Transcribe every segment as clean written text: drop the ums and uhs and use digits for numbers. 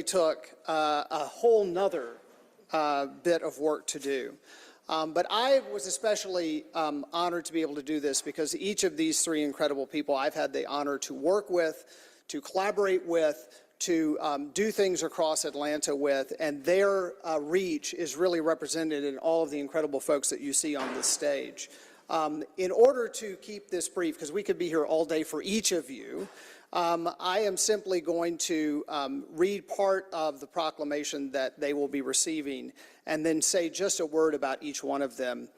took a whole nother bit of work to do. But I was especially honored to be able to do this because each of these three incredible people I've had the honor to work with, to collaborate with, to do things across Atlanta with, and their reach is really represented in all of the incredible folks that you see on this stage. In order to keep this brief, because we could be here all day for each of you, I am simply going to read part of the proclamation that they will be receiving and then say just a word about each one of them.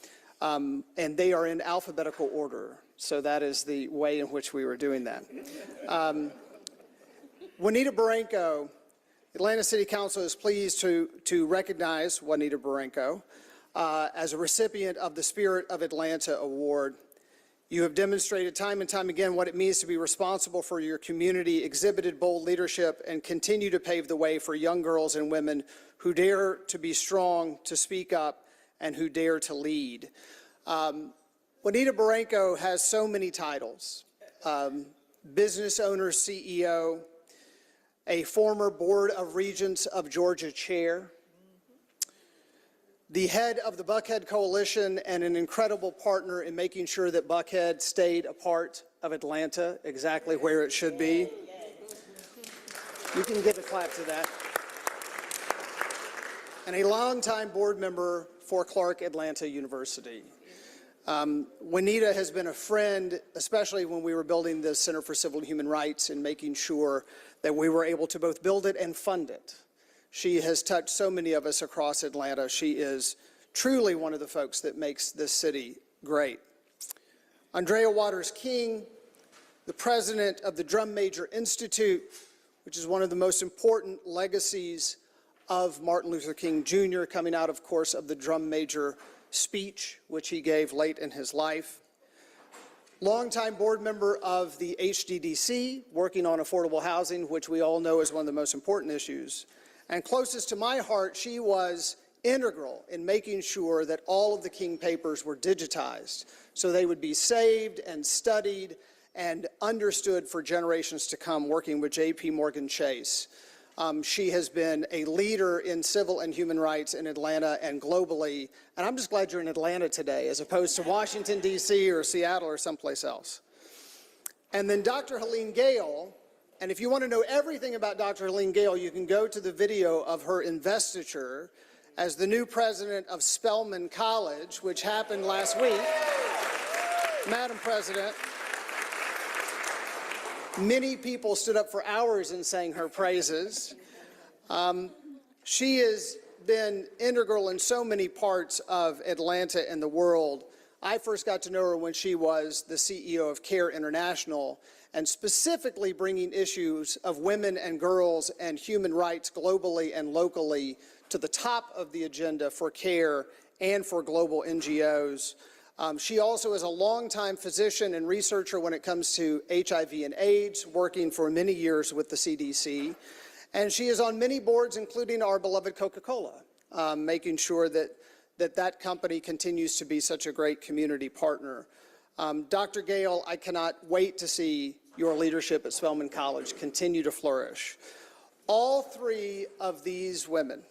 And they are in alphabetical order, so that is the way in which we were doing that. Juanita Baranco, Atlanta City Council is pleased to recognize Juanita Baranco as a recipient of the Spirit of Atlanta Award. You have demonstrated time and time again what it means to be responsible for your community, exhibited bold leadership, and continue to pave the way for young girls and women who dare to be strong, to speak up, and who dare to lead. Juanita Baranco has so many titles. Business owner, CEO, a former Board of Regents of Georgia chair, the head of the Buckhead Coalition, and an incredible partner in making sure that Buckhead stayed a part of Atlanta, exactly where it should be. You can give a clap to that. And a longtime board member for Clark Atlanta University. Juanita has been a friend, especially when we were building the Center for Civil and Human Rights and making sure that we were able to both build it and fund it. She has touched so many of us across Atlanta. She is truly one of the folks that makes this city great. Andrea Waters King, the president of the Drum Major Institute, which is one of the most important legacies of Martin Luther King Jr., coming out, of course, of the Drum Major speech, which he gave late in his life. Longtime board member of the HDDC, working on affordable housing, which we all know is one of the most important issues. And closest to my heart, she was integral in making sure that all of the King papers were digitized so they would be saved and studied and understood for generations to come, working with J.P. Morgan Chase. She has been a leader in civil and human rights in Atlanta and globally, and I'm just glad you're in Atlanta today as opposed to Washington, D.C. or Seattle or someplace else. And then Dr. Helene Gale, and if you want to know everything about Dr. Helene Gale, you can go to the video of her investiture as the new president of Spelman College, which happened last week. Madam President, many people stood up for hours and sang her praises. She has been integral in so many parts of Atlanta and the world. I first got to know her when she was the CEO of CARE International, and specifically bringing issues of women and girls and human rights globally and locally to the top of the agenda for CARE and for global NGOs. She also is a longtime physician and researcher when it comes to HIV and AIDS, working for many years with the CDC. And she is on many boards, including our beloved Coca-Cola, making sure that that company continues to be such a great community partner. Dr. Gale, I cannot wait to see your leadership at Spelman College continue to flourish. All three of these women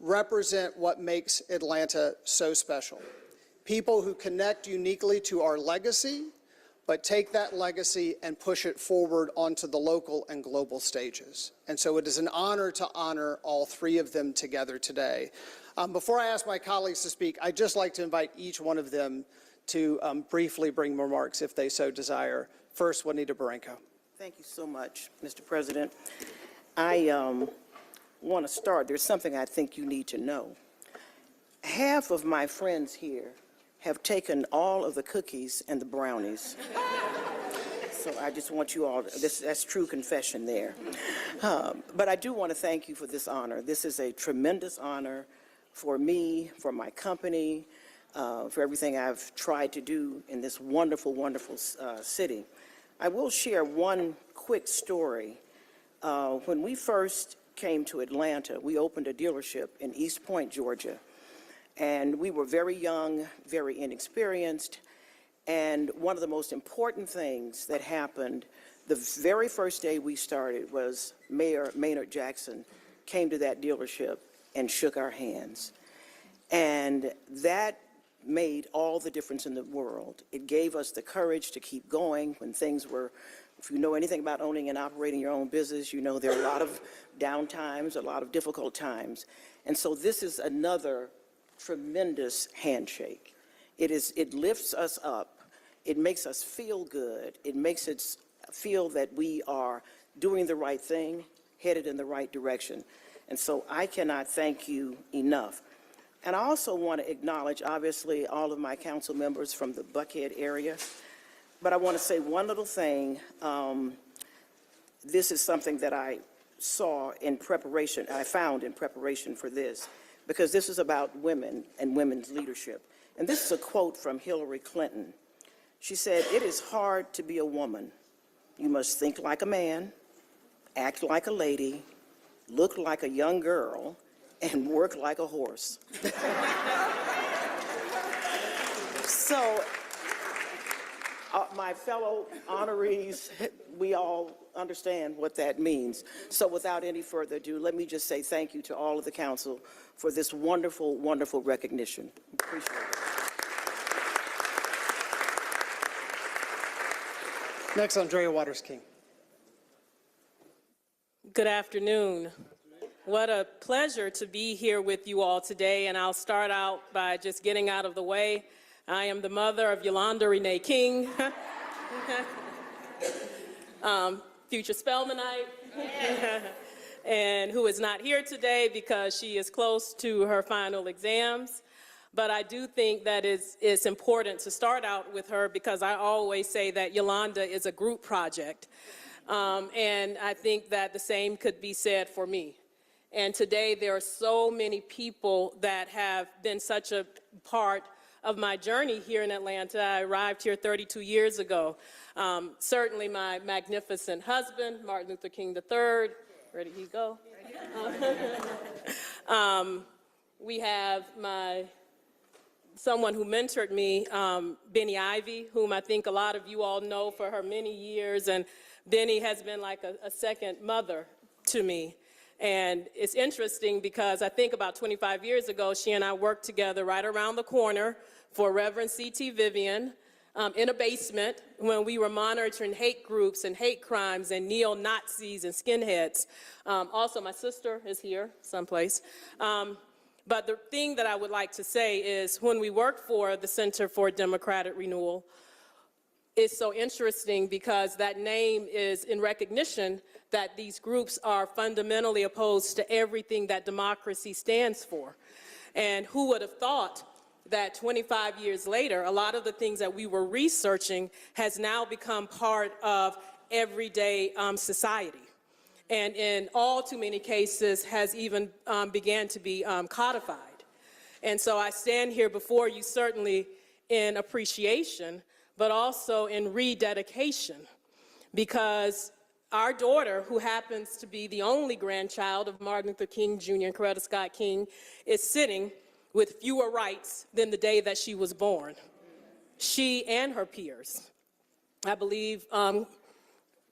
represent what makes Atlanta so special. People who connect uniquely to our legacy, but take that legacy and push it forward onto the local and global stages. And so it is an honor to honor all three of them together today. Before I ask my colleagues to speak, I'd just like to invite each one of them to briefly bring remarks if they so desire. First, Juanita Baranco. Thank you so much, Mr. President. I want to start. There's something I think you need to know. Half of my friends here have taken all of the cookies and the brownies. So I just want you all, that's true confession there. But I do want to thank you for this honor. This is a tremendous honor for me, for my company, for everything I've tried to do in this wonderful, wonderful city. I will share one quick story. When we first came to Atlanta, we opened a dealership in East Point, Georgia. And we were very young, very inexperienced. And one of the most important things that happened The very first day we started was Mayor Maynard Jackson came to that dealership and shook our hands. And that made all the difference in the world. It gave us the courage to keep going when things were, if you know anything about owning and operating your own business, you know there are a lot of down times, a lot of difficult times. And so this is another tremendous handshake. It lifts us up. It makes us feel good. It makes it feel that we are doing the right thing, headed in the right direction. And so I cannot thank you enough. And I also want to acknowledge, obviously, all of my council members from the Buckhead area. But I want to say one little thing. This is something that I saw in preparation, I found in preparation for this, because this is about women and women's leadership. And this is a quote from Hillary Clinton. She said, "It is hard to be a woman. You must think like a man, act like a lady, look like a young girl, and work like a horse." So, my fellow honorees, we all understand what that means. So without any further ado, let me just say thank you to all of the council for this wonderful, wonderful recognition. Appreciate it. Next, Andrea Waters-King. Good afternoon. What a pleasure to be here with you all today, and I'll start out by just getting out of the way. I am the mother of Yolanda Renee King, future Spelmanite, and who is not here today because she is close to her final exams. But I do think that it's important to start out with her because I always say that Yolanda is a group project. And I think that the same could be said for me. And today there are so many people that have been such a part of my journey here in Atlanta. I arrived here 32 years ago. Certainly my magnificent husband, Martin Luther King III. Where did he go? We have someone who mentored me, Benny Ivy, whom I think a lot of you all know for her many years. And Benny has been like a second mother to me. And it's interesting because I think about 25 years ago, she and I worked together right around the corner for Reverend C.T. Vivian in a basement when we were monitoring hate groups and hate crimes and neo-Nazis and skinheads. Also, my sister is here someplace. But the thing that I would like to say is when we worked for the Center for Democratic Renewal, it's so interesting because that name is in recognition that these groups are fundamentally opposed to everything that democracy stands for. And who would have thought that 25 years later, a lot of the things that we were researching has now become part of everyday society. And in all too many cases has even began to be codified. And so I stand here before you certainly in appreciation, but also in rededication, because our daughter, who happens to be the only grandchild of Martin Luther King Jr. and Coretta Scott King, is sitting with fewer rights than the day that she was born. She and her peers. I believe,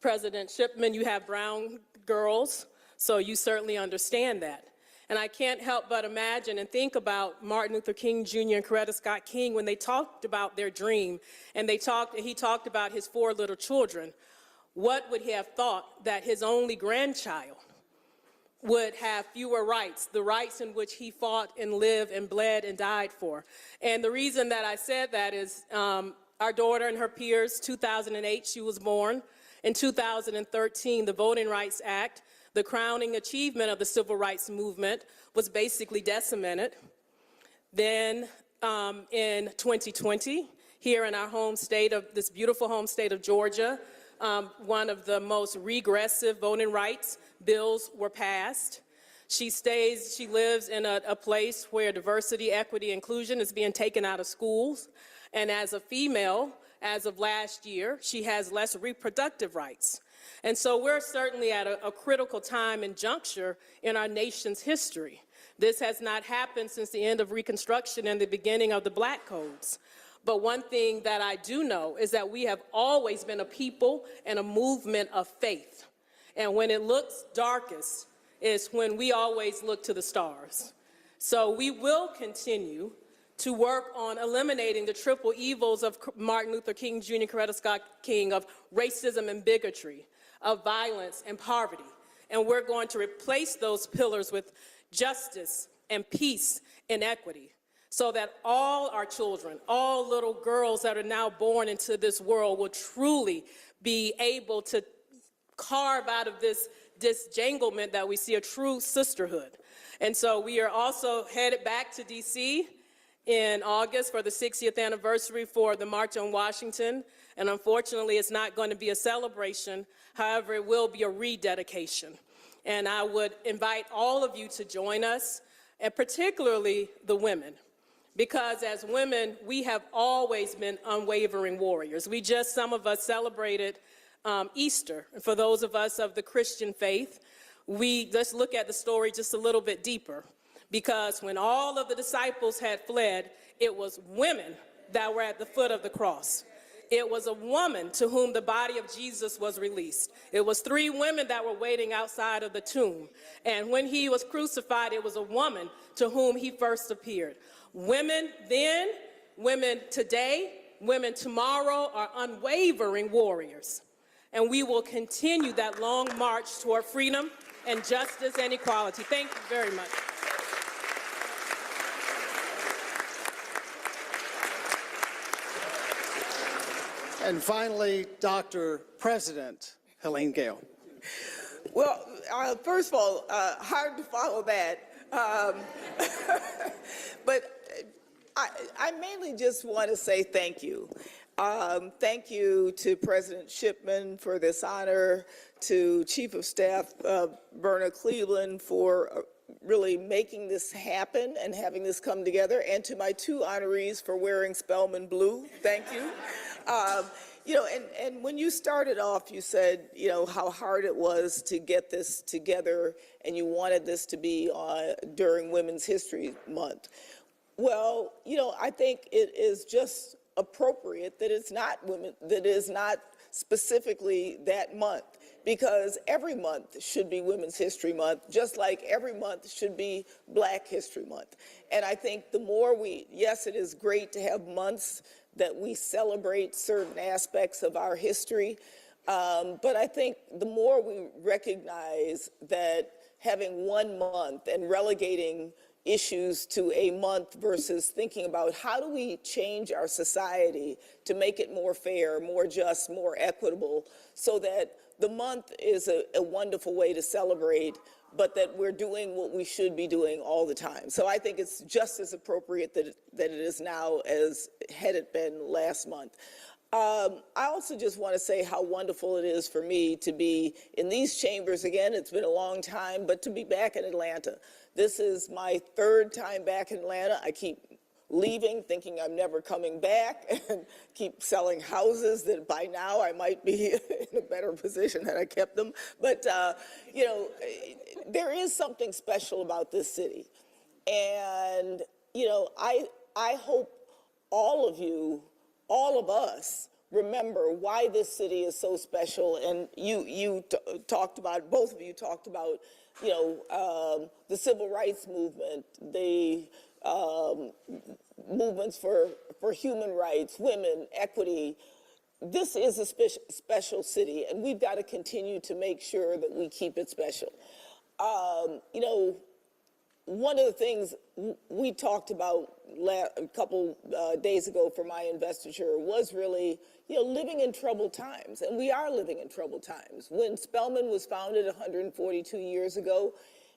President Shipman, you have brown girls, so you certainly understand that. And I can't help but imagine and think about Martin Luther King Jr. and Coretta Scott King when they talked about their dream, and he talked about his 4 little children. What would he have thought that his only grandchild would have fewer rights, the rights in which he fought and lived and bled and died for? And the reason that I said that is our daughter and her peers, 2008, she was born. In 2013, the Voting Rights Act, the crowning achievement of the civil rights movement, was basically decimated. Then in 2020, here in our home state of, this beautiful home state of Georgia, one of the most regressive voting rights bills were passed. She lives in a place where diversity, equity, inclusion is being taken out of schools. And as a female, as of last year, she has less reproductive rights. And so we're certainly at a critical time and juncture in our nation's history. This has not happened since the end of Reconstruction and the beginning of the Black Codes. But one thing that I do know is that we have always been a people and a movement of faith. And when it looks darkest is when we always look to the stars. So we will continue to work on eliminating the triple evils of Martin Luther King Jr., Coretta Scott King, of racism and bigotry, of violence and poverty. And we're going to replace those pillars with justice and peace and equity, so that all our children, all little girls that are now born into this world will truly be able to carve out of this disjanglement that we see a true sisterhood. And so we are also headed back to DC in August for the 60th anniversary for the March on Washington. And unfortunately, it's not going to be a celebration. However, it will be a rededication. And I would invite all of you to join us, and particularly the women, because as women, we have always been unwavering warriors. Some of us celebrated Easter. And for those of us of the Christian faith, let's look at the story just a little bit deeper. Because when all of the disciples had fled, it was women that were at the foot of the cross. It was a woman to whom the body of Jesus was released. It was 3 women that were waiting outside of the tomb. And when he was crucified, it was a woman to whom he first appeared. Women then, women today, women tomorrow are unwavering warriors. And we will continue that long march toward freedom and justice and equality. Thank you very much. And finally, Dr. President Helene Gale. Well, first of all, hard to follow that. But I mainly just want to say thank you. Thank you to President Shipman for this honor, to Chief of Staff Verna Cleveland for really making this happen and having this come together, and to my 2 honorees for wearing Spelman blue. Thank you. You know, and when you started off, you said, you know, how hard it was to get this together, and you wanted this to be during Women's History Month. Well, you know, I think it is just appropriate that it's not women, that is not specifically that month, because every month should be Women's History Month, just like every month should be Black History Month. And I think the more yes, it is great to have months that we celebrate certain aspects of our history, but I think the more we recognize that having one month and relegating issues to a month versus thinking about how do we change our society to make it more fair, more just, more equitable, so that the month is a wonderful way to celebrate, but that we're doing what we should be doing all the time. So I think it's just as appropriate that it is now as had it been last month. I also just want to say how wonderful it is for me to be in these chambers again. It's been a long time, but to be back in Atlanta. This is my 3rd time back in Atlanta. I keep leaving, thinking I'm never coming back, and keep selling houses that by now I might be in a better position had I kept them. But, you know, there is something special about this city. And, you know, I hope all of you, all of us, remember why this city is so special. And you talked about, both of you talked about, you know, the civil rights movement, the movements for human rights, women, equity. This is a special city, and we've got to continue to make sure that we keep it special. You know, one of the things we talked about a couple days ago for my investiture was really, you know, living in troubled times, and we are living in troubled times. When Spelman was founded 142 years ago,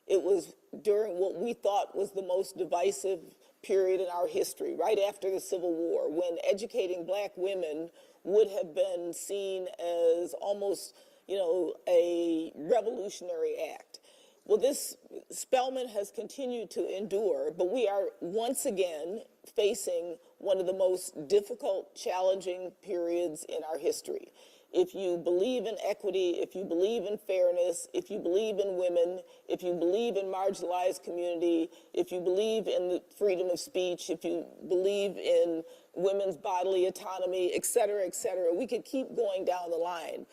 it was during what we thought was the most divisive period in our history, right after the Civil War, when educating Black women would have been seen as almost, you know, a revolutionary act. Well, this Spelman has continued to endure, but we are once again facing one of the most difficult, challenging periods in our history. if you believe in equity, if you believe in fairness, if you believe in women, if you believe in marginalized community, if you believe in the freedom of speech, if you believe in women's bodily autonomy, et cetera, we could keep going down the line.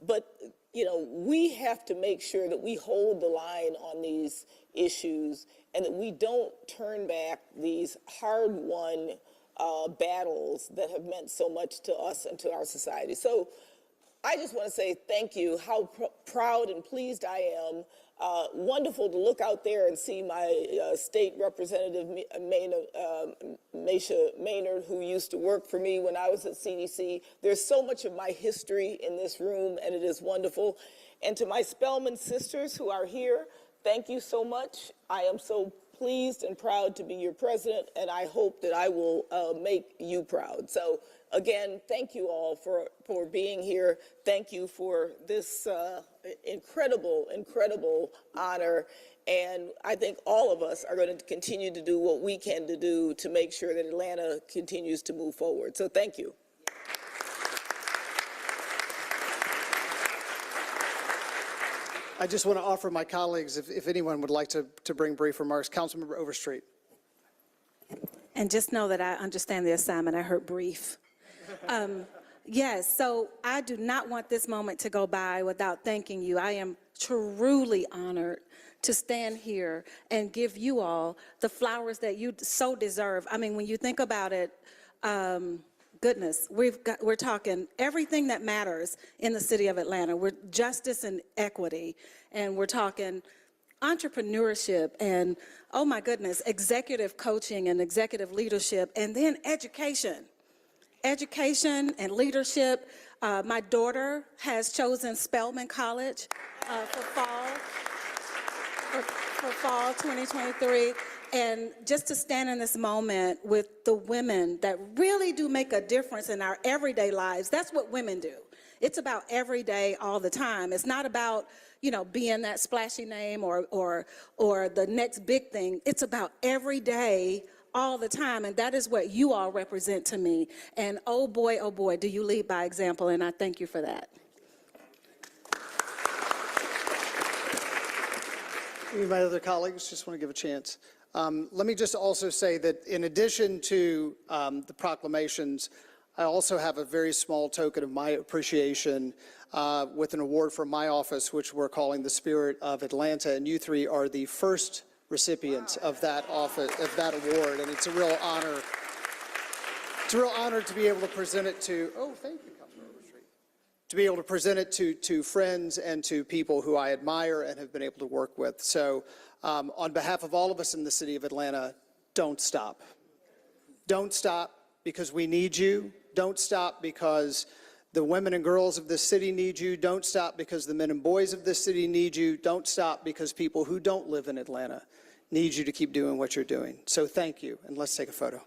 But, you know, we have to make sure that we hold the line on these issues and that we don't turn back these hard-won battles that have meant so much to us and to our society. So I just want to say thank you, how proud and pleased I am. Wonderful to look out there and see my state representative, Maisha Maynard, who used to work for me when I was at CDC. There's so much of my history in this room, and it is wonderful. And to my Spelman sisters who are here, thank you so much. I am so pleased and proud to be your president, and I hope that I will make you proud. So again, thank you all for being here. Thank you for this incredible honor. And I think all of us are going to continue to do what we can to do to make sure that Atlanta continues to move forward. So thank you. I just want to offer my colleagues, if anyone would like to bring brief remarks. Councilmember Overstreet. And just know that I understand the assignment. I heard brief. Yes, so I do not want this moment to go by without thanking you. I am truly honored to stand here and give you all the flowers that you so deserve. I mean, when you think about it, goodness, we're talking everything that matters in the city of Atlanta. We're justice and equity, and we're talking entrepreneurship and, oh my goodness, executive coaching and executive leadership, and then education and leadership. My daughter has chosen Spelman College for fall 2023. And just to stand in this moment with the women that really do make a difference in our everyday lives. That's what women do. It's about every day, all the time. It's not about, you know, being that splashy name or the next big thing. It's about every day, all the time. And that is what you all represent to me. And oh boy, do you lead by example. And I thank you for that. Any of my other colleagues just want to give a chance. Let me just also say that in addition to the proclamations, I also have a very small token of my appreciation with an award from my office, which we're calling the Spirit of Atlanta, and you three are the first recipients of that office, of that award, and it's a real honor. It's a real honor to be able to present it to. Oh, thank you, Councilmember Overstreet. To be able to present it to friends and to people who I admire and have been able to work with. So. On behalf of all of us in the city of Atlanta, don't stop. Don't stop because we need you. Don't stop because the women and girls of this city need you. Don't stop because the men and boys of this city need you. Don't stop because people who don't live in Atlanta need you to keep doing what you're doing. So thank you, and let's take a photo.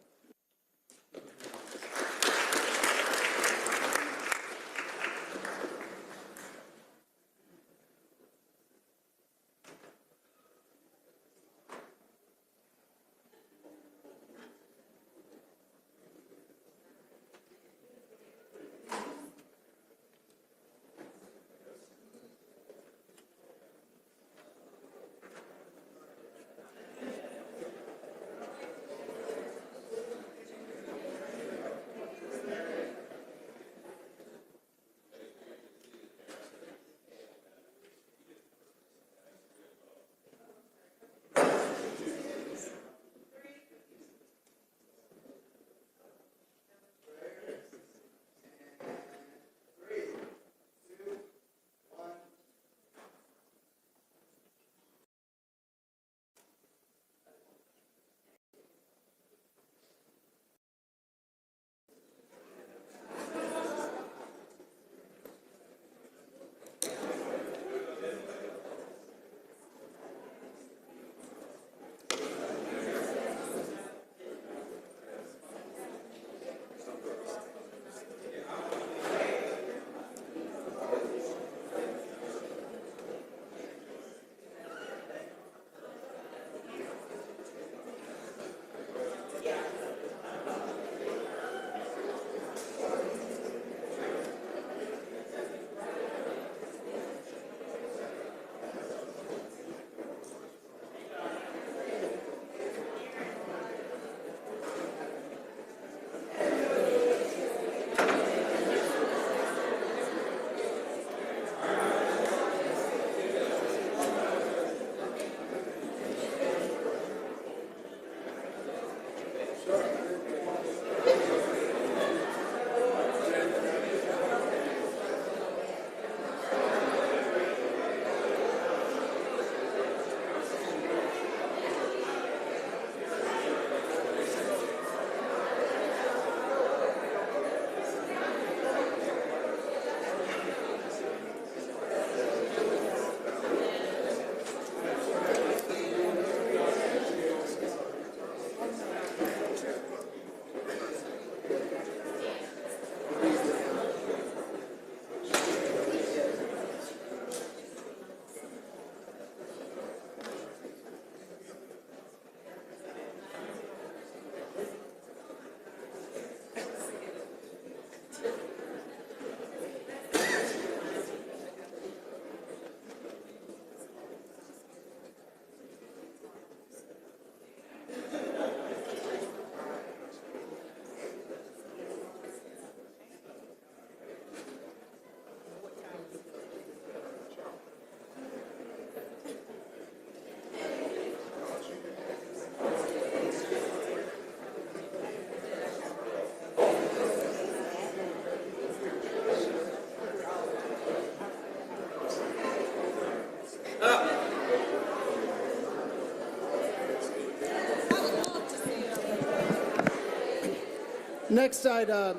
Next item.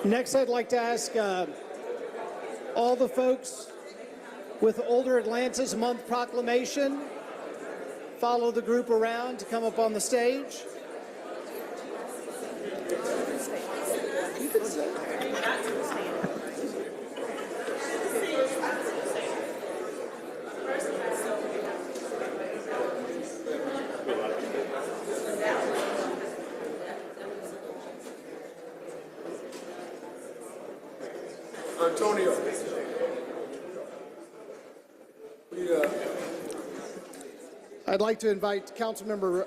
Next, I'd like to ask all the folks with Older Atlanta's Month proclamation, follow the group around to come up on the stage. Antonio. I'd like to invite Councilmember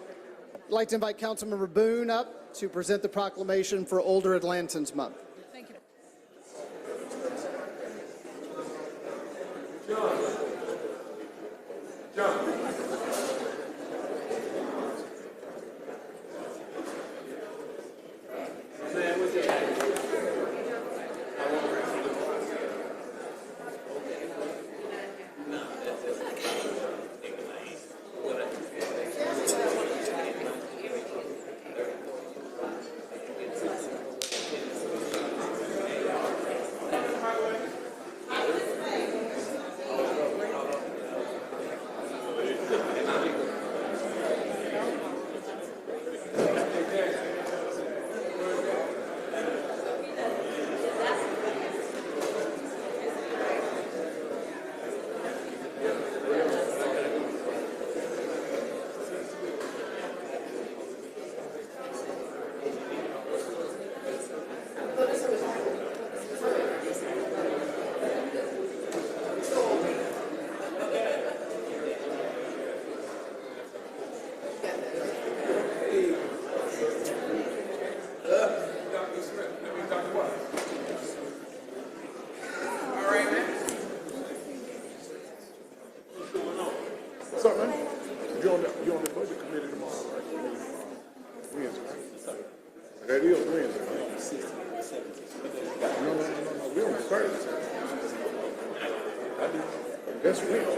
Boone up to present the proclamation for Older Atlantans Month. Thank you. John. What's up, man? You're on the budget committee tomorrow, right? Wednesday, right? That is Wednesday, right? No, we're on Thursday. That's Wednesday.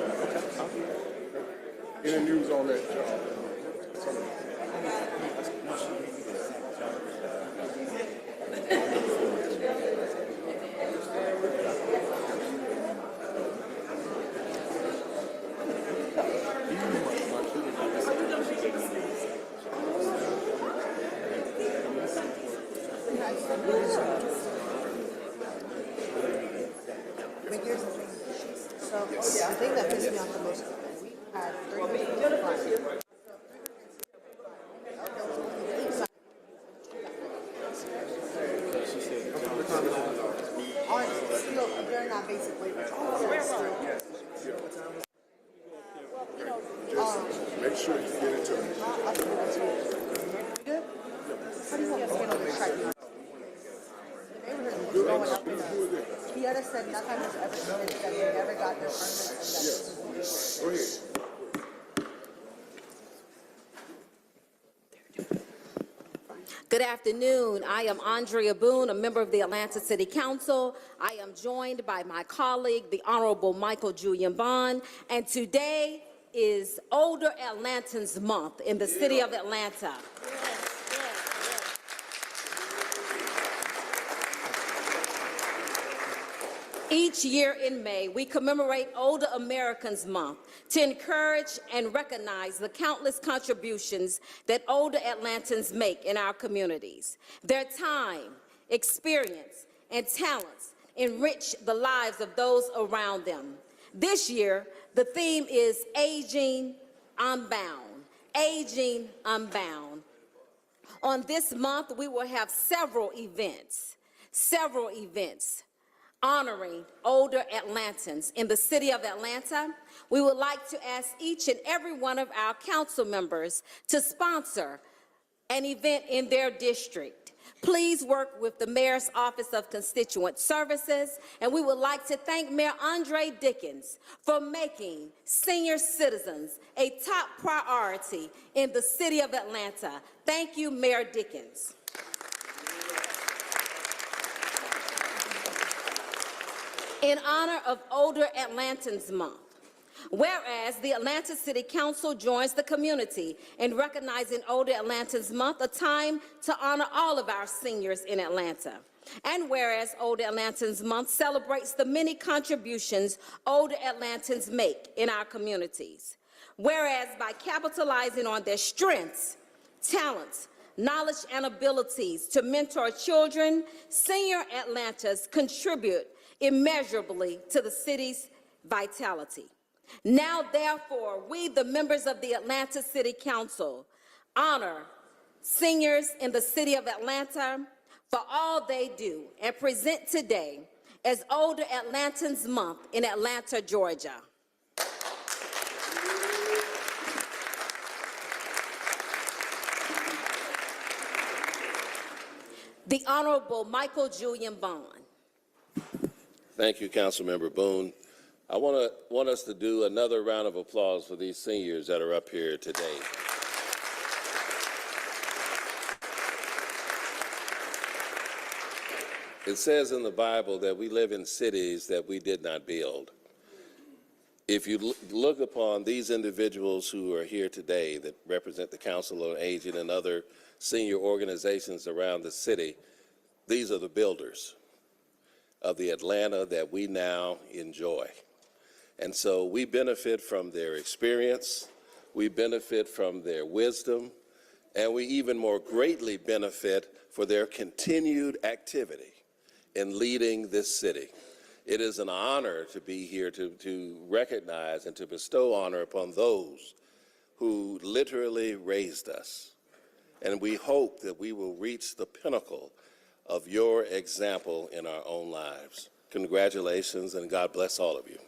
Any news on that? The thing that pissed me off the most, we had 3 they're not basically. Make sure you get it to me. Good? How do you want me to handle this track? The neighborhood is going up in the. He had said nothing was ever submitted, that they never got their permits and that. Go ahead. Good afternoon. I am Andrea Boone, a member of the Atlanta City Council. I am joined by my colleague, the Honorable Michael Julian Bond, and today is Older Atlantans Month in the city of Atlanta. Each year in May, we commemorate Older Americans Month to encourage and recognize the countless contributions that older Atlantans make in our communities. Their time, experience, and talents enrich the lives of those around them. This year, the theme is Aging Unbound. Aging Unbound. On this month, we will have several events. honoring older Atlantans in the city of Atlanta, we would like to ask each and every one of our council members to sponsor an event in their district. Please work with the Mayor's Office of Constituent Services, and we would like to thank Mayor Andre Dickens for making senior citizens a top priority in the city of Atlanta. Thank you, Mayor Dickens. In honor of Older Atlantans Month, whereas the Atlanta City Council joins the community in recognizing Older Atlantans Month, a time to honor all of our seniors in Atlanta. And whereas Older Atlantans Month celebrates the many contributions older Atlantans make in our communities. Whereas by capitalizing on their strengths, talents, knowledge, and abilities to mentor children, senior Atlantas contribute immeasurably to the city's vitality. Now, therefore, we, the members of the Atlanta City Council, honor seniors in the city of Atlanta for all they do and present today as Older Atlantans Month in Atlanta, Georgia. The Honorable Michael Julian Bond. Thank you, Councilmember Boone. I want us to do another round of applause for these seniors that are up here today. It says in the Bible that we live in cities that we did not build. If you look upon these individuals who are here today that represent the Council on Aging and other senior organizations around the city, these are the builders of the Atlanta that we now enjoy. And so we benefit from their experience, we benefit from their wisdom, and we even more greatly benefit for their continued activity in leading this city. It is an honor to be here to recognize and to bestow honor upon those who literally raised us. And we hope that we will reach the pinnacle of your example in our own lives. Congratulations, and God bless all of you.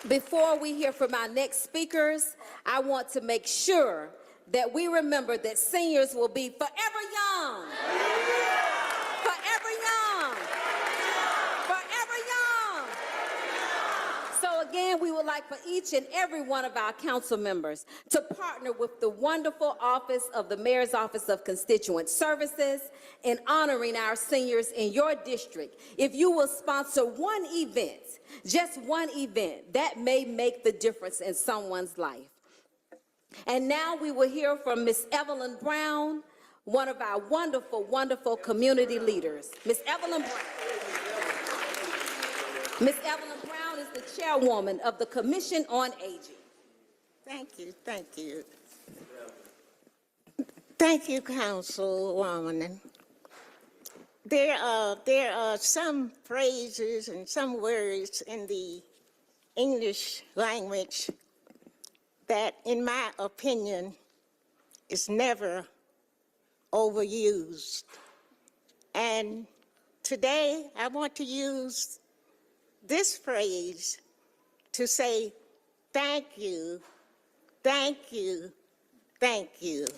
Before we hear from our next speakers, I want to make sure that we remember that seniors will be forever young. Forever young. Forever young. So again, we would like for each and every one of our council members to partner with the wonderful office of the Mayor's Office of Constituent Services in honoring our seniors in your district. If you will sponsor one event, just one event, that may make the difference in someone's life. And now we will hear from Ms. Evelyn Brown, one of our wonderful, wonderful community leaders. Ms. Evelyn Brown. Ms. Evelyn Brown is the chairwoman of the Commission on Aging. Thank you, thank you. Thank you, Councilwoman. There are some phrases and some words in the English language that, in my opinion, is never overused. And today, I want to use this phrase to say thank you, thank you, thank you.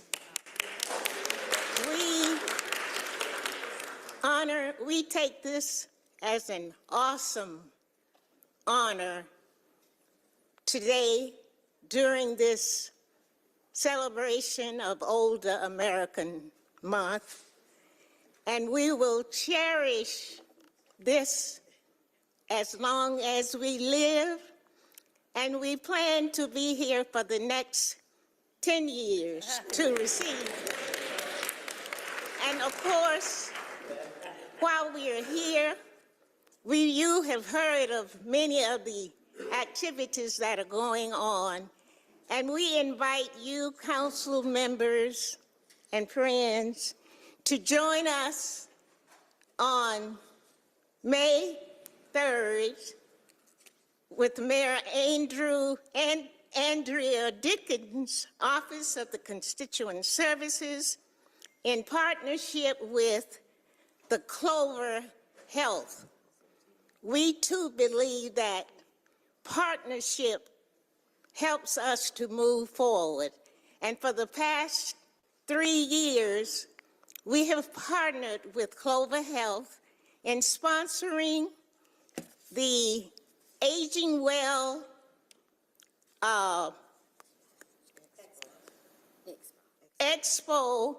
We take this as an awesome honor today during this celebration of Older American Month, and we will cherish this as long as we live, and we plan to be here for the next 10 years to receive it. And of course, while we are here, you have heard of many of the activities that are going on, and we invite you, council members and friends, to join us on May 3rd with Mayor Andrea Dickens, Office of the Constituent Services, in partnership with the Clover Health. We too believe that partnership helps us to move forward. And for the past 3 years, we have partnered with Clover Health in sponsoring the Aging Well Expo,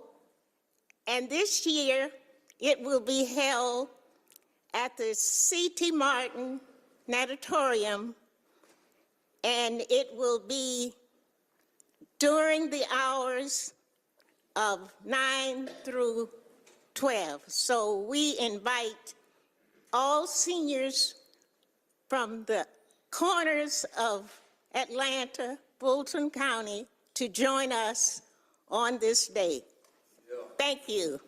and this year it will be held at the C.T. Martin Natatorium, and it will be during the hours of 9 through 12. So we invite all seniors from the corners of Atlanta, Fulton County, to join us on this day. Thank you.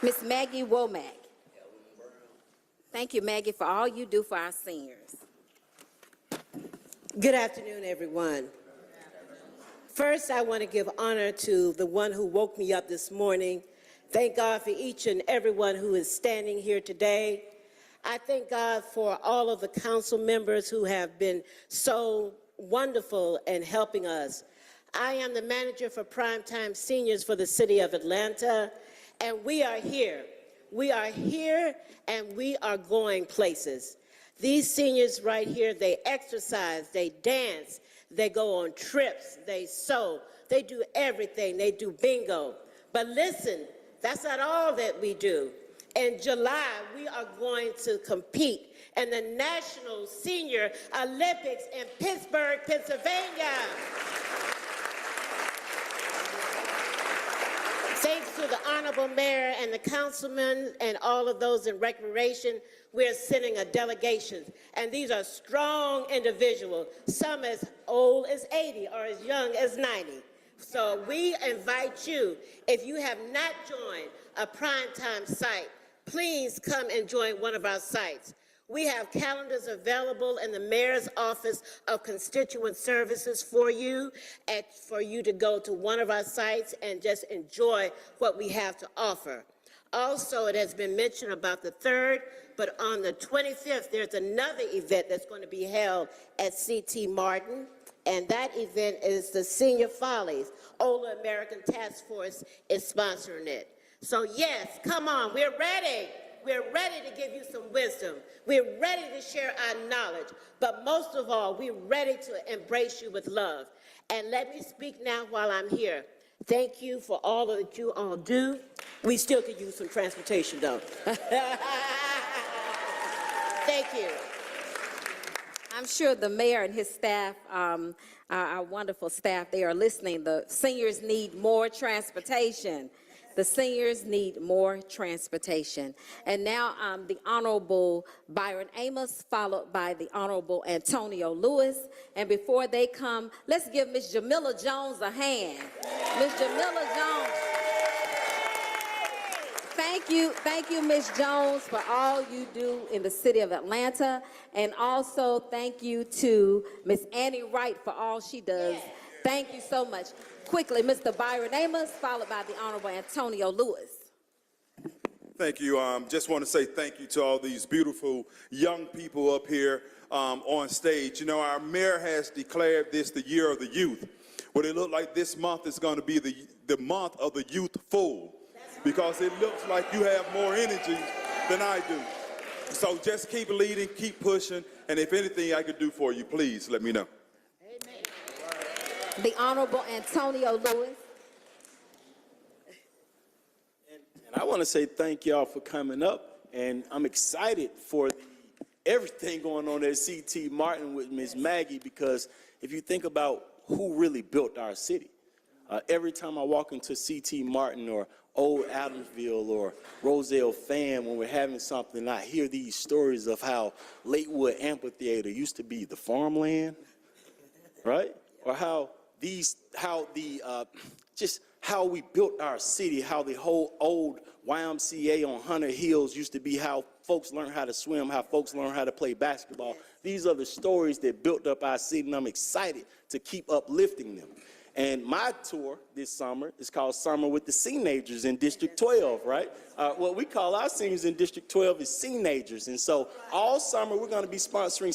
Miss Maggie Womack. Thank you, Maggie, for all you do for our seniors. Good afternoon, everyone. First, I want to give honor to the one who woke me up this morning. Thank God for each and everyone who is standing here today. I thank God for all of the council members who have been so wonderful in helping us. I am the manager for Primetime Seniors for the City of Atlanta, and we are here. We are here, and we are going places. These seniors right here, they exercise, they dance, they go on trips, they sew, they do everything, they do bingo. But listen, that's not all that we do. In July, we are going to compete in the National Senior Olympics in Pittsburgh, Pennsylvania. Thanks to the Honorable Mayor and the councilmen and all of those in recreation, we're sending a delegation. And these are strong individuals, some as old as 80 or as young as 90. So we invite you, if you have not joined a primetime site, please come and join one of our sites. We have calendars available in the Mayor's Office of Constituent Services for you to go to one of our sites and just enjoy what we have to offer. Also, it has been mentioned about the 3rd, but on the 25th, there's another event that's going to be held at C.T. Martin, and that event is the Senior Follies. Older American Task Force is sponsoring it. So yes, come on, we're ready. We're ready to give you some wisdom. We're ready to share our knowledge. But most of all, we're ready to embrace you with love. And let me speak now while I'm here. Thank you for all that you all do. We still could use some transportation, though. Thank you. I'm sure the mayor and his staff, our wonderful staff, they are listening. The seniors need more transportation. The seniors need more transportation. And now the Honorable Byron Amos, followed by the Honorable Antonio Lewis. And before they come, let's give Miss Jamila Jones a hand. Miss Jamila Jones. Thank you, Miss Jones, for all you do in the city of Atlanta. And also thank you to Miss Annie Wright for all she does. Thank you so much. Quickly, Mr. Byron Amos, followed by the Honorable Antonio Lewis. Thank you. Just want to say thank you to all these beautiful young people up here on stage. You know, our mayor has declared this the year of the youth. Well, it looks like this month is going to be the month of the youthful, because it looks like you have more energy than I do. So just keep leading, keep pushing, and if anything I could do for you, please let me know. The Honorable Antonio Lewis. And I want to say thank y'all for coming up, and I'm excited for everything going on at C.T. Martin with Ms. Maggie, because if you think about who really built our city, every time I walk into C.T. Martin or Old Adamsville or Roselle Fan, when we're having something, I hear these stories of how Lakewood Amphitheater used to be the farmland, right? Or how how we built our city, how the whole old YMCA on Hunter Hills used to be, how folks learned how to swim, how folks learned how to play basketball. These are the stories that built up our city, and I'm excited to keep uplifting them. And my tour this summer is called Summer with the Seenagers in District 12, right? What we call our seniors in District 12 is Seenagers. And so all summer, we're going to be sponsoring,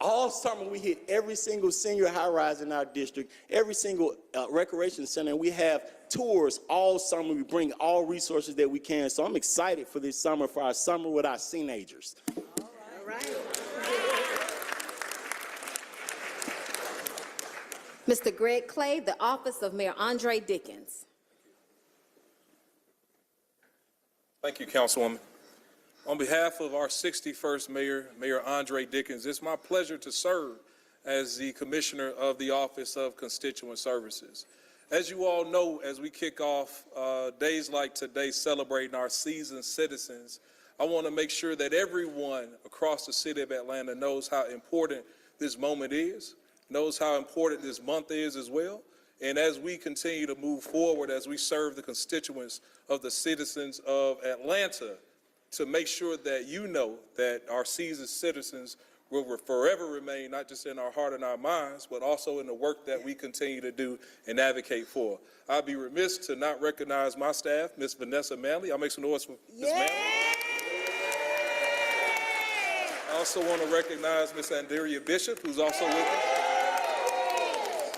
all summer we hit every single senior high-rise in our district, every single recreation center, and we have tours all summer. We bring all resources that we can. So I'm excited for this summer, for our Summer with our Seenagers. All right. Mr. Greg Clay, the office of Mayor Andre Dickens. Thank you, Councilwoman. On behalf of our 61st Mayor, Mayor Andre Dickens, it's my pleasure to serve as the Commissioner of the Office of Constituent Services. As you all know, as we kick off days like today celebrating our seasoned citizens, I want to make sure that everyone across the city of Atlanta knows how important this moment is, knows how important this month is as well. And as we continue to move forward, as we serve the constituents of the citizens of Atlanta, to make sure that you know that our seasoned citizens will forever remain not just in our heart and our minds, but also in the work that we continue to do and advocate for. I'd be remiss to not recognize my staff, Ms. Vanessa Manley. I'll make some noise for Ms. Manley. I also want to recognize Ms. Andrea Bishop, who's also with us,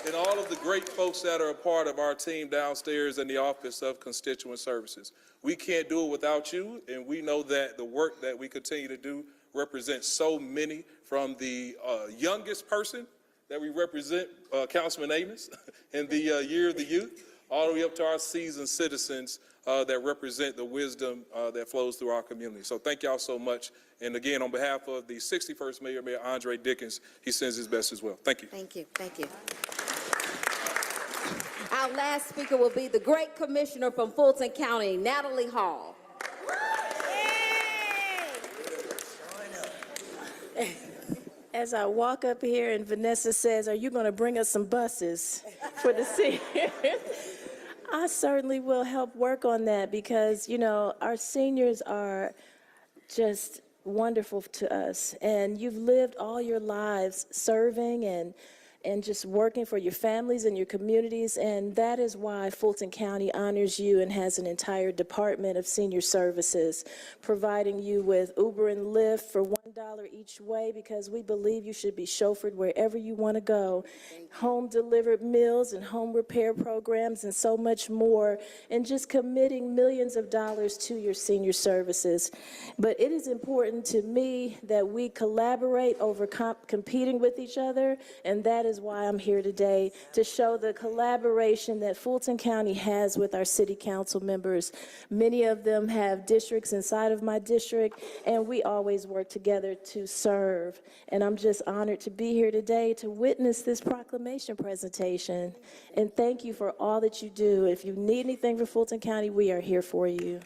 and all of the great folks that are a part of our team downstairs in the Office of Constituent Services. We can't do it without you, and we know that the work that we continue to do represents so many, from the youngest person that we represent, Councilman Amos, in the Year of the Youth, all the way up to our seasoned citizens that represent the wisdom that flows through our community. So thank y'all so much. And again, on behalf of the 61st Mayor, Mayor Andre Dickens, he sends his best as well. Thank you. Thank you. Thank you. Our last speaker will be the great commissioner from Fulton County, Natalie Hall. As I walk up here and Vanessa says, "Are you going to bring us some buses for the city?" I certainly will help work on that, because, you know, our seniors are just wonderful to us. And you've lived all your lives serving and just working for your families and your communities, and that is why Fulton County honors you and has an entire department of senior services, providing you with Uber and Lyft for $1 each way, because we believe you should be chauffeured wherever you want to go, home-delivered meals and home repair programs and so much more, and just committing millions of dollars to your senior services. But it is important to me that we collaborate over competing with each other, and that is why I'm here today, to show the collaboration that Fulton County has with our city council members. Many of them have districts inside of my district, and we always work together to serve. And I'm just honored to be here today to witness this proclamation presentation. And thank you for all that you do. If you need anything for Fulton County, we are here for you.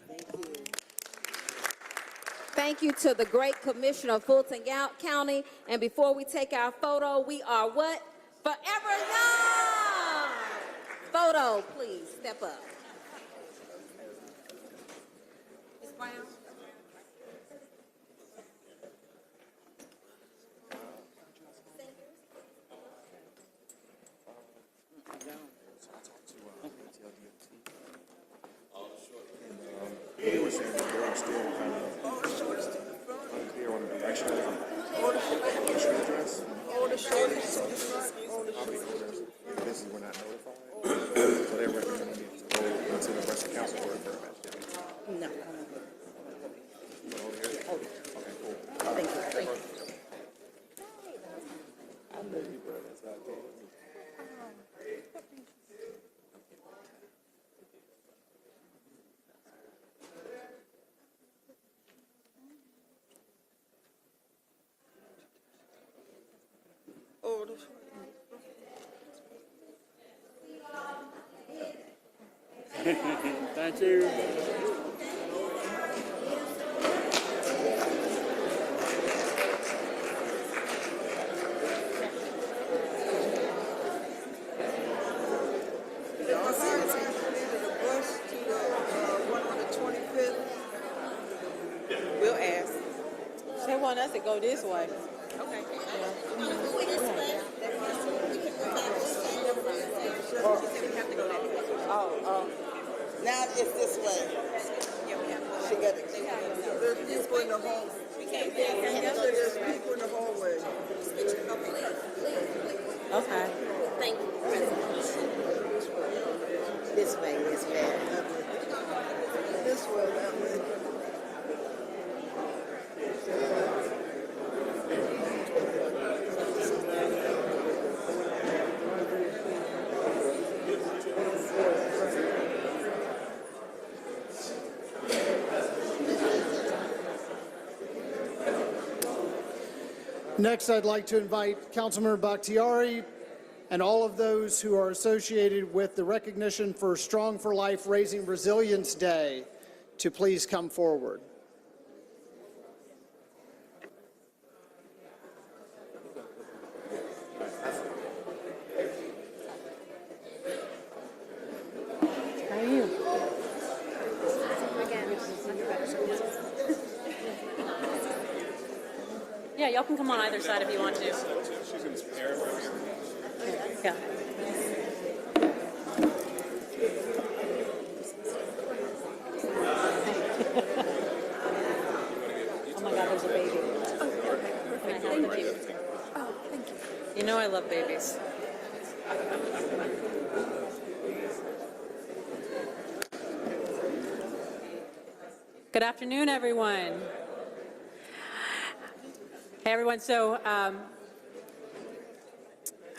Thank you to the great commissioner of Fulton County. And before we take our photo, we are what? Forever young! Photo, please, step up. Ms. Brown? He was saying that they're still kind of unclear on the direction of the street address. This is we're not notified. So they're recommending it to go into the rest of council for a permit. No. Okay, cool. Thank you. Thank you. Thank you. We'll ask. They want us to go this way. Now it's this way. She got it. There's people in the hall. There's people in the hallway. Okay. Thank you. This way, Miss Mary. This way, that way. Next, I'd like to invite Councilmember Bakhtiari and all of those who are associated with the Recognition for Strong for Life Raising Resilience Day to please come forward. How are you? Yeah, y'all can come on either side if you want to. Yeah. Oh my God, there's a baby. Can I have the baby? Oh, thank you. You know I love babies. Good afternoon, everyone. Hey, everyone. So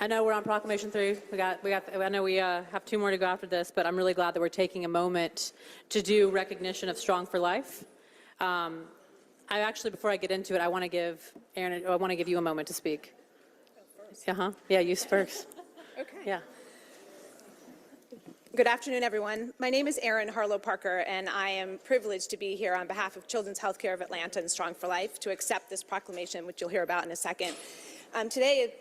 I know we're on Proclamation 3. I know we have 2 more to go after this, but I'm really glad that we're taking a moment to do recognition of Strong for Life. I actually, before I get into it, I want to give Aaron, I want to give you a moment to speak. Yeah, you first. Okay. Yeah. Good afternoon, everyone. My name is Erin Harlow Parker, and I am privileged to be here on behalf of Children's Healthcare of Atlanta and Strong for Life to accept this proclamation, which you'll hear about in a second. Today is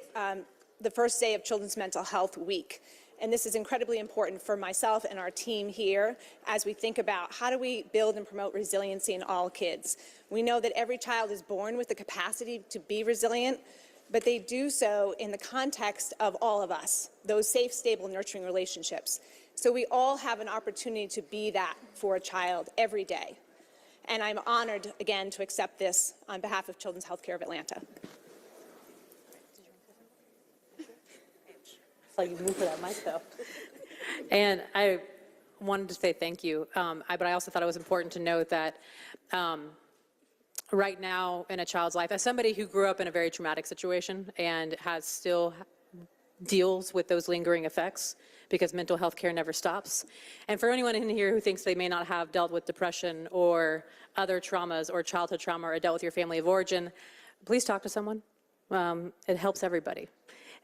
the first day of Children's Mental Health Week, and this is incredibly important for myself and our team here as we think about how do we build and promote resiliency in all kids. We know that every child is born with the capacity to be resilient, but they do so in the context of all of us, those safe, stable, nurturing relationships. So we all have an opportunity to be that for a child every day. And I'm honored, again, to accept this on behalf of Children's Healthcare of Atlanta. So you move for that mic, though. And I wanted to say thank you, but I also thought it was important to note that right now in a child's life, as somebody who grew up in a very traumatic situation and has still deals with those lingering effects, because mental health care never stops. And for anyone in here who thinks they may not have dealt with depression or other traumas or childhood trauma or dealt with your family of origin, please talk to someone. It helps everybody.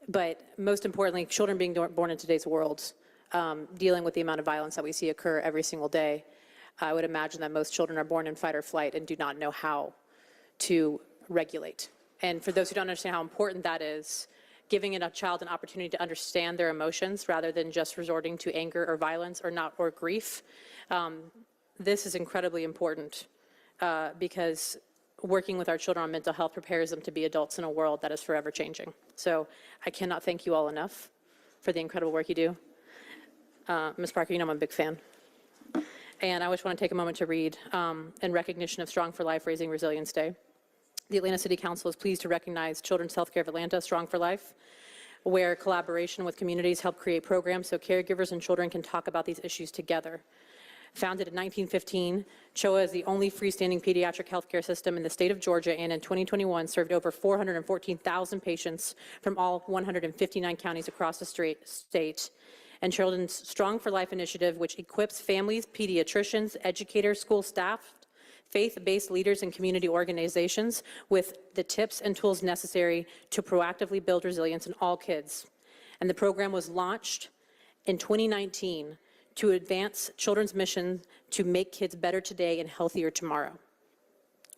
But most importantly, children being born in today's world, dealing with the amount of violence that we see occur every single day, I would imagine that most children are born in fight or flight and do not know how to regulate. And for those who don't understand how important that is, giving a child an opportunity to understand their emotions rather than just resorting to anger or violence or grief. This is incredibly important because working with our children on mental health prepares them to be adults in a world that is forever changing. So I cannot thank you all enough for the incredible work you do. Ms. Parker, you know I'm a big fan. And I just want to take a moment to read in recognition of Strong for Life Raising Resilience Day. The Atlanta City Council is pleased to recognize Children's Healthcare of Atlanta, Strong for Life, where collaboration with communities help create programs so caregivers and children can talk about these issues together. Founded in 1915, CHOA is the only freestanding pediatric healthcare system in the state of Georgia, and in 2021 served over 414,000 patients from all 159 counties across the state. And Children's Strong for Life initiative, which equips families, pediatricians, educators, school staff, faith-based leaders and community organizations with the tips and tools necessary to proactively build resilience in all kids. And the program was launched in 2019 to advance children's mission to make kids better today and healthier tomorrow.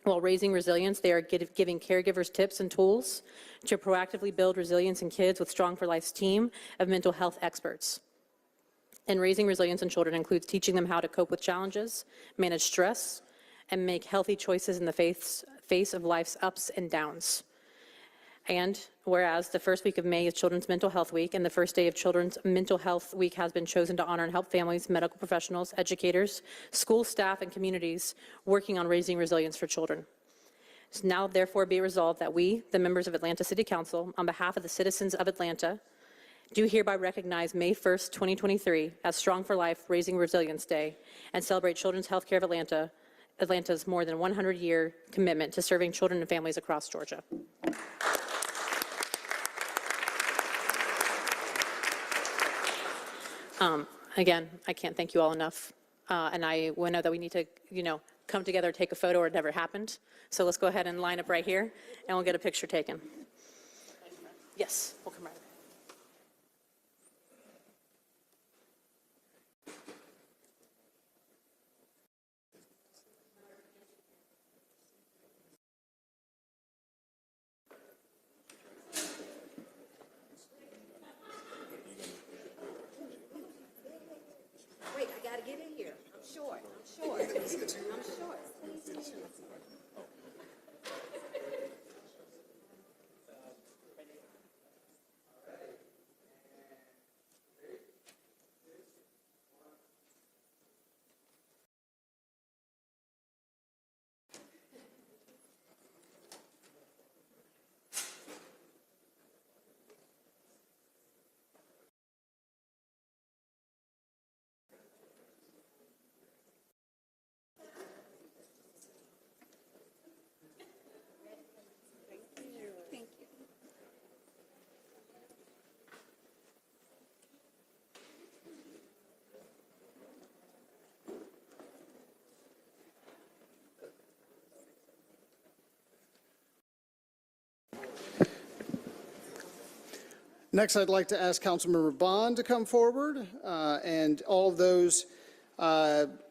While raising resilience, they are giving caregivers tips and tools to proactively build resilience in kids with Strong for Life's team of mental health experts. And raising resilience in children includes teaching them how to cope with challenges, manage stress, and make healthy choices in the face of life's ups and downs. And whereas the first week of May is Children's Mental Health Week, and the first day of Children's Mental Health Week has been chosen to honor and help families, medical professionals, educators, school staff, and communities working on raising resilience for children. So now, therefore, be resolved that we, the members of Atlanta City Council, on behalf of the citizens of Atlanta, do hereby recognize May 1st, 2023 as Strong for Life Raising Resilience Day and celebrate Children's Healthcare of Atlanta's more than 100-year commitment to serving children and families across Georgia. Again, I can't thank you all enough, and I know that we need to, come together, take a photo, or it never happened. So let's go ahead and line up right here, and we'll get a picture taken. Yes, we'll come right up. Wait, I gotta get in here. I'm short. I'm short. Next, I'd like to ask Councilmember Bond to come forward, and all of those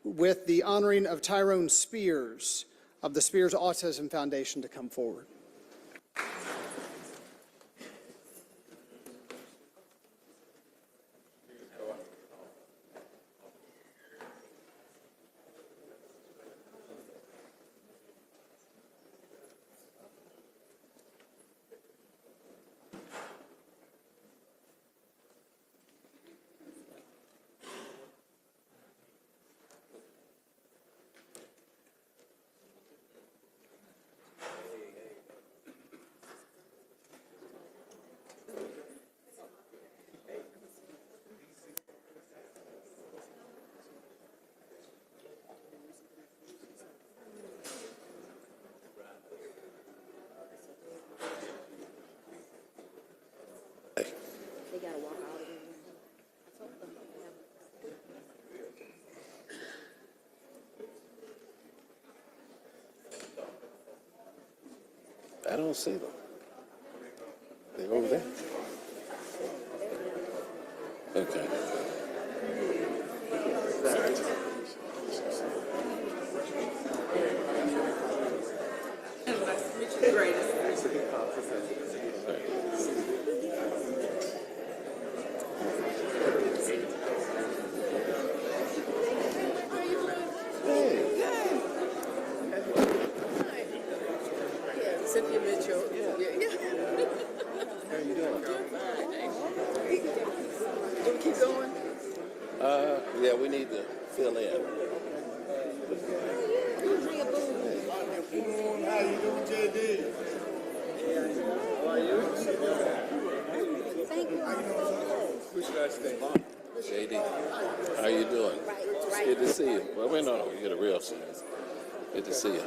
with the honoring of Tyrone Spears of the Spears Autism Foundation to come forward. They gotta walk out of here. I don't see them. They're over there. Okay. Cynthia Mitchell. How you doing? Do we keep going? Yeah, we need to fill in. How you doing, JD? How are you? Thank you. Who should I stay? JD, how you doing? It's good to see you. Well, wait, no, you get a real seat. Good to see you.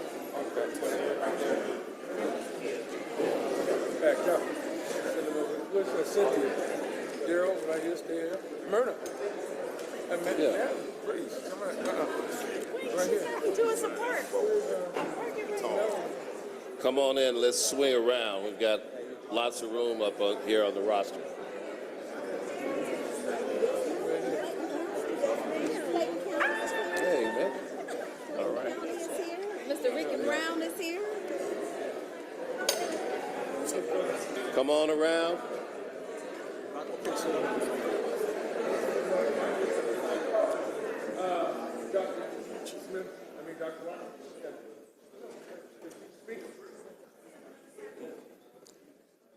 Back up. Where's Cynthia? Gerald, right here, stay here. Myrna. Yeah. Please, come on. Right here. We're doing some work. Come on in, let's swing around. We've got lots of room up here on the roster. Hey, man. All right. Mr. Ricky Brown is here. Come on around. Dr. Rock.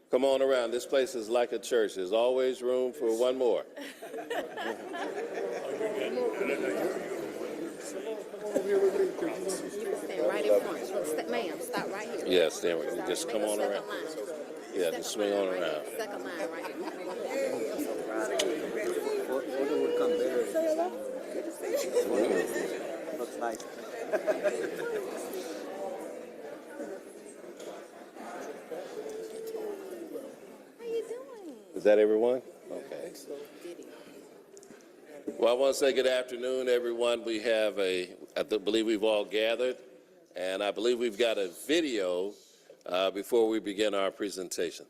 Come on around. This place is like a church. There's always room for one more. Stand right in front. Ma'am, stop right here. Yes, stand right. Just come on around. Yeah, just swing on around. Second line right here. Looks nice. Is that everyone? Okay. Well, I want to say good afternoon, everyone. We have I believe we've all gathered, and I believe we've got a video before we begin our presentation.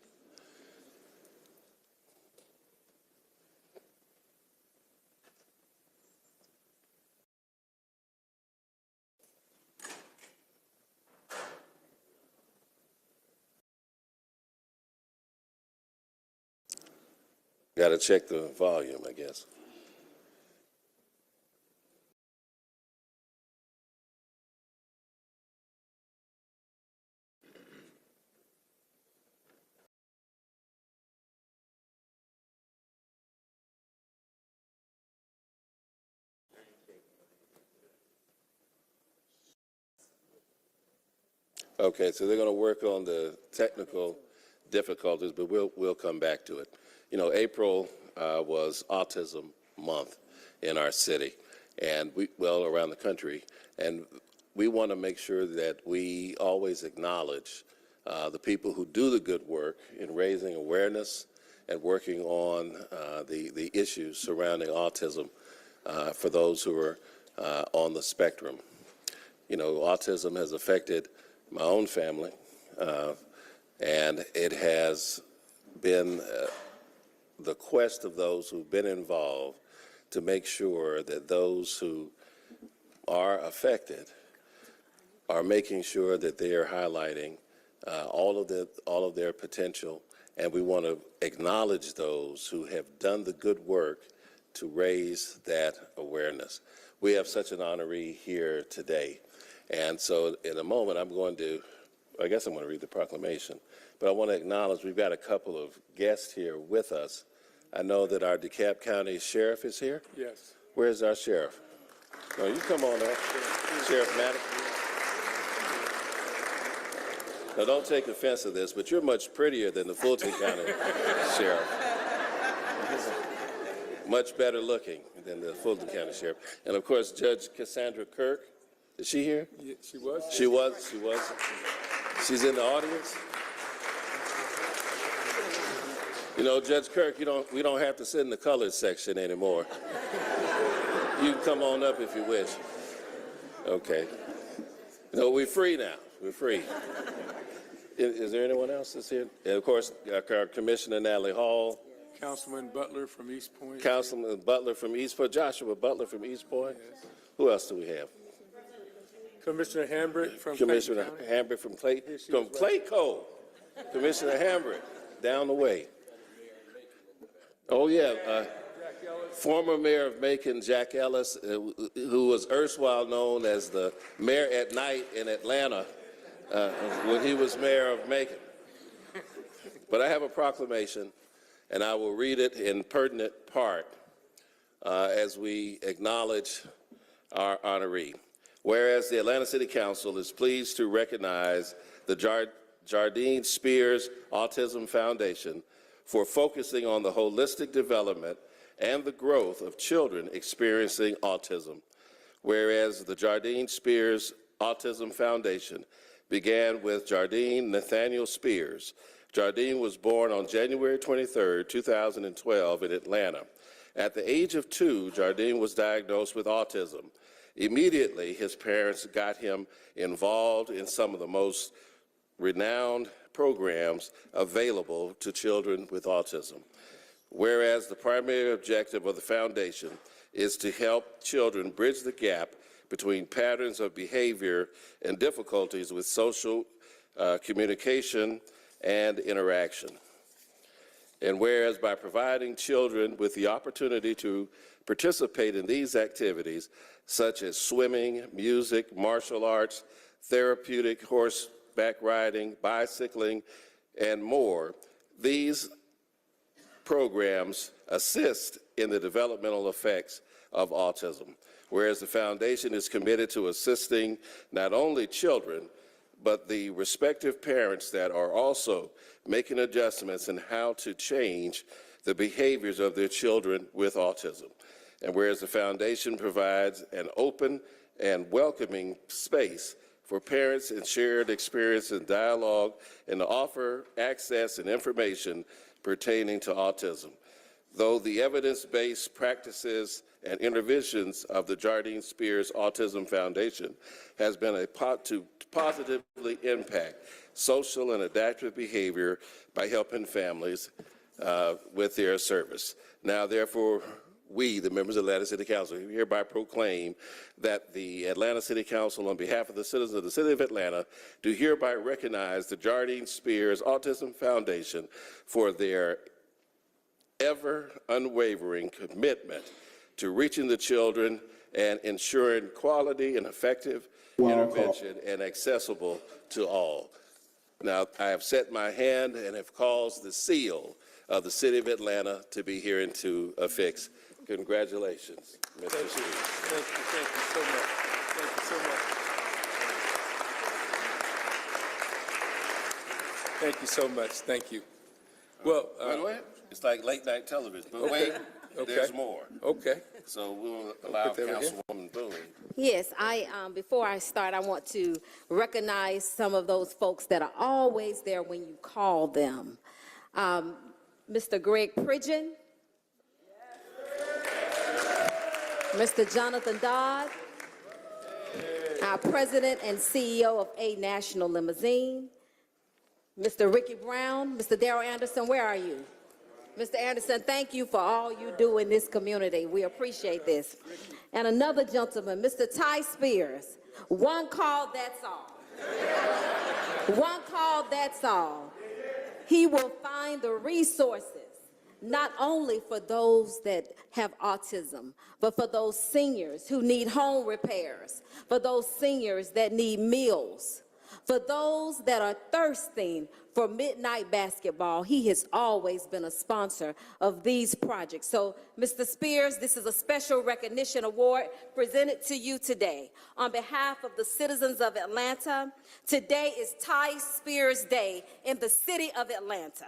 Got to check the volume, I guess. Okay, so they're going to work on the technical difficulties, but we'll come back to it. You know, April was Autism Month in our city, and around the country, and we want to make sure that we always acknowledge the people who do the good work in raising awareness and working on the issues surrounding autism for those who are on the spectrum. You know, autism has affected my own family, and it has been the quest of those who've been involved to make sure that those who are affected are making sure that they are highlighting all of their potential, and we want to acknowledge those who have done the good work to raise that awareness. We have such an honoree here today, and so in a moment I'm going to read the proclamation, but I want to acknowledge we've got a couple of guests here with us. I know that our DeKalb County Sheriff is here. Yes. Where's our sheriff? No, you come on up, Sheriff Maddox. Now, don't take offense to this, but you're much prettier than the Fulton County Sheriff. Much better looking than the Fulton County Sheriff. And of course, Judge Cassandra Kirk. Is she here? Yeah, she was. She was. She's in the audience. You know, Judge Kirk, we don't have to sit in the colored section anymore. You can come on up if you wish. Okay. No, we're free now. We're free. Is there anyone else that's here? And of course, our Commissioner Natalie Hall. Councilman Butler from East Point. Councilman Butler from East Point. Joshua Butler from East Point. Yes. Who else do we have? Commissioner Hambrick from Commissioner Hambrick from Clayco. Commissioner Hambrick, down the way. Oh, yeah. Former Mayor of Macon, Jack Ellis, who was erstwhile known as the mayor at night in Atlanta when he was mayor of Macon. But I have a proclamation, and I will read it in pertinent part as we acknowledge our honoree. Whereas the Atlanta City Council is pleased to recognize the Jardine Spears Autism Foundation for focusing on the holistic development and the growth of children experiencing autism. Whereas the Jardine Spears Autism Foundation began with Jardine Nathaniel Spears. Jardine was born on January 23, 2012 in Atlanta. At the age of 2, Jardine was diagnosed with autism. Immediately, his parents got him involved in some of the most renowned programs available to children with autism. Whereas the primary objective of the foundation is to help children bridge the gap between patterns of behavior and difficulties with social communication and interaction. And whereas by providing children with the opportunity to participate in these activities, such as swimming, music, martial arts, therapeutic horseback riding, bicycling, and more, These programs assist in the developmental effects of autism, whereas the foundation is committed to assisting not only children, but the respective parents that are also making adjustments in how to change the behaviors of their children with autism. And whereas the foundation provides an open and welcoming space for parents and shared experience and dialogue and to offer access and information pertaining to autism. Though the evidence-based practices and interventions of the Jardine Spears Autism Foundation has been to positively impact social and adaptive behavior by helping families with their service. Now, therefore, we, the members of the Atlanta City Council, hereby proclaim that the Atlanta City Council, on behalf of the citizens of the City of Atlanta, do hereby recognize the Jardine Spears Autism Foundation for their ever unwavering commitment to reaching the children and ensuring quality and effective intervention and accessible to all. Now, I have set my hand and have caused the seal of the City of Atlanta to be here into affix. Congratulations, Mr. Spears. Thank you so much. Thank you so much. Thank you so much. Thank you. Well, wait. It's like late night television, but wait, there's more. Okay. So we'll allow Councilwoman Boone. Yes, before I start, I want to recognize some of those folks that are always there when you call them. Mr. Greg Pridgeon, Mr. Jonathan Dodd, our President and CEO of A National Limousine, Mr. Ricky Brown, Mr. Darrell Anderson, where are you? Mr. Anderson, thank you for all you do in this community. We appreciate this. And another gentleman, Mr. Ty Spears. One call, that's all. One call, that's all. He will find the resources, not only for those that have autism, but for those seniors who need home repairs, for those seniors that need meals, for those that are thirsting for midnight basketball. He has always been a sponsor of these projects. So, Mr. Spears, this is a special recognition award presented to you today. On behalf of the citizens of Atlanta, today is Ty Spears Day in the city of Atlanta.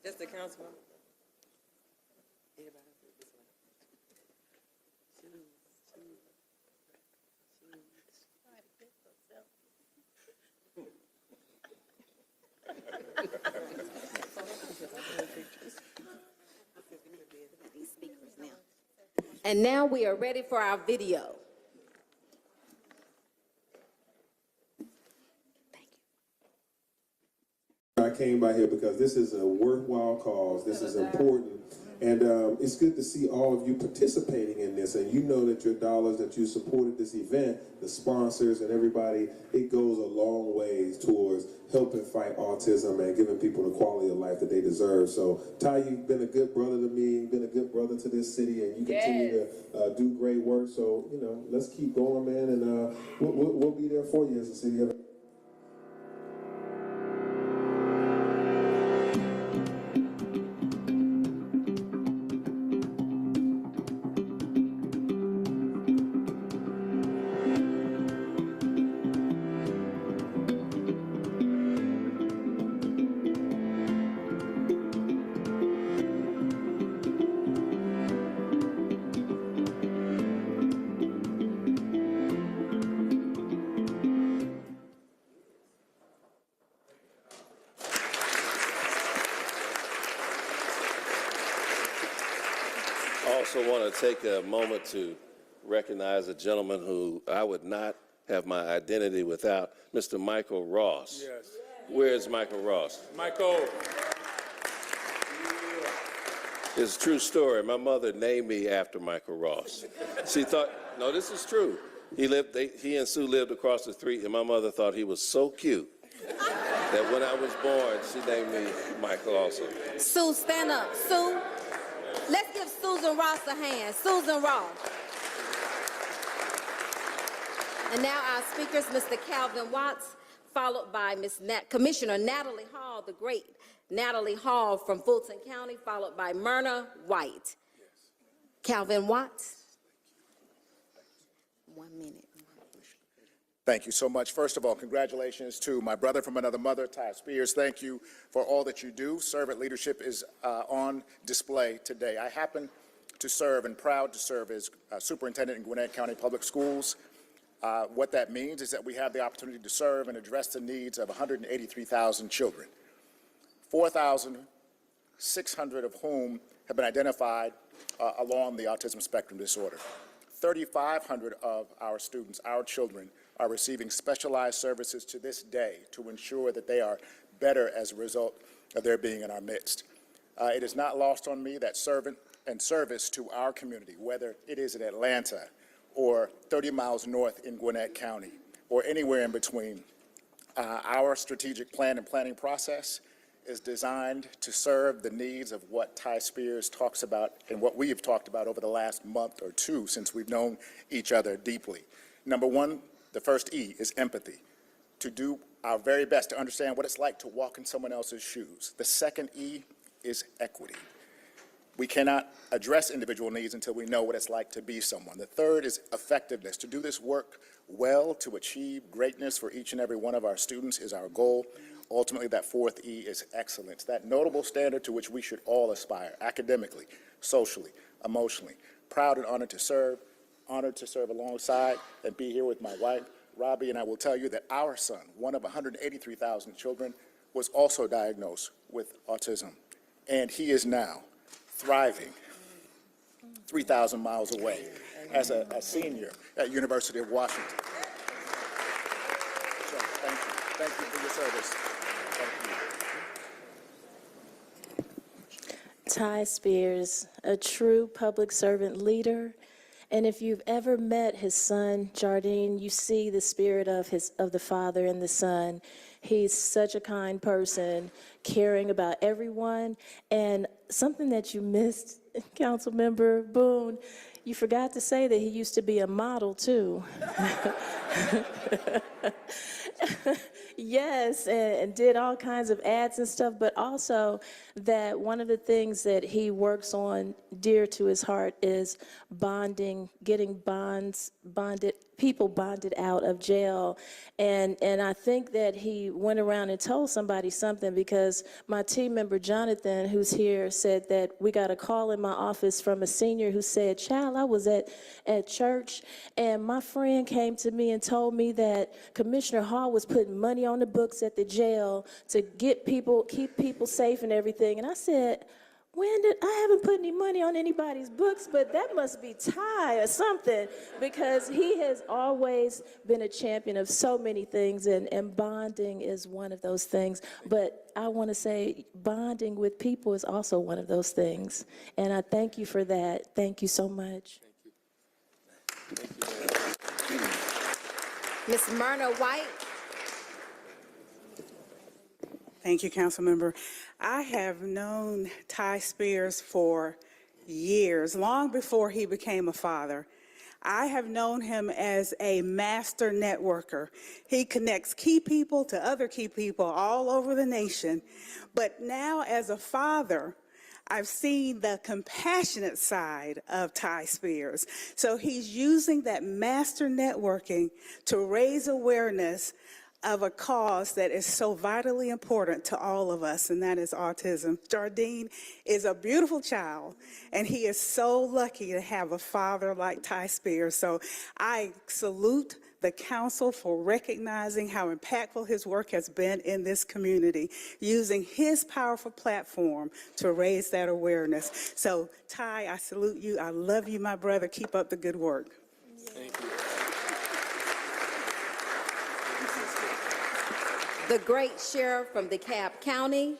Just the councilman. And now we are ready for our video. I came by here because this is a worthwhile cause. This is important. And it's good to see all of you participating in this. And you know that your dollars that you supported this event, the sponsors and everybody, it goes a long ways towards helping fight autism and giving people the quality of life that they deserve. So, Ty, you've been a good brother to me. You've been a good brother to this city. And you continue to do great work. So, you know, let's keep going, man. And we'll be there for you as a city of I also want to take a moment to recognize a gentleman who I would not have my identity without, Mr. Michael Ross. Yes. Where is Michael Ross? Michael. It's a true story. My mother named me after Michael Ross. She thought, no, this is true. He and Sue lived across the street, and my mother thought he was so cute that when I was born, she named me Michael also. Sue, stand up. Sue, let's give Susan Ross a hand. Susan Ross. And now our speakers, Mr. Calvin Watts, followed by Commissioner Natalie Hall, the great Natalie Hall from Fulton County, followed by Myrna White. Calvin Watts. 1 minute. Thank you so much. First of all, congratulations to my brother from another mother, Ty Spears. Thank you for all that you do. Servant leadership is on display today. I happen to serve and proud to serve as superintendent in Gwinnett County Public Schools. What that means is that we have the opportunity to serve and address the needs of 183,000 children, 4,600 of whom have been identified along the autism spectrum disorder. 3,500 of our students, our children, are receiving specialized services to this day to ensure that they are better as a result of their being in our midst. It is not lost on me that servant and service to our community, whether it is in Atlanta or 30 miles north in Gwinnett County or anywhere in between, our strategic plan and planning process is designed to serve the needs of what Ty Spears talks about and what we have talked about over the last month or two since we've known each other deeply. Number one, the first E is empathy, to do our very best to understand what it's like to walk in someone else's shoes. The second E is equity. We cannot address individual needs until we know what it's like to be someone. The third is effectiveness. To do this work well, to achieve greatness for each and every one of our students is our goal. Ultimately, that fourth E is excellence, that notable standard to which we should all aspire, academically, socially, emotionally. Proud and honored to serve alongside and be here with my wife, Robbie, and I will tell you that our son, one of 183,000 children, was also diagnosed with autism, and he is now thriving 3,000 miles away as a senior at University of Washington. So thank you. Thank you for your service. Ty Spears, a true public servant leader. And if you've ever met his son, Jardine, you see the spirit of the father and the son. He's such a kind person, caring about everyone. And something that you missed, Councilmember Boone, you forgot to say that he used to be a model too. Yes, and did all kinds of ads and stuff, but also that one of the things that he works on dear to his heart is bonding, getting people bonded out of jail. And I think that he went around and told somebody something, because my team member Jonathan, who's here, said that we got a call in my office from a senior who said, "Child, I was at church and my friend came to me and told me that Commissioner Hall was putting money on the books at the jail to keep people safe and everything." And I said, I haven't put any money on anybody's books, but that must be Ty or something, because he has always been a champion of so many things, and bonding is one of those things. But I want to say bonding with people is also one of those things. And I thank you for that. Thank you so much. Ms. Myrna White. Thank you, Councilmember. I have known Ty Spears for years, long before he became a father. I have known him as a master networker. He connects key people to other key people all over the nation. But now as a father, I've seen the compassionate side of Ty Spears. So he's using that master networking to raise awareness of a cause that is so vitally important to all of us, and that is autism. Jardine is a beautiful child, and he is so lucky to have a father like Ty Spears. So I salute the council for recognizing how impactful his work has been in this community, using his powerful platform to raise that awareness. So Ty, I salute you. I love you, my brother. Keep up the good work. Thank you. The great sheriff from DeKalb County.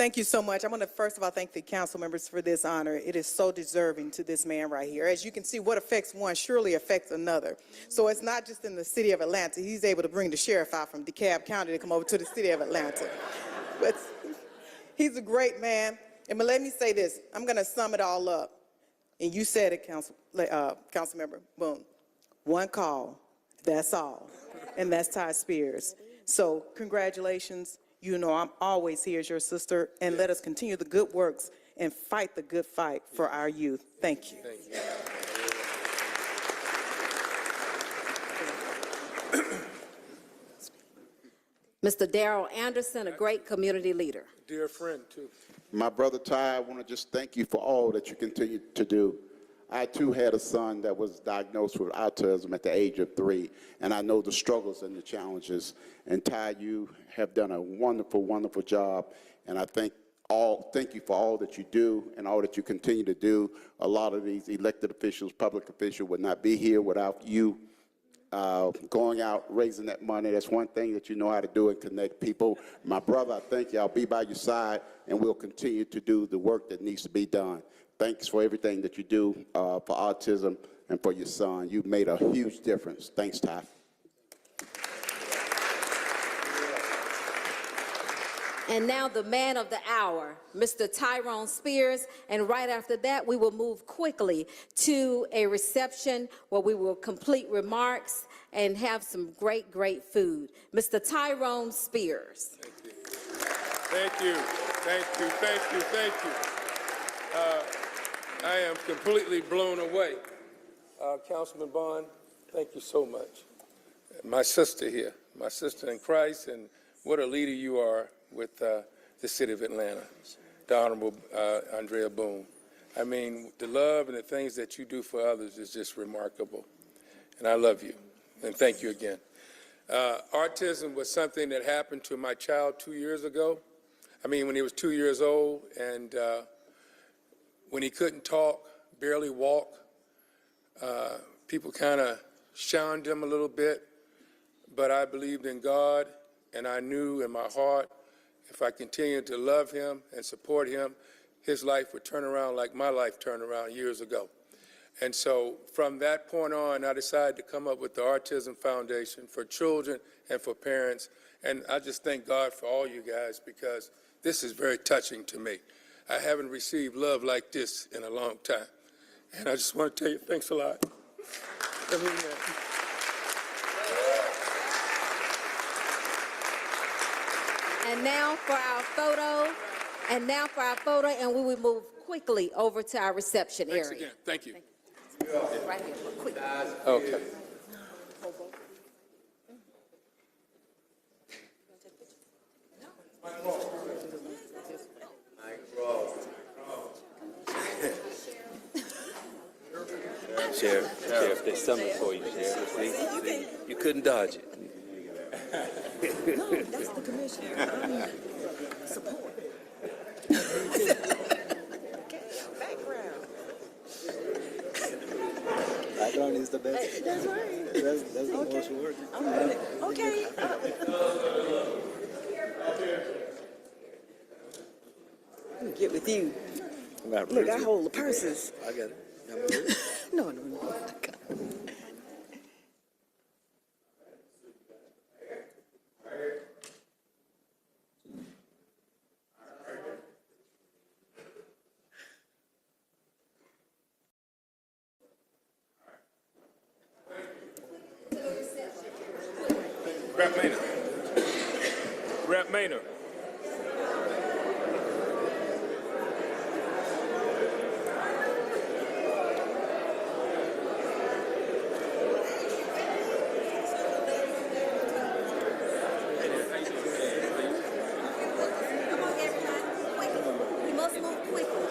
Thank you so much. I want to first of all thank the council members for this honor. It is so deserving to this man right here. As you can see, what affects one surely affects another. So it's not just in the city of Atlanta. He's able to bring the sheriff out from DeKalb County to come over to the city of Atlanta. But he's a great man. And let me say this. I'm going to sum it all up. And you said it, Councilmember Boone. One call, that's all. And that's Ty Spears. So congratulations. You know I'm always here as your sister, and let us continue the good works and fight the good fight for our youth. Thank you. Mr. Darrell Anderson, a great community leader. Dear friend, too. My brother Ty, I want to just thank you for all that you continue to do. I, too, had a son that was diagnosed with autism at the age of 3, and I know the struggles and the challenges. And Ty, you have done a wonderful, wonderful job, and I thank you for all that you do and all that you continue to do. A lot of these elected officials, public officials, would not be here without you going out, raising that money. That's one thing that you know how to do and connect people. My brother, I thank you. I'll be by your side, and we'll continue to do the work that needs to be done. Thanks for everything that you do for autism and for your son. You've made a huge difference. Thanks, Ty. And now the man of the hour, Mr. Tyrone Spears. And right after that, we will move quickly to a reception where we will complete remarks and have some great, great food. Mr. Tyrone Spears. Thank you. Thank you. Thank you. Thank you. I am completely blown away. Councilman Bond, thank you so much. My sister here, my sister in Christ, and what a leader you are with the city of Atlanta, the Honorable Andrea Boone. I mean, the love and the things that you do for others is just remarkable. And I love you, and thank you again. Autism was something that happened to my child 2 years ago. I mean, when he was 2 years old, and when he couldn't talk, barely walk, people kind of shunned him a little bit, but I believed in God, and I knew in my heart if I continued to love him and support him, his life would turn around like my life turned around years ago. And so from that point on, I decided to come up with the Autism Foundation for children and for parents, and I just thank God for all you guys because this is very touching to me. I haven't received love like this in a long time. And I just want to tell you, thanks a lot. And now for our photo, and we will move quickly over to our reception area. Thanks again. Thank you. Right here, quick. Okay. Sheriff, there's something for you, Sheriff. See? You couldn't dodge it. No, that's the commissioner. Support. Background. Background is the best. That's right. That's the most work. I'm really, okay. Let me get with you. Look, I hold the purses. I got it. No. Rep Maynard. We must move quickly.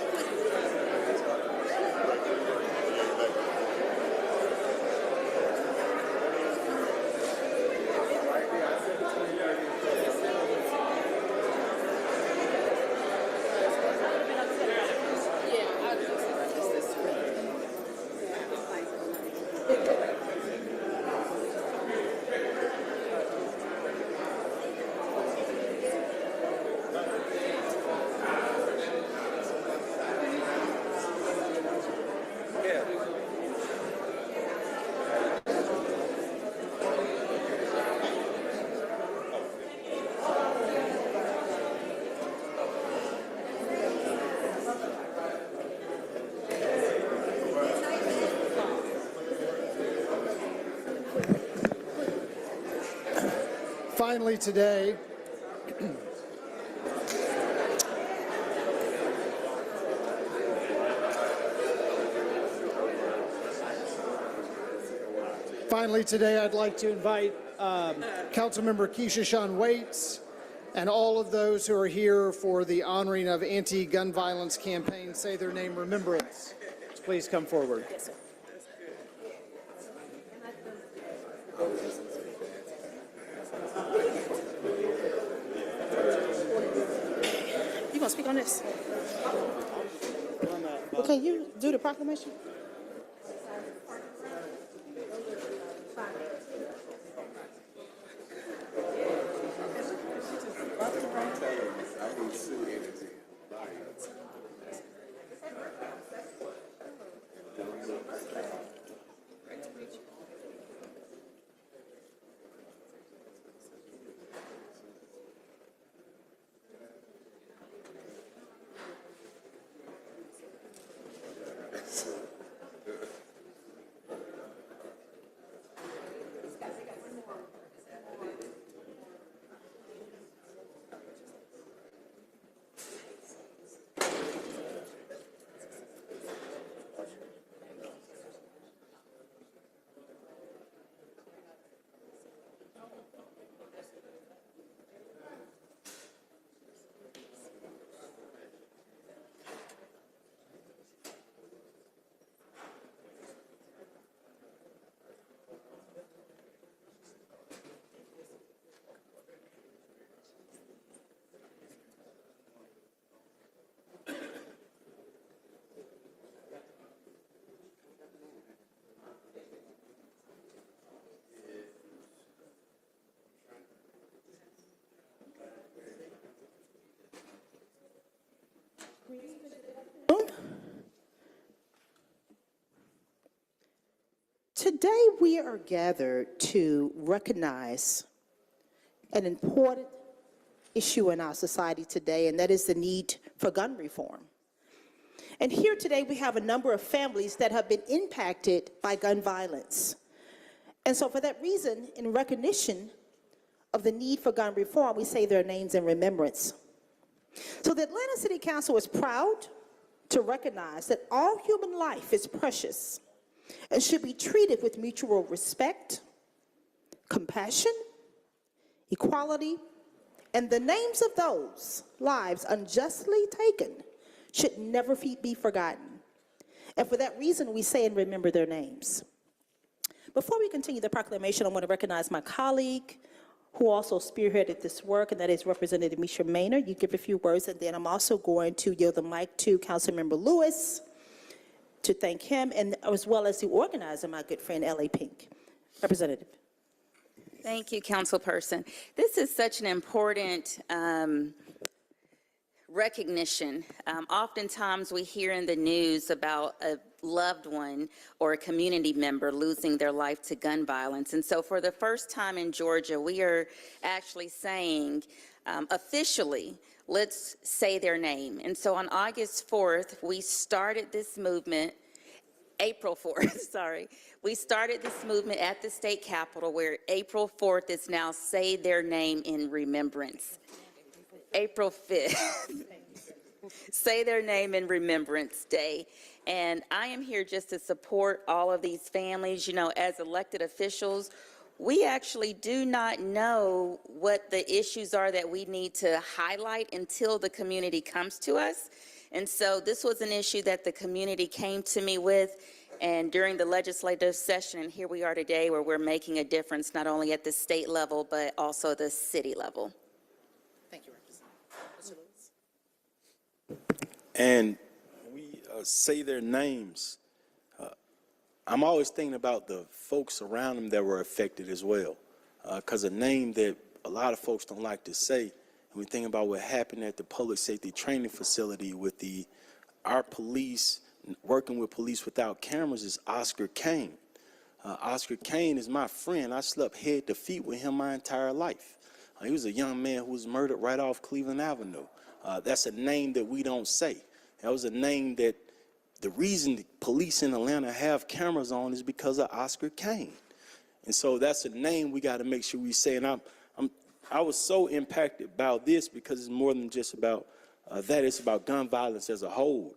Finally today, I'd like to invite Councilmember Keisha Shawn Waits and all of those who are here for the honoring of anti-gun violence campaign Say Their Name Remembrance. Please come forward. Yes, sir. You gonna speak on this? Well, can you do the proclamation? Today we are gathered to recognize an important issue in our society today, and that is the need for gun reform. And here today we have a number of families that have been impacted by gun violence. And so for that reason, in recognition of the need for gun reform, we say their names in remembrance. So the Atlanta City Council is proud to recognize that all human life is precious and should be treated with mutual respect, compassion, equality, and the names of those lives unjustly taken should never be forgotten. And for that reason, we say and remember their names. Before we continue the proclamation, I want to recognize my colleague who also spearheaded this work, and that is Representative Misha Maynard. You give a few words, and then I'm also going to yield the mic to Councilmember Lewis to thank him, and as well as the organizer, my good friend, L.A. Pink. Representative. Thank you, Councilperson. This is such an important recognition. Oftentimes we hear in the news about a loved one or a community member losing their life to gun violence. And so for the first time in Georgia, we are actually saying officially, let's say their name. And so on August 4th, we started this movement, April 4th, sorry. We started this movement at the state capitol where April 4th is now Say Their Name in Remembrance. April 5th, Say Their Name in Remembrance Day. And I am here just to support all of these families. You know, as elected officials, we actually do not know what the issues are that we need to highlight until the community comes to us. And so this was an issue that the community came to me with, and during the legislative session, and here we are today where we're making a difference not only at the state level, but also the city level. Thank you, Representative. And we say their names. I'm always thinking about the folks around them that were affected as well, because a name that a lot of folks don't like to say, and we think about what happened at the public safety training facility with our police, working with Police Without Cameras, is Oscar Kane. Oscar Kane is my friend. I slept head to feet with him my entire life. He was a young man who was murdered right off Cleveland Avenue. That's a name that we don't say. That was a name that the reason the police in Atlanta have cameras on is because of Oscar Kane. And so that's a name we got to make sure we say. And I was so impacted by this because it's more than just about that. It's about gun violence as a whole.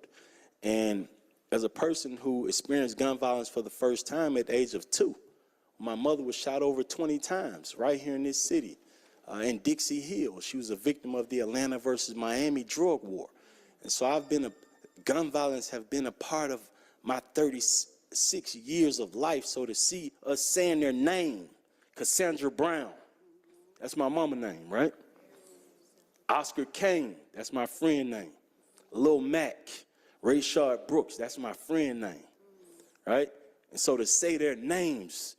And as a person who experienced gun violence for the first time at the age of 2, my mother was shot over 20 times right here in this city, in Dixie Hill. She was a victim of the Atlanta versus Miami drug war. And so gun violence have been a part of my 36 years of life. So to see us saying their name, Cassandra Brown, that's my mama name, right? Oscar Kane, that's my friend name. Lil Mac, Rayshard Brooks, that's my friend name, right? And so to say their names,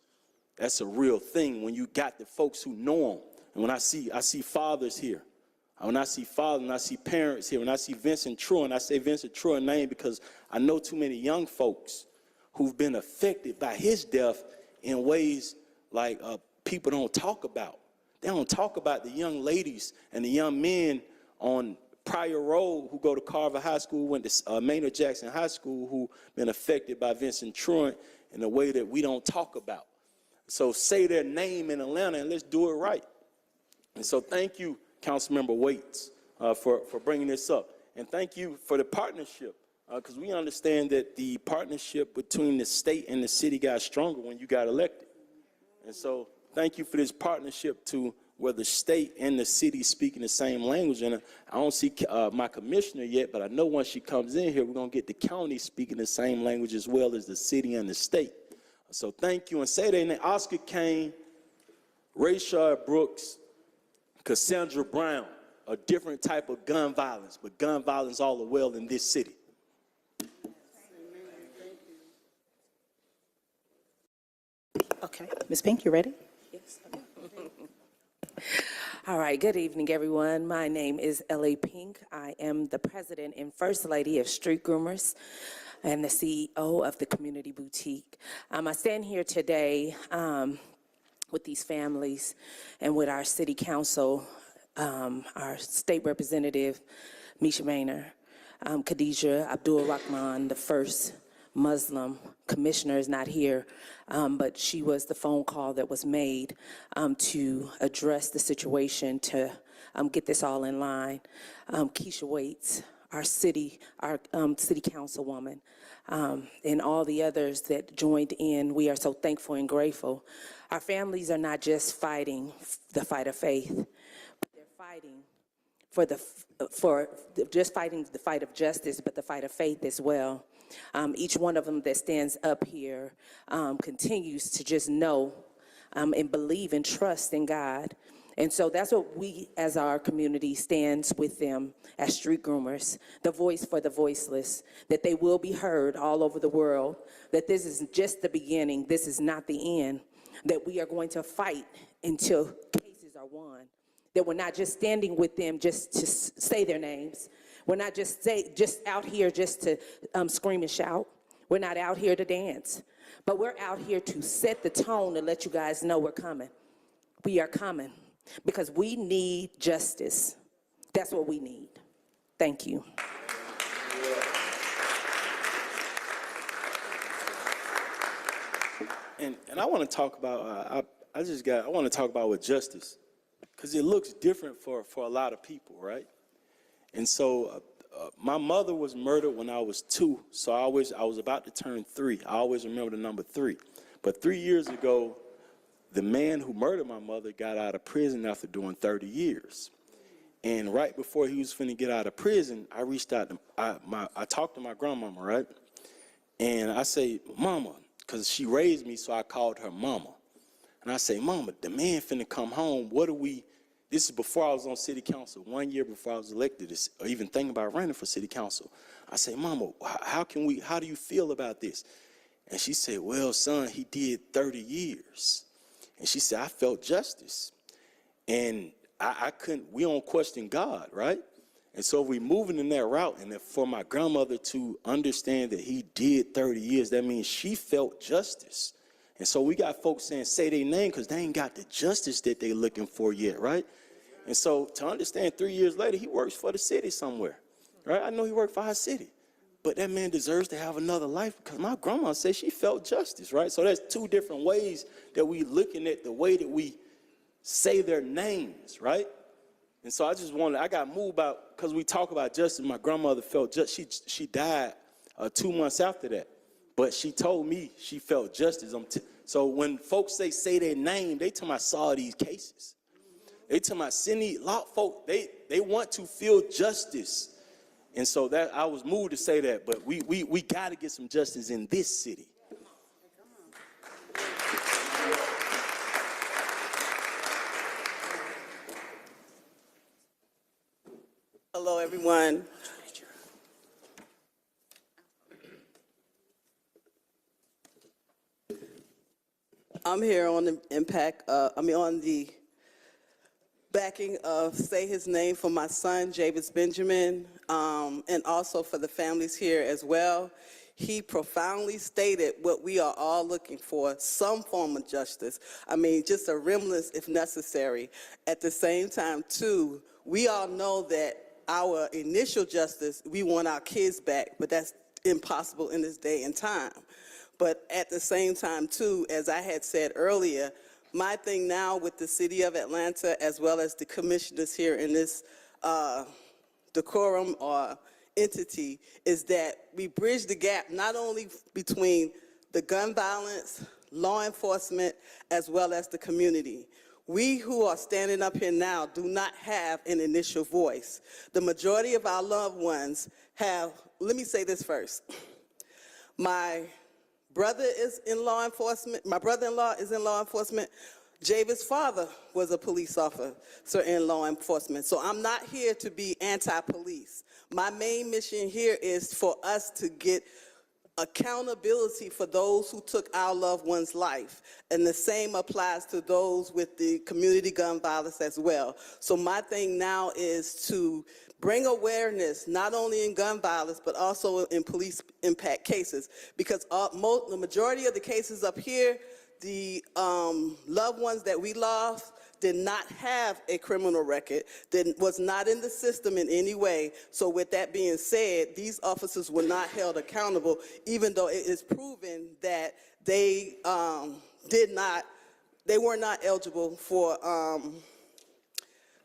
that's a real thing when you got the folks who know them. And when I see fathers here, when I see fathers and I see parents here, when I see Vincent Troy, and I say Vincent Troy's name because I know too many young folks who've been affected by his death in ways like people don't talk about. They don't talk about the young ladies and the young men on Pryor Road who go to Carver High School, went to Maynard Jackson High School, who been affected by Vincent Troy in a way that we don't talk about. So say their name in Atlanta and let's do it right. And so thank you, Councilmember Waits, for bringing this up. And thank you for the partnership, because we understand that the partnership between the state and the city got stronger when you got elected. And so thank you for this partnership to where the state and the city speaking the same language. And I don't see my commissioner yet, but I know once she comes in here, we're going to get the county speaking the same language as well as the city and the state. So thank you. And say their name: Oscar Kane, Rayshard Brooks, Cassandra Brown, a different type of gun violence, but gun violence all the well in this city. Okay, Ms. Pink, you ready? Yes. All right, good evening, everyone. My name is L.A. Pink. I am the president and first lady of Street Groomers and the CEO of the Community Boutique. I stand here today with these families and with our city council, our state representative, Misha Maynor, Khadijah Abdul Rahman, the first Muslim commissioner, is not here, but she was the phone call that was made to address the situation, to get this all in line. Keisha Waits, our city councilwoman, and all the others that joined in, we are so thankful and grateful. Our families are not just fighting the fight of faith, but they're fighting just fighting the fight of justice, but the fight of faith as well. Each one of them that stands up here continues to just know and believe and trust in God. And so that's what we as our community stands with them as street groomers, the voice for the voiceless, that they will be heard all over the world, that this is just the beginning, this is not the end, that we are going to fight until cases are won, that we're not just standing with them just to say their names. We're not just out here just to scream and shout. We're not out here to dance, but we're out here to set the tone to let you guys know we're coming. We are coming because we need justice. That's what we need. Thank you. And I want to talk about, I want to talk about with justice, because it looks different for a lot of people, right? And so my mother was murdered when I was 2, so I was about to turn 3. I always remember the number 3. But 3 years ago, the man who murdered my mother got out of prison after doing 30 years. And right before he was finna get out of prison, I reached out to, I talked to my grandmama, right? And I say, Mama, because she raised me, so I called her Mama. And I say, Mama, the man finna come home. This is before I was on city council, 1 year before I was elected, or even thinking about running for city council. I say, Mama, how do you feel about this? And she said, well, son, he did 30 years. And she said, I felt justice. And we don't question God, right? And so we moving in that route, and for my grandmother to understand that he did 30 years, that means she felt justice. And so we got folks saying, say their name, because they ain't got the justice that they're looking for yet, right? And so to understand 3 years later, he works for the city somewhere, right? I know he worked for our city, but that man deserves to have another life, because my grandma said she felt justice, right? So there's 2 different ways that we looking at the way that we say their names, right? And so I got moved about, because we talk about justice. My grandmother felt justice. She died 2 months after that. But she told me she felt justice. So when folks say their name, they tell me I saw these cases. They tell me I send these lot folk, they want to feel justice. And so that I was moved to say that, but we got to get some justice in this city. Hello, everyone. I'm here on the on the backing of Say His Name for my son, Javis Benjamin, and also for the families here as well. He profoundly stated what we are all looking for, some form of justice. I mean, just a remnant if necessary. At the same time, too, we all know that our initial justice, we want our kids back, but that's impossible in this day and time. But at the same time, too, as I had said earlier, my thing now with the city of Atlanta, as well as the commissioners here in this decorum or entity, is that we bridge the gap not only between the gun violence, law enforcement, as well as the community. We who are standing up here now do not have an initial voice. The majority of our loved ones have, let me say this first. My brother is in law enforcement. My brother-in-law is in law enforcement. Javis' father was a police officer in law enforcement. So I'm not here to be anti-police. My main mission here is for us to get accountability for those who took our loved one's life. And the same applies to those with the community gun violence as well. So my thing now is to bring awareness, not only in gun violence, but also in police impact cases. Because the majority of the cases up here, the loved ones that we lost did not have a criminal record, was not in the system in any way. So with that being said, these officers were not held accountable, even though it is proven that they were not eligible for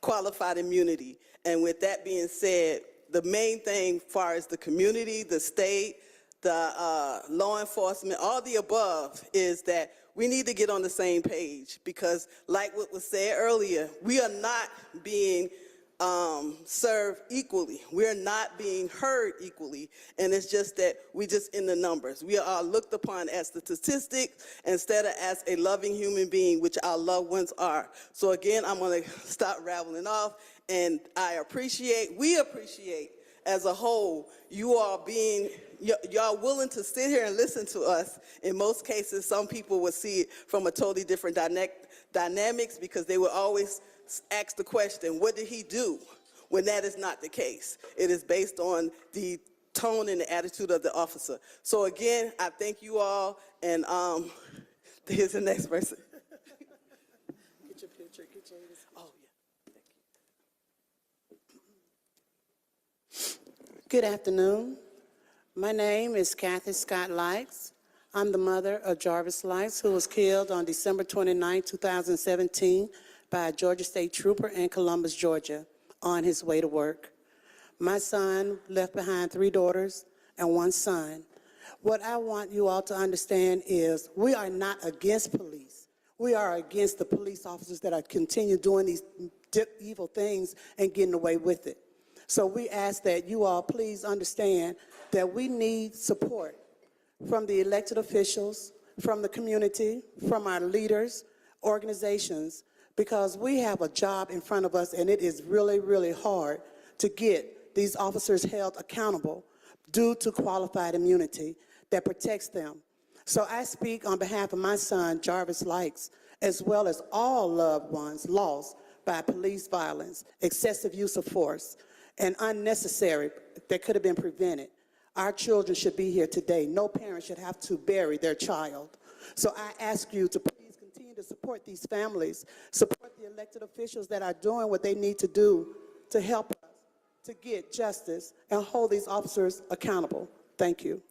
qualified immunity. And with that being said, the main thing as far as the community, the state, the law enforcement, all the above, is that we need to get on the same page, because like what was said earlier, we are not being served equally. We're not being heard equally. And it's just that we just in the numbers. We are looked upon as the statistics instead of as a loving human being, which our loved ones are. So again, I'm going to stop rattling off, and we appreciate as a whole, y'all willing to sit here and listen to us. In most cases, some people would see it from a totally different dynamics, because they would always ask the question, what did he do? When that is not the case. It is based on the tone and the attitude of the officer. So again, I thank you all, and here's the next person. Get your picture, get Javis. Oh, yeah. Good afternoon. My name is Kathy Scott Likes. I'm the mother of Jarvis Likes, who was killed on December 29, 2017 by a Georgia State Trooper in Columbus, Georgia, on his way to work. My son left behind 3 daughters and 1 son. What I want you all to understand is we are not against police. We are against the police officers that are continue doing these evil things and getting away with it. So we ask that you all please understand that we need support from the elected officials, from the community, from our leaders, organizations, because we have a job in front of us, and it is really, really hard to get these officers held accountable due to qualified immunity that protects them. So I speak on behalf of my son, Jarvis Likes, as well as all loved ones lost by police violence, excessive use of force, and unnecessary that could have been prevented. Our children should be here today. No parent should have to bury their child. So I ask you to please continue to support these families, support the elected officials that are doing what they need to do to help us to get justice and hold these officers accountable. Thank you.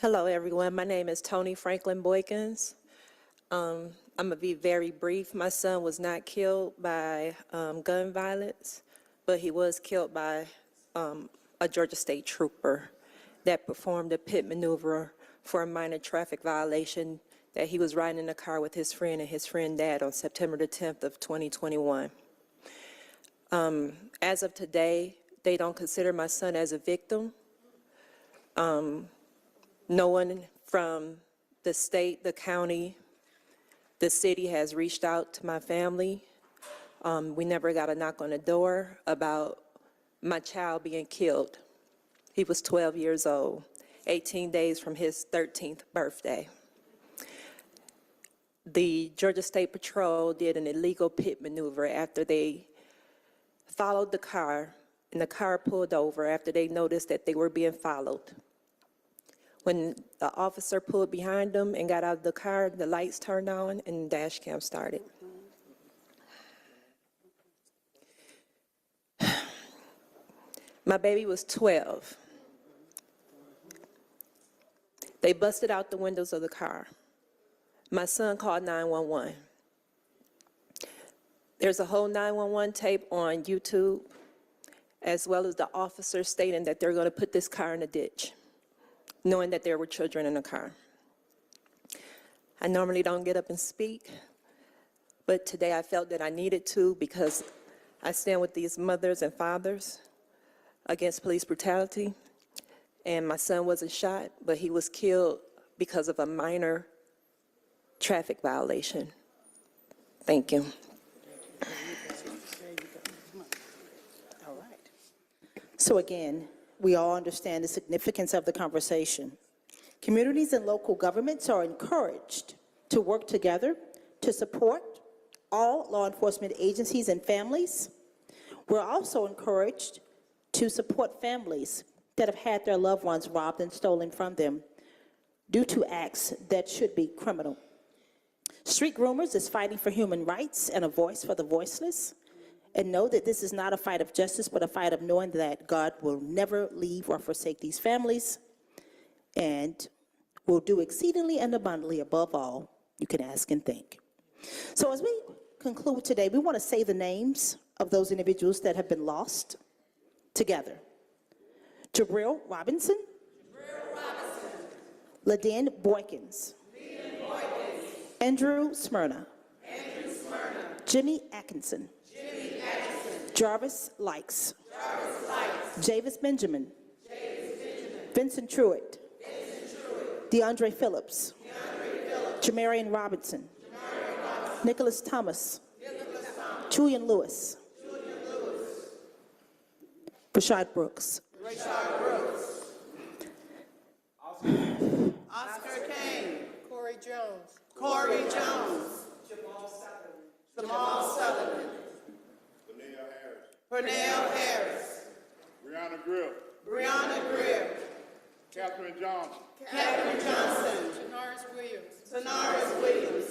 Hello, everyone. My name is Tony Franklin Boykins. I'm going to be very brief. My son was not killed by gun violence, but he was killed by a Georgia State trooper that performed a pit maneuver for a minor traffic violation that he was riding in a car with his friend and his friend dad on September the 10th of 2021. As of today, they don't consider my son as a victim. No one from the state, the county, the city has reached out to my family. We never got a knock on the door about my child being killed. He was 12 years old, 18 days from his 13th birthday. The Georgia State Patrol did an illegal pit maneuver after they followed the car, and the car pulled over after they noticed that they were being followed. When the officer pulled behind them and got out of the car, the lights turned on and the dash cam started. My baby was 12. They busted out the windows of the car. My son called 911. There's a whole 911 tape on YouTube, as well as the officer stating that they're going to put this car in a ditch, knowing that there were children in the car. I normally don't get up and speak, but today I felt that I needed to because I stand with these mothers and fathers against police brutality, and my son wasn't shot, but he was killed because of a minor traffic violation. Thank you. All right. So again, we all understand the significance of the conversation. Communities and local governments are encouraged to work together to support all law enforcement agencies and families. We're also encouraged to support families that have had their loved ones robbed and stolen from them due to acts that should be criminal. Street Groomers is fighting for human rights and a voice for the voiceless. And know that this is not a fight of justice, but a fight of knowing that God will never leave or forsake these families and will do exceedingly and abundantly above all you can ask and think. So as we conclude today, we want to say the names of those individuals that have been lost together. Jabril Robinson. LaDanne Boykins. Andrew Smyrna. Jimmy Atkinson. Jarvis Likes. Javis Benjamin. Vincent Truitt. DeAndre Phillips. Jamarian Robinson. Nicholas Thomas. Julian Lewis. Rashad Brooks. Oscar Kane. Corey Jones. Corey Jones. Jamal Sutherland. Pernell Harris. Brianna Grill. Brianna Greer. Catherine Johnson. Catherine Johnson. Tanaris Williams. Tanaris Williams.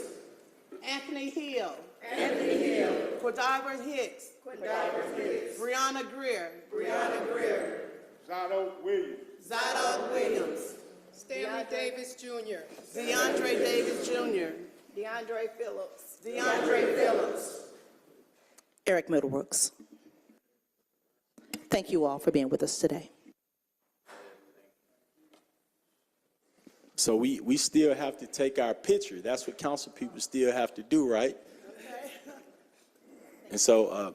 Anthony Hill. Anthony Hill. Quadiver Hicks. Quadiver Hicks. Brianna Greer. Brianna Greer. Zadok Williams. Zadok Williams. Stanley Davis Jr. DeAndre Davis Jr. DeAndre Phillips. DeAndre Phillips. Eric Middlebrooks. Thank you all for being with us today. So we still have to take our picture. That's what council people still have to do, right? And so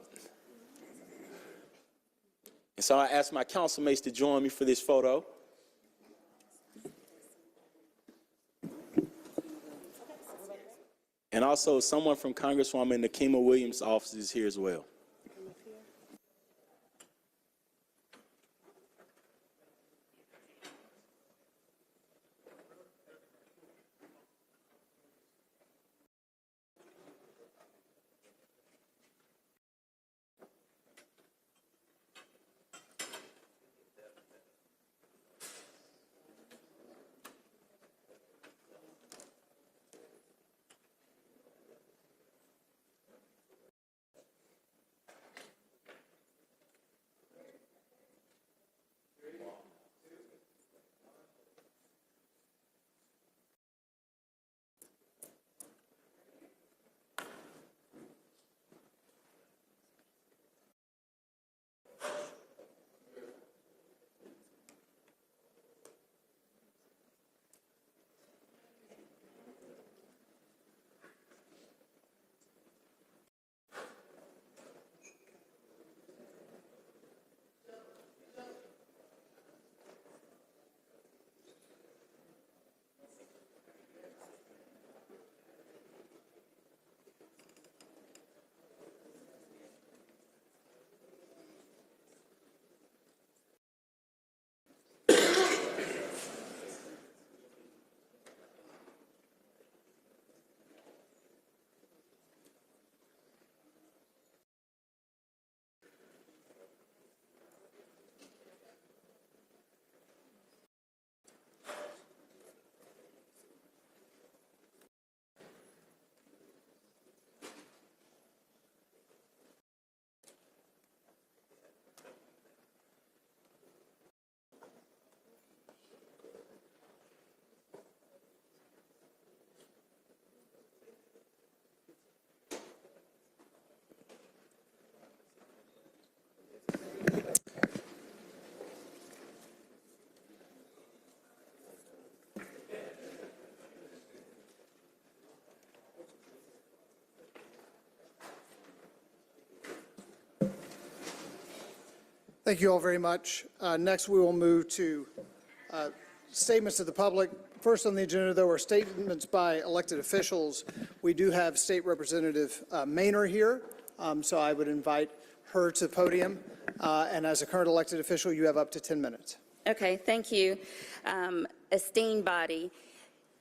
I asked my councilmates to join me for this photo. And also someone from Congresswoman Nakima Williams' office is here as well. Thank you all very much. Next, we will move to statements of the public. First on the agenda, though, are statements by elected officials. We do have State Representative Maynor here, so I would invite her to the podium. And as a current elected official, you have up to 10 minutes. Okay, thank you. Esteemed body,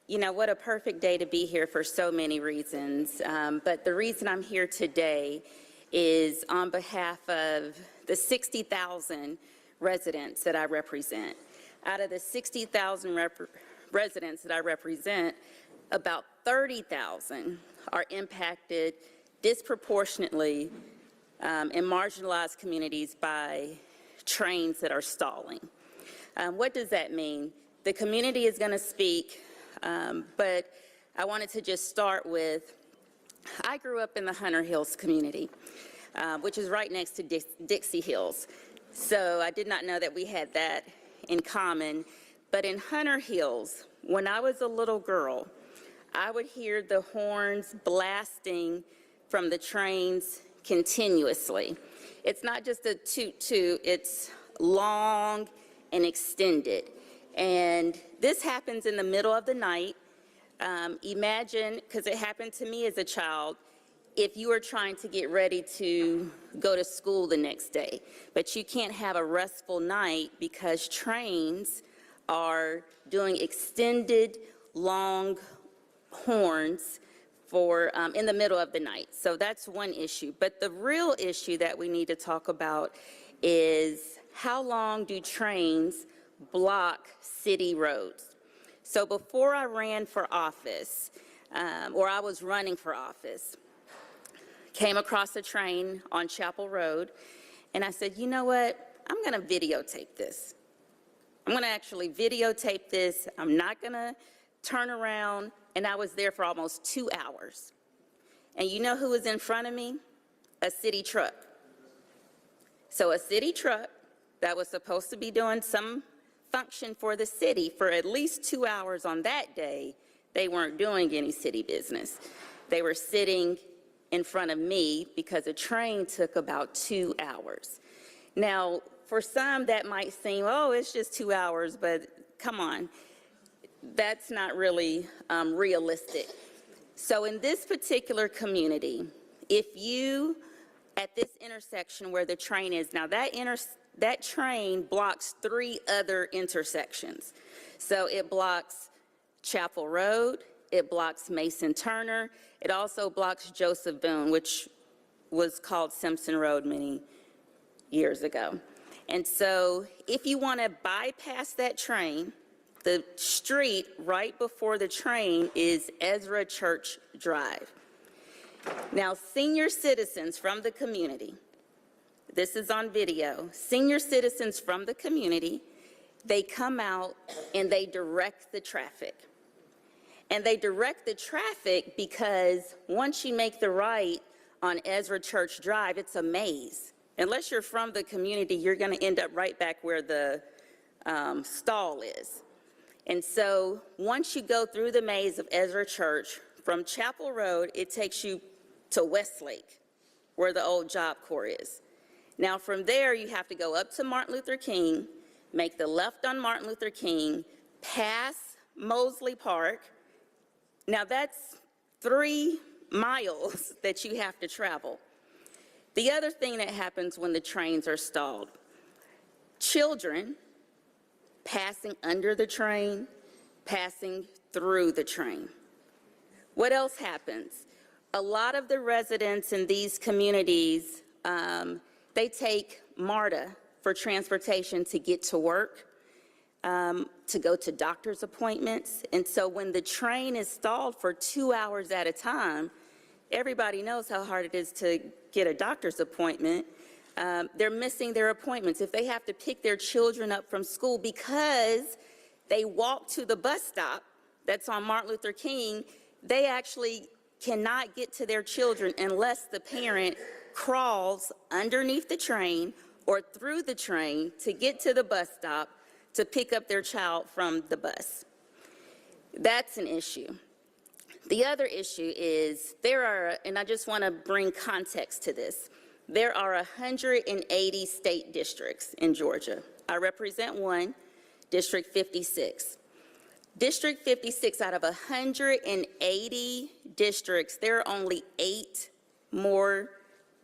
you know, what a perfect day to be here for so many reasons. But the reason I'm here today is on behalf of the 60,000 residents that I represent. Out of the 60,000 residents that I represent, about 30,000 are impacted disproportionately in marginalized communities by trains that are stalling. What does that mean? The community is going to speak, but I wanted to just start with, I grew up in the Hunter Hills community, which is right next to Dixie Hills. So I did not know that we had that in common. But in Hunter Hills, when I was a little girl, I would hear the horns blasting from the trains continuously. It's not just a toot-toot, it's long and extended. And this happens in the middle of the night. Imagine, because it happened to me as a child, if you are trying to get ready to go to school the next day, but you can't have a restful night because trains are doing extended, long horns for in the middle of the night. So that's one issue. But the real issue that we need to talk about is how long do trains block city roads? So before I ran for office, or I was running for office, came across a train on Chapel Road, and I said, you know what? I'm going to videotape this. I'm going to actually videotape this. I'm not going to turn around. And I was there for almost 2 hours. And you know who was in front of me? A city truck. So a city truck that was supposed to be doing some function for the city for at least 2 hours on that day, they weren't doing any city business. They were sitting in front of me because a train took about 2 hours. Now, for some that might seem, oh, it's just 2 hours, but come on, that's not really realistic. So in this particular community, if you, at this intersection where the train is, now that train blocks 3 other intersections. So it blocks Chapel Road, it blocks Mason Turner, it also blocks Joseph Boone, which was called Simpson Road many years ago. And so if you want to bypass that train, the street right before the train is Ezra Church Drive. Now, senior citizens from the community, this is on video, senior citizens from the community, they come out and they direct the traffic. And they direct the traffic because once you make the right on Ezra Church Drive, it's a maze. Unless you're from the community, you're going to end up right back where the stall is. And so once you go through the maze of Ezra Church, from Chapel Road, it takes you to Westlake, where the old Job Corps is. Now from there, you have to go up to Martin Luther King, make the left on Martin Luther King, pass Mosley Park. Now that's 3 miles that you have to travel. The other thing that happens when the trains are stalled, children passing under the train, passing through the train. What else happens? A lot of the residents in these communities, they take MARTA for transportation to get to work, to go to doctor's appointments. And so when the train is stalled for 2 hours at a time, everybody knows how hard it is to get a doctor's appointment. They're missing their appointments. If they have to pick their children up from school because they walk to the bus stop that's on Martin Luther King, they actually cannot get to their children unless the parent crawls underneath the train or through the train to get to the bus stop to pick up their child from the bus. That's an issue. The other issue is and I just want to bring context to this, There are 180 state districts in Georgia. I represent one, District 56. District 56, out of 180 districts, there are only 8 more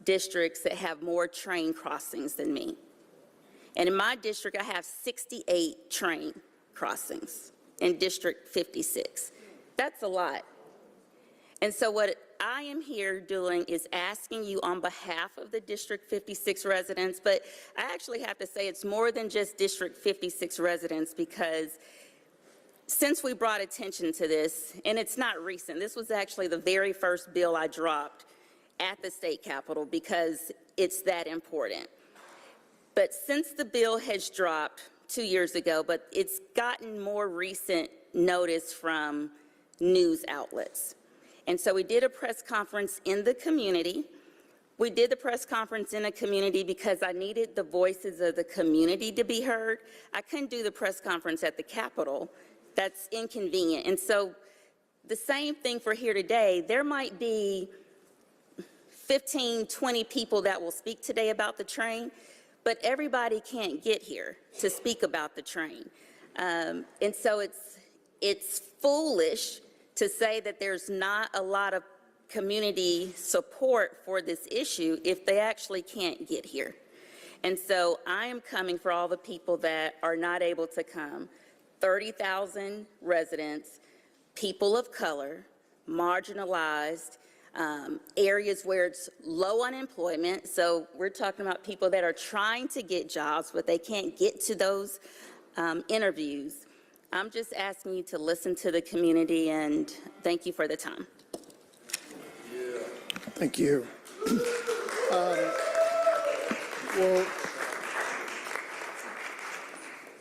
districts that have more train crossings than me. And in my district, I have 68 train crossings in District 56. That's a lot. And so what I am here doing is asking you on behalf of the District 56 residents, but I actually have to say it's more than just District 56 residents, because since we brought attention to this, and it's not recent, this was actually the very first bill I dropped at the state capitol because it's that important. But since the bill has dropped 2 years ago, but it's gotten more recent notice from news outlets. And so we did a press conference in the community. We did the press conference in a community because I needed the voices of the community to be heard. I couldn't do the press conference at the Capitol. That's inconvenient. And so the same thing for here today. There might be 15, 20 people that will speak today about the train, but everybody can't get here to speak about the train. And so it's foolish to say that there's not a lot of community support for this issue if they actually can't get here. And so I am coming for all the people that are not able to come. 30,000 residents, people of color, marginalized, areas where it's low unemployment. So we're talking about people that are trying to get jobs, but they can't get to those interviews. I'm just asking you to listen to the community, and thank you for the time. Thank you. Well,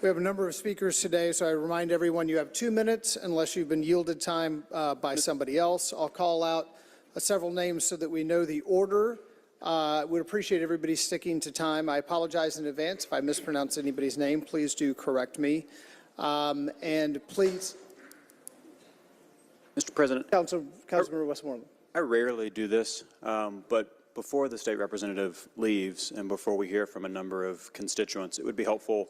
we have a number of speakers today, so I remind everyone you have 2 minutes unless you've been yielded time by somebody else. I'll call out several names so that we know the order. Would appreciate everybody sticking to time. I apologize in advance if I mispronounce anybody's name. Please do correct me. And please, Mr. President, Councilmember Westmoreland. I rarely do this, but before the state representative leaves and before we hear from a number of constituents, it would be helpful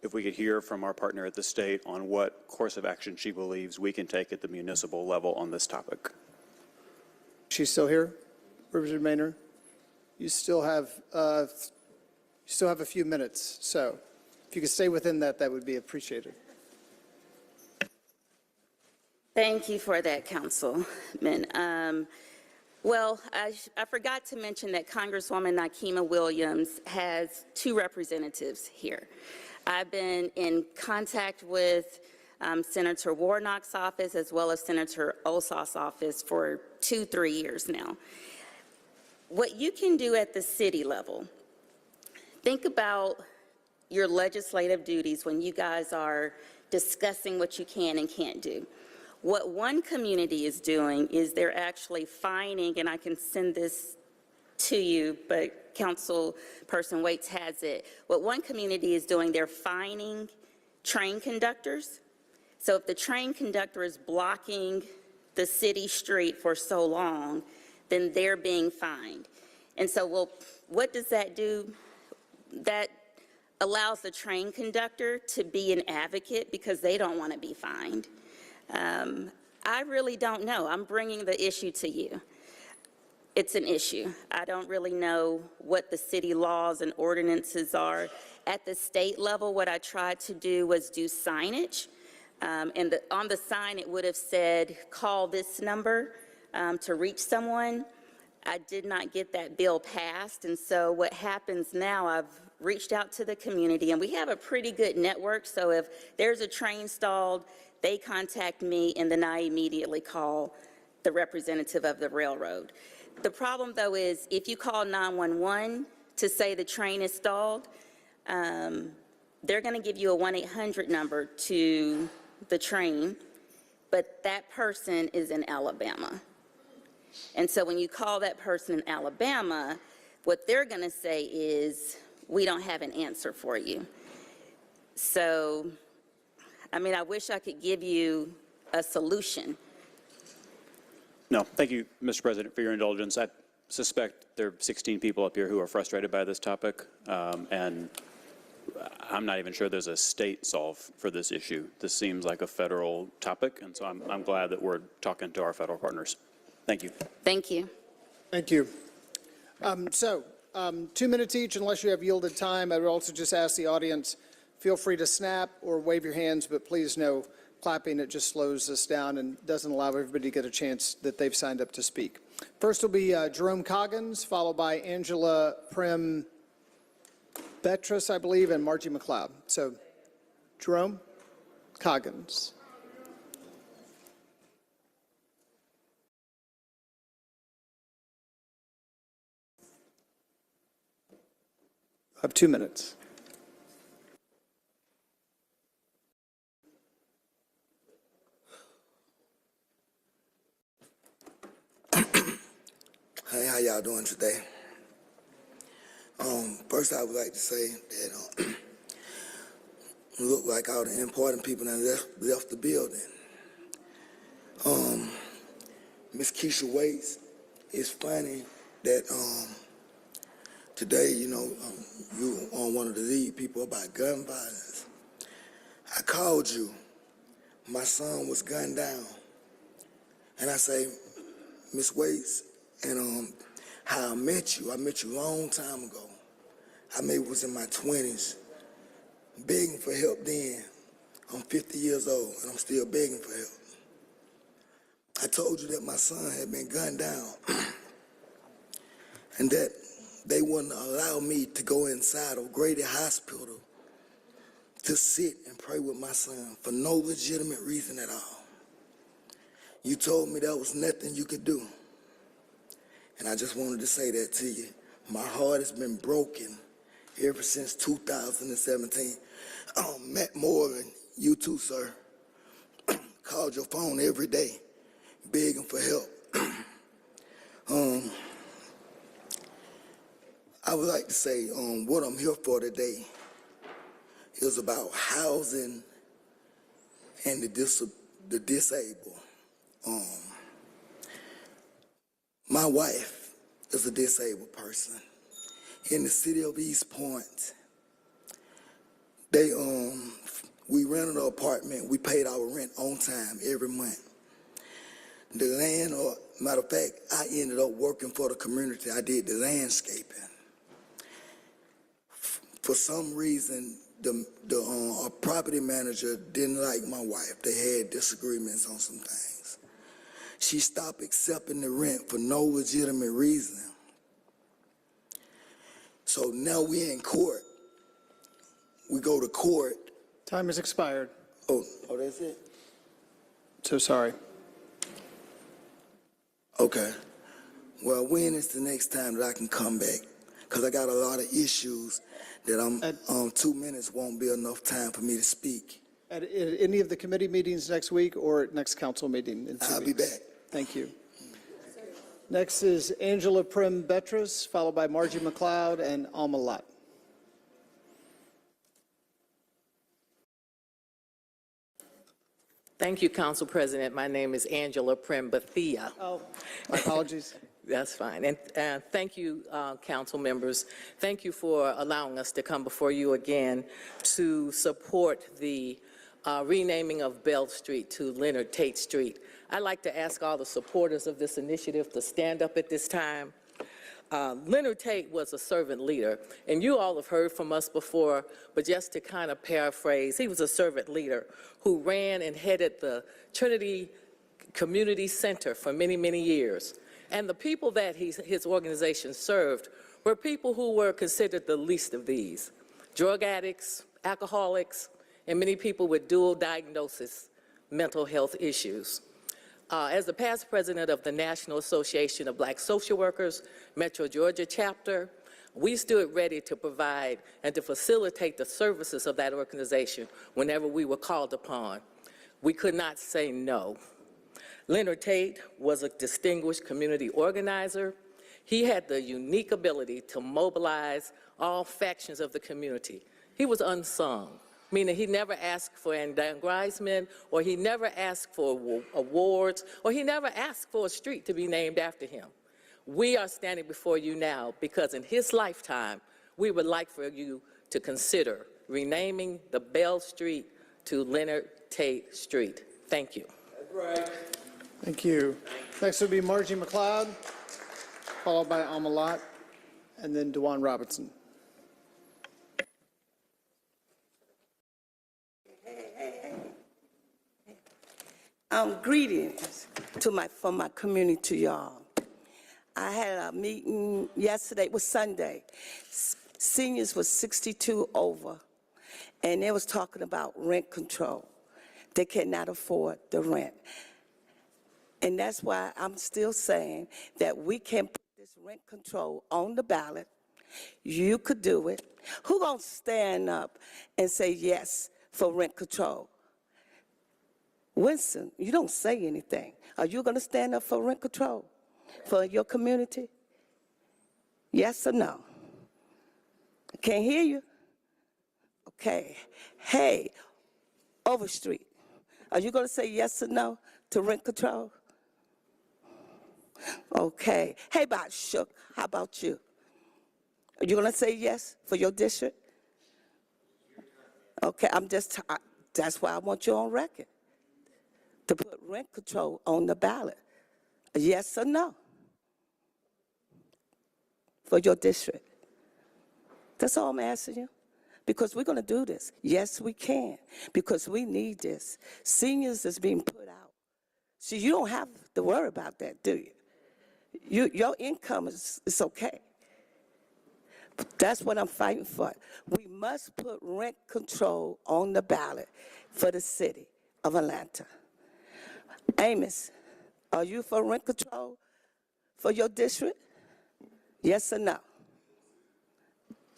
if we could hear from our partner at the state on what course of action she believes we can take at the municipal level on this topic. She's still here, Representative Maynard. You still have a few minutes, so if you could stay within that, that would be appreciated. Thank you for that, Councilman. Well, I forgot to mention that Congresswoman Nikema Williams has 2 representatives here. I've been in contact with Senator Warnock's office as well as Senator Ossoff's office for 2-3 years now. What you can do at the city level, think about your legislative duties when you guys are discussing what you can and can't do. What one community is doing is they're actually fining, and I can send this to you, but Councilperson Waits has it. What one community is doing, they're fining train conductors. So if the train conductor is blocking the city street for so long, then they're being fined. And so, well, what does that do? That allows the train conductor to be an advocate because they don't want to be fined. I really don't know. I'm bringing the issue to you. It's an issue. I don't really know what the city laws and ordinances are. At the state level, what I tried to do was do signage. And on the sign, it would have said, call this number to reach someone. I did not get that bill passed. And so what happens now, I've reached out to the community, and we have a pretty good network. So if there's a train stalled, they contact me, and then I immediately call the representative of the railroad. The problem, though, is if you call 911 to say the train is stalled, they're going to give you a 1-800 number to the train, but that person is in Alabama. And so when you call that person in Alabama, what they're going to say is, we don't have an answer for you. So, I mean, I wish I could give you a solution. No, thank you, Mr. President, for your indulgence. suspect there are 16 people up here who are frustrated by this topic, and I'm not even sure there's a state solve for this issue. This seems like a federal topic, and so I'm glad that we're talking to our federal partners. Thank you. Thank you. Thank you. 2 minutes each, unless you have yielded time. I would also just ask the audience, feel free to snap or wave your hands, but please know clapping, it just slows us down and doesn't allow everybody to get a chance that they've signed up to speak. First will be Jerome Coggins, followed by Angela Prim Betras, I believe, and Margie McLeod. So, Jerome Coggins. I have 2 minutes. Hey, how y'all doing today? First, I would like to say that it looked like all the important people that left the building. Miss Keisha Waits, it's funny that today, you on one of the lead people about gun violence. I called you. My son was gunned down. And I say, Miss Waits, and how I met you a long time ago. I maybe was in my 20s, begging for help then. I'm 50 years old, and I'm still begging for help. I told you that my son had been gunned down, and that they wouldn't allow me to go inside of Grady Hospital to sit and pray with my son for no legitimate reason at all. You told me there was nothing you could do. And I just wanted to say that to you. My heart has been broken ever since 2017. Matt Morgan, you too, sir, called your phone every day, begging for help. I would like to say what I'm here for today is about housing and the disabled. My wife is a disabled person. In the city of East Point, we rented an apartment. We paid our rent on time every month. The landlord, matter of fact, I ended up working for the community. I did the landscaping. For some reason, our property manager didn't like my wife. They had disagreements on some things. She stopped accepting the rent for no legitimate reason. So now we're in court. We go to court. Time has expired. Oh, that's it? So sorry. Okay. Well, when is the next time that I can come back? Because I got a lot of issues that 2 minutes won't be enough time for me to speak. At any of the committee meetings next week or at next council meeting in 2 weeks? I'll be back. Thank you. Next is Angela Prim Betras, followed by Margie McLeod and Alma Lott. Thank you, Council President. My name is Angela Prim Bethia. Oh, my apologies. That's fine. And thank you, council members. Thank you for allowing us to come before you again to support the renaming of Bell Street to Leonard Tate Street. I'd like to ask all the supporters of this initiative to stand up at this time. Leonard Tate was a servant leader, and you all have heard from us before, but just to kind of paraphrase, he was a servant leader who ran and headed the Trinity Community Center for many, many years. And the people that his organization served were people who were considered the least of these: drug addicts, alcoholics, and many people with dual diagnosis mental health issues. As the past president of the National Association of Black Social Workers, Metro Georgia chapter, we stood ready to provide and to facilitate the services of that organization whenever we were called upon. We could not say no. Leonard Tate was a distinguished community organizer. He had the unique ability to mobilize all factions of the community. He was unsung, meaning he never asked for aggrandizement, or he never asked for awards, or he never asked for a street to be named after him. We are standing before you now because in his lifetime, we would like for you to consider renaming the Bell Street to Leonard Tate Street. Thank you. That's right. Thank you. Next will be Margie McLeod, followed by Alma Lott, and then DeJuan Robinson. Greetings from my community to y'all. I had a meeting yesterday, it was Sunday. Seniors was 62 over, and they was talking about rent control. They cannot afford the rent. And that's why I'm still saying that we can put this rent control on the ballot. You could do it. Who gonna stand up and say yes for rent control? Winston, you don't say anything. Are you going to stand up for rent control for your community? Yes or no? I can't hear you. Okay. Hey, Overstreet, are you going to say yes or no to rent control? Okay. Hey, about Shook, how about you? Are you going to say yes for your district? Okay, that's why I want you on record. To put rent control on the ballot. Yes or no? For your district. That's all I'm asking you. Because we're going to do this. Yes, we can. Because we need this. Seniors is being put out. See, you don't have to worry about that, do you? Your income is okay. But that's what I'm fighting for. We must put rent control on the ballot for the city of Atlanta. Amos, are you for rent control for your district? Yes or no?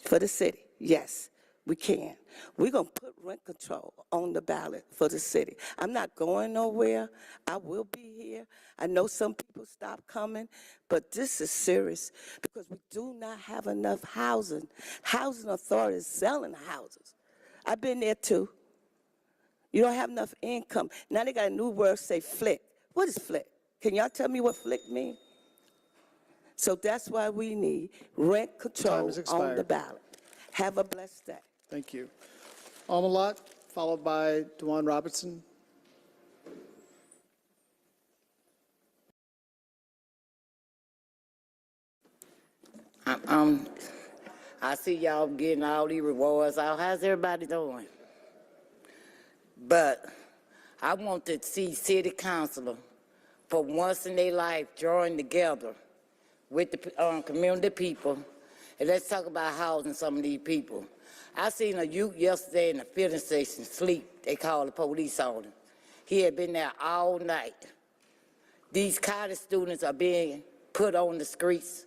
For the city? Yes, we can. We're going to put rent control on the ballot for the city. I'm not going nowhere. I will be here. I know some people stopped coming, but this is serious because we do not have enough housing. Housing authorities selling houses. I've been there too. You don't have enough income. Now they got a new word, say flick. What is flick? Can y'all tell me what flick means? So that's why we need rent control on the ballot. Have a blessed day. Thank you. Alma Lott, followed by DeJuan Robinson. I see y'all getting all these rewards out. How's everybody doing? But I want to see city councilor for once in their life join together with the community people, and let's talk about housing some of these people. I seen a youth yesterday in the filling station sleep. They called the police on him. He had been there all night. These college students are being put on the streets,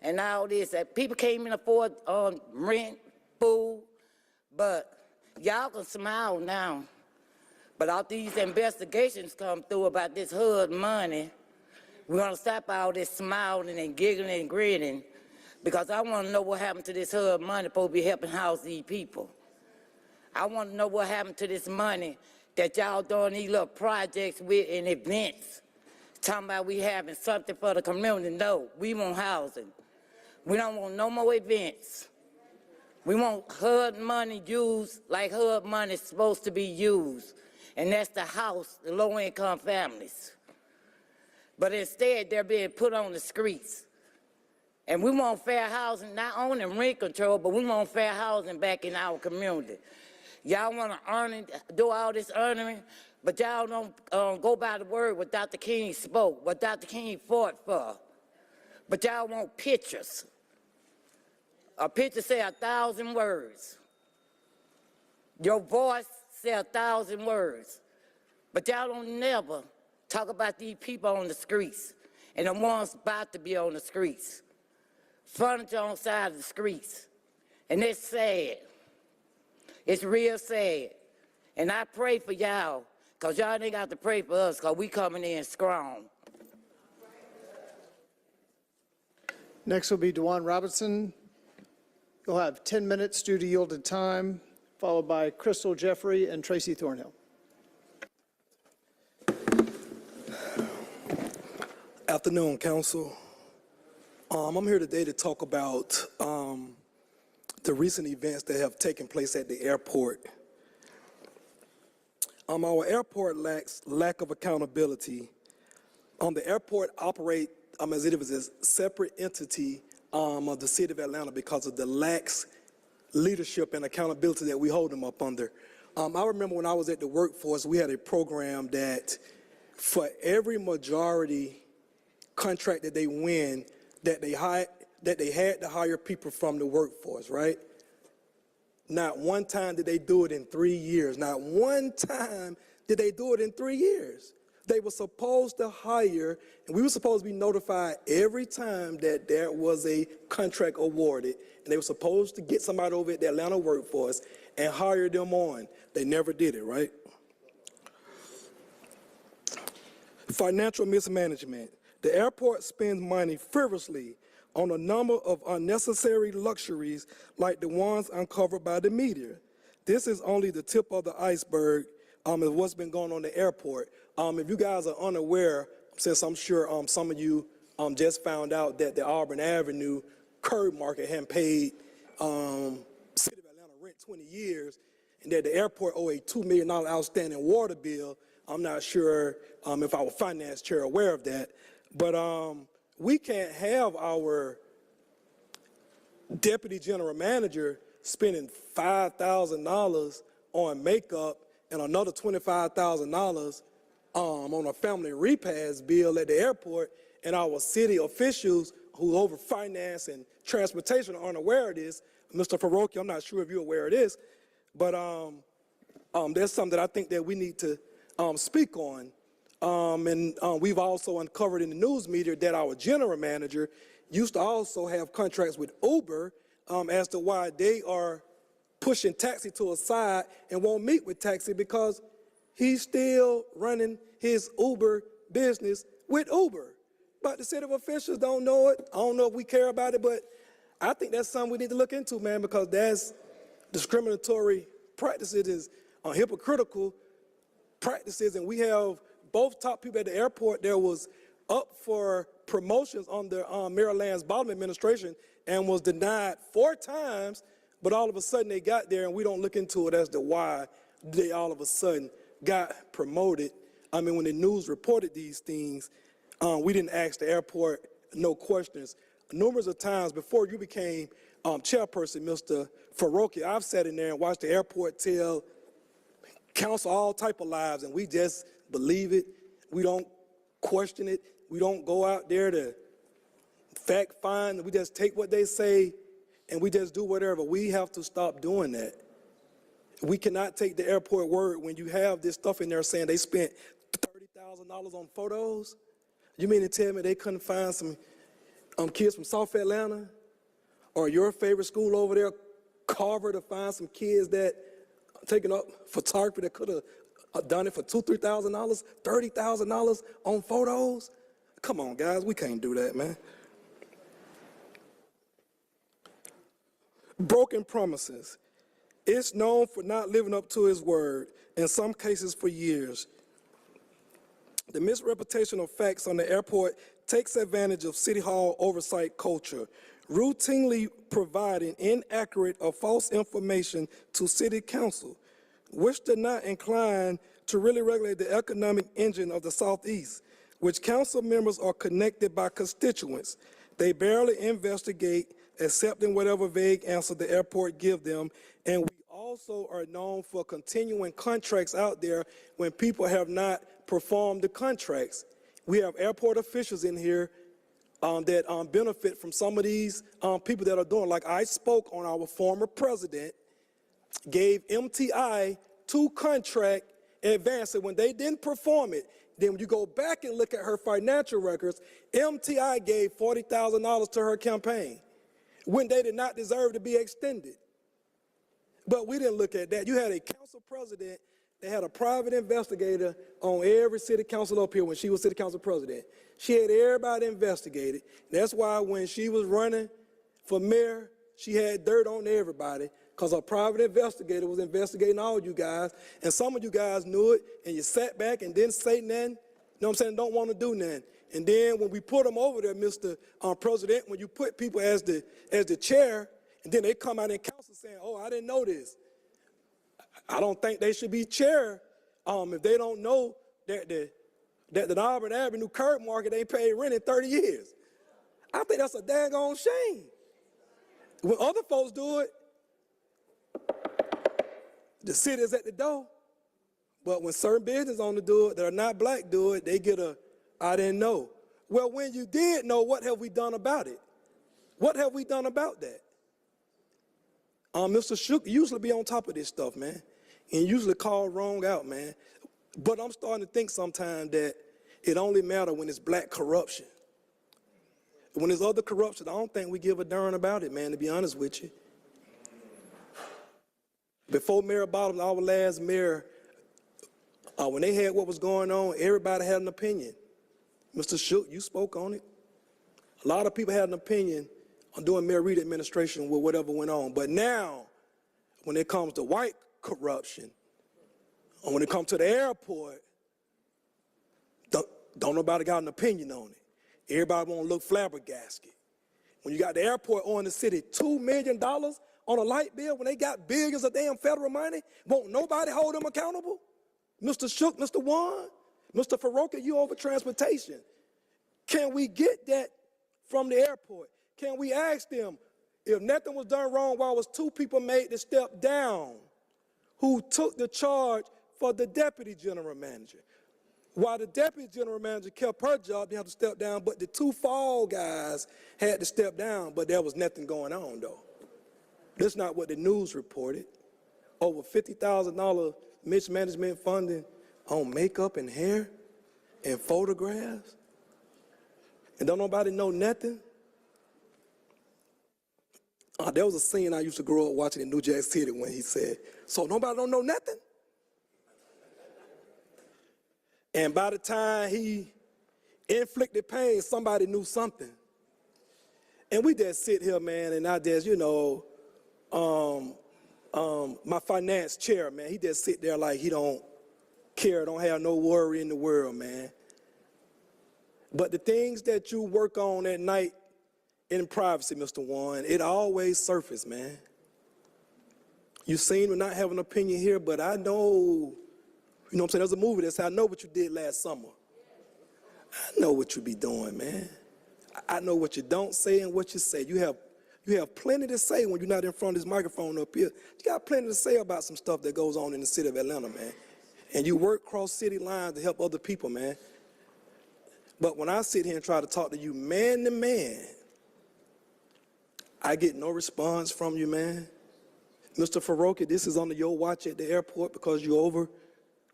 and all this. People can't even afford rent, food, but y'all can smile now. But after these investigations come through about this HUD money, we're going to stop all this smiling and giggling and grinning, because I want to know what happened to this HUD money supposed to be helping house these people. I want to know what happened to this money that y'all doing these little projects with and events, talking about we having something for the community. No, we want housing. We don't want no more events. We want HUD money used like HUD money is supposed to be used. And that's the house, the low-income families. But instead, they're being put on the streets. And we want fair housing, not only rent control, but we want fair housing back in our community. Y'all want to earn it, do all this earning, but y'all don't go by the word what Dr. King spoke, what Dr. King fought for. But y'all want pictures. A picture say 1,000 words. Your voice say 1,000 words, but y'all don't never talk about these people on the streets and the ones about to be on the streets. Furniture on the side of the streets, and it's sad. It's real sad, and I pray for y'all, because y'all ain't got to pray for us, because we coming in strong. Next will be DeJuan Robinson. You'll have 10 minutes due to yielded time, followed by Crystal Jeffrey and Tracy Thornhill. Afternoon, Council, I'm here today to talk about the recent events that have taken place at the airport. Our airport lack of accountability. The airport operate as if it was a separate entity of the city of Atlanta because of the lax leadership and accountability that we hold them up under. I remember when I was at the workforce, we had a program that for every majority contract that they win, that they had to hire people from the workforce, right? Not one time did they do it in 3 years. Not one time did they do it in 3 years. They were supposed to hire, and we were supposed to be notified every time that there was a contract awarded, and they were supposed to get somebody over at the Atlanta workforce and hire them on. They never did it, right? Financial mismanagement. The airport spends money frivolously on a number of unnecessary luxuries like the ones uncovered by the media. This is only the tip of the iceberg of what's been going on in the airport. If you guys are unaware, since I'm sure some of you just found out that the Auburn Avenue curb market hadn't paid City of Atlanta rent 20 years, and that the airport owed a $2 million outstanding water bill. I'm not sure if our finance chair aware of that, but we can't have our deputy general manager spending $5,000 on makeup and another $25,000 on a family repast bill at the airport, and our city officials who over finance and transportation aren't aware of this. Mr. Farokhi, I'm not sure if you're aware of this, but there's something that I think that we need to speak on. We've also uncovered in the news media that our general manager used to also have contracts with Uber as to why they are pushing taxi to a side and won't meet with taxi because he's still running his Uber business with Uber. But the city officials don't know it. I don't know if we care about it, but I think that's something we need to look into, man, because that's discriminatory practices, is hypocritical practices, and we have both top people at the airport that was up for promotions under Mayor Land's bottom administration and was denied 4 times, but all of a sudden they got there and we don't look into it as to why they all of a sudden got promoted. I mean, when the news reported these things, we didn't ask the airport no questions. Numerous of times before you became chairperson, Mr. Farokhi, I've sat in there and watched the airport tell counsel all type of lies, and we just believe it. We don't question it. We don't go out there to fact find. We just take what they say and we just do whatever. We have to stop doing that. We cannot take the airport word when you have this stuff in there saying they spent $30,000 on photos. You mean to tell me they couldn't find some kids from South Atlanta or your favorite school over there, Carver, to find some kids that taking up photography that could have done it for $2,000, $3,000, $30,000 on photos? Come on, guys, we can't do that, man. Broken promises. It's known for not living up to his word, in some cases for years. The misrepresentation of facts on the airport takes advantage of City Hall oversight culture, routinely providing inaccurate or false information to City Council, which did not incline to really regulate the economic engine of the Southeast, which council members are connected by constituents. They barely investigate, accepting whatever vague answer the airport give them, and we also are known for continuing contracts out there when people have not performed the contracts. We have airport officials in here that benefit from some of these people that are doing. Like I spoke on our former president, gave MTI 2 contract advances. When they didn't perform it, then when you go back and look at her financial records, MTI gave $40,000 to her campaign when they did not deserve to be extended. But we didn't look at that. You had a council president that had a private investigator on every city council up here when she was city council president. She had everybody investigated. That's why when she was running for mayor, she had dirt on everybody because a private investigator was investigating all you guys, and some of you guys knew it, and you sat back and didn't say nothing, you know what I'm saying, don't want to do nothing. And then when we put them over there, Mr. President, when you put people as the chair, and then they come out in council saying, oh, I didn't know this. I don't think they should be chair if they don't know that the Auburn Avenue curb market ain't paid rent in 30 years. I think that's a daggone shame. When other folks do it, the city is at the door. But when certain businesses on the do it that are not black do it, they get a, I didn't know. Well, when you did know, what have we done about it? What have we done about that? Mr. Shook usually be on top of this stuff, man, and usually call wrong out, man. But I'm starting to think sometimes that it only matters when it's black corruption. When there's other corruption, I don't think we give a darn about it, man, to be honest with you. Before Mayor Bottoms, our last mayor, when they had what was going on, everybody had an opinion. Mr. Shook, you spoke on it. A lot of people had an opinion on doing Mayor Reed administration with whatever went on. But now, when it comes to white corruption, or when it comes to the airport, don't nobody got an opinion on it. Everybody want to look flabbergasted. When you got the airport owing the city $2 million on a light bill, when they got billions of damn federal money, won't nobody hold them accountable? Mr. Shook, Mr. Juan, Mr. Faroka, you over transportation. Can we get that from the airport? Can we ask them, if nothing was done wrong, why was 2 people made to step down who took the charge for the deputy general manager? While the deputy general manager kept her job, they had to step down, but the 2 fall guys had to step down, but there was nothing going on, though. That's not what the news reported. Over $50,000 mismanagement funding on makeup and hair and photographs, and don't nobody know nothing? There was a scene I used to grow up watching in New Jack City when he said, so nobody don't know nothing? And by the time he inflicted pain, somebody knew something. And we just sit here, man, and I just, my finance chair, man, he just sit there like he don't care, don't have no worry in the world, man. But the things that you work on at night in privacy, Mr. Warren, it always surface, man. You seem to not have an opinion here, but I know, you know what I'm saying, there's a movie that said, I know what you did last summer. I know what you be doing, man. I know what you don't say and what you say. You have plenty to say when you're not in front of this microphone up here. You got plenty to say about some stuff that goes on in the city of Atlanta, man. And you work cross city lines to help other people, man. But when I sit here and try to talk to you man to man, I get no response from you, man. Mr. Faroki, this is under your watch at the airport because you're over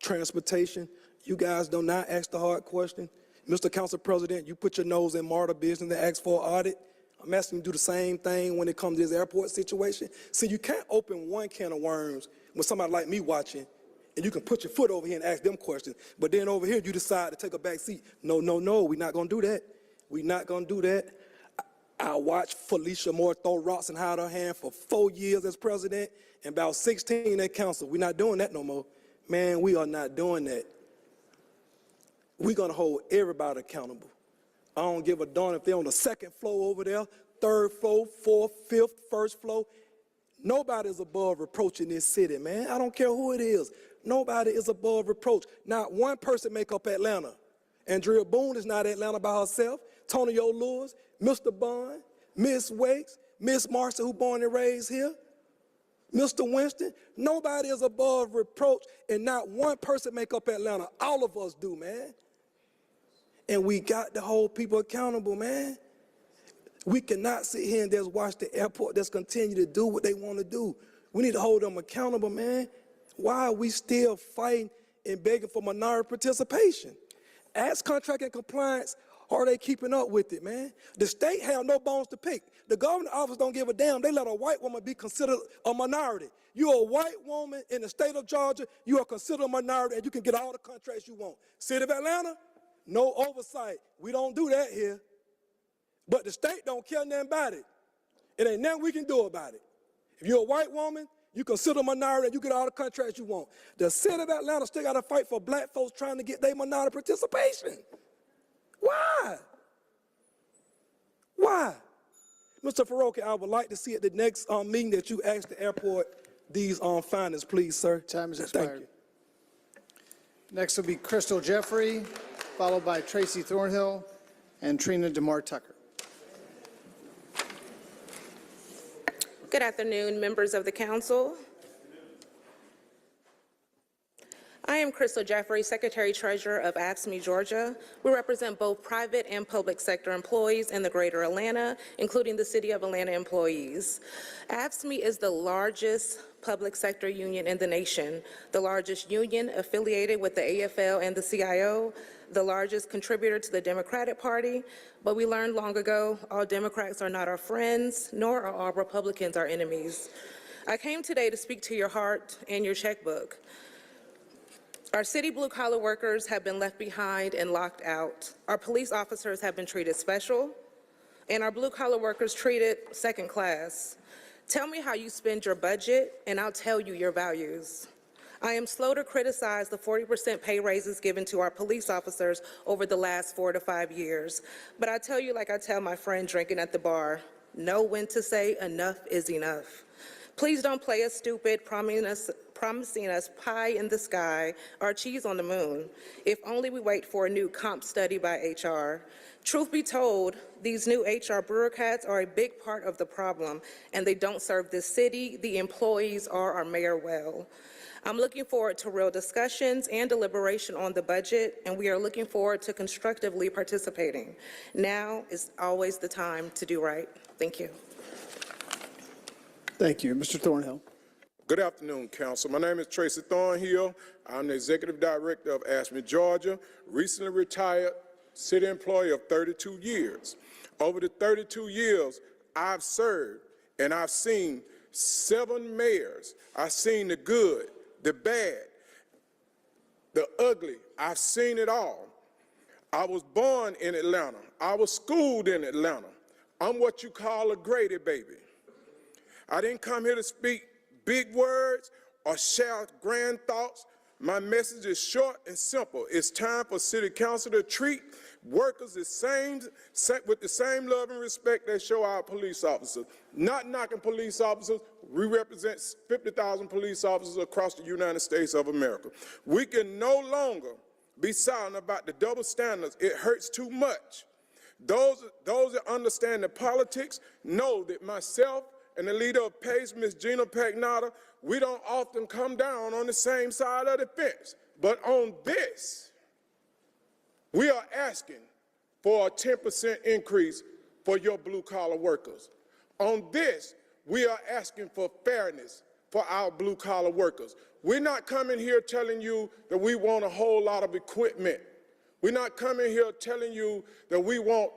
transportation. You guys do not ask the hard question. Mr. Council President, you put your nose in MARTA business and ask for an audit. I'm asking you to do the same thing when it comes to this airport situation. See, you can't open one can of worms with somebody like me watching, and you can put your foot over here and ask them questions, but then over here you decide to take a back seat. No, we're not going to do that. We're not going to do that. I watched Felicia Moore throw rocks and hide her hand for 4 years as president and about 16 at council. We're not doing that no more. Man, we are not doing that. We're going to hold everybody accountable. I don't give a darn if they're on the 2nd floor over there, 3rd floor, 4th, 5th, 1st floor. Nobody is above reproach in this city, man. I don't care who it is. Nobody is above reproach. Not one person make up Atlanta. Andrea Boone is not Atlanta by herself. Tonio Lewis, Mr. Bond, Miss Wakes, Miss Marshall, who born and raised here, Mr. Winston. Nobody is above reproach, and not one person make up Atlanta. All of us do, man. And we got to hold people accountable, man. We cannot sit here and just watch the airport just continue to do what they want to do. We need to hold them accountable, man. Why are we still fighting and begging for minority participation? Ask contract and compliance, are they keeping up with it, man? The state have no bones to pick. The governor's office don't give a damn. They let a white woman be considered a minority. You're a white woman in the state of Georgia, you are considered a minority, and you can get all the contracts you want. City of Atlanta, no oversight. We don't do that here. But the state don't care nothing about it. It ain't nothing we can do about it. If you're a white woman, you consider a minority and you get all the contracts you want. The city of Atlanta still got to fight for black folks trying to get their minority participation. Why? Why? Mr. Faroki, I would like to see at the next meeting that you ask the airport these findings, please, sir. Time has Thank expired. you. Next will be Crystal Jeffrey, followed by Tracy Thornhill and Trina DeMar Tucker. Good afternoon, members of the council. I am Crystal Jeffrey, Secretary-Treasurer of AFSCME, Georgia. We represent both private and public sector employees in the greater Atlanta, including the City of Atlanta employees. AFSCME is the largest public sector union in the nation, the largest union affiliated with the AFL and the CIO, the largest contributor to the Democratic Party, but we learned long ago all Democrats are not our friends, nor are all Republicans our enemies. I came today to speak to your heart and your checkbook. Our city blue-collar workers have been left behind and locked out. Our police officers have been treated special, and our blue-collar workers treated second class. Tell me how you spend your budget, and I'll tell you your values. I am slow to criticize the 40% pay raises given to our police officers over the last 4 to 5 years, but I tell you like I tell my friend drinking at the bar, know when to say enough is enough. Please don't play us stupid, promising us pie in the sky or cheese on the moon, if only we wait for a new comp study by HR. Truth be told, these new HR bureaucrats are a big part of the problem, and they don't serve this city, the employees, or our mayor well. I'm looking forward to real discussions and deliberation on the budget, and we are looking forward to constructively participating. Now is always the time to do right. Thank you. Thank you. Mr. Thornhill. Good afternoon, Council. My name is Tracy Thornhill. I'm the Executive Director of AFSCME, Georgia, recently retired city employee of 32 years. Over the 32 years, I've served and I've seen 7 mayors. I've seen the good, the bad, the ugly. I've seen it all. I was born in Atlanta. I was schooled in Atlanta. I'm what you call a Grady baby. I didn't come here to speak big words or share grand thoughts. My message is short and simple. It's time for City Council to treat workers with the same love and respect they show our police officers. Not knocking police officers. We represent 50,000 police officers across the United States of America. We can no longer be silent about the double standards. It hurts too much. Those that understand the politics know that myself and the leader of PACE, Ms. Gina Pagnata, we don't often come down on the same side of the fence. But on this, we are asking for a 10% increase for your blue-collar workers. On this, we are asking for fairness for our blue-collar workers. We're not coming here telling you that we want a whole lot of equipment. We're not coming here telling you that we want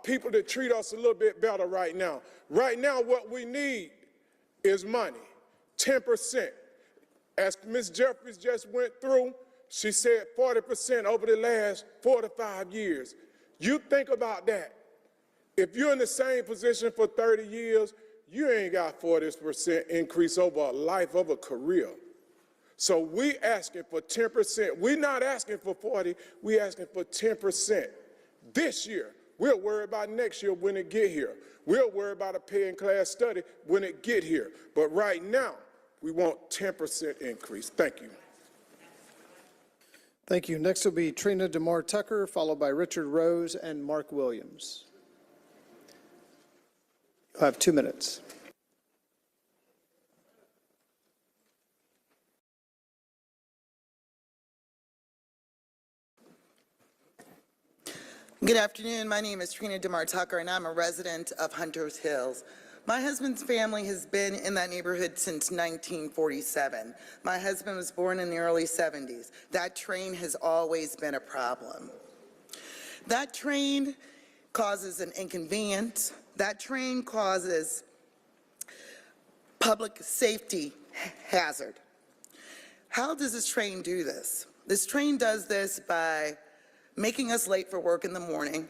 people to treat us a little bit better right now. Right now, what we need is money, 10%. As Ms. Jeffries just went through, she said 40% over the last 4 to 5 years. You think about that. If you're in the same position for 30 years, you ain't got 40% increase over a life of a career. So we asking for 10%. We're not asking for 40, we asking for 10% this year. We'll worry about next year when it get here. We'll worry about a pay-in-class study when it get here. But right now, we want 10% increase. Thank you. Thank you. Next will be Trina DeMar Tucker, followed by Richard Rose and Mark Williams. You'll have 2 minutes. Good afternoon. My name is Trina DeMar Tucker, and I'm a resident of Hunters Hills. My husband's family has been in that neighborhood since 1947. My husband was born in the early 70s. That train has always been a problem. That train causes an inconvenience. That train causes public safety hazard. How does this train do this? This train does this by making us late for work in the morning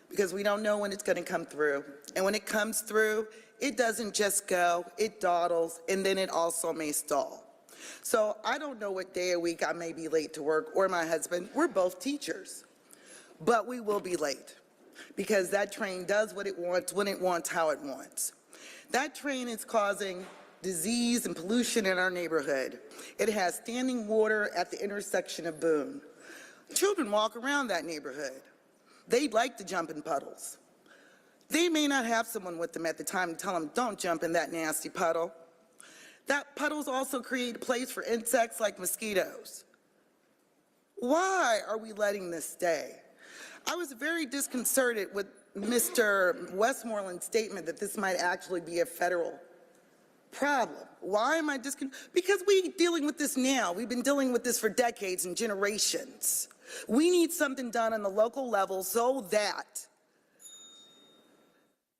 because we don't know when it's going to come through. And when it comes through, it doesn't just go, it dawdles, and then it also may stall. So I don't know what day a week I may be late to work, or my husband. We're both teachers. but we will be late because that train does what it wants, when it wants, how it wants. That train is causing disease and pollution in our neighborhood. It has standing water at the intersection of Boone. Children walk around that neighborhood. They like to jump in puddles. They may not have someone with them at the time to tell them, don't jump in that nasty puddle. That puddles also create a place for insects like mosquitoes. Why are we letting this stay? I was very disconcerted with Mr. Westmoreland's statement that this might actually be a federal problem. Why am I disconcerted? Because we're dealing with this now. We've been dealing with this for decades and generations. We need something done on the local level so that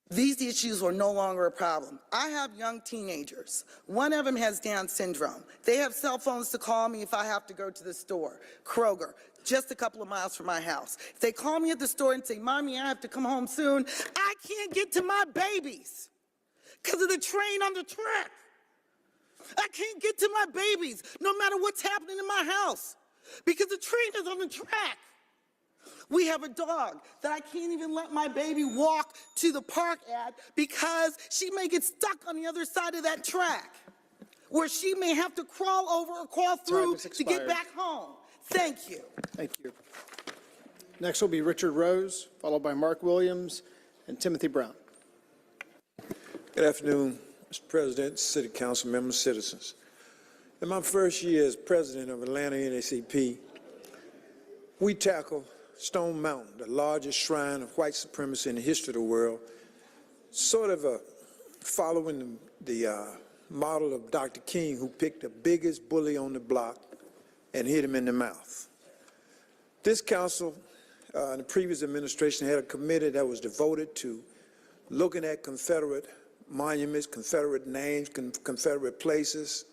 these issues are no longer a problem. I have young teenagers. One of them has Down syndrome. They have cell phones to call me if I have to go to the store. Kroger, just a couple of miles from my house. If they call me at the store and say, Mommy, I have to come home soon, I can't get to my babies because of the train on the track. I can't get to my babies no matter what's happening in my house because the train is on the track. We have a dog that I can't even let my baby walk to the park at because she may get stuck on the other side of that track where she may have to crawl over or crawl through to get back home. Thank you. Thank you. Next will be Richard Rose, followed by Mark Williams and Timothy Brown. Good afternoon, Mr. President, City Council members, citizens. In my first year as president of Atlanta NAACP, we tackled Stone Mountain, the largest shrine of white supremacy in the history of the world, sort of following the model of Dr. King, who picked the biggest bully on the block and hit him in the mouth. This council, in the previous administration, had a committee that was devoted to looking at Confederate monuments, Confederate names, Confederate places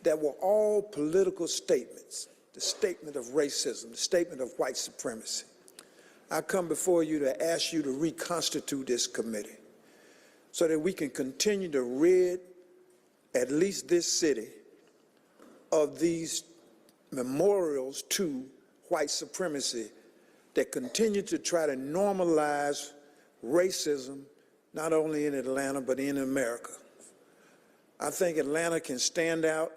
that were all political statements. The statement of racism, the statement of white supremacy. I come before you to ask you to reconstitute this committee so that we can continue to rid at least this city of these memorials to white supremacy that continue to try to normalize racism, not only in Atlanta, but in America. I think Atlanta can stand out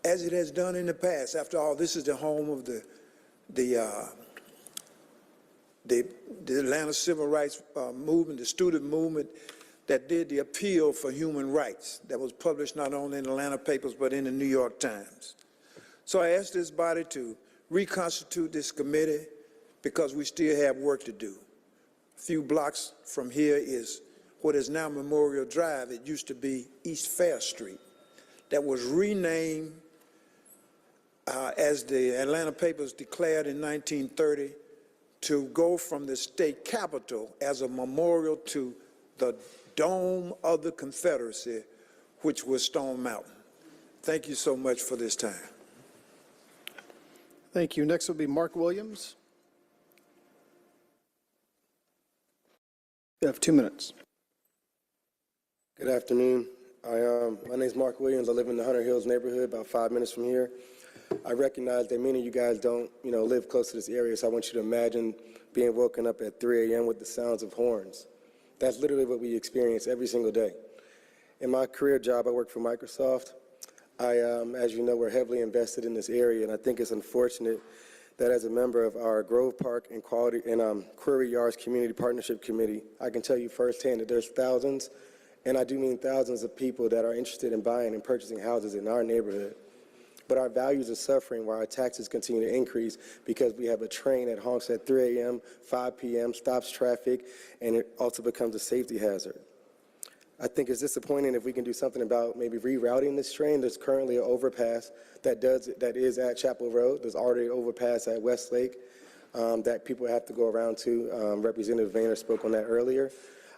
as it has done in the past. After all, this is the home of the Atlanta Civil Rights Movement, the student movement that did the appeal for human rights that was published not only in Atlanta papers, but in the New York Times. So I asked this body to reconstitute this committee because we still have work to do. A few blocks from here is what is now Memorial Drive. It used to be East Fair Street. That was renamed as the Atlanta papers declared in 1930 to go from the state capitol as a memorial to the dome of the Confederacy, which was Stone Mountain. Thank you so much for this time. Thank you. Next will be Mark Williams. You have 2 minutes. Good afternoon. My name is Mark Williams. I live in the Hunter Hills neighborhood, about 5 minutes from here. I recognize that many of you guys don't, live close to this area, so I want you to imagine being woken up at 3 a.m. with the sounds of horns. That's literally what we experience every single day. In my career job, I work for Microsoft. As you know, we're heavily invested in this area, and I think it's unfortunate that as a member of our Grove Park and Quarry Yards Community Partnership Committee, I can tell you firsthand that there's thousands, and I do mean thousands of people that are interested in buying and purchasing houses in our neighborhood. But our values are suffering while our taxes continue to increase because we have a train that honks at 3 a.m., 5 p.m., stops traffic, and it also becomes a safety hazard. I think it's disappointing if we can do something about maybe rerouting this train. There's currently an overpass that is at Chapel Road. There's already an overpass at Westlake that people have to go around to. Representative Vayner spoke on that earlier.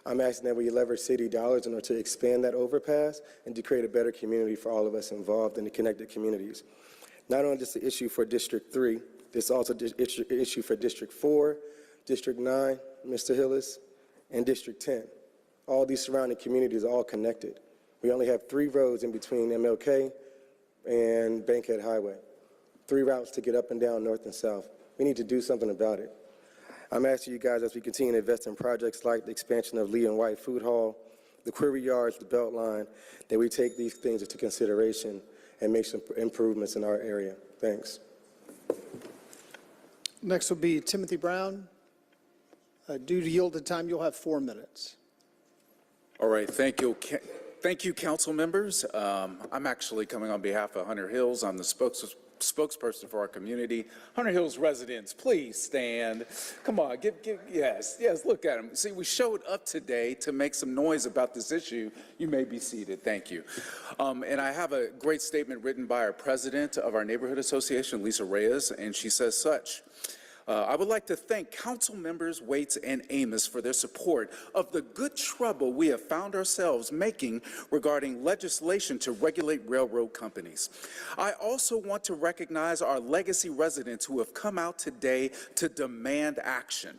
I'm asking that we leverage city dollars in order to expand that overpass and to create a better community for all of us involved in the connected communities. Not only just the issue for District 3, there's also an issue for District 4, District 9, Mr. Hillis, and District 10. All these surrounding communities are all connected. We only have 3 roads in between MLK and Bankhead Highway. 3 routes to get up and down, north and south. We need to do something about it. I'm asking you guys, as we continue to invest in projects like the expansion of Lee and White Food Hall, the Query Yards, the Beltline, that we take these things into consideration and make some improvements in our area. Thanks. Next will be Timothy Brown. Due to yielded time, you'll have 4 minutes. All right, thank you. Thank you, council members. I'm actually coming on behalf of Hunter Hills. I'm the spokesperson for our community. Hunter Hills residents, please stand. Come on, yes, look at them. See, we showed up today to make some noise about this issue. You may be seated, thank you. And I have a great statement written by our president of our neighborhood association, Lisa Reyes, and she says such. I would like to thank Council Members Waits and Amos for their support of the good trouble we have found ourselves making regarding legislation to regulate railroad companies. I also want to recognize our legacy residents who have come out today to demand action.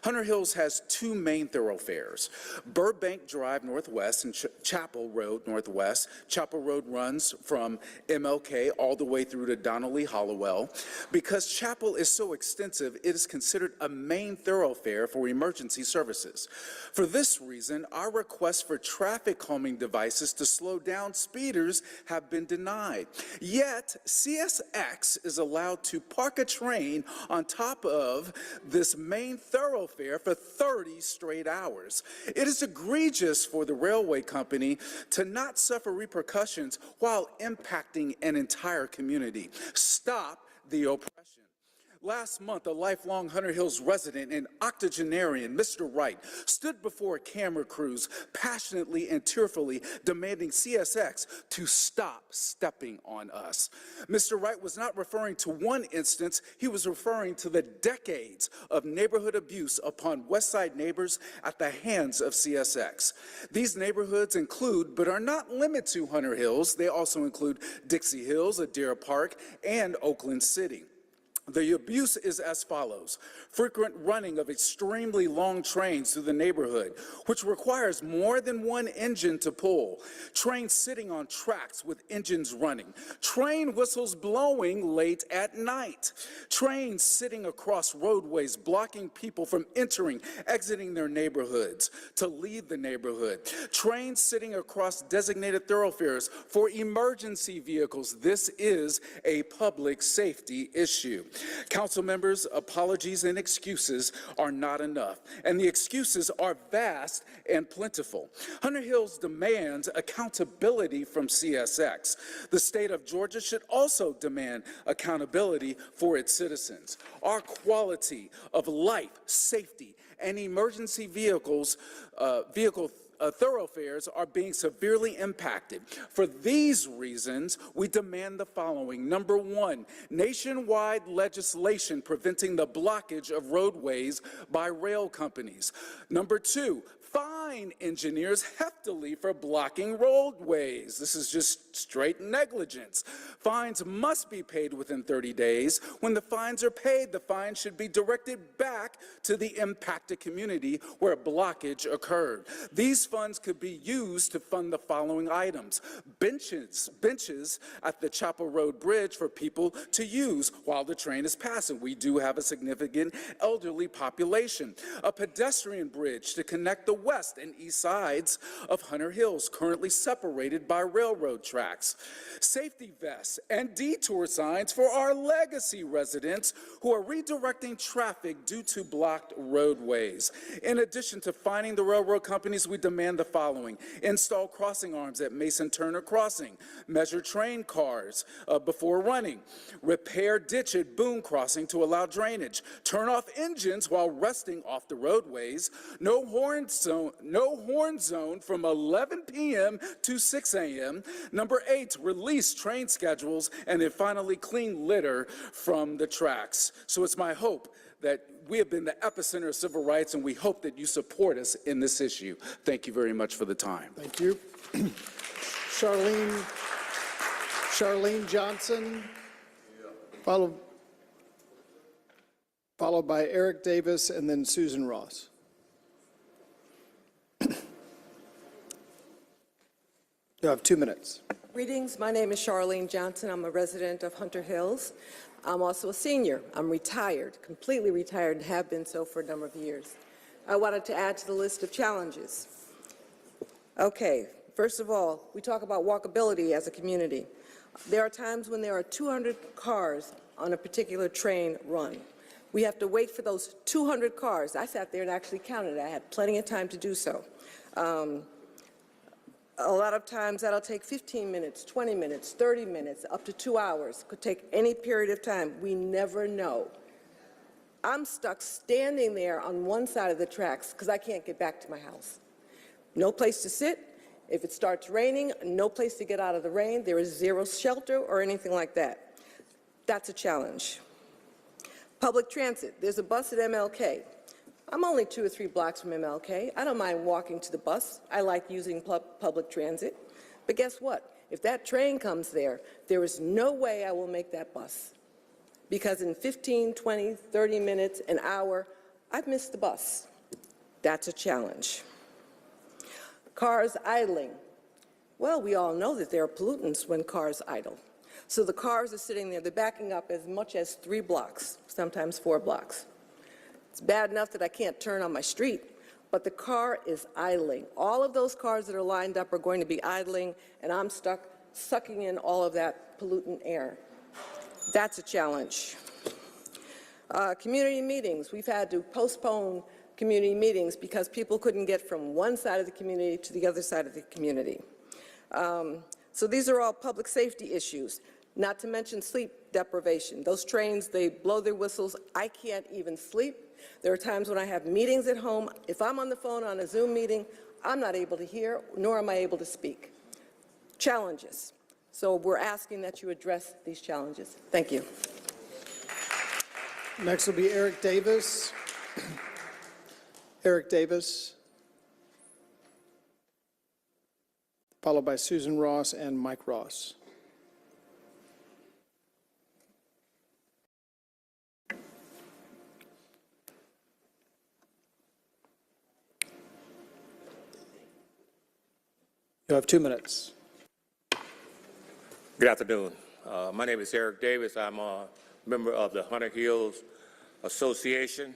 Hunter Hills has 2 main thoroughfares, Burbank Drive Northwest and Chapel Road Northwest. Chapel Road runs from MLK all the way through to Donnelly Hollowell. Because Chapel is so extensive, it is considered a main thoroughfare for emergency services. For this reason, our request for traffic calming devices to slow down speeders have been denied. Yet, CSX is allowed to park a train on top of this main thoroughfare for 30 straight hours. It is egregious for the railway company to not suffer repercussions while impacting an entire community. Stop the oppression. Last month, a lifelong Hunter Hills resident and octogenarian, Mr. Wright, stood before camera crews passionately and tearfully demanding CSX to stop stepping on us. Mr. Wright was not referring to one instance, he was referring to the decades of neighborhood abuse upon Westside neighbors at the hands of CSX. These neighborhoods include, but are not limited to, Hunter Hills. They also include Dixie Hills, Adair Park, and Oakland City. The abuse is as follows: frequent running of extremely long trains through the neighborhood, which requires more than one engine to pull, trains sitting on tracks with engines running, train whistles blowing late at night, trains sitting across roadways blocking people from entering, exiting their neighborhoods to leave the neighborhood, trains sitting across designated thoroughfares for emergency vehicles. This is a public safety issue. Council members, apologies and excuses are not enough, and the excuses are vast and plentiful. Hunter Hills demands accountability from CSX. The state of Georgia should also demand accountability for its citizens. Our quality of life, safety, and emergency thoroughfares are being severely impacted. For these reasons, we demand the following. Number 1, nationwide legislation preventing the blockage of roadways by rail companies. Number 2, fine engineers heftily for blocking roadways. This is just straight negligence. Fines must be paid within 30 days. When the fines are paid, the fine should be directed back to the impacted community where blockage occurred. These funds could be used to fund the following items: benches at the Chapel Road Bridge for people to use while the train is passing. We do have a significant elderly population. A pedestrian bridge to connect the west and east sides of Hunter Hills, currently separated by railroad tracks. Safety vests and detour signs for our legacy residents who are redirecting traffic due to blocked roadways. In addition to fining the railroad companies, we demand the following: install crossing arms at Mason Turner Crossing, measure train cars before running, repair ditch at Boone Crossing to allow drainage, turn off engines while resting off the roadways, no horn zone from 11 p.m. to 6 a.m. Number 8, release train schedules, and then finally clean litter from the tracks. So it's my hope that we have been the epicenter of civil rights, and we hope that you support us in this issue. Thank you very much for the time. Thank you. Charlene Johnson, followed by Eric Davis, and then Susan Ross. You have 2 minutes. Greetings. My name is Charlene Johnson. I'm a resident of Hunter Hills. I'm also a senior. I'm retired, completely retired, and have been so for a number of years. I wanted to add to the list of challenges. Okay, first of all, we talk about walkability as a community. There are times when there are 200 cars on a particular train run. We have to wait for those 200 cars. I sat there and actually counted. I had plenty of time to do so. A lot of times that'll take 15 minutes, 20 minutes, 30 minutes, up to 2 hours. Could take any period of time. We never know. I'm stuck standing there on one side of the tracks because I can't get back to my house. No place to sit. If it starts raining, no place to get out of the rain. There is zero shelter or anything like that. That's a challenge. Public transit. There's a bus at MLK. I'm only 2 or 3 blocks from MLK. I don't mind walking to the bus. I like using public transit. But guess what? If that train comes there, there is no way I will make that bus. Because in 15, 20, 30 minutes, an hour, I've missed the bus. That's a challenge. Cars idling. Well, we all know that there are pollutants when cars idle. So the cars are sitting there, they're backing up as much as 3 blocks, sometimes 4 blocks. It's bad enough that I can't turn on my street, but the car is idling. All of those cars that are lined up are going to be idling, and I'm stuck sucking in all of that pollutant air. That's a challenge. Community meetings. We've had to postpone community meetings because people couldn't get from one side of the community to the other side of the community. So these are all public safety issues, not to mention sleep deprivation. Those trains, they blow their whistles. I can't even sleep. There are times when I have meetings at home. If I'm on the phone on a Zoom meeting, I'm not able to hear, nor am I able to speak. Challenges. So we're asking that you address these challenges. Thank you. Next will be Eric Davis. Eric Davis, followed by Susan Ross and Mike Ross. You have 2 minutes. Good afternoon. My name is Eric Davis. I'm a member of the Hunter Hills Association.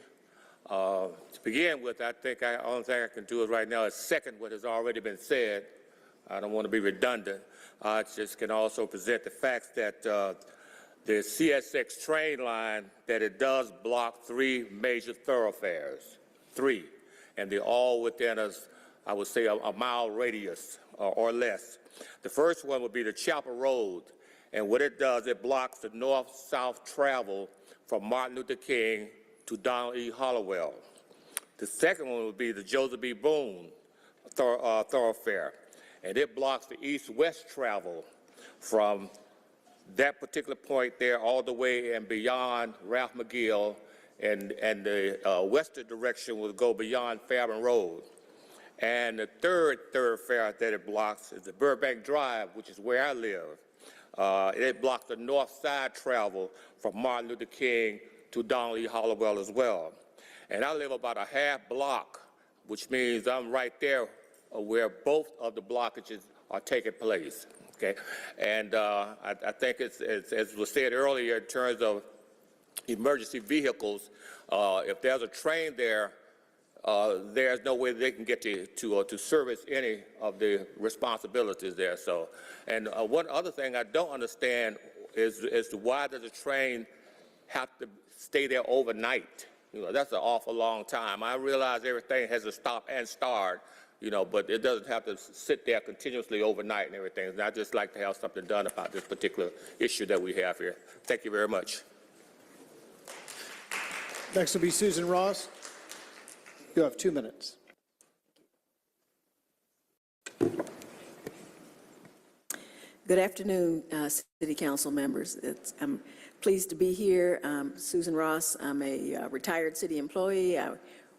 To begin with, I think the only thing I can do right now is second what has already been said. I don't want to be redundant. I just can also present the facts that the CSX train line, that it does block 3 major thoroughfares, 3, and they're all within I would say, a mile radius or less. The first one would be the Chapel Road, and what it does, it blocks the north-south travel from Martin Luther King to Donald E. Hollowell. The second one would be the Joseph B. Boone thoroughfare, and it blocks the east-west travel from that particular point there all the way and beyond Ralph McGill, and the western direction will go beyond Fairburn Road. And the third thoroughfare that it blocks is the Burbank Drive, which is where I live. It blocks the north side travel from Martin Luther King to Donald E. Hollowell as well. And I live about a half block, which means I'm right there where both of the blockages are taking place. Okay, and I think it's, as was said earlier, in terms of emergency vehicles, if there's a train there, there's no way they can get to service any of the responsibilities there. So, and one other thing I don't understand is to why does a train have to stay there overnight? You know, that's an awful long time. I realize everything has a stop and start, you know, but it doesn't have to sit there continuously overnight and everything. And I'd just like to have something done about this particular issue that we have here. Thank you very much. Next will be Susan Ross. You have 2 minutes. Good afternoon, City Council members. I'm pleased to be here. Susan Ross. I'm a retired city employee. I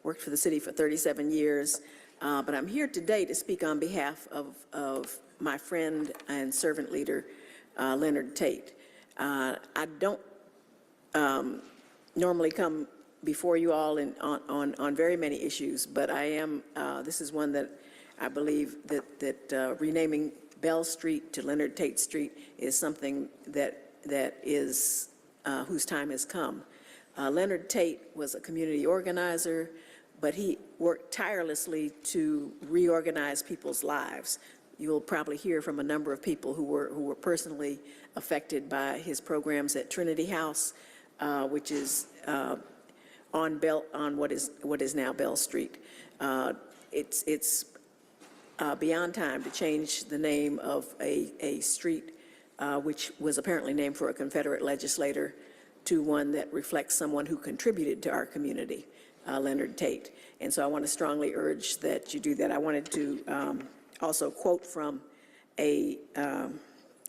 worked for the city for 37 years, but I'm here today to speak on behalf of my friend and servant leader, Leonard Tate. I don't normally come before you all on very many issues, but I am, this is one that I believe that renaming Bell Street to Leonard Tate Street is something that is whose time has come. Leonard Tate was a community organizer, but he worked tirelessly to reorganize people's lives. You'll probably hear from a number of people who were personally affected by his programs at Trinity House, which is on what is now Bell Street. It's beyond time to change the name of a street which was apparently named for a Confederate legislator to one that reflects someone who contributed to our community, Leonard Tate. And so I want to strongly urge that you do that. I wanted to also quote from a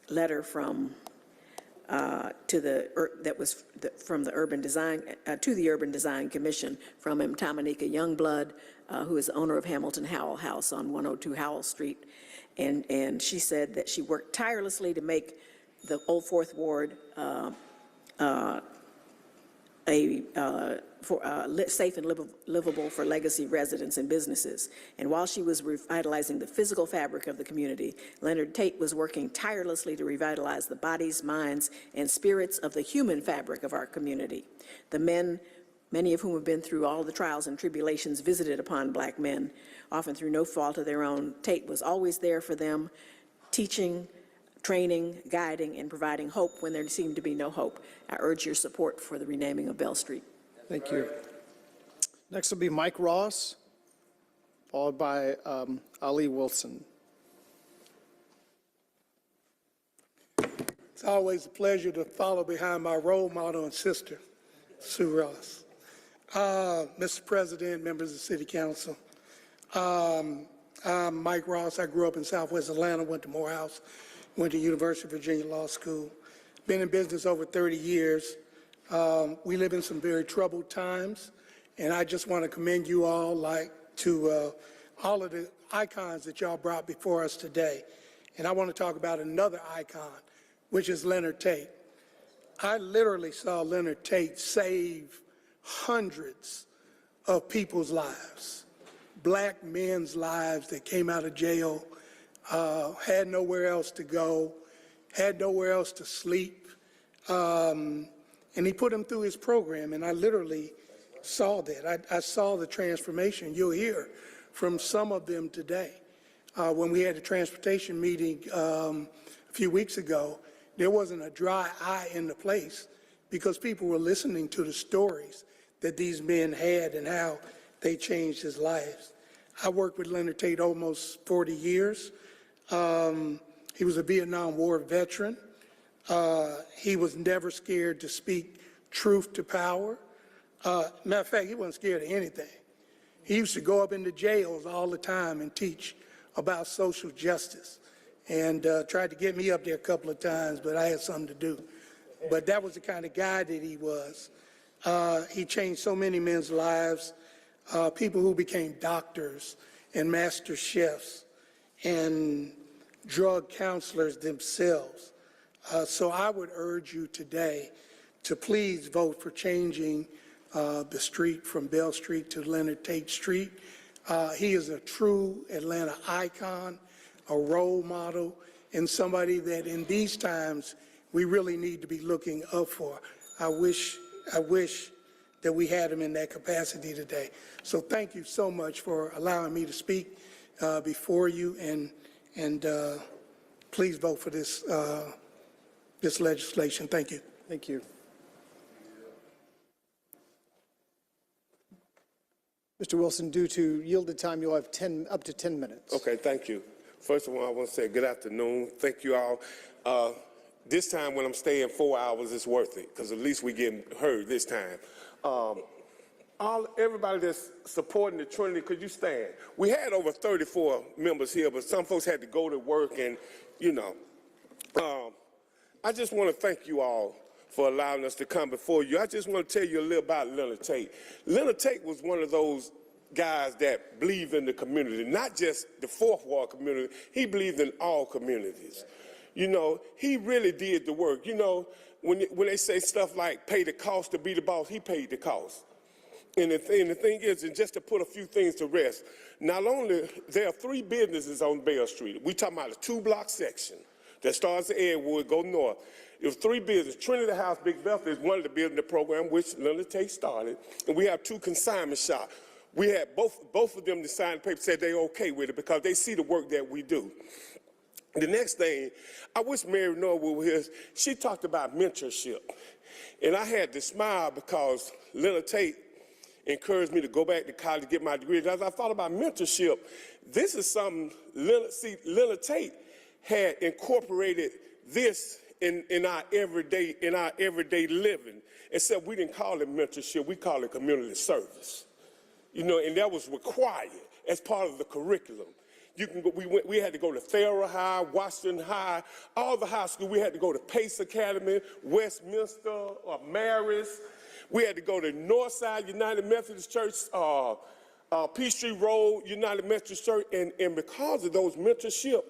letter from from the Urban Design to the Urban Design Commission from Tamanika Youngblood, who is the owner of Hamilton Howell House on 102 Howell Street, and she said that she worked tirelessly to make the Old Fourth Ward safe and livable for legacy residents and businesses. And while she was revitalizing the physical fabric of the community, Leonard Tate was working tirelessly to revitalize the bodies, minds, and spirits of the human fabric of our community. The men, many of whom have been through all the trials and tribulations visited upon Black men, often through no fault of their own, Tate was always there for them, teaching, training, guiding, and providing hope when there seemed to be no hope. I urge your support for the renaming of Bell Street. Thank you. Next will be Mike Ross, followed by Ali Wilson. It's always a pleasure to follow behind my role model and sister, Sue Ross. Mr. President, members of the City Council, I'm Mike Ross. I grew up in Southwest Atlanta, went to Morehouse, went to University of Virginia Law School. Been in business over 30 years. We live in some very troubled times, and I just want to commend you all, to all of the icons that y'all brought before us today. And I want to talk about another icon, which is Leonard Tate. I literally saw Leonard Tate save hundreds of people's lives, Black men's lives that came out of jail, had nowhere else to go, had nowhere else to sleep, and he put them through his program, and I literally saw that. I saw the transformation. You'll hear from some of them today. When we had a transportation meeting a few weeks ago, there wasn't a dry eye in the place because people were listening to the stories that these men had and how they changed his lives. I worked with Leonard Tate almost 40 years. He was a Vietnam War veteran. He was never scared to speak truth to power. Matter of fact, he wasn't scared of anything. He used to go up into jails all the time and teach about social justice, and tried to get me up there a couple of times, but I had something to do. But that was the kind of guy that he was. He changed so many men's lives, people who became doctors and master chefs and drug counselors themselves. So I would urge you today to please vote for changing the street from Bell Street to Leonard Tate Street. He is a true Atlanta icon, a role model, and somebody that in these times we really need to be looking up for. I wish that we had him in that capacity today. So thank you so much for allowing me to speak before you, and please vote for this this legislation. Thank you. Thank you. Mr. Wilson, due to yielded time, you'll have up to 10 minutes. Okay, thank you. First of all, I want to say good afternoon. Thank you all. This time when I'm staying 4 hours, it's worth it, because at least we getting heard this time. Everybody that's supporting the Trinity, could you stand? We had over 34 members here, but some folks had to go to work, and, you know. I just want to thank you all for allowing us to come before you. I just want to tell you a little about Leonard Tate. Leonard Tate was one of those guys that believed in the community, not just the Fourth Ward community. He believed in all communities. You know, he really did the work. You know, when they say stuff like pay the cost to be the boss, he paid the cost. And the thing is, and just to put a few things to rest, not only there are 3 businesses on Bell Street. We talking about a 2-block section that starts at Edgewood, go north. It was 3 businesses. Trinity House Big Bethel is one of the business program which Leonard Tate started, and we have 2 consignment shops. We had both of them to sign the paper, said they're okay with it because they see the work that we do. The next thing, I wish Mary Norwood was here. She talked about mentorship, and I had to smile because Leonard Tate encouraged me to go back to college to get my degree. As I thought about mentorship, this is something Leonard Tate had incorporated this in our everyday living. Except we didn't call it mentorship, we call it community service. You know, and that was required as part of the curriculum. You can go, we had to go to Thayer High, Washington High, all the high schools. We had to go to Pace Academy, Westminster, or Marist. We had to go to Northside United Methodist Church, Peachtree Road United Methodist Church, and because of those mentorship,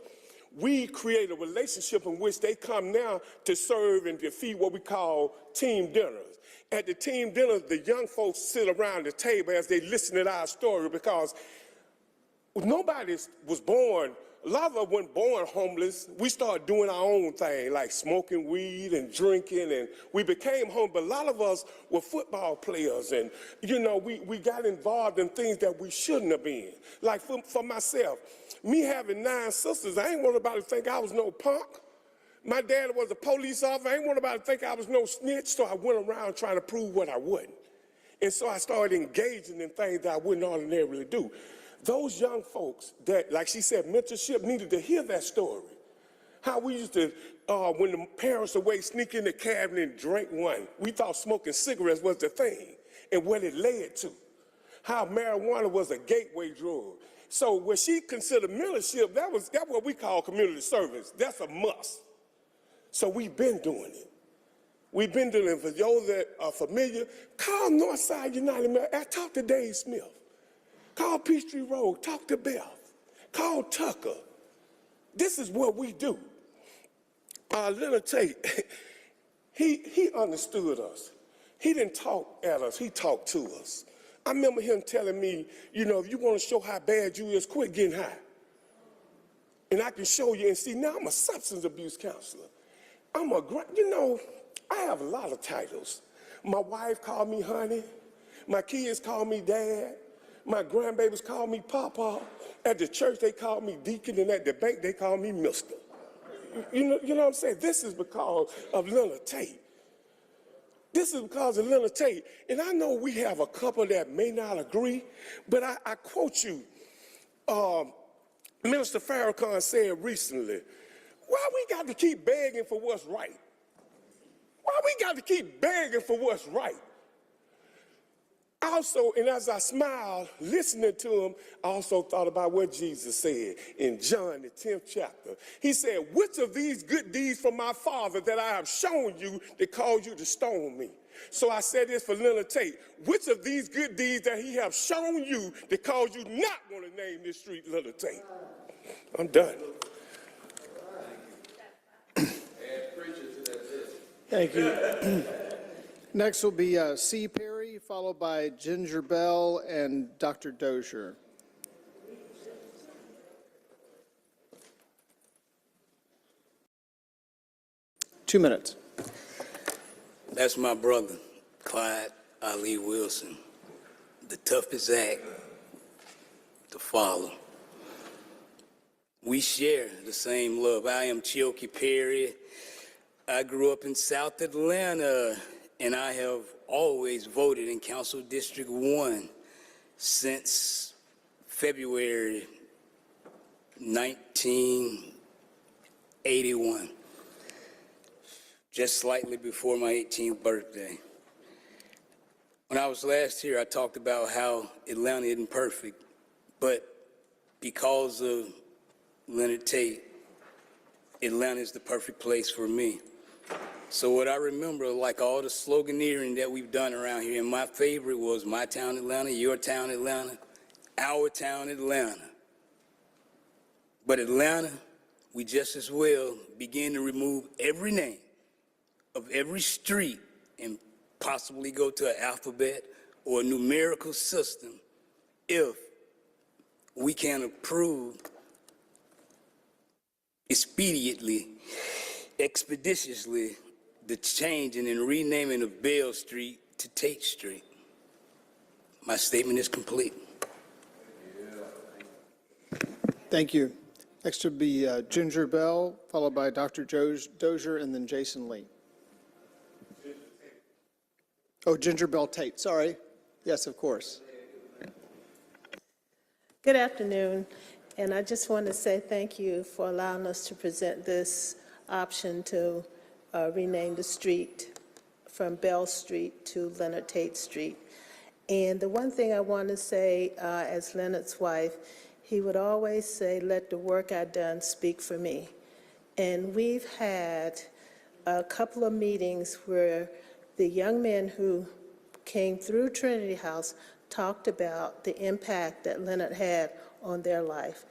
we create a relationship in which they come now to serve and to feed what we call team dinners. At the team dinners, the young folks sit around the table as they listen to our story because nobody was born, a lot of us weren't born homeless. We started doing our own thing, like smoking weed and drinking, and we became homeless. But a lot of us were football players, and, you know, we got involved in things that we shouldn't have been. Like for myself, me having 9 sisters, I ain't want nobody to think I was no punk. My dad was a police officer. I ain't want nobody to think I was no snitch, so I went around trying to prove what I wasn't. And so I started engaging in things that I wouldn't ordinarily do. Those young folks that, like she said, mentorship, needed to hear that story. How we used to, when the parents away, sneak in the cabinet and drink one. We thought smoking cigarettes was the thing and what it led to. How marijuana was a gateway drug. So when she considered mentorship, that's what we call community service. That's a must. So we've been doing it. We've been doing it. For those that are familiar, call Northside United Methodist. Talk to Dave Smith. Call Peachtree Road, talk to Beth, call Tucker. This is what we do. Leonard Tate, he understood us. He didn't talk at us, he talked to us. I remember him telling me, you know, if you want to show how bad you is, quit getting high. And I can show you and see, now I'm a substance abuse counselor. You know, I have a lot of titles. My wife called me honey. My kids call me dad. My grandbabies call me Papa. At the church, they call me deacon, and at the bank, they call me mister. You know what I'm saying? This is because of Leonard Tate. This is because of Leonard Tate. And I know we have a couple that may not agree, but I quote you. Minister Farrakhan said recently, why we got to keep begging for what's right? Why we got to keep begging for what's right? Also, and as I smiled listening to him, I also thought about what Jesus said in John, the 10th chapter. He said, which of these good deeds from my Father that I have shown you that caused you to stone me? So I said this for Leonard Tate. Which of these good deeds that he have shown you that caused you not want to name this street Leonard Tate? I'm done. Thank you. Next will be C. Perry, followed by Ginger Bell and Dr. Dozier. Two minutes. That's my brother, Clyde Ali Wilson. The toughest act to follow. We share the same love. I am Chilky Perry. I grew up in South Atlanta, and I have always voted in Council District 1 since February 1981, just slightly before my 18th birthday. When I was last here, I talked about how Atlanta isn't perfect, but because of Leonard Tate, Atlanta is the perfect place for me. So what I remember, like all the sloganeering that we've done around here, and my favorite was my town Atlanta, your town Atlanta, our town Atlanta. But Atlanta, we just as well begin to remove every name of every street and possibly go to an alphabet or a numerical system if we can approve expeditiously the changing and renaming of Bell Street to Tate Street. My statement is complete. Thank you. Next would be Ginger Bell, followed by Dr. Dozier, and then Jason Lee. Oh, Ginger Bell Tate, sorry. Yes, of course. Good afternoon, and I just want to say thank you for allowing us to present this option to rename the street from Bell Street to Leonard Tate Street. And the one thing I want to say as Leonard's wife, he would always say, let the work I've done speak for me. And we've had a couple of meetings where the young men who came through Trinity House talked about the impact that Leonard had on their life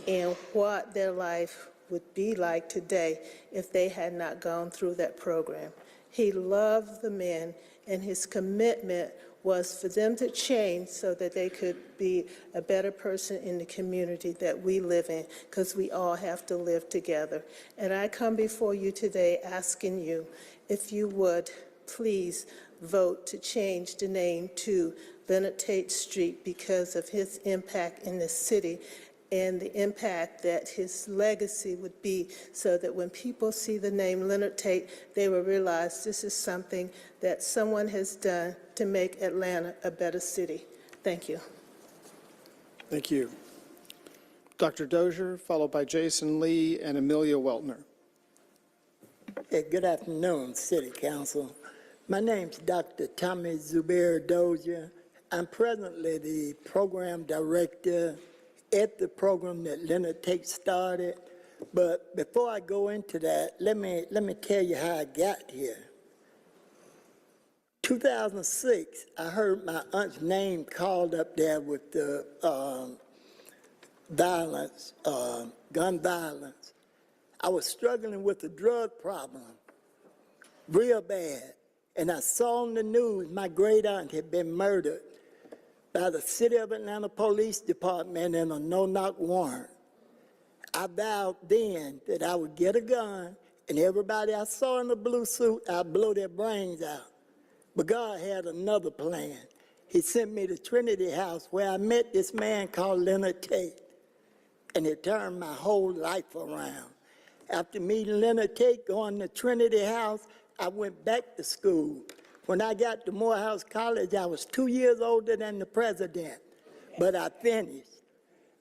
and what their life would be like today if they had not gone through that program. He loved the men, and his commitment was for them to change so that they could be a better person in the community that we live in, because we all have to live together. And I come before you today asking you if you would please vote to change the name to Leonard Tate Street because of his impact in the city and the impact that his legacy would be, so that when people see the name Leonard Tate, they will realize this is something that someone has done to make Atlanta a better city. Thank you. Thank you. Dr. Dozier, followed by Jason Lee and Amelia Weltner. Hey, good afternoon, City Council. My name's Dr. Tommy Zubair Dozier. I'm presently the program director at the program that Leonard Tate started. But before I go into that, let me tell you how I got here. 2006, I heard my aunt's name called up there with the violence, gun violence. I was struggling with a drug problem, real bad. And I saw on the news my great aunt had been murdered by the City of Atlanta Police Department in a no-knock warrant. I vowed then that I would get a gun, and everybody I saw in the blue suit, I'd blow their brains out. But God had another plan. He sent me to Trinity House, where I met this man called Leonard Tate, and it turned my whole life around. After meeting Leonard Tate, going to Trinity House, I went back to school. When I got to Morehouse College, I was 2 years older than the president, but I finished.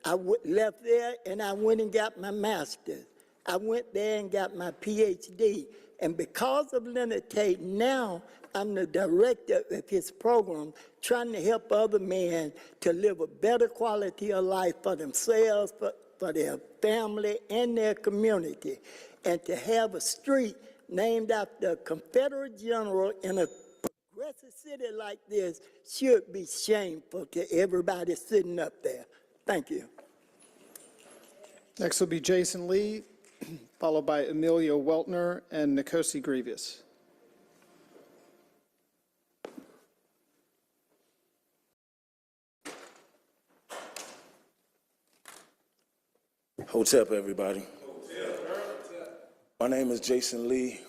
I left there and I went and got my master's. I went there and got my PhD. And because of Leonard Tate, now I'm the director of his program, trying to help other men to live a better quality of life for themselves, for their family, and their community. And to have a street named after a Confederate general in a progressive city like this should be shameful to everybody sitting up there. Thank you. Next will be Jason Lee, followed by Amelia Weltner and Nkosi Grievous. What's up, everybody? My name is Jason Lee.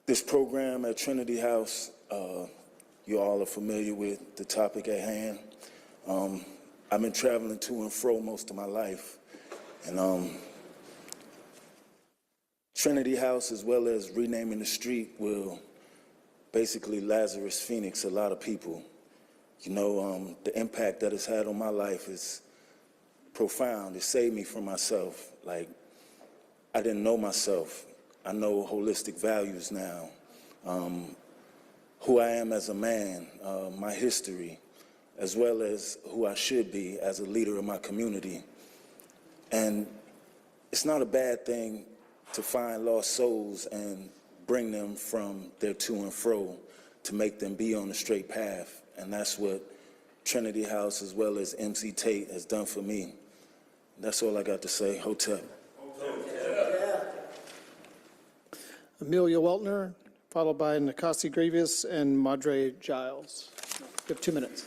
This program at Trinity House, you all are familiar with the topic at hand. I've been traveling to and fro most of my life. And Trinity House, as well as renaming the street, will basically Lazarus Phoenix a lot of people. You know, the impact that it's had on my life is profound. It saved me from myself. Like, I didn't know myself. I know holistic values now. Who I am as a man, my history, as well as who I should be as a leader of my community. And it's not a bad thing to find lost souls and bring them from their to and fro to make them be on the straight path. And that's what Trinity House, as well as MC Tate, has done for me. That's all I got to say. Hotep. Amelia Weltner, followed by Nkosi Grievous and Madre Giles. You have 2 minutes.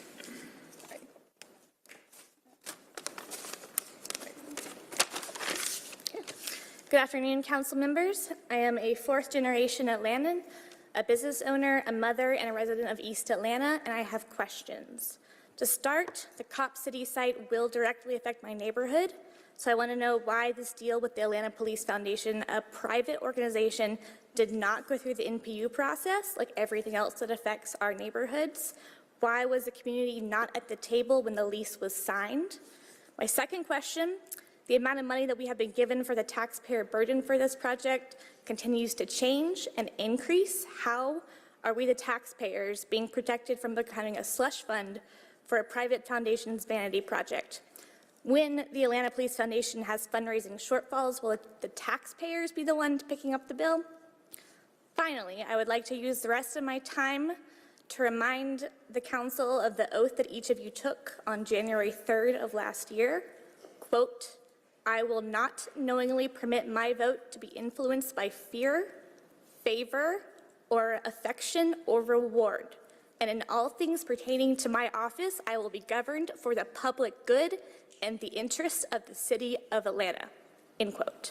Good afternoon, council members. I am a fourth-generation Atlantan, a business owner, a mother, and a resident of East Atlanta, and I have questions. To start, the Cop City site will directly affect my neighborhood, so I want to know why this deal with the Atlanta Police Foundation, a private organization, did not go through the NPU process like everything else that affects our neighborhoods. Why was the community not at the table when the lease was signed? My second question, the amount of money that we have been given for the taxpayer burden for this project continues to change and increase. How are we, the taxpayers, being protected from becoming a slush fund for a private foundation's vanity project? When the Atlanta Police Foundation has fundraising shortfalls, will the taxpayers be the ones picking up the bill? Finally, I would like to use the rest of my time to remind the council of the oath that each of you took on January 3rd of last year. Quote, I will not knowingly permit my vote to be influenced by fear, favor, or affection or reward. And in all things pertaining to my office, I will be governed for the public good and the interests of the city of Atlanta, end quote.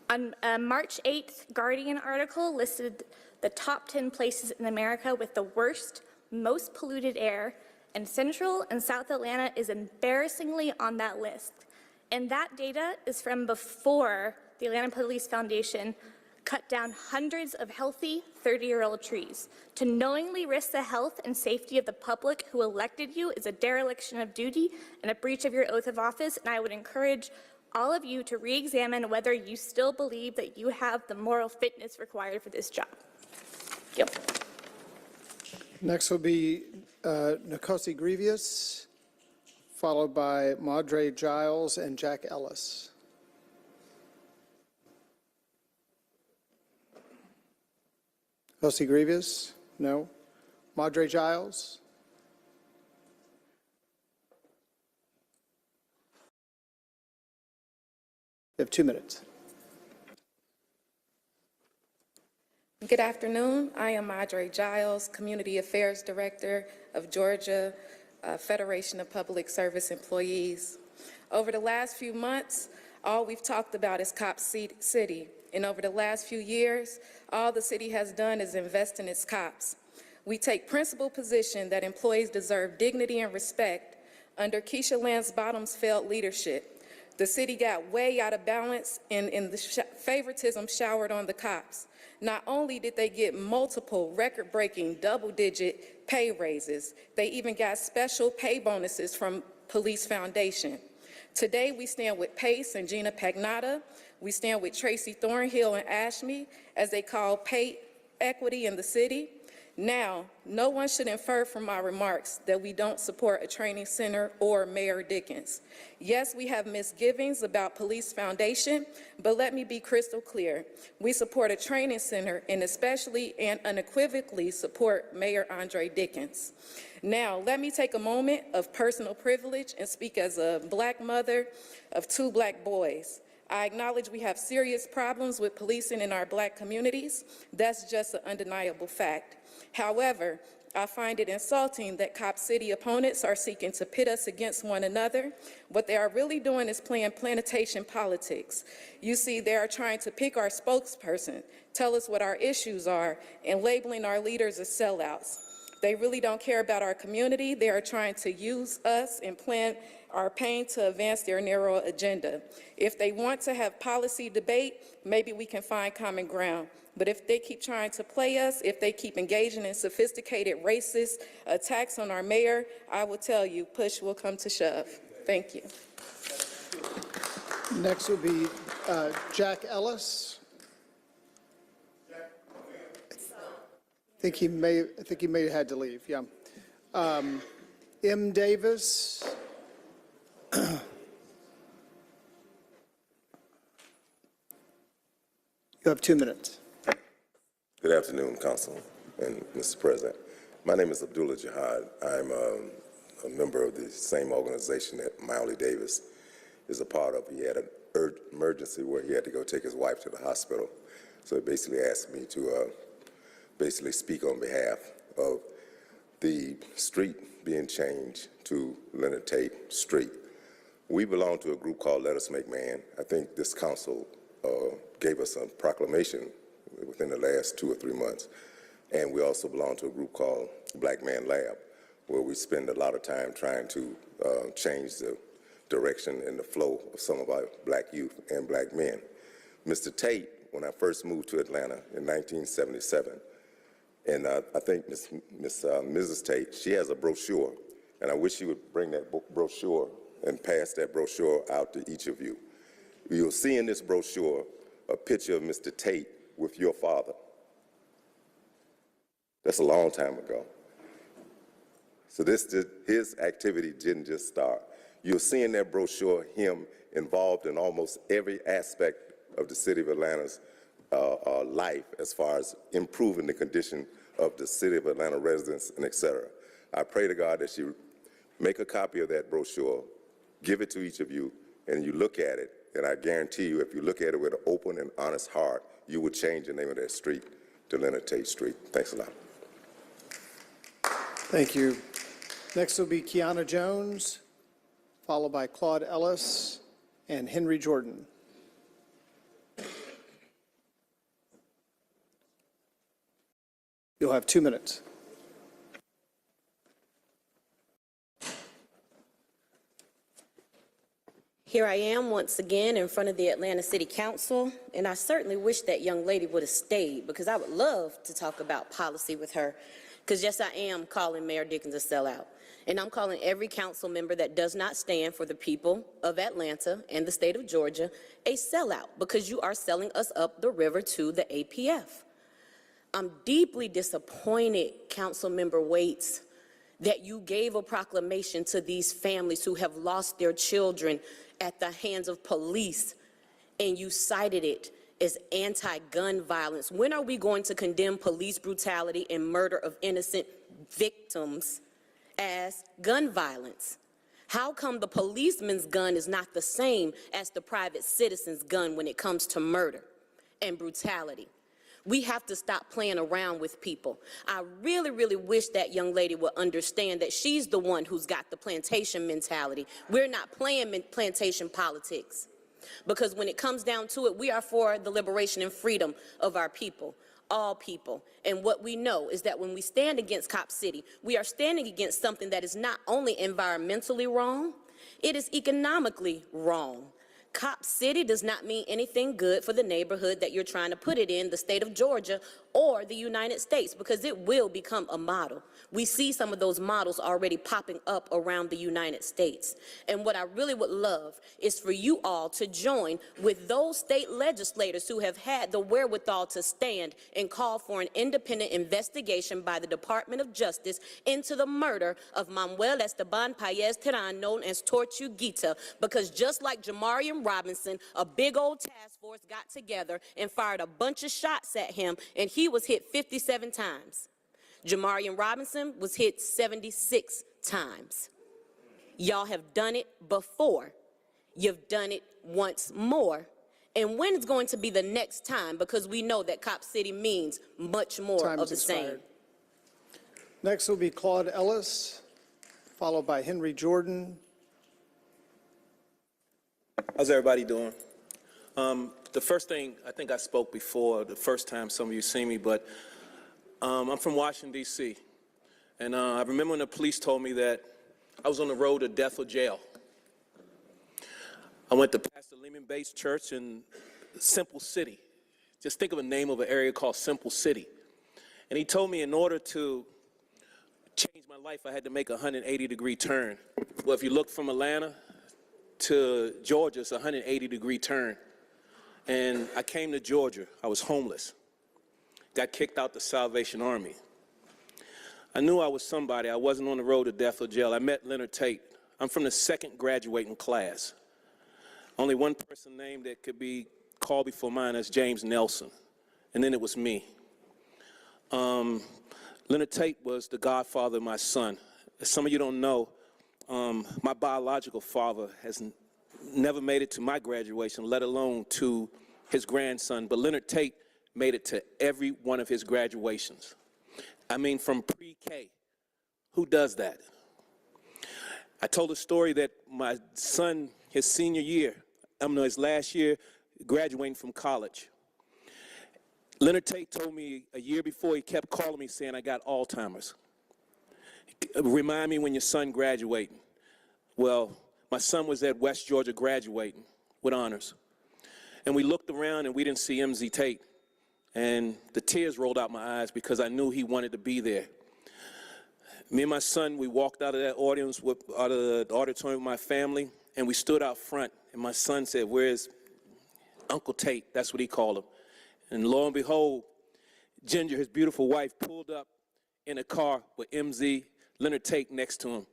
On March 8th, Guardian article listed the top 10 places in America with the worst, most polluted air, and Central and South Atlanta is embarrassingly on that list. And that data is from before the Atlanta Police Foundation cut down hundreds of healthy 30-year-old trees. To knowingly risk the health and safety of the public who elected you is a dereliction of duty and a breach of your oath of office, and I would encourage all of you to re-examine whether you still believe that you have the moral fitness required for this job. Yep. Next will be Nkosi Grievous, followed by Madre Giles and Jack Ellis. Nkosi Grievous? No. Madre Giles? You have 2 minutes. Good afternoon. I am Madre Giles, Community Affairs Director of Georgia Federation of Public Service Employees. Over the last few months, all we've talked about is Cop City. And over the last few years, all the city has done is invest in its cops. We take principled position that employees deserve dignity and respect under Keisha Lance Bottoms' failed leadership. The city got way out of balance and the favoritism showered on the cops. Not only did they get multiple record-breaking double-digit pay raises, they even got special pay bonuses from Police Foundation. Today, we stand with Pace and Gina Pagnotta. We stand with Tracy Thornhill and Ashme as they call pay equity in the city. Now, no one should infer from my remarks that we don't support a training center or Mayor Dickens. Yes, we have misgivings about Police Foundation, but let me be crystal clear. We support a training center and especially and unequivocally support Mayor Andre Dickens. Now, let me take a moment of personal privilege and speak as a Black mother of 2 Black boys. I acknowledge we have serious problems with policing in our Black communities. That's just an undeniable fact. However, I find it insulting that Cop City opponents are seeking to pit us against one another. What they are really doing is playing plantation politics. You see, they are trying to pick our spokesperson, tell us what our issues are, and labeling our leaders as sellouts. They really don't care about our community. They are trying to use us and plan our pain to advance their narrow agenda. If they want to have policy debate, maybe we can find common ground. But if they keep trying to play us, if they keep engaging in sophisticated racist attacks on our mayor, I will tell you, push will come to shove. Thank you. Next will be Jack Ellis. I think he may have had to leave, yeah. M. Davis. You have 2 minutes. Good afternoon, Council and Mr. President. My name is Abdullah Jihad. I'm a member of the same organization that Miley Davis is a part of. He had an emergency where he had to go take his wife to the hospital. So he basically asked me to basically speak on behalf of the street being changed to Leonard Tate Street. We belong to a group called Let Us Make Man. I think this council gave us a proclamation within the last 2 or 3 months. And we also belong to a group called Black Man Lab, where we spend a lot of time trying to change the direction and the flow of some of our black youth and black men. Mr. Tate, when I first moved to Atlanta in 1977, and I think Mrs. Tate, she has a brochure, and I wish she would bring that brochure and pass that brochure out to each of you. You'll see in this brochure a picture of Mr. Tate with your father. That's a long time ago. So his activity didn't just start. You'll see in that brochure him involved in almost every aspect of the city of Atlanta's life as far as improving the condition of the city of Atlanta residents and et cetera. I pray to God that you make a copy of that brochure, give it to each of you, and you look at it, and I guarantee you, if you look at it with an open and honest heart, you will change the name of that street to Leonard Tate Street. Thanks a lot. Thank you. Next will be Kiana Jones, followed by Claude Ellis and Henry Jordan. You'll have 2 minutes. Here I am once again in front of the Atlanta City Council, and I certainly wish that young lady would have stayed because I would love to talk about policy with her. Because yes, I am calling Mayor Dickens a sellout. And I'm calling every council member that does not stand for the people of Atlanta and the state of Georgia a sellout because you are selling us up the river to the APF. I'm deeply disappointed, Councilmember Waits, that you gave a proclamation to these families who have lost their children at the hands of police, and you cited it as anti-gun violence. When are we going to condemn police brutality and murder of innocent victims as gun violence? How come the policeman's gun is not the same as the private citizen's gun when it comes to murder and brutality? We have to stop playing around with people. I really, really wish that young lady would understand that she's the one who's got the plantation mentality. We're not playing plantation politics. Because when it comes down to it, we are for the liberation and freedom of our people, all people. And what we know is that when we stand against Cop City, we are standing against something that is not only environmentally wrong, it is economically wrong. Cop City does not mean anything good for the neighborhood that you're trying to put it in, the state of Georgia or the United States, because it will become a model. We see some of those models already popping up around the United States. And what I really would love is for you all to join with those state legislators who have had the wherewithal to stand and call for an independent investigation by the Department of Justice into the murder of Manuel Esteban Paez Terán, known as Tortuguita, because just like Jamarian Robinson, a big old task force got together and fired a bunch of shots at him, and he was hit 57 times. Jamarian Robinson was hit 76 times. Y'all have done it before. You've done it once more. And when is going to be the next time? Because we know that Cop City means much more of the same. Next will be Claude Ellis, followed by Henry Jordan. How's everybody doing? The first thing, I think I spoke before, the first time some of you see me, but I'm from Washington, D.C. And I remember when the police told me that I was on the road to death or jail. I went to Pastor Lehman-based church in Simple City. Just think of a name of an area called Simple City. And he told me in order to change my life, I had to make a 180-degree turn. Well, if you look from Atlanta to Georgia, it's a 180-degree turn. And I came to Georgia. I was homeless. Got kicked out the Salvation Army. I knew I was somebody. I wasn't on the road to death or jail. I met Leonard Tate. I'm from the second graduating class. Only one person named that could be called before mine is James Nelson. And then it was me. Leonard Tate was the godfather of my son. As some of you don't know, my biological father has never made it to my graduation, let alone to his grandson. But Leonard Tate made it to every one of his graduations. I mean, from pre-K. Who does that? I told a story that my son, his senior year, his last year, graduating from college. Leonard Tate told me a year before, he kept calling me saying I got Alzheimer's. Remind me when your son graduating. Well, my son was at West Georgia graduating with honors. And we looked around and we didn't see MZ Tate. And the tears rolled out my eyes because I knew he wanted to be there. Me and my son, we walked out of that audience, out of the auditorium with my family, and we stood out front. And my son said, "Where's Uncle Tate?" That's what he called him. And lo and behold, Ginger, his beautiful wife, pulled up in a car with MZ, Leonard Tate next to him.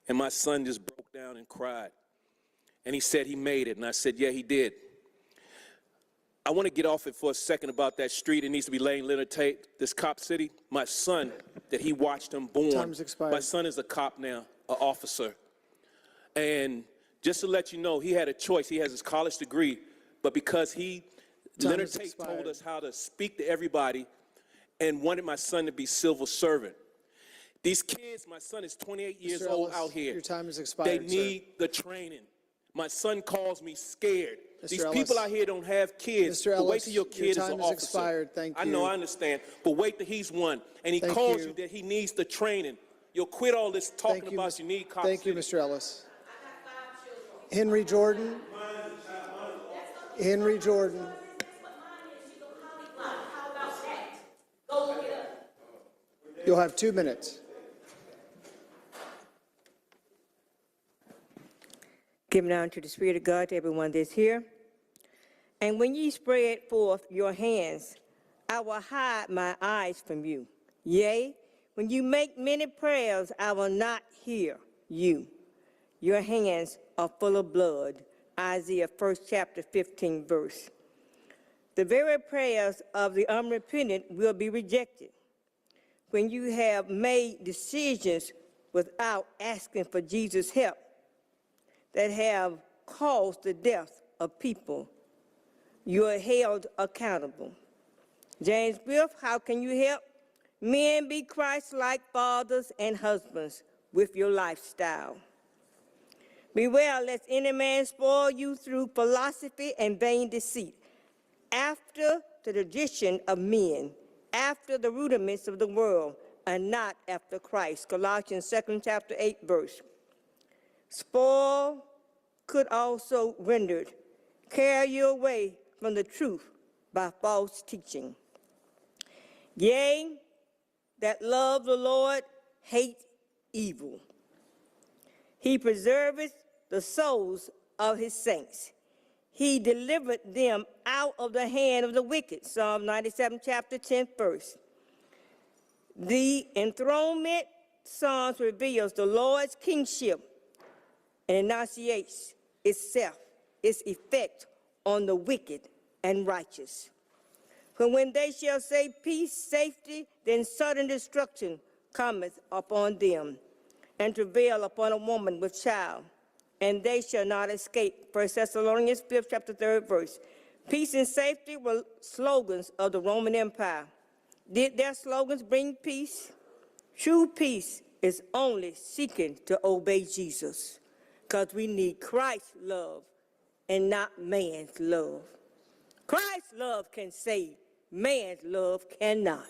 And my son just broke down and cried. And he said he made it. And I said, yeah, he did. I want to get off it for a second about that street. It needs to be laying Leonard Tate, this Cop City. My son, that he watched him born. Time's expired. My son is a cop now, an officer. And just to let you know, he had a choice. He has his college degree, but because Leonard Tate told us how to speak to everybody and wanted my son to be civil servant. These kids, my son is 28 years old Ellis, out here. your time is expired, They need the training. My son calls me scared. These people out here don't have kids. Mr. But wait Ellis, till your kid your is time an is officer. expired. Thank I you. know, I understand. But wait till he's one. And he Thank calls you. you that he needs the training. You'll quit all this talking Thank you, about you need cops. Thank you, Mr. Ellis. Henry Jordan. Henry Jordan. You'll have 2 minutes. Giving honor to the Spirit of God to everyone that's here. And when ye spread forth your hands, I will hide my eyes from you. Yea, when you make many prayers, I will not hear you. Your hands are full of blood. Isaiah 1st chapter 15 verse. The very prayers of the unrepentant will be rejected. When you have made decisions without asking for Jesus' help, that have caused the death of people, you are held accountable. James Biff, how can you help? Men, be Christ-like fathers and husbands with your lifestyle. Beware lest any man spoil you through philosophy and vain deceit, after the tradition of men, after the rudiments of the world, and not after Christ. Colossians 2nd chapter 8 verse. Spoil could also rendered, carry you away from the truth by false teaching. Yea, that love the Lord hate evil. He preserveth the souls of his saints. He delivered them out of the hand of the wicked. Psalm 97 chapter 10th verse. The enthronement Psalms reveals the Lord's kingship and enunciates itself, its effect on the wicked and righteous. For when they shall say peace, safety, then sudden destruction cometh upon them, and travail upon a woman with child, and they shall not escape. 1 Thessalonians 5th chapter 3rd verse. Peace and safety were slogans of the Roman Empire. Did their slogans bring peace? True peace is only seeking to obey Jesus, because we need Christ's love and not man's love. Christ's love can save, man's love cannot.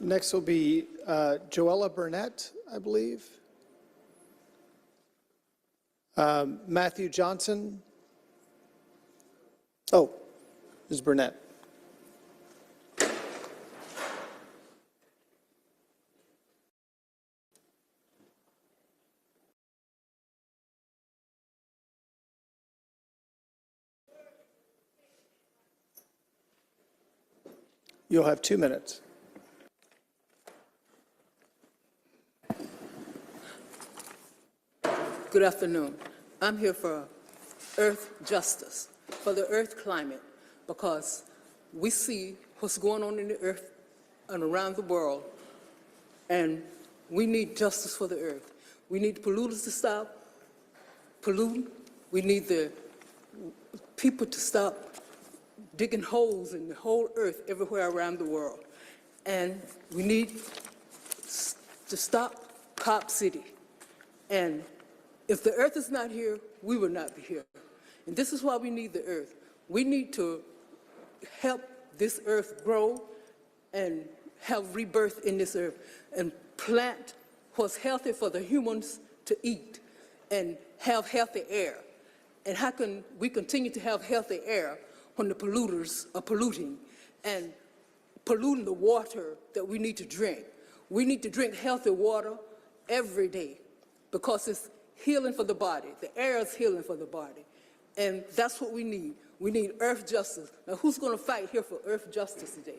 Next will be Joella Burnett, I believe. Matthew Johnson. Oh, Ms. Burnett. You'll have 2 minutes. Good afternoon. I'm here for earth justice, for the earth climate, because we see what's going on in the earth and around the world, and we need justice for the earth. We need polluters to stop polluting. We need the people to stop digging holes in the whole earth everywhere around the world. And we need to stop Cop City. And if the earth is not here, we will not be here. And this is why we need the earth. We need to help this earth grow and have rebirth in this earth and plant what's healthy for the humans to eat and have healthy air. And how can we continue to have healthy air when the polluters are polluting and polluting the water that we need to drink? We need to drink healthy water every day because it's healing for the body. The air is healing for the body. And that's what we need. We need earth justice. Now, who's going to fight here for earth justice today?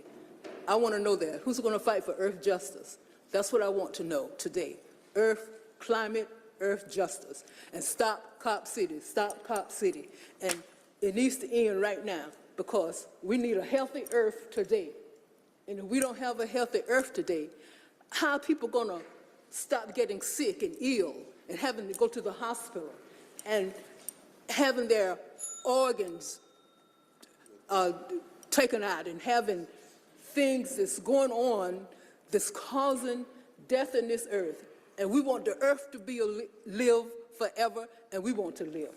I want to know that. Who's going to fight for earth justice? That's what I want to know today. Earth, climate, earth justice. And stop Cop City. Stop Cop City. And it needs to end right now because we need a healthy earth today. And if we don't have a healthy earth today, how are people going to stop getting sick and ill and having to go to the hospital and having their organs taken out and having things that's going on that's causing death in this earth? And we want the earth to be live forever, and we want to live.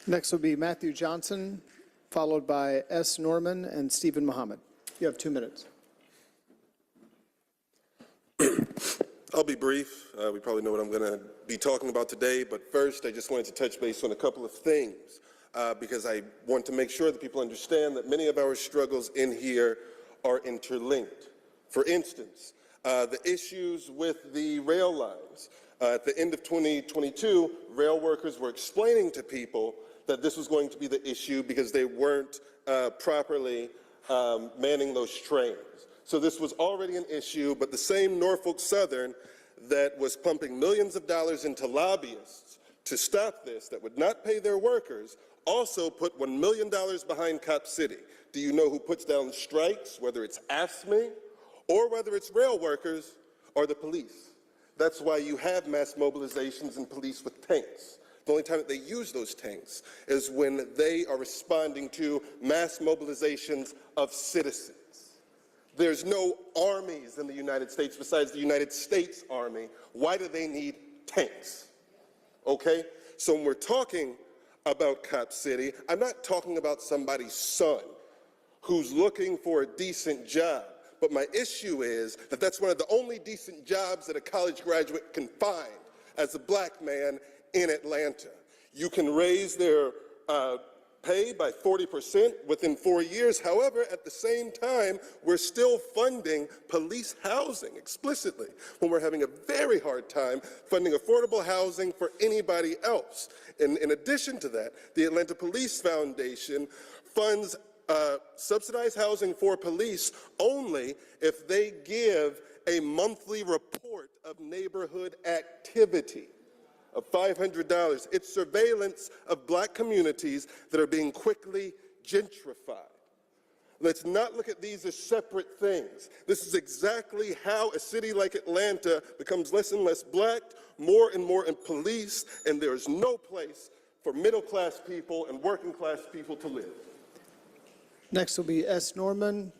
Next will be Matthew Johnson, followed by S. Norman and Stephen Muhammad. You have 2 minutes. I'll be brief. We probably know what I'm going to be talking about today, but first I just wanted to touch base on a couple of things because I want to make sure that people understand that many of our struggles in here are interlinked. For instance, the issues with the rail lines. At the end of 2022, rail workers were explaining to people that this was going to be the issue because they weren't properly manning those trains. So this was already an issue, but the same Norfolk Southern that was pumping millions of dollars into lobbyists to stop this, that would not pay their workers, also put $1 million behind Cop City. Do you know who puts down strikes, whether it's AFSCME or whether it's rail workers or the police? That's why you have mass mobilizations and police with tanks. The only time that they use those tanks is when they are responding to mass mobilizations of citizens. There's no armies in the United States besides the United States Army. Why do they need tanks? Okay? So when we're talking about Cop City, I'm not talking about somebody's son who's looking for a decent job. But my issue is that that's one of the only decent jobs that a college graduate can find as a black man in Atlanta. You can raise their pay by 40% within 4 years. However, at the same time, we're still funding police housing explicitly when we're having a very hard time funding affordable housing for anybody else. And in addition to that, the Atlanta Police Foundation funds subsidized housing for police only if they give a monthly report of neighborhood activity of $500. It's surveillance of black communities that are being quickly gentrified. Let's not look at these as separate things. This is exactly how a city like Atlanta becomes less and less black, more and more policed, and there is no place for middle-class people and working-class people to live. Next will be S. Norman,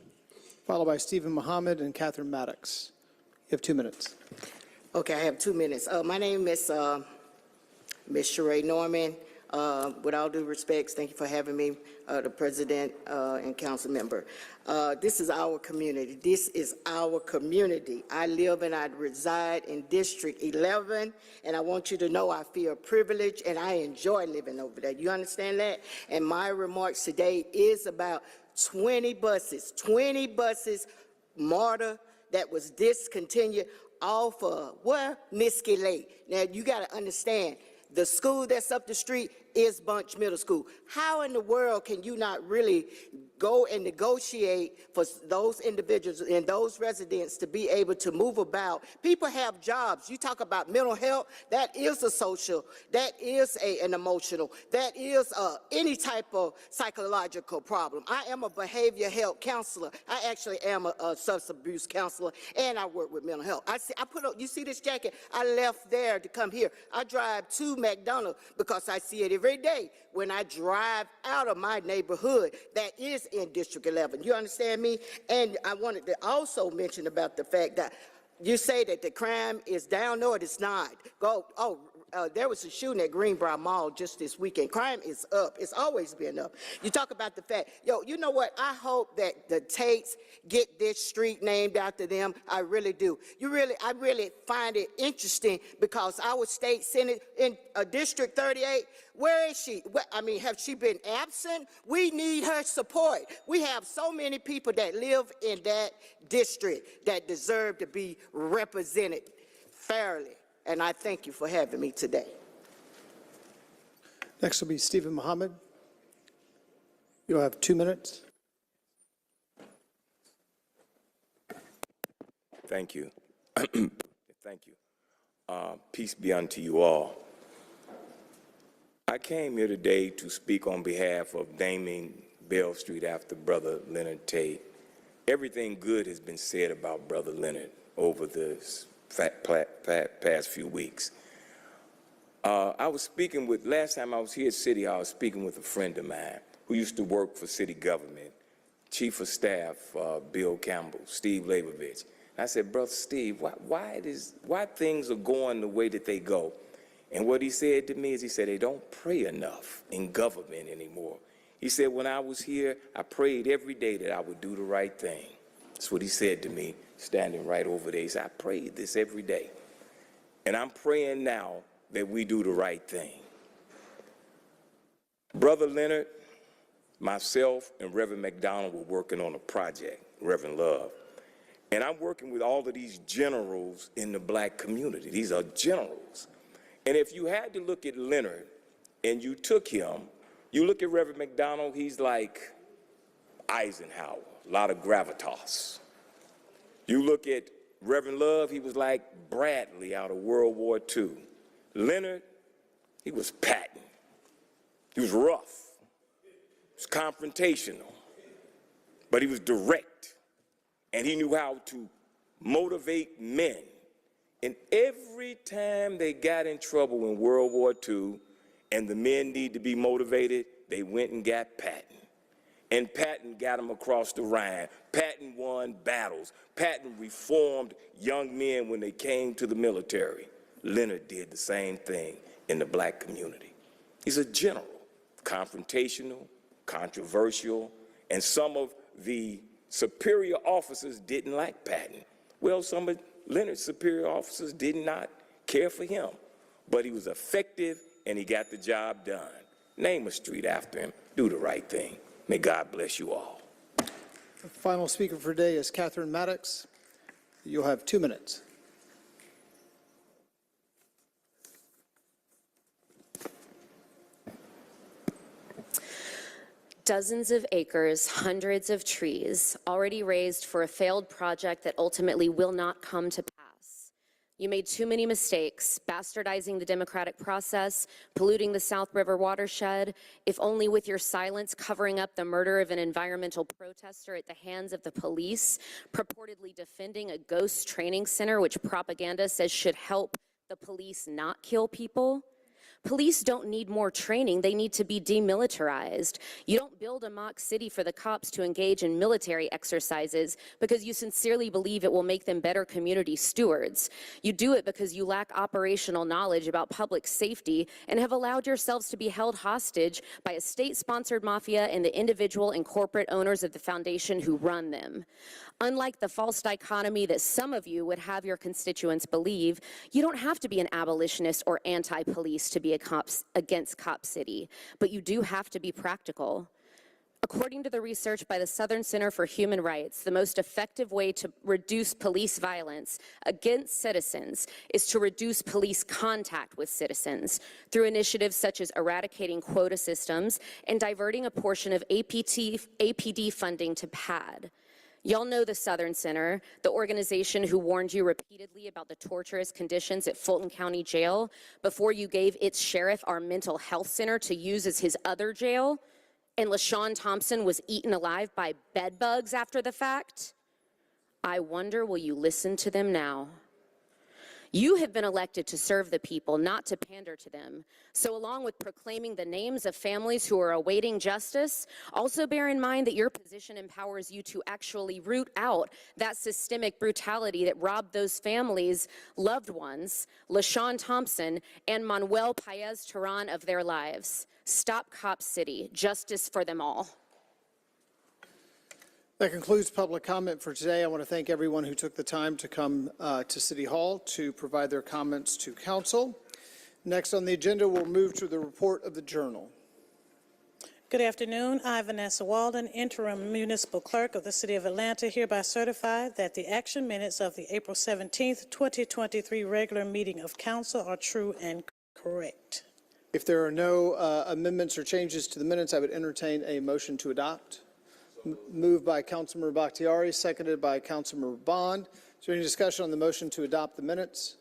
followed by Stephen Muhammad and Catherine Maddox. You have 2 minutes. Okay, I have 2 minutes. My name is Ms. Sheree Norman. With all due respects, thank you for having me, the president and council member. This is our community. This is our community. I live and I reside in District 11, and I want you to know I feel privileged and I enjoy living over there. You understand that? And my remarks today is about 20 buses, MARTA, that was discontinued off of, where? Niskey Lake. Now, you got to understand, the school that's up the street is Bunch Middle School. How in the world can you not really go and negotiate for those individuals and those residents to be able to move about? People have jobs. You talk about mental health, that is a social, that is an emotional, that is any type of psychological problem. I am a behavior health counselor. I actually am a substance abuse counselor, and I work with mental health. You see this jacket? I left there to come here. I drive to McDonald's because I see it every day when I drive out of my neighborhood that is in District 11. You understand me? And I wanted to also mention about the fact that you say that the crime is down. No, it is not. there was a shooting at Greenbrier Mall just this weekend. Crime is up. It's always been up. You talk about the fact, you know what? I hope that the Tates get this street named after them. I really do. I really find it interesting because our state senate in District 38, where is she? I mean, have she been absent? We need her support. We have so many people that live in that district that deserve to be represented fairly. And I thank you for having me today. Next will be Stephen Muhammad. You'll have 2 minutes. Thank you. Thank you. Peace be unto you all. I came here today to speak on behalf of naming Bell Street after Brother Leonard Tate. Everything good has been said about Brother Leonard over this past few weeks. I was speaking with, last time I was here at City Hall, I was speaking with a friend of mine who used to work for city government, Chief of Staff Bill Campbell, Steve Leibovich. I said, Brother Steve, why things are going the way that they go? And what he said to me is, he said, they don't pray enough in government anymore. He said, when I was here, I prayed every day that I would do the right thing. That's what he said to me, standing right over there. He said, I prayed this every day. And I'm praying now that we do the right thing. Brother Leonard, myself, and Reverend McDonald were working on a project, Reverend Love. And I'm working with all of these generals in the black community. These are generals. And if you had to look at Leonard and you took him, you look at Reverend McDonald, he's like Eisenhower, a lot of gravitas. You look at Reverend Love, he was like Bradley out of World War II. Leonard, he was Patton. He was rough. He was confrontational. But he was direct. And he knew how to motivate men. And every time they got in trouble in World War II and the men need to be motivated, they went and got Patton. And Patton got them across the Rhine. Patton won battles. Patton reformed young men when they came to the military. Leonard did the same thing in the black community. He's a general, confrontational, controversial, and some of the superior officers didn't like Patton. Well, some of Leonard's superior officers did not care for him, but he was effective and he got the job done. Name a street after him. Do the right thing. May God bless you all. The final speaker for today is Catherine Maddox. You'll have 2 minutes. Dozens of acres, hundreds of trees, already raised for a failed project that ultimately will not come to pass. You made too many mistakes, bastardizing the democratic process, polluting the South River watershed, if only with your silence covering up the murder of an environmental protester at the hands of the police, purportedly defending a ghost training center which propaganda says should help the police not kill people. Police don't need more training, they need to be demilitarized. You don't build a mock city for the cops to engage in military exercises because you sincerely believe it will make them better community stewards. You do it because you lack operational knowledge about public safety and have allowed yourselves to be held hostage by a state-sponsored mafia and the individual and corporate owners of the foundation who run them. Unlike the false dichotomy that some of you would have your constituents believe, you don't have to be an abolitionist or anti-police to be against Cop City, but you do have to be practical. According to the research by the Southern Center for Human Rights, the most effective way to reduce police violence against citizens is to reduce police contact with citizens through initiatives such as eradicating quota systems and diverting a portion of APD funding to PAD. Y'all know the Southern Center, the organization who warned you repeatedly about the torturous conditions at Fulton County Jail before you gave its sheriff our mental health center to use as his other jail, and LaShawn Thompson was eaten alive by bed bugs after the fact. I wonder, will you listen to them now? You have been elected to serve the people, not to pander to them. So along with proclaiming the names of families who are awaiting justice, also bear in mind that your position empowers you to actually root out that systemic brutality that robbed those families' loved ones, LaShawn Thompson and Manuel Paez Terán, of their lives. Stop Cop City. Justice for them all. That concludes public comment for today. I want to thank everyone who took the time to come to City Hall to provide their comments to council. Next on the agenda, we'll move to the report of the Journal. Good afternoon. I, Vanessa Walden, Interim Municipal Clerk of the City of Atlanta, hereby certify that the action minutes of the April 17th, 2023 regular meeting of council are true and correct. If there are no amendments or changes to the minutes, I would entertain a motion to adopt. Moved by Councilmember Bakhtiari, seconded by Councilmember Bond. Is there any discussion on the motion to adopt the minutes?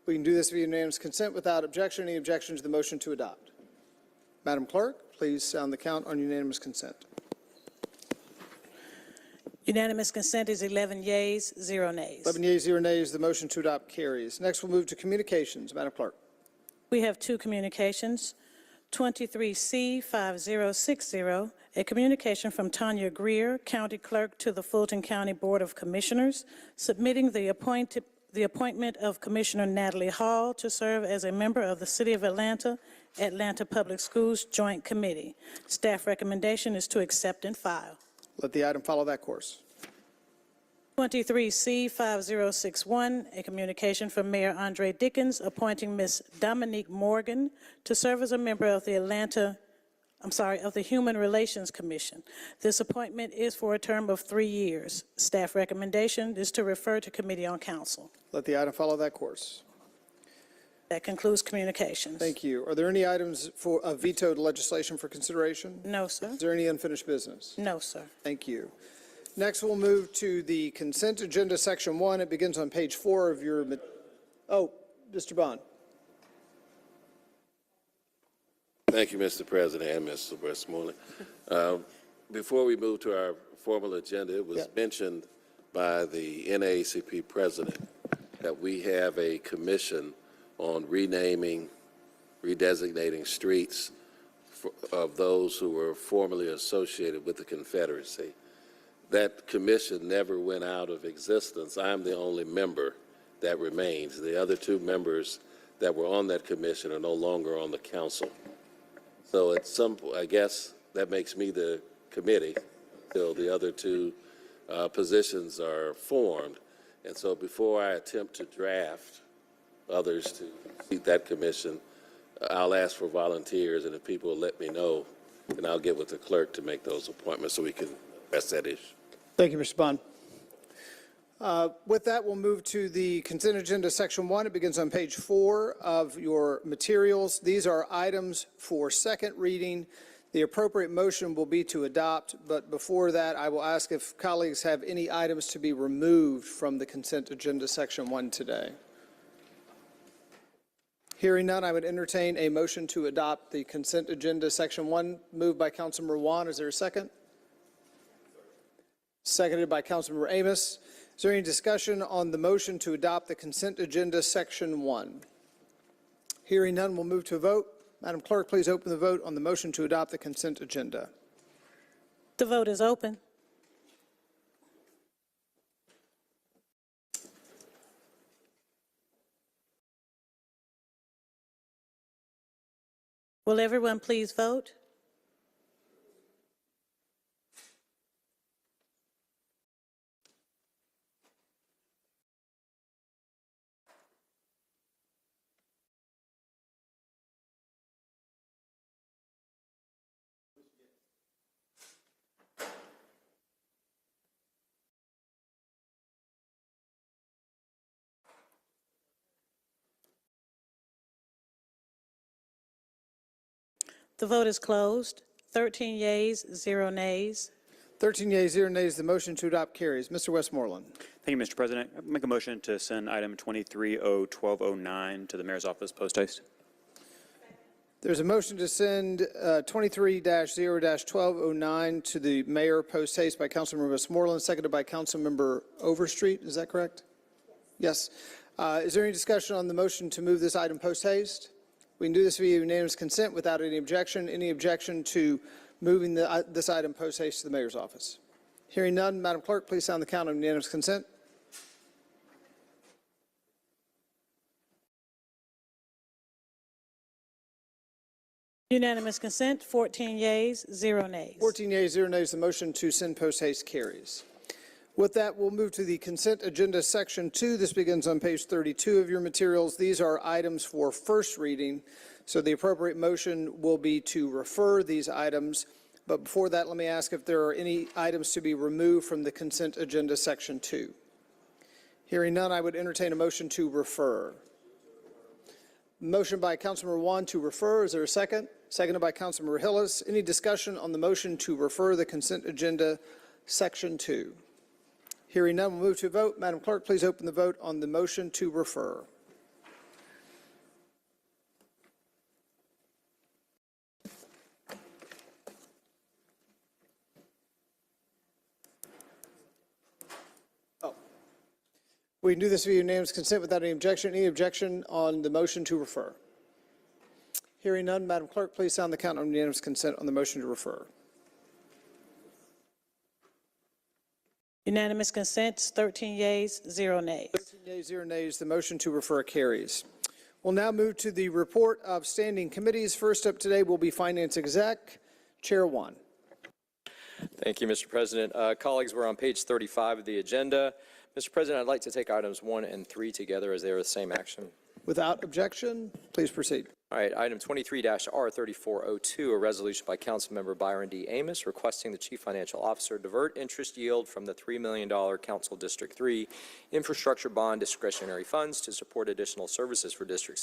We can do this via unanimous consent without objection. Any objection to the motion to adopt? Madam Clerk, please sound the count on unanimous consent. Unanimous consent is 11 yeas, 0 nays. 11 yeas, 0 nays. The motion to adopt carries. Next, we'll move to communications. Madam Clerk. We have two communications. 23C5060, a communication from Tanya Greer, County Clerk, to the Fulton County Board of Commissioners, submitting the appointment of Commissioner Natalie Hall to serve as a member of the City of Atlanta Public Schools Joint Committee. Staff recommendation is to accept and file. Let the item follow that course. 23C5061, a communication from Mayor Andre Dickens appointing Ms. Dominique Morgan to serve as a member of the of the Human Relations Commission. This appointment is for a term of 3 years. Staff recommendation is to refer to Committee on Council. Let the item follow that course. That concludes communications. Thank you. Are there any items for vetoed legislation for consideration? No, sir. Is there any unfinished business? No, sir. Thank you. Next, we'll move to the consent agenda, section 1. It begins on page 4 of your. Oh, Mr. Bond. Thank you, Mr. President and Mr. Westmoreland. Before we move to our formal agenda, it was mentioned by the NAACP president that we have a commission on renaming, redesignating streets of those who were formerly associated with the Confederacy. That commission never went out of existence. I'm the only member that remains. The other two members that were on that commission are no longer on the council. So at some point, I guess that makes me the committee till the other two positions are formed. And so before I attempt to draft others to seat that commission, I'll ask for volunteers, and if people will let me know, then I'll get with the clerk to make those appointments so we can address that issue. Thank you, Mr. Bond. With that, we'll move to the consent agenda, section 1. It begins on page 4 of your materials. These are items for second reading. The appropriate motion will be to adopt, but before that, I will ask if colleagues have any items to be removed from the consent agenda, section 1 today. Hearing none, I would entertain a motion to adopt the consent agenda, section 1, moved by Councilmember Juan. Is there a second? Seconded by Councilmember Amos. Is there any discussion on the motion to adopt the consent agenda, section 1? Hearing none, we'll move to a vote. Madam Clerk, please open the vote on the motion to adopt the consent agenda. The vote is open. Will everyone please vote? The vote is closed. 13 yeas, 0 nays. 13 yeas, 0 nays. The motion to adopt carries. Mr. Westmoreland. Thank you, Mr. President. I make a motion to send item 23-01209 to the Mayor's Office post haste. There's a motion to send 23-0-1209 to the Mayor post haste by Councilmember Westmoreland, seconded by Councilmember Overstreet. Is that correct? Yes. Is there any discussion on the motion to move this item post haste? We can do this via unanimous consent without any objection. Any objection to moving this item post haste to the mayor's office? Hearing none, Madam Clerk, please sound the count on unanimous consent. Unanimous consent, 14 yeas, 0 nays. 14 yeas, 0 nays. The motion to send post haste carries. With that, we'll move to the consent agenda section 2. This begins on page 32 of your materials. These are items for first reading, so the appropriate motion will be to refer these items. But before that, let me ask if there are any items to be removed from the consent agenda section 2. Hearing none, I would entertain a motion to refer. Motion by Councilmember Juan to refer. Is there a second? Seconded by Councilmember Hillis. Any discussion on the motion to refer the consent agenda section 2? Hearing none, we'll move to a vote. Madam Clerk, please open the vote on the motion to refer. We can do this via unanimous consent without any objection. Any objection on the motion to refer? Hearing none, Madam Clerk, please sound the count on unanimous consent on the motion to refer. Unanimous consent, 13 yeas, 0 nays. 13 yeas, 0 nays. The motion to refer carries. We'll now move to the report of standing committees. First up today will be Finance Exec. Chair Juan. Thank you, Mr. President. Colleagues, we're on page 35 of the agenda. Mr. President, I'd like to take items 1 and 3 together as they are the same action. Without objection, please proceed. All right, item 23-R3402, a resolution by Councilmember Byron D. Amos requesting the Chief Financial Officer divert interest yield from the $3 million Council District 3 infrastructure bond discretionary funds to support additional services for District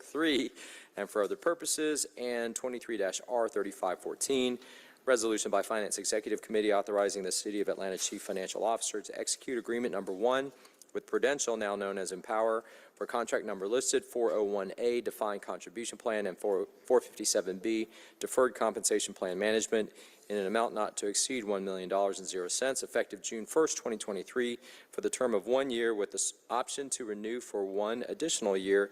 3 and for other purposes, and 23-R3514, resolution by Finance Executive Committee authorizing the City of Atlanta Chief Financial Officer to execute agreement number 1 with Prudential, now known as Empower, for contract number listed 401A, defined contribution plan, and 457B, deferred compensation plan management, in an amount not to exceed $1 million and 0 cents, effective June 1st, 2023, for the term of 1 year with the option to renew for 1 additional year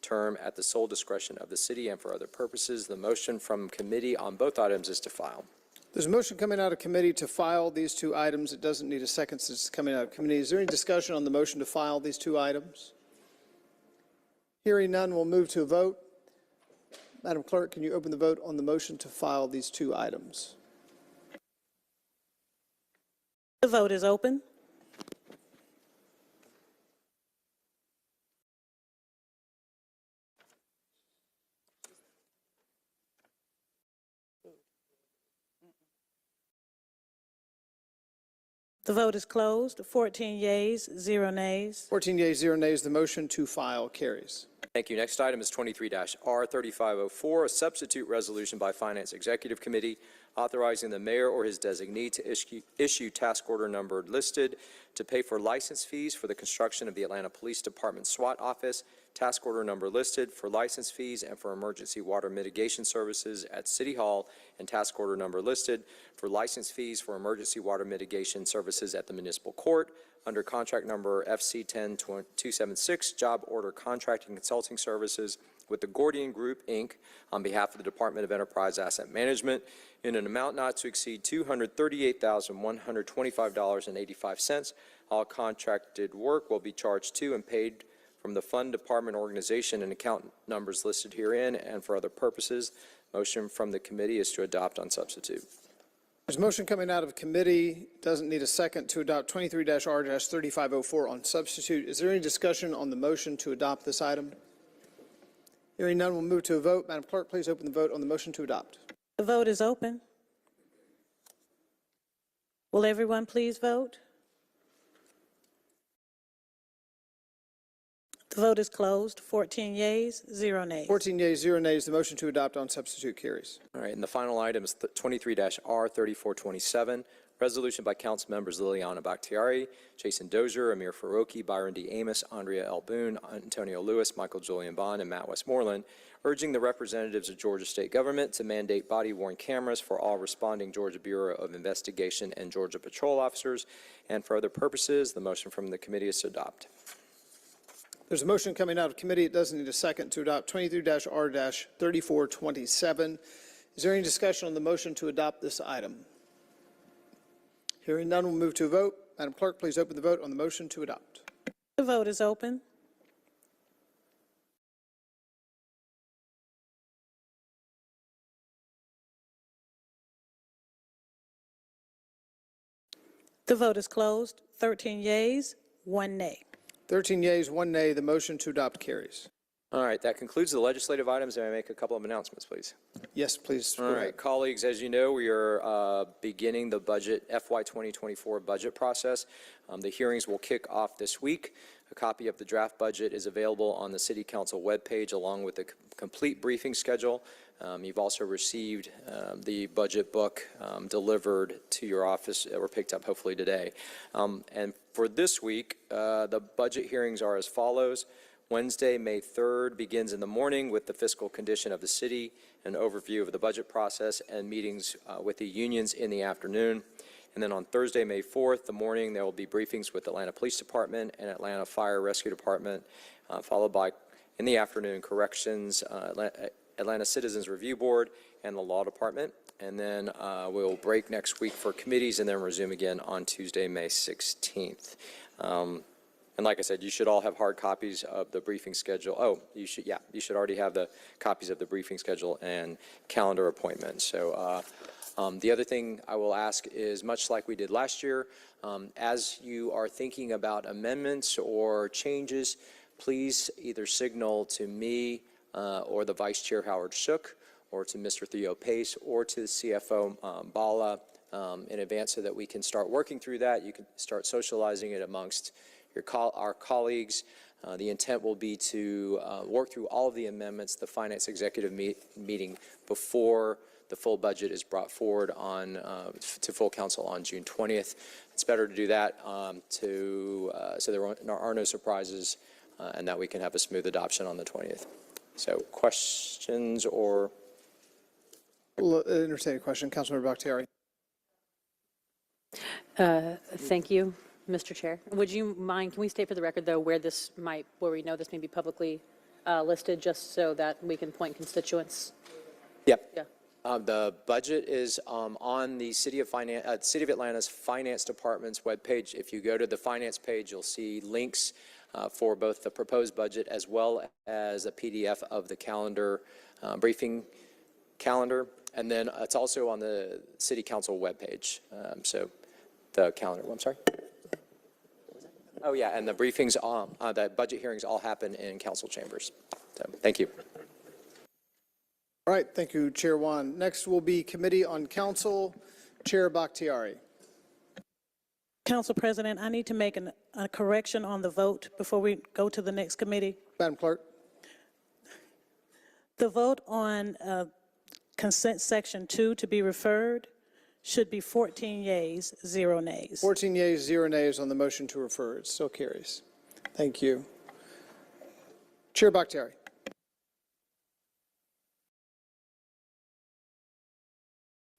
term at the sole discretion of the city and for other purposes. The motion from committee on both items is to file. There's a motion coming out of committee to file these 2 items. It doesn't need a second since it's coming out of committee. Is there any discussion on the motion to file these 2 items? Hearing none, we'll move to a vote. Madam Clerk, can you open the vote on the motion to file these 2 items? The vote is open. The vote is closed. 14 yeas, 0 nays. 14 yeas, 0 nays. The motion to file carries. Thank you. Next item is 23-R3504, a substitute resolution by Finance Executive Committee authorizing the mayor or his designee to issue task order number listed to pay for license fees for the construction of the Atlanta Police Department SWAT office, task order number listed for license fees and for emergency water mitigation services at City Hall, and task order number listed for license fees for emergency water mitigation services at the Municipal Court under contract number FC 10276, job order contracting consulting services with the Gordian Group, Inc., on behalf of the Department of Enterprise Asset Management in an amount not to exceed $238,125.85. All contracted work will be charged to and paid from the fund, department, organization, and account numbers listed herein and for other purposes. Motion from the committee is to adopt on substitute. There's a motion coming out of committee. Doesn't need a second to adopt 23-R-3504 on substitute. Is there any discussion on the motion to adopt this item? Hearing none, we'll move to a vote. Madam Clerk, please open the vote on the motion to adopt. The vote is open. Will everyone please vote? The vote is closed. 14 yeas, 0 nays. 14 yeas, 0 nays. The motion to adopt on substitute carries. All right, and the final item is 23-R3427, resolution by council members Liliana Bakhtiari, Jason Dozier, Amir Faroki, Byron D. Amos, Andrea L. Boone, Antonio Lewis, Michael Julian Bond, and Matt Westmoreland, urging the representatives of Georgia State Government to mandate body-worn cameras for all responding Georgia Bureau of Investigation and Georgia Patrol officers, and for other purposes. The motion from the committee is to adopt. There's a motion coming out of committee. It doesn't need a second to adopt 23-R-3427. Is there any discussion on the motion to adopt this item? Hearing none, we'll move to a vote. Madam Clerk, please open the vote on the motion to adopt. The vote is open. The vote is closed. 13 yeas, 1 nay. 13 yeas, 1 nay. The motion to adopt carries. All right, that concludes the legislative items. May I make a couple of announcements, please? Yes, please. All right, colleagues, as you know, we are beginning the budget FY 2024 budget process. The hearings will kick off this week. A copy of the draft budget is available on the City Council webpage along with the complete briefing schedule. You've also received the budget book delivered to your office or picked up hopefully today. And for this week, the budget hearings are as follows. Wednesday, May 3rd begins in the morning with the fiscal condition of the city, an overview of the budget process, and meetings with the unions in the afternoon. And then on Thursday, May 4th, the morning, there will be briefings with Atlanta Police Department and Atlanta Fire Rescue Department, followed by, in the afternoon, Corrections, Atlanta Citizens Review Board, and the Law Department. And then we'll break next week for committees and then resume again on Tuesday, May 16th. And like I said, you should all have hard copies of the briefing schedule. Oh, you should already have the copies of the briefing schedule and calendar appointments. So the other thing I will ask is, much like we did last year, as you are thinking about amendments or changes, please either signal to me or the Vice Chair Howard Shook, or to Mr. Theo Pace, or to the CFO Bala in advance so that we can start working through that. You can start socializing it amongst our colleagues. The intent will be to work through all of the amendments, the Finance Executive meeting, before the full budget is brought forward to full council on June 20th. It's better to do that so there are no surprises and that we can have a smooth adoption on the 20th. So questions or? We'll entertain a question. Councilmember Bakhtiari. Thank you, Mr. Chair. Would you mind, can we state for the record, though, where we know this may be publicly listed, just so that we can point constituents? Yep. Yeah. The budget is on the City of Atlanta's Finance Department's webpage. If you go to the Finance page, you'll see links for both the proposed budget as well as a PDF of the calendar, briefing calendar. And then it's also on the City Council webpage. So the calendar, I'm sorry. Oh yeah, and the briefings, the budget hearings all happen in council chambers. So thank you. All right, thank you, Chair Wan. Next will be Committee on Council, Chair Bakhtiari. Council President, I need to make a correction on the vote before we go to the next committee. Madam Clerk. The vote on consent section 2 to be referred should be 14 yeas, 0 nays. 14 yeas, 0 nays on the motion to refer. It still carries. Thank you. Chair Bakhtiari.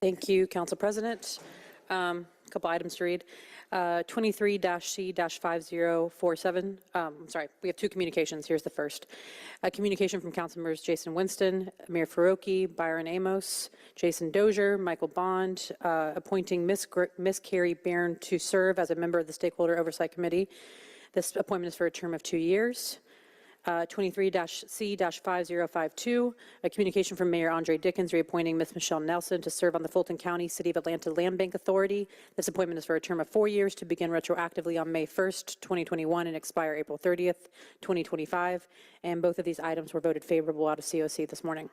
Thank you, Council President. A couple items to read. 23-C-5047. I'm sorry, we have two communications. Here's the first. A communication from Councilmembers Jason Winston, Amir Faroki, Byron Amos, Jason Dozier, Michael Bond, appointing Miss Carrie Byrne to serve as a member of the Stakeholder Oversight Committee. This appointment is for a term of 2 years. 23-C-5052, a communication from Mayor Andre Dickens reappointing Ms. Michelle Nelson to serve on the Fulton County City of Atlanta Land Bank Authority. This appointment is for a term of 4 years to begin retroactively on May 1st, 2021 and expire April 30th, 2025. And both of these items were voted favorable out of COC this morning.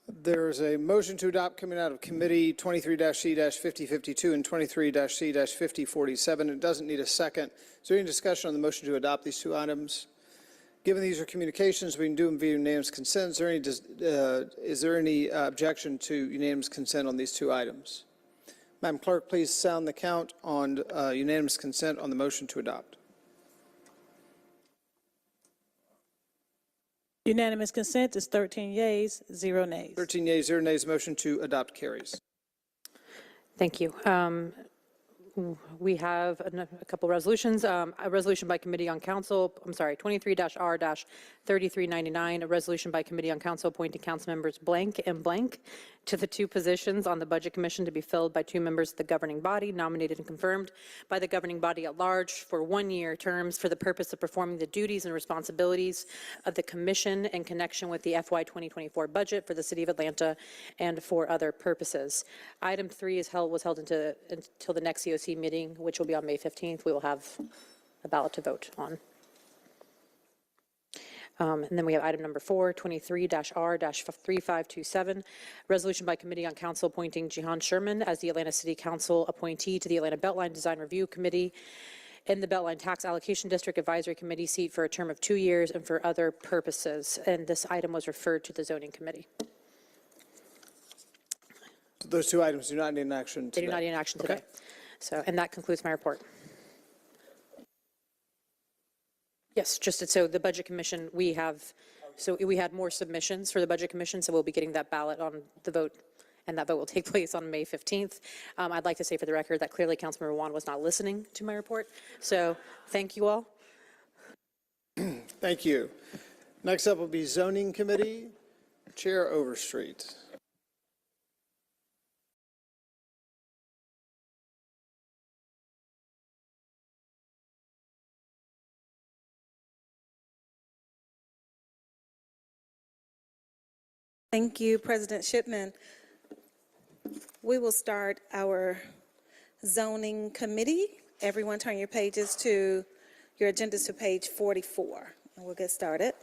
There's a motion to adopt coming out of committee, 23-C-5052 and 23-C-5047. It doesn't need a second. Is there any discussion on the motion to adopt these two items? Given these are communications, we can do them via unanimous consent. Is there any objection to unanimous consent on these two items? Madam Clerk, please sound the count on unanimous consent on the motion to adopt. Unanimous consent is 13 yeas, 0 nays. 13 yeas, 0 nays. Motion to adopt carries. Thank you. We have a couple resolutions. A resolution by Committee on Council, 23-R-3399, a resolution by Committee on Council appointing council members blank and blank to the 2 positions on the Budget Commission to be filled by 2 members of the governing body, nominated and confirmed by the governing body at large for 1-year terms for the purpose of performing the duties and responsibilities of the commission in connection with the FY 2024 budget for the City of Atlanta and for other purposes. Item 3 was held until the next COC meeting, which will be on May 15th. We will have a ballot to vote on. And then we have item number 4, 23-R-3527, resolution by Committee on Council appointing Jihan Sherman as the Atlanta City Council appointee to the Atlanta Beltline Design Review Committee in the Beltline Tax Allocation District Advisory Committee seat for a term of 2 years and for other purposes. And this item was referred to the Zoning Committee. Those 2 items do not need an action today. They do not need an action today. Okay. So, and that concludes my report. Yes, just so the Budget Commission, we had more submissions for the Budget Commission, so we'll be getting that ballot on the vote, and that vote will take place on May 15th. I'd like to say for the record that clearly Councilmember Juan was not listening to my report, so thank you all. Thank you. Next up will be Zoning Committee, Chair Overstreet. Thank you, President Shipman. We will start our zoning committee. Everyone turn your pages to your agendas to page 44, and we'll get started.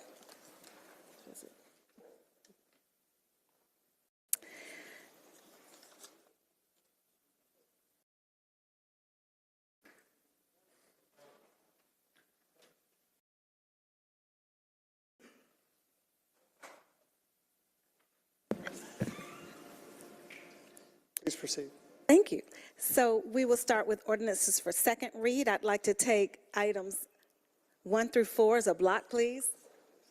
Please proceed. Thank you. So we will start with ordinances for second read. I'd like to take items 1 through 4 as a block, please.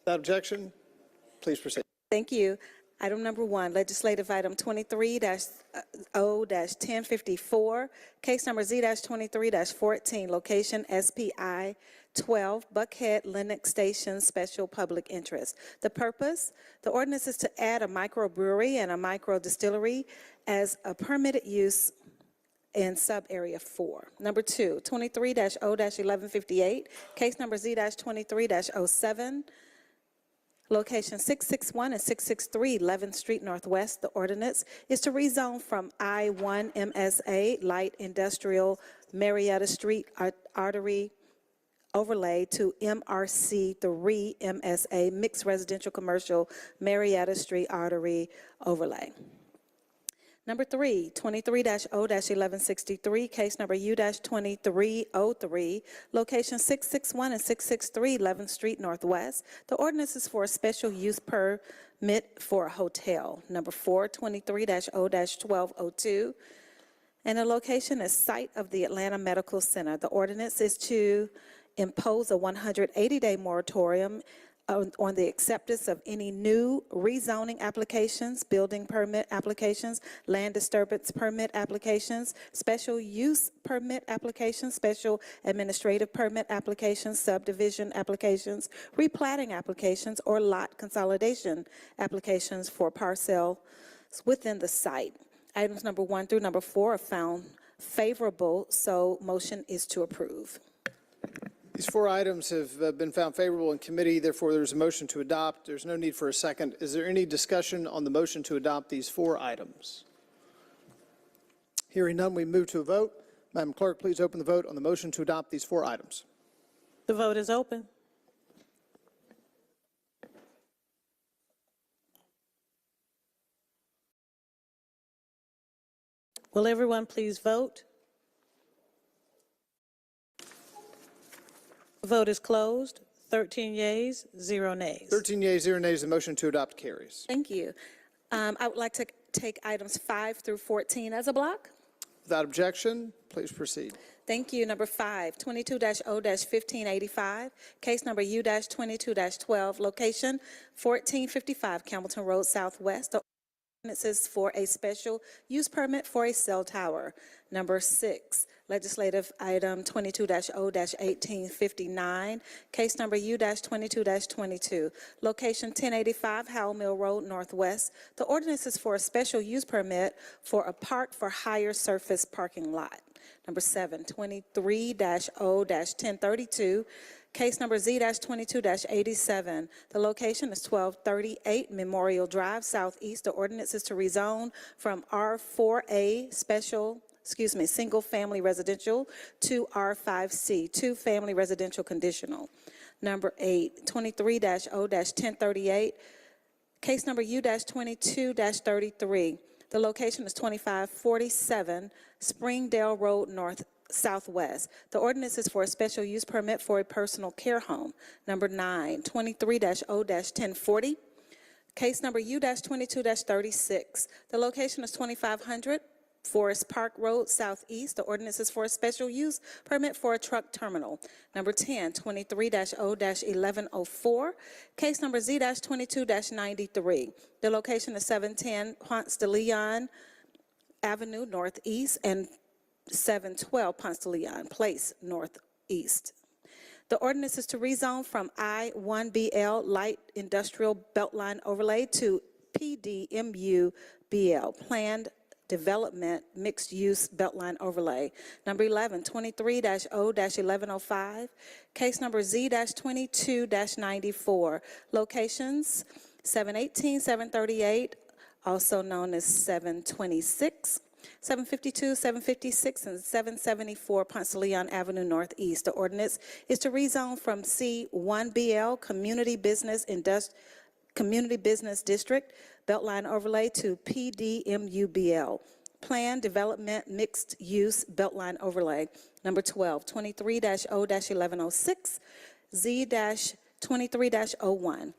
Without objection, please proceed. Thank you. Item number 1, legislative item 23-0-1054, case number Z-23-14, location SPI 12, Buckhead Lennox Station, special public interest. The purpose, the ordinance is to add a microbrewery and a micro distillery as a permitted use in sub-area 4. Number 2, 23-0-1158, case number Z-23-07, location 661 and 663 11th Street Northwest. The ordinance is to rezone from I-1 MSA Light Industrial Marietta Street Artery Overlay to MRC3 MSA Mixed Residential Commercial Marietta Street Artery Overlay. Number 3, 23-0-1163, case number U-2303, location 661 and 663 11th Street Northwest. The ordinance is for a special use permit for a hotel. Number 4, 23-0-1202, and the location is site of the Atlanta Medical Center. The ordinance is to impose a 180-day moratorium on the acceptance of any new rezoning applications, building permit applications, land disturbance permit applications, special use permit applications, special administrative permit applications, subdivision applications, replatting applications, or lot consolidation applications for parcels within the site. Items number 1 through number 4 are found favorable, so motion is to approve. These 4 items have been found favorable in committee, therefore there's a motion to adopt. There's no need for a second. Is there any discussion on the motion to adopt these 4 items? Hearing none, we move to a vote. Madam Clerk, please open the vote on the motion to adopt these 4 items. The vote is open. Will everyone please vote? Vote is closed. 13 yeas, 0 nays. 13 yeas, 0 nays. The motion to adopt carries. Thank you. I would like to take items 5 through 14 as a block. Without objection, please proceed. Thank you. Number 5, 22-0-1585, case number U-22-12, location 1455 Campbellton Road Southwest. The ordinances for a special use permit for a cell tower. Number 6, legislative item 22-0-1859, case number U-22-22, location 1085 Howell Mill Road Northwest. The ordinance is for a special use permit for a park for hire surface parking lot. Number 7, 23-0-1032, case number Z-22-87. The location is 1238 Memorial Drive Southeast. The ordinance is to rezone from R4A single family residential to R5C, 2 family residential conditional. Number 8, 23-0-1038, case number U-22-33. The location is 2547 Springdale Road Southwest. The ordinance is for a special use permit for a personal care home. Number 9, 23-0-1040, case number U-22-36. The location is 2500 Forest Park Road Southeast. The ordinance is for a special use permit for a truck terminal. Number 10, 23-0-1104, case number Z-22-93. The location is 710 Ponce de Leon Avenue Northeast and 712 Ponce de Leon Place Northeast. The ordinance is to rezone from I-1BL Light Industrial Beltline Overlay to PDMU-BL Planned Development Mixed Use Beltline Overlay. Number 11, 23-0-1105, case number Z-22-94. Locations 718, 738, also known as 726, 752, 756, and 774 Ponce de Leon Avenue Northeast. The ordinance is to rezone from C1BL Community Business District Beltline Overlay to PDMUBL Plan Development Mixed Use Beltline Overlay. Number 12, 23-0-1106, Z-23-01.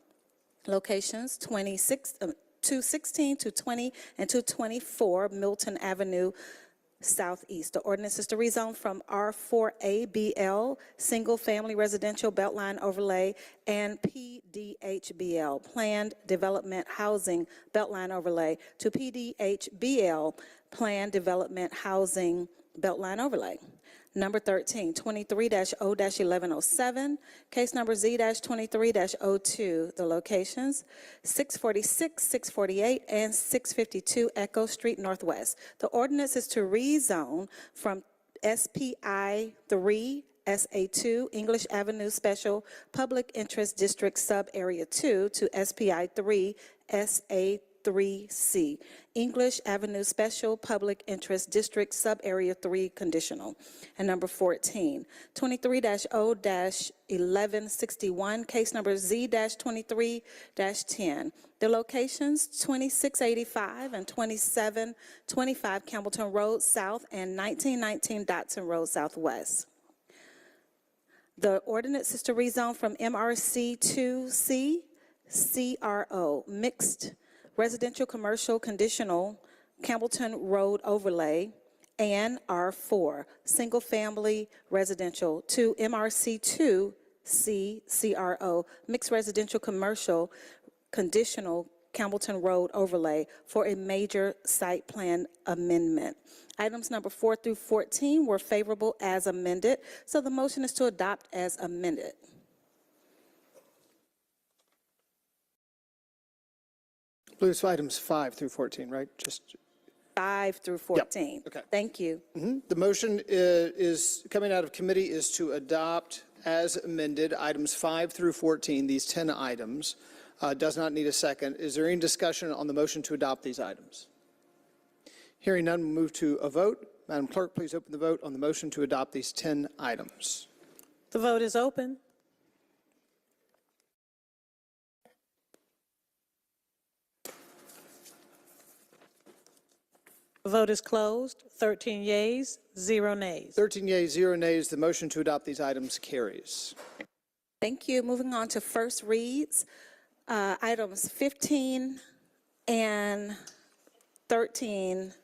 Locations 216, 220, and 224 Milton Avenue Southeast. The ordinance is to rezone from R4ABL Single Family Residential Beltline Overlay and PDHBL Planned Development Housing Beltline Overlay to PDHBL Planned Development Housing Beltline Overlay. Number 13, 23-0-1107, case number Z-23-02. The locations 646, 648, and 652 Echo Street Northwest. The ordinance is to rezone from SPI 3 SA2 English Avenue Special Public Interest District Sub Area 2 to SPI 3 SA3C English Avenue Special Public Interest District Sub Area 3 Conditional. And number 14, 23-0-1161, case number Z-23-10. The locations 2685 and 2725 Campbellton Road South and 1919 Dotson Road Southwest. The ordinance is to rezone from MRC 2C CRO Mixed Residential Commercial Conditional Campbellton Road Overlay and R4 Single Family Residential to MRC 2C CRO Mixed Residential Commercial Conditional Campbellton Road Overlay for a major site plan amendment. Items number 4 through 14 were favorable as amended, so the motion is to adopt as amended. I believe it's items 5 through 14, right? Just 5 through 14. Yep. Okay. Thank you. The motion is coming out of committee is to adopt as amended items 5 through 14, these 10 items. Does not need a second. Is there any discussion on the motion to adopt these items? Hearing none, we'll move to a vote. Madam Clerk, please open the vote on the motion to adopt these 10 items. The vote is open. The vote is closed. 13 yeas, 0 nays. 13 yeas, 0 nays. The motion to adopt these items carries. Thank you. Moving on to first reads. Items 15 and 13,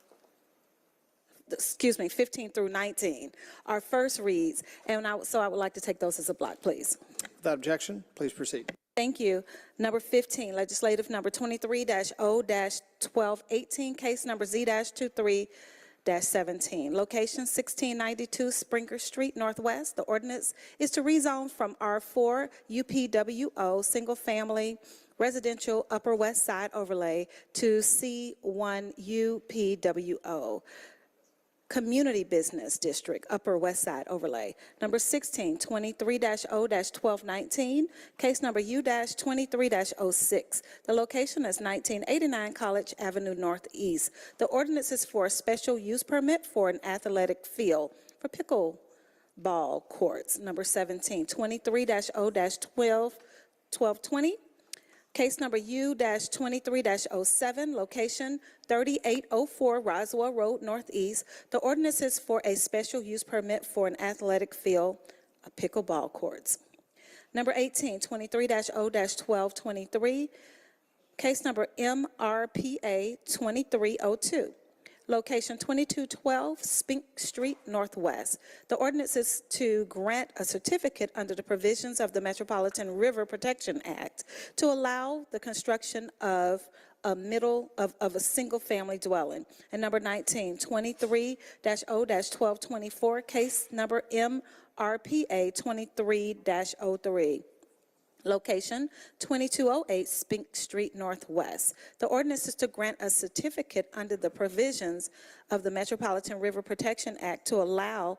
15 through 19 are first reads, and so I would like to take those as a block, please. Without objection, please proceed. Thank you. Number 15, legislative number 23-0-1218, case number Z-23-17. Location 1692 Springer Street Northwest. The ordinance is to rezone from R4 UPWO single family residential Upper West Side overlay to C1 UPWO Community Business District, Upper West Side overlay. Number 16, 23-0-1219, case number U-23-06. The location is 1989 College Avenue Northeast. The ordinance is for a special use permit for an athletic field for pickleball courts. Number 17, 23-0-1220. Case number U-23-07, location 3804 Roswell Road Northeast. The ordinance is for a special use permit for an athletic field, pickleball courts. Number 18, 23-0-1223, case number MRPA 2302. Location 2212 Spink Street Northwest. The ordinance is to grant a certificate under the provisions of the Metropolitan River Protection Act to allow the construction of a single-family dwelling. And number 19, 23-0-1224, case number MRPA 23-03. Location 2208 Spink Street Northwest. The ordinance is to grant a certificate under the provisions of the Metropolitan River Protection Act to allow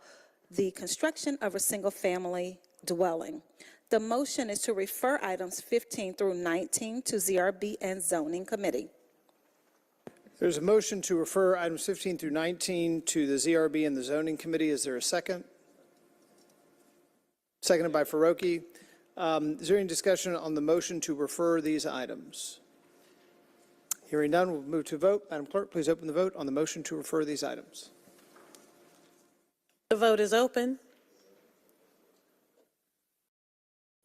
the construction of a single-family dwelling. The motion is to refer items 15 through 19 to ZRB and Zoning Committee. There's a motion to refer items 15 through 19 to the ZRB and the Zoning Committee. Is there a second? Seconded by Faroki. Is there any discussion on the motion to refer these items? Hearing none, we'll move to vote. Madam Clerk, please open the vote on the motion to refer these items. The vote is open.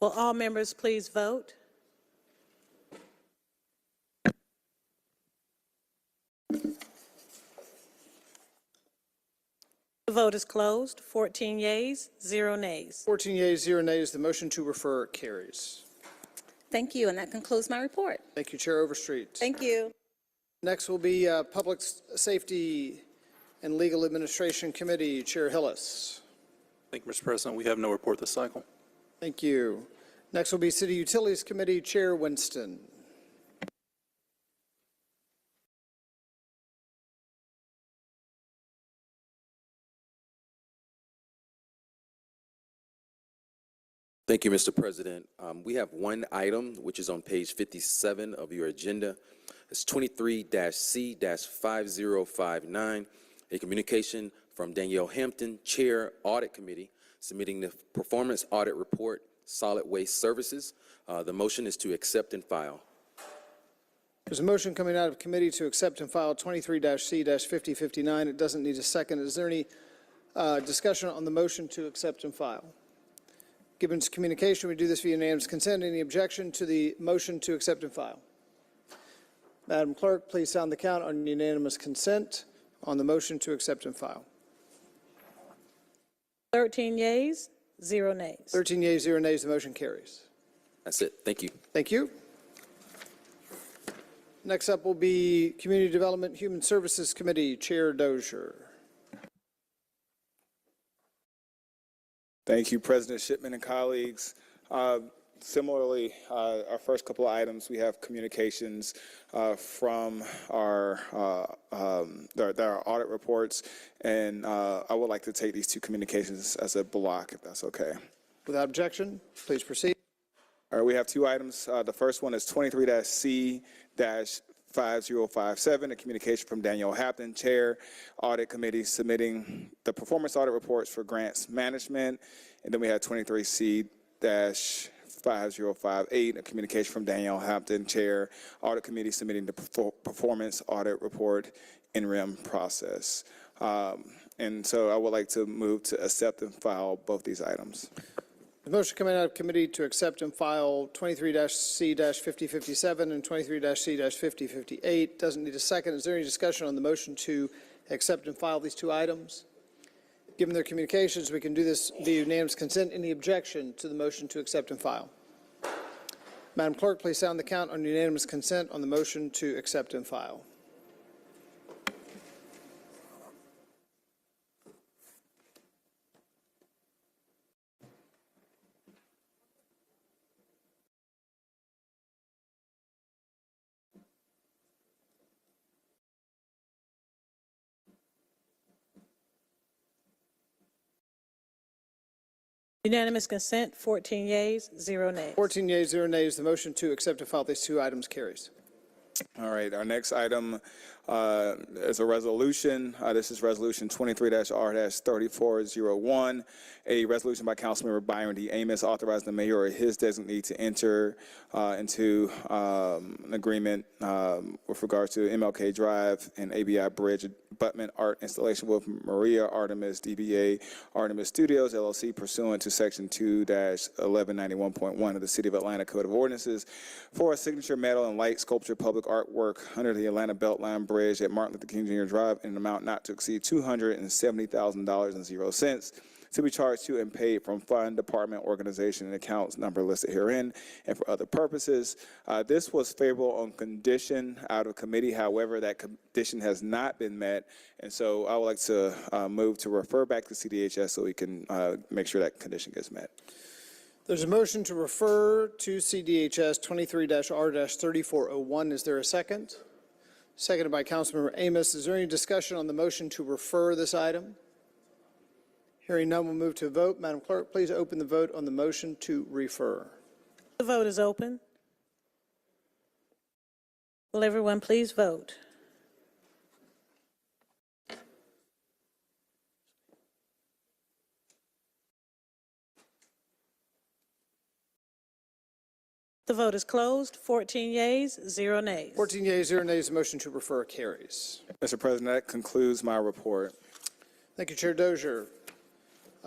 Will all members please vote? The vote is closed. 14 yeas, 0 nays. 14 yeas, 0 nays. The motion to refer carries. Thank you, and that concludes my report. Thank you, Chair Overstreet. Thank you. Next will be Public Safety and Legal Administration Committee, Chair Hillis. Thank you, Mr. President. We have no report this cycle. Thank you. Next will be City Utilities Committee, Chair Winston. Thank you, Mr. President. We have one item, which is on page 57 of your agenda. It's 23-C-5059, a communication from Danielle Hampton, Chair, Audit Committee, submitting the Performance Audit Report, Solid Waste Services. The motion is to accept and file. There's a motion coming out of committee to accept and file 23-C-5059. It doesn't need a second. Is there any discussion on the motion to accept and file? Given its communication, we do this via unanimous consent. Any objection to the motion to accept and file? Madam Clerk, please sound the count on unanimous consent on the motion to accept and file. 13 yeas, 0 nays. 13 yeas, 0 nays. The motion carries. That's it. Thank you. Thank you. Next up will be Community Development Human Services Committee, Chair Dozier. Thank you, President Shipman and colleagues. Similarly, our first couple of items, we have communications from our audit reports, and I would like to take these two communications as a block, if that's okay. Without objection, please proceed. All right, we have two items. The first one is 23-C-5057, a communication from Danielle Hampton, Chair, Audit Committee, submitting the performance audit reports for grants management. And then we have 23-C-5058, a communication from Danielle Hampton, Chair, Audit Committee, submitting the performance audit report in RIM process. And so I would like to move to accept and file both these items. The motion coming out of committee to accept and file 23-C-5057 and 23-C-5058 doesn't need a second. Is there any discussion on the motion to accept and file these two items? Given their communications, we can do this via unanimous consent. Any objection to the motion to accept and file? Madam Clerk, please sound the count on unanimous consent on the motion to accept and file. Unanimous consent, 14 yeas, 0 nays. 14 yeas, 0 nays. The motion to accept and file these two items carries. All right, our next item is a resolution. This is Resolution 23-R-3401, a resolution by Councilmember Byron D. Amos authorizing the mayor or his designee to enter into an agreement with regards to MLK Drive and ABI Bridge abutment art installation with Maria Artemis, DBA Artemis Studios, LLC, pursuant to Section 2-1191.1 of the City of Atlanta Code of Ordinances for a signature metal and light sculpture public artwork under the Atlanta Beltline Bridge at Martin Luther King Jr. Drive in an amount not to exceed $270,000.00 to be charged to and paid from fund, department, organization, and accounts number listed herein and for other purposes. This was favorable on condition out of committee. However, that condition has not been met, and so I would like to move to refer back to CDHS so we can make sure that condition gets met. There's a motion to refer to CDHS 23-R-3401. Is there a second? Seconded by Councilmember Amos. Is there any discussion on the motion to refer this item? Hearing none, we'll move to a vote. Madam Clerk, please open the vote on the motion to refer. The vote is open. Will everyone please vote? The vote is closed. 14 yeas, 0 nays. 14 yeas, 0 nays. The motion to refer carries. Mr. President, that concludes my report. Thank you, Chair Dozier.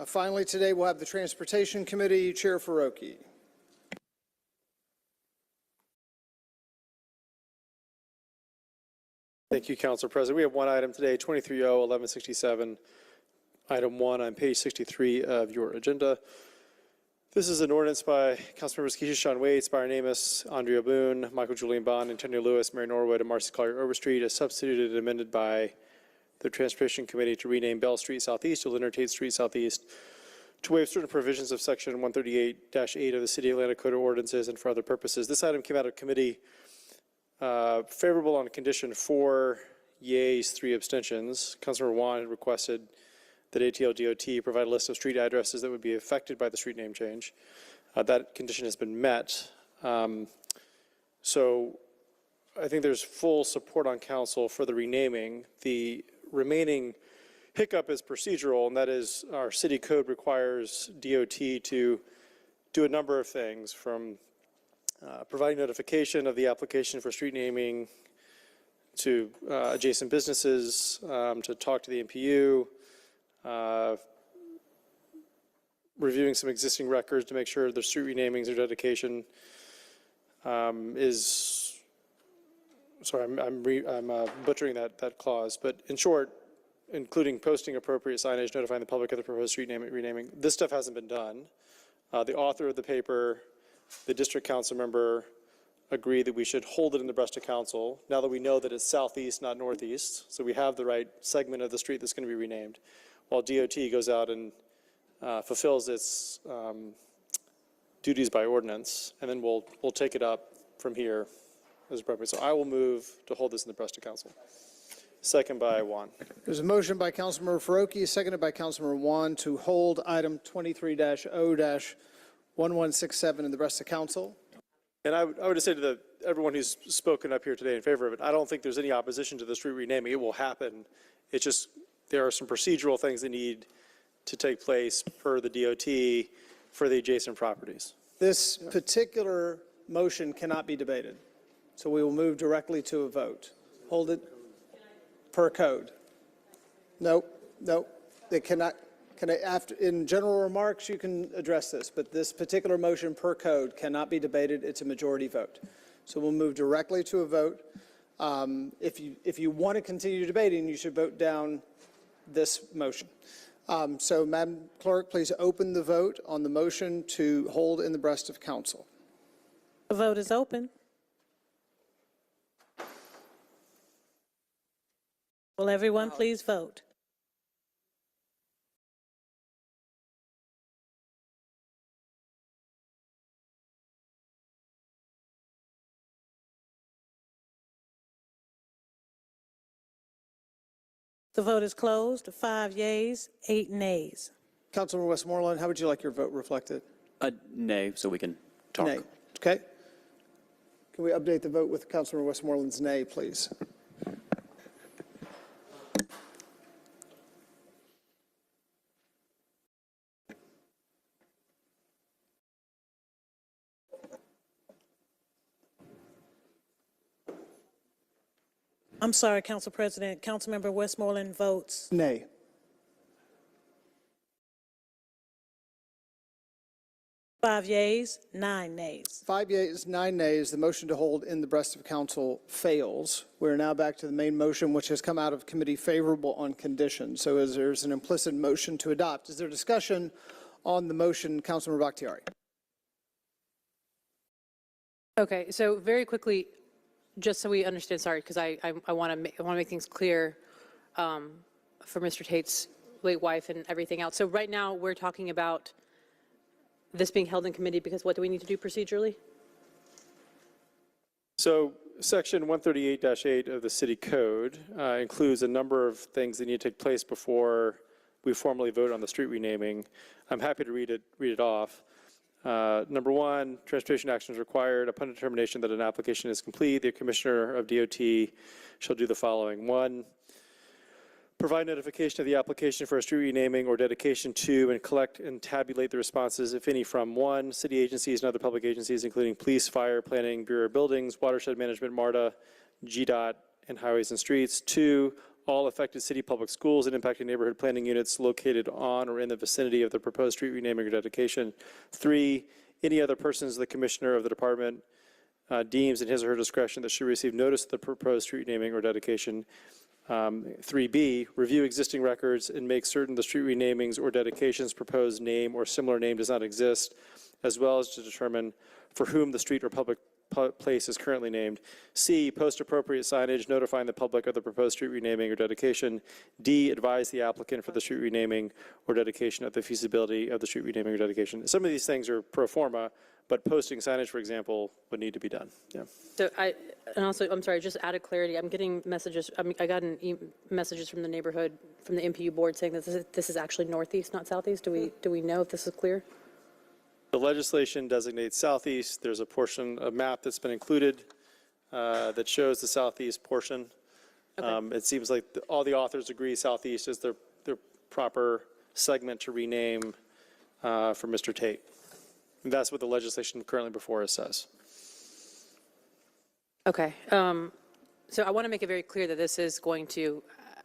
Finally, today we'll have the Transportation Committee. Chair Faroki. Thank you, Council President. We have one item today, 23-0-1167, item 1 on page 63 of your agenda. This is an ordinance by Councilmembers Keisha Sean Waits, Byron Amos, Andrea Boone, Michael Julian Bond, Antonio Lewis, Mary Norwood, and Marcy Collier Overstreet, as substituted and amended by the Transportation Committee to rename Bell Street Southeast to Leonard Tate Street Southeast, to waive certain provisions of Section 138-8 of the City of Atlanta Code of Ordinances and for other purposes. This item came out of committee favorable on condition 4 yeas, 3 abstentions. Councilmember Juan had requested that ATL DOT provide a list of street addresses that would be affected by the street name change. That condition has been met. So I think there's full support on council for the renaming. The remaining hiccup is procedural, and that is our city code requires DOT to do a number of things, from providing notification of the application for street naming to adjacent businesses, to talk to the MPU, reviewing some existing records to make sure the street renamings or dedication is, sorry, I'm butchering that clause, but in short, including posting appropriate signage, notifying the public of the proposed street renaming. This stuff hasn't been done. The author of the paper, the district council member, agreed that we should hold it in the breast of council, now that we know that it's southeast, not northeast, so we have the right segment of the street that's going to be renamed, while DOT goes out and fulfills its duties by ordinance, and then we'll take it up from here as appropriate. So I will move to hold this in the breast of council. Second by Juan. There's a motion by Councilmember Faroki, seconded by Councilmember Juan, to hold item 23-0-1167 in the breast of council. And I would just say to everyone who's spoken up here today in favor of it, I don't think there's any opposition to the street renaming. It will happen. It's just there are some procedural things that need to take place per the DOT for the adjacent properties. This particular motion cannot be debated, so we will move directly to a vote. Hold it per code. Nope. They cannot. After, in general remarks, you can address this, but this particular motion per code cannot be debated. It's a majority vote. So we'll move directly to a vote. If you want to continue debating, you should vote down this motion. So, Madam Clerk, please open the vote on the motion to hold in the breast of council. The vote is open. Will everyone please vote? The vote is closed. 5 yeas, 8 nays. Councilmember Westmoreland, how would you like your vote reflected? Nay, so we can talk. Nay. Okay. Can we update the vote with Councilmember Westmoreland's nay, please? I'm sorry, Council President. Councilmember Westmoreland votes Nay. Five yeas, 9 nays. 5 yeas, 9 nays. The motion to hold in the breast of council fails. We're now back to the main motion, which has come out of committee favorable on condition. So as there's an implicit motion to adopt. Is there discussion on the motion, Councilmember Bakhtiari? Okay, so very quickly, just so we understand, sorry, because I want to make things clear for Mr. Tate's late wife and everything else. So right now, we're talking about this being held in committee because what do we need to do procedurally? So Section 138-8 of the City Code includes a number of things that need to take place before we formally vote on the street renaming. I'm happy to read it off. Number one, transportation action is required. Upon determination that an application is complete, the Commissioner of DOT shall do the following. 1, provide notification of the application for a street renaming or dedication to and collect and tabulate the responses, if any, from 1, city agencies and other public agencies, including police, fire, planning, Bureau of Buildings, watershed management, MARTA, GDOT, and highways and streets. 2, all affected city public schools and impacted neighborhood planning units located on or in the vicinity of the proposed street renaming or dedication. 3, any other persons the Commissioner of the Department deems in his or her discretion that should receive notice of the proposed street renaming or dedication. 3B, review existing records and make certain the street renamings or dedications proposed name or similar name does not exist, as well as to determine for whom the street or public place is currently named. C, post appropriate signage notifying the public of the proposed street renaming or dedication. D, advise the applicant for the street renaming or dedication of the feasibility of the street renaming or dedication. Some of these things are pro forma, but posting signage, for example, would need to be done. Yeah. So and also, I'm sorry, just added clarity. I'm getting messages. I got messages from the neighborhood, from the MPU board saying that this is actually northeast, not southeast. Do we know if this is clear? The legislation designates southeast. There's a portion, a map that's been included that shows the southeast portion. Okay. It seems like all the authors agree southeast is their proper segment to rename for Mr. Tate. And that's what the legislation currently before us says. Okay. So I want to make it very clear that this is going to,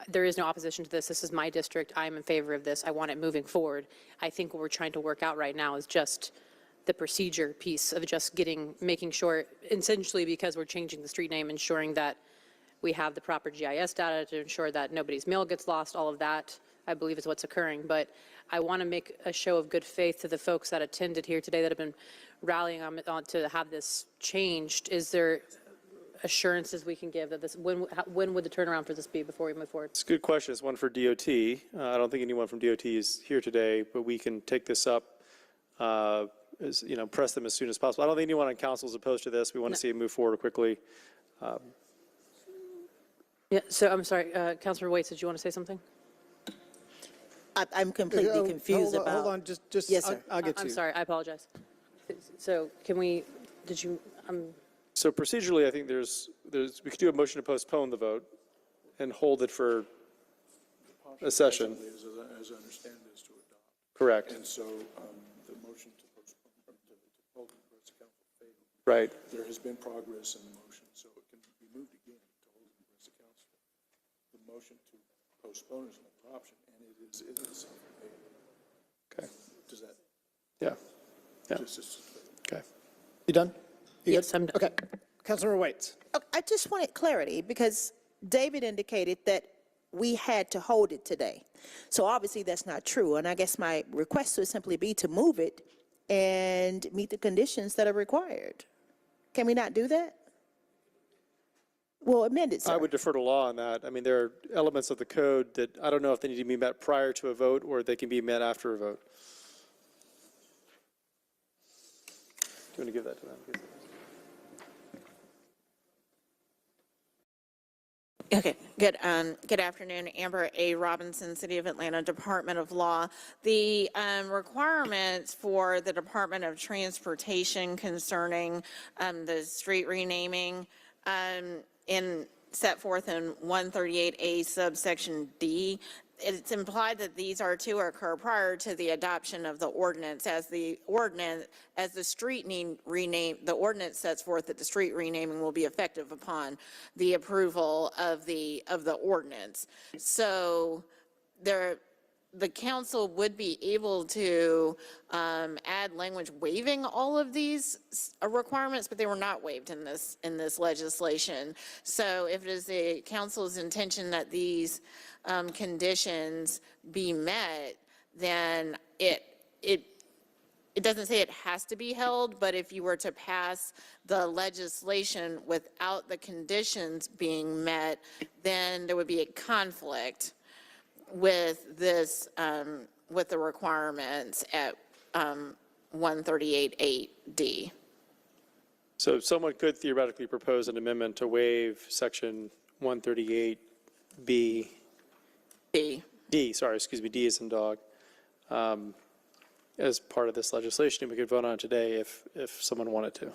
there is no opposition to this. This is my district. I am in favor of this. I want it moving forward. I think what we're trying to work out right now is just the procedure piece of just making sure, essentially because we're changing the street name, ensuring that we have the proper GIS data to ensure that nobody's mail gets lost. All of that, I believe, is what's occurring. But I want to make a show of good faith to the folks that attended here today that have been rallying on to have this changed. Is there assurances we can give that this, when would the turnaround for this be before we move forward? It's a good question. It's one for DOT. I don't think anyone from DOT is here today, but we can take this up, press them as soon as possible. I don't think anyone on council is opposed to this. We want to see it move forward quickly. Yeah, so I'm sorry, Councilor Waits, did you want to say something? I'm completely confused about. Hold on, just yes, sir. I'll get to you. I'm sorry, I apologize. So can we, So procedurally, I think we could do a motion to postpone the vote and hold it for a session. As I understand it, is to adopt. Correct. And so the motion to postpone, to hold the rest of council failed. Right. There has been progress in the motion, so it can be moved again to hold the rest of council. The motion to postpone is another option, and it is okay. Does that? Yeah. Yeah. Okay. You done? Yes, I'm done. Okay. Councilor Waits. I just wanted clarity because David indicated that we had to hold it today. So obviously that's not true. And I guess my request would simply be to move it and meet the conditions that are required. Can we not do that? Well, amend it, sir. I would defer to law on that. I mean, there are elements of the code that I don't know if they need to be met prior to a vote or they can be met after a vote. Do you want to give that to them, please? Okay, good afternoon. Amber A. Robinson, City of Atlanta, Department of Law. The requirements for the Department of Transportation concerning the street renaming set forth in 138A subsection D, it's implied that these are to occur prior to the adoption of the ordinance, as the street rename, the ordinance sets forth that the street renaming will be effective upon the approval of the ordinance. So the council would be able to add language waiving all of these requirements, but they were not waived in this legislation. So if it is the council's intention that these conditions be met, then it doesn't say it has to be held, but if you were to pass the legislation without the conditions being met, then there would be a conflict with this, with the requirements at 138.8D. So someone could theoretically propose an amendment to waive section 138B. D as in dog, as part of this legislation. We could vote on it today if someone wanted to.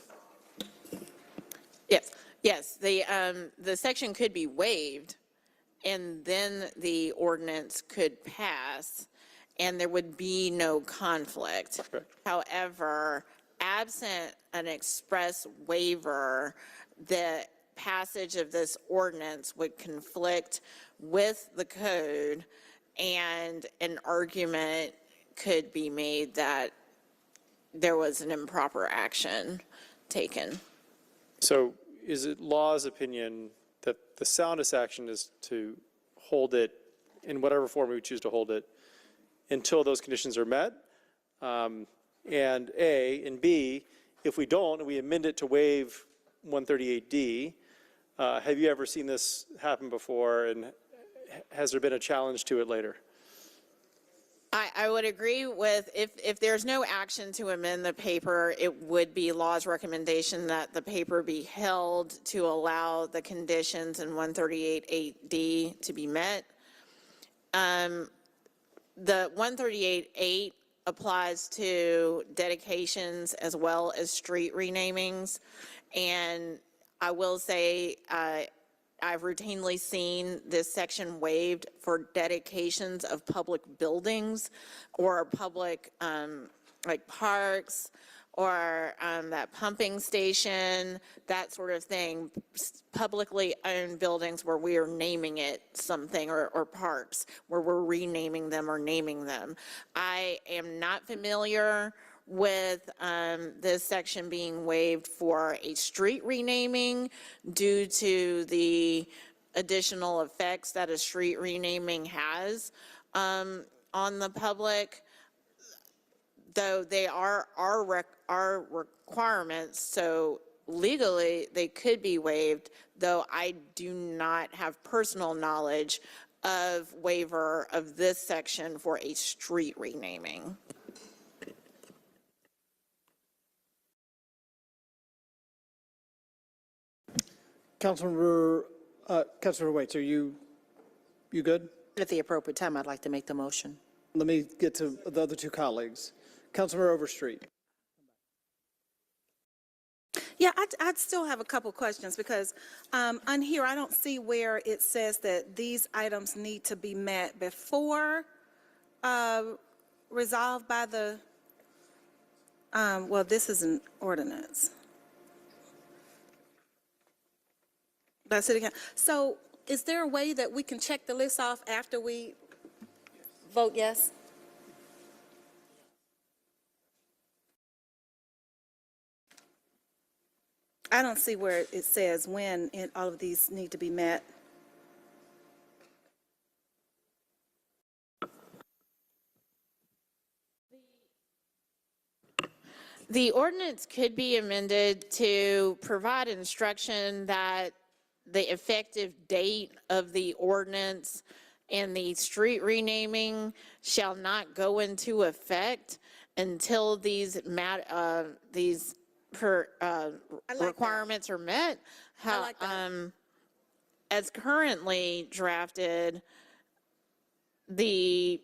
Yes, the section could be waived, and then the ordinance could pass, and there would be no conflict. Correct. However, absent an express waiver, the passage of this ordinance would conflict with the code, and an argument could be made that there was an improper action taken. So is it law's opinion that the soundest action is to hold it in whatever form we choose to hold it until those conditions are met? And A, and B, if we don't and we amend it to waive 138D, have you ever seen this happen before, and has there been a challenge to it later? I would agree with, if there's no action to amend the paper, it would be law's recommendation that the paper be held to allow the conditions in 138.8D to be met. The 138.8 applies to dedications as well as street renamings, and I will say I've routinely seen this section waived for dedications of public buildings or public, like parks, or that pumping station, that sort of thing, publicly owned buildings where we are naming it something, or parks where we're renaming them or naming them. I am not familiar with this section being waived for a street renaming due to the additional effects that a street renaming has on the public, though they are our requirements, so legally they could be waived, though I do not have personal knowledge of waiver of this section for a street renaming. Councilmember Waits, are you good? At the appropriate time, I'd like to make the motion. Let me get to the other two colleagues. Councilmember Overstreet. Yeah, I'd still have a couple questions because on here, I don't see where it says that these items need to be met before resolved by the, well, this is an ordinance. By City Council. So is there a way that we can check the list off after we vote yes? I don't see where it says when all of these need to be met. The ordinance could be amended to provide instruction that the effective date of the ordinance and the street renaming shall not go into effect until these requirements are met. As currently drafted, the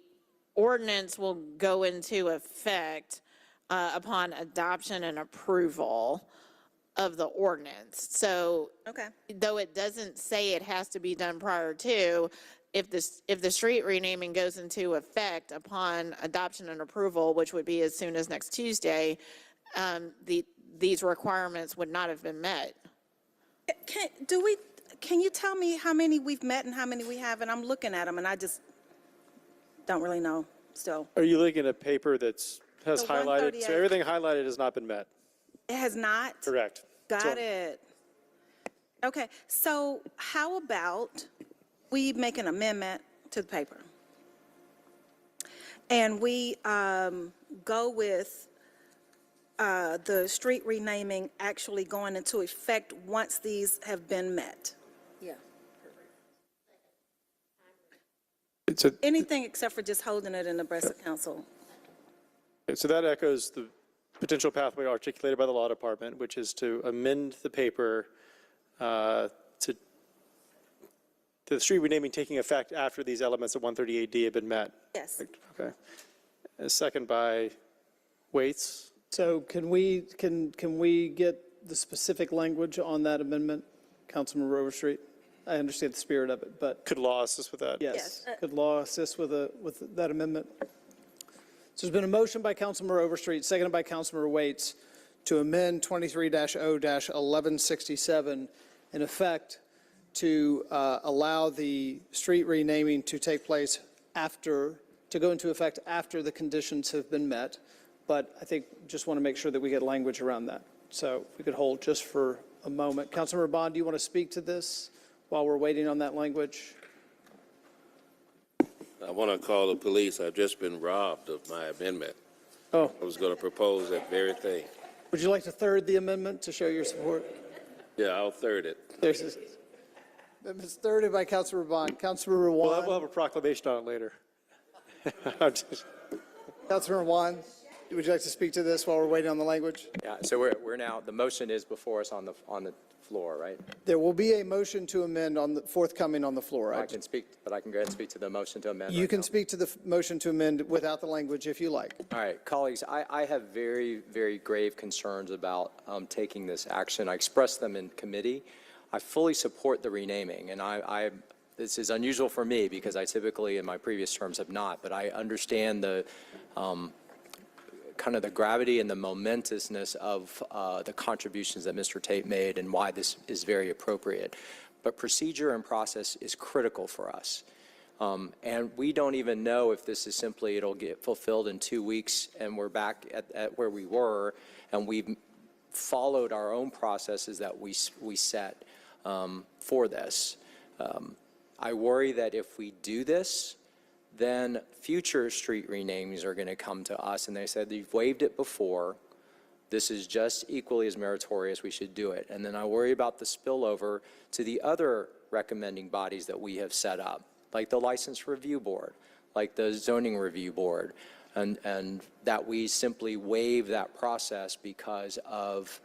ordinance will go into effect upon adoption and approval of the ordinance. So, though it doesn't say it has to be done prior to, if the street renaming goes into effect upon adoption and approval, which would be as soon as next Tuesday, these requirements would not have been met. Can you tell me how many we've met and how many we haven't? I'm looking at them and I just don't really know still. Are you looking at a paper that's has The highlighted? 138. So everything highlighted has not been met. It has not? Correct. Got it. Okay, so how about we make an amendment to the paper? And we go with the street renaming actually going into effect once these have been met? Yeah. Anything except for just holding it in the breast of council. So that echoes the potential pathway articulated by the law department, which is to amend the paper to the street renaming taking effect after these elements of 138D have been met. Yes. Okay. A second by Waits. So can we get the specific language on that amendment, Councilman Overstreet? I understand the spirit of it, but could law assist with that? Yes. Could law assist with that amendment? So there's been a motion by Councilmember Overstreet, seconded by Councilmember Waits, to amend 23-0-1167 in effect to allow the street renaming to take place to go into effect after the conditions have been met. But I think just want to make sure that we get language around that. So if we could hold just for a moment. Councilmember Bond, do you want to speak to this while we're waiting on that language? I want to call the police. I've just been robbed of my amendment. Oh. I was going to propose that very thing. Would you like to third the amendment to show your support? Yeah, I'll third it. There's this. Amendment's thirded by Councilmember Bond. Councilmember Juan. We'll have a proclamation on it later. Councilmember Juan, would you like to speak to this while we're waiting on the language? Yeah, so we're now, the motion is before us on the floor, right? There will be a motion to amend forthcoming on the floor. I can speak, but I can go ahead and speak to the motion to amend. You right can now. speak to the motion to amend without the language if you like. All right, colleagues, I have very, very grave concerns about taking this action. I expressed them in committee. I fully support the renaming, and this is unusual for me because I typically in my previous terms have not, but I understand the kind of the gravity and the momentousness of the contributions that Mr. Tate made and why this is very appropriate. But procedure and process is critical for us. And we don't even know if this is simply, it'll get fulfilled in 2 weeks and we're back at where we were and we've followed our own processes that we set for this. I worry that if we do this, then future street renamings are going to come to us and they said, you've waived it before. This is just equally as meritorious. We should do it. And then I worry about the spillover to the other recommending bodies that we have set up, like the License Review Board, like the Zoning Review Board, and that we simply waive that process because of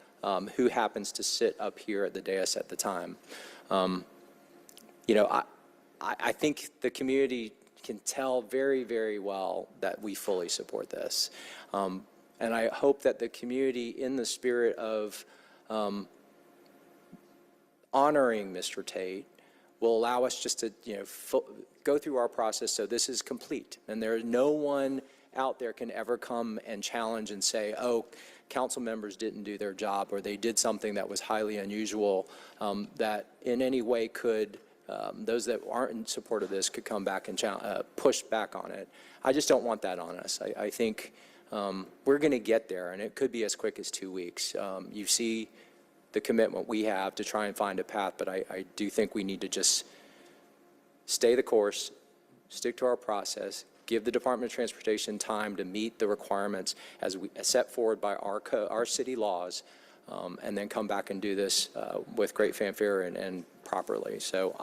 who happens to sit up here at the dais at the time. I think the community can tell very, very well that we fully support this. And I hope that the community, in the spirit of honoring Mr. Tate, will allow us just to go through our process so this is complete. And there is no one out there can ever come and challenge and say, oh, council members didn't do their job or they did something that was highly unusual that in any way could those that aren't in support of this could come back and push back on it. I just don't want that on us. I think we're going to get there, and it could be as quick as 2 weeks. You see the commitment we have to try and find a path, but I do think we need to just stay the course, stick to our process, give the Department of Transportation time to meet the requirements as set forward by our city laws, and then come back and do this with great fanfare and properly. So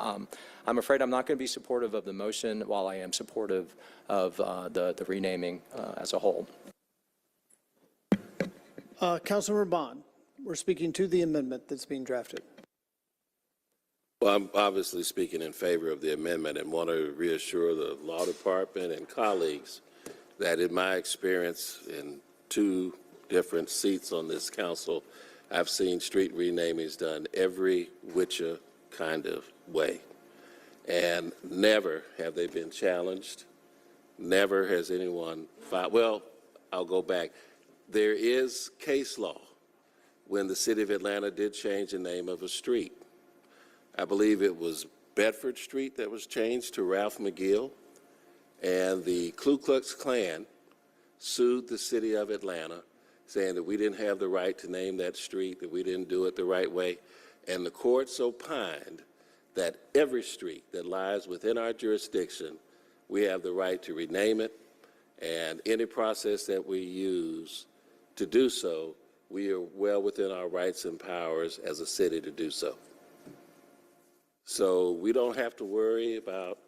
I'm afraid I'm not going to be supportive of the motion, while I am supportive of the renaming as a whole. Councilmember Bond, we're speaking to the amendment that's being drafted. Well, I'm obviously speaking in favor of the amendment and want to reassure the law department and colleagues that in my experience in 2 different seats on this council, I've seen street renamings done every which kind of way. And never have they been challenged. Never has anyone filed. Well, I'll go back. There is case law when the city of Atlanta did change the name of a street. I believe it was Bedford Street that was changed to Ralph McGill, and the Ku Klux Klan sued the city of Atlanta, saying that we didn't have the right to name that street, that we didn't do it the right way. And the courts opined that every street that lies within our jurisdiction, we have the right to rename it, and any process that we use to do so, we are well within our rights and powers as a city to do so. So we don't have to worry about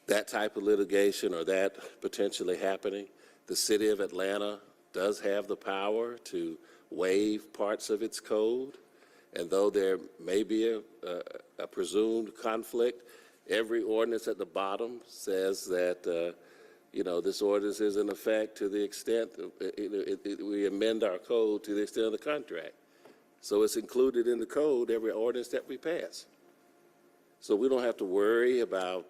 that type of litigation or that potentially happening. The city of Atlanta does have the power to waive parts of its code, and though there may be a presumed conflict, every ordinance at the bottom says that this ordinance is in effect to the extent we amend our code to the extent of the contract. So it's included in the code, every ordinance that we pass. So we don't have to worry about,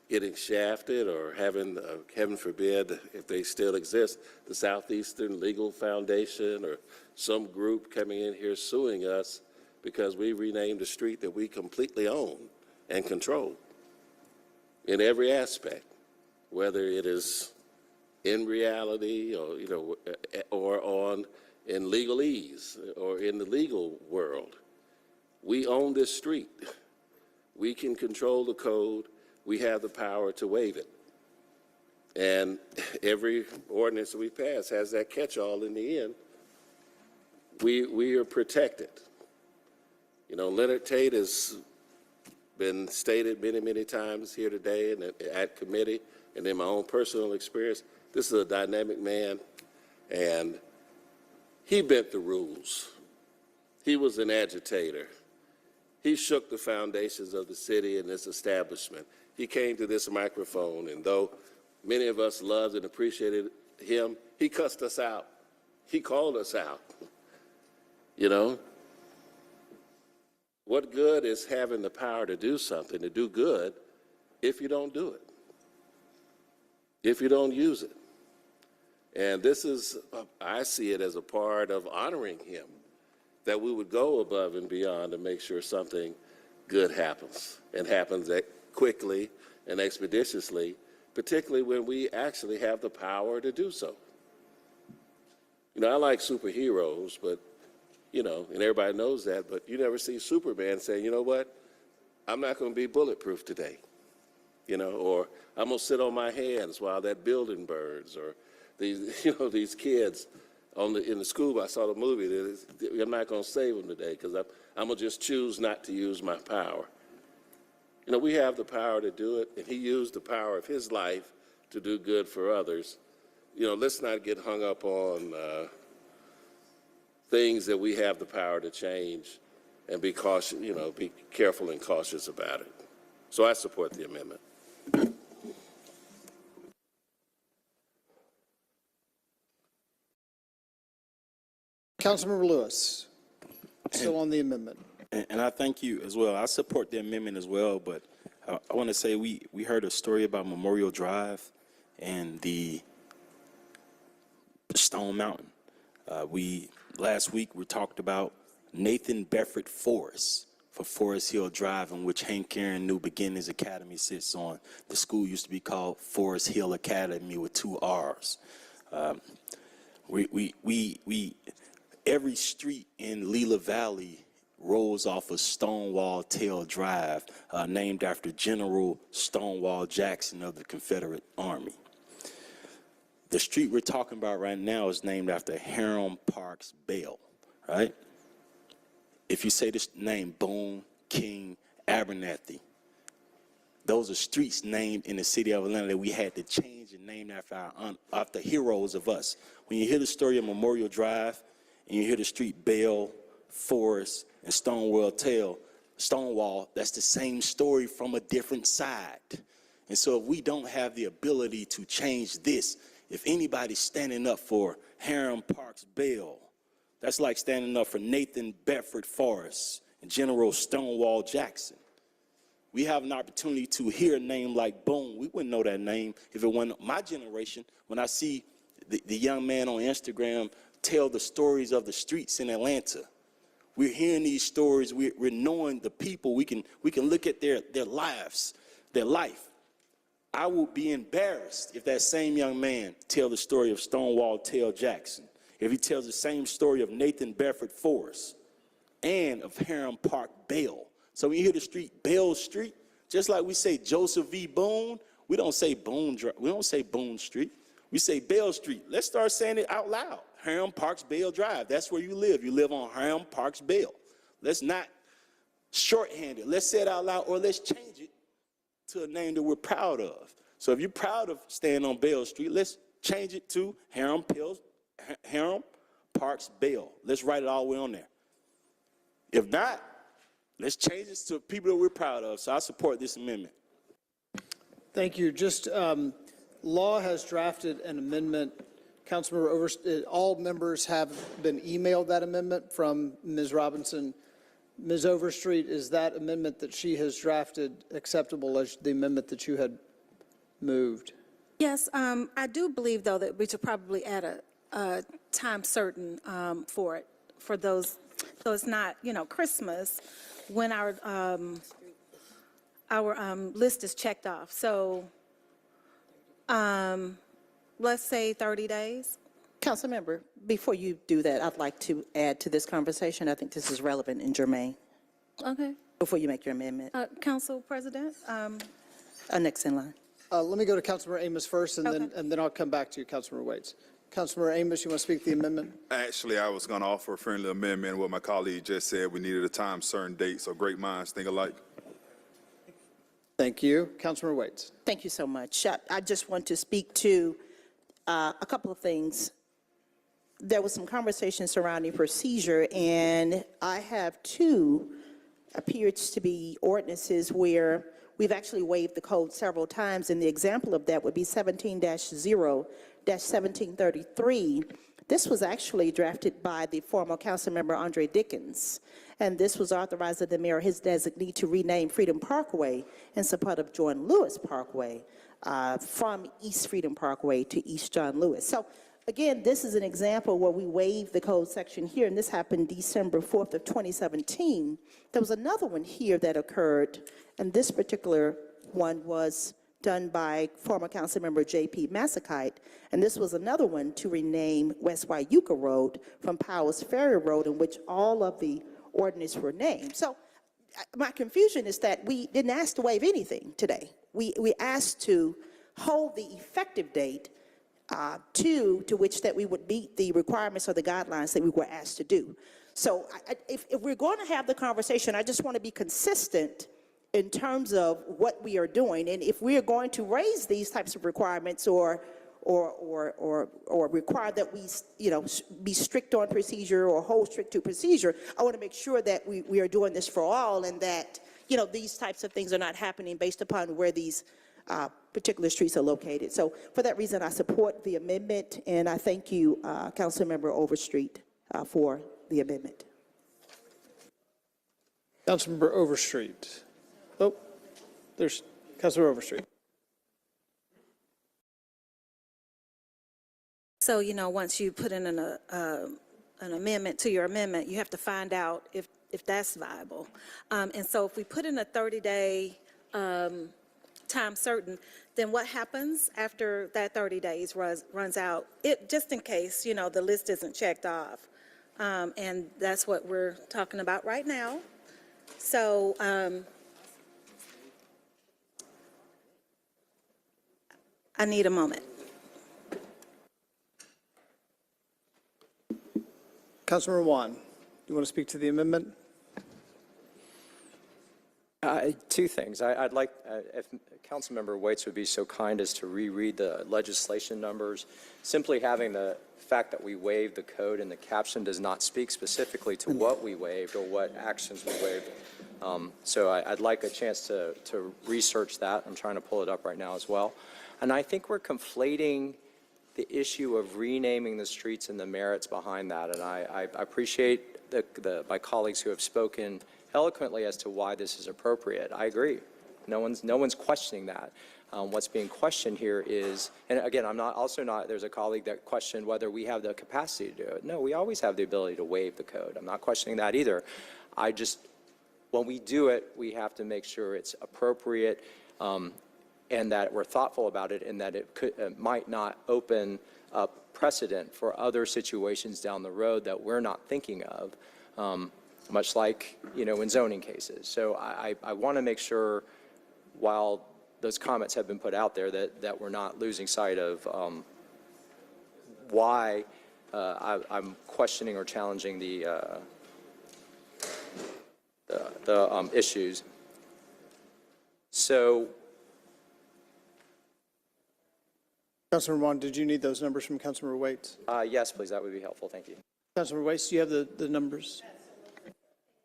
getting shafted or having, heaven forbid, if they still exist, the Southeastern Legal Foundation or some group coming in here suing us because we renamed a street that we completely own and control in every aspect, whether it is in reality or in legalese or in the legal world. We own this street. We can control the code. We have the power to waive it. And every ordinance that we pass has that catch-all in the end. We are protected. Leonard Tate has been stated many, many times here today and at committee and in my own personal experience. This is a dynamic man, and he bent the rules. He was an agitator. He shook the foundations of the city and its establishment. He came to this microphone, and though many of us loved and appreciated him, he cussed us out. He called us out. What good is having the power to do something, to do good, if you don't do it, if you don't use it? And this is, I see it as a part of honoring him, that we would go above and beyond to make sure something good happens, and happens quickly and expeditiously, particularly when we actually have the power to do so. I like superheroes, but, and everybody knows that, but you never see Superman saying, you know what, I'm not going to be bulletproof today, or I'm going to sit on my hands while that building burns, or these kids in the school. I saw the movie. I'm not going to save them today because I'm going to just choose not to use my power. We have the power to do it, and he used the power of his life to do good for others. Let's not get hung up on things that we have the power to change, and be cautious, be careful and cautious about it. So I support the amendment. Councilmember Lewis, still on the amendment. And I thank you as well. I support the amendment as well, but I want to say we heard a story about Memorial Drive and the Stone Mountain. Last week we talked about Nathan Bedford Forest for Forest Hill Drive, in which Hank Aaron New Beginnings Academy sits on. The school used to be called Forest Hill Academy with 2 R's. Every street in Lila Valley rolls off of Stonewall Tail Drive, named after General Stonewall Jackson of the Confederate Army. The street we're talking about right now is named after Hiram Parks Bell, right? If you say this name, Boone, King, Abernathy, those are streets named in the city of Atlanta that we had to change and name after heroes of us. When you hear the story of Memorial Drive and you hear the street Bell, Forest, and Stonewall, that's the same story from a different side. And so if we don't have the ability to change this, if anybody's standing up for Hiram Parks Bell, that's like standing up for Nathan Bedford Forrest and General Stonewall Jackson. We have an opportunity to hear a name like Boone. We wouldn't know that name if it wasn't my generation. When I see the young man on Instagram tell the stories of the streets in Atlanta, we're hearing these stories. We're knowing the people. We can look at their lives, their life. I would be embarrassed if that same young man tell the story of Stonewall Tail Jackson, if he tells the same story of Nathan Bedford Forrest and of Hiram Park Bell. So when you hear the street Bell Street, just like we say Joseph V. Boone, we don't say Boone Street. We say Bell Street. Let's start saying it out loud. Hiram Parks Bell Drive. That's where you live. You live on Hiram Parks Bell. Let's not shorthand it. Let's say it out loud, or let's change it to a name that we're proud of. So if you're proud of staying on Bell Street, let's change it to Hiram Parks Bell. Let's write it all the way on there. If not, let's change it to people that we're proud of. So I support this amendment. Thank you. Just law has drafted an amendment. Councilmember all members have been emailed that amendment from Ms. Robinson. Ms. Overstreet, is that amendment that she has drafted acceptable as the amendment that you had moved? Yes, I do believe, though, that we should probably add a time certain for it, for those, so it's not, Christmas when our list is checked off. So let's say 30 days. Councilmember, before you do that, I'd like to add to this conversation. I think this is relevant and germane. Okay. Before you make your amendment. Council President? Next in line. Let me go to Councilmember Amos first, and Okay. then I'll come back to you, Councilmember Waits. Councilmember Amos, you want to speak to the amendment? Actually, I was going to offer a friendly amendment. What my colleague just said, we needed a time certain date, so great minds think alike. Thank you. Councilmember Waits. Thank you so much. I just want to speak to a couple of things. There was some conversation surrounding procedure, and I have two appears to be ordinances where we've actually waived the code several times, and the example of that would be 17-0-1733. This was actually drafted by the former Councilmember Andre Dickens, and this was authorized that the mayor, his designee, to rename Freedom Parkway in support of John Lewis Parkway from East Freedom Parkway to East John Lewis. So again, this is an example where we waived the code section here, and this happened December 4th of 2017. There was another one here that occurred, and this particular one was done by former Councilmember J.P. Massakite, and this was another one to rename West Wyuka Road from Powers Ferry Road, in which all of the ordinances were named. So my confusion is that we didn't ask to waive anything today. We asked to hold the effective date to which that we would meet the requirements or the guidelines that we were asked to do. So if we're going to have the conversation, I just want to be consistent in terms of what we are doing. And if we are going to raise these types of requirements or require that we, be strict on procedure or hold strict to procedure, I want to make sure that we are doing this for all, and that, these types of things are not happening based upon where these particular streets are located. So for that reason, I support the amendment, and I thank you, Councilmember Overstreet, for the amendment. Councilmember Overstreet. Oh, there's Councilmember Overstreet. So, once you put in an amendment to your amendment, you have to find out if that's viable. And so if we put in a 30-day time certain, then what happens after that 30 days runs out? Just in case, the list isn't checked off. and that's what we're talking about right now. So I need a moment. Councilmember Juan, you want to speak to the amendment? Two things. I'd like, if Councilmember Waits would be so kind as to reread the legislation numbers. Simply having the fact that we waived the code and the caption does not speak specifically to what we waived or what actions we waived. So I'd like a chance to research that. I'm trying to pull it up right now as well. And I think we're conflating the issue of renaming the streets and the merits behind that. And I appreciate my colleagues who have spoken eloquently as to why this is appropriate. I agree. No one's questioning that. What's being questioned here is, and again, there's a colleague that questioned whether we have the capacity to do it. No, we always have the ability to waive the code. I'm not questioning that either. When we do it, we have to make sure it's appropriate and that we're thoughtful about it and that it might not open up precedent for other situations down the road that we're not thinking of. Much like, in zoning cases. So I want to make sure, while those comments have been put out there, that we're not losing sight of why I'm questioning or challenging the issues. So, Councilmember Juan, did you need those numbers from Councilmember Waits? yes, please, that would be helpful. Thank you. Councilmember Waits, do you have the numbers?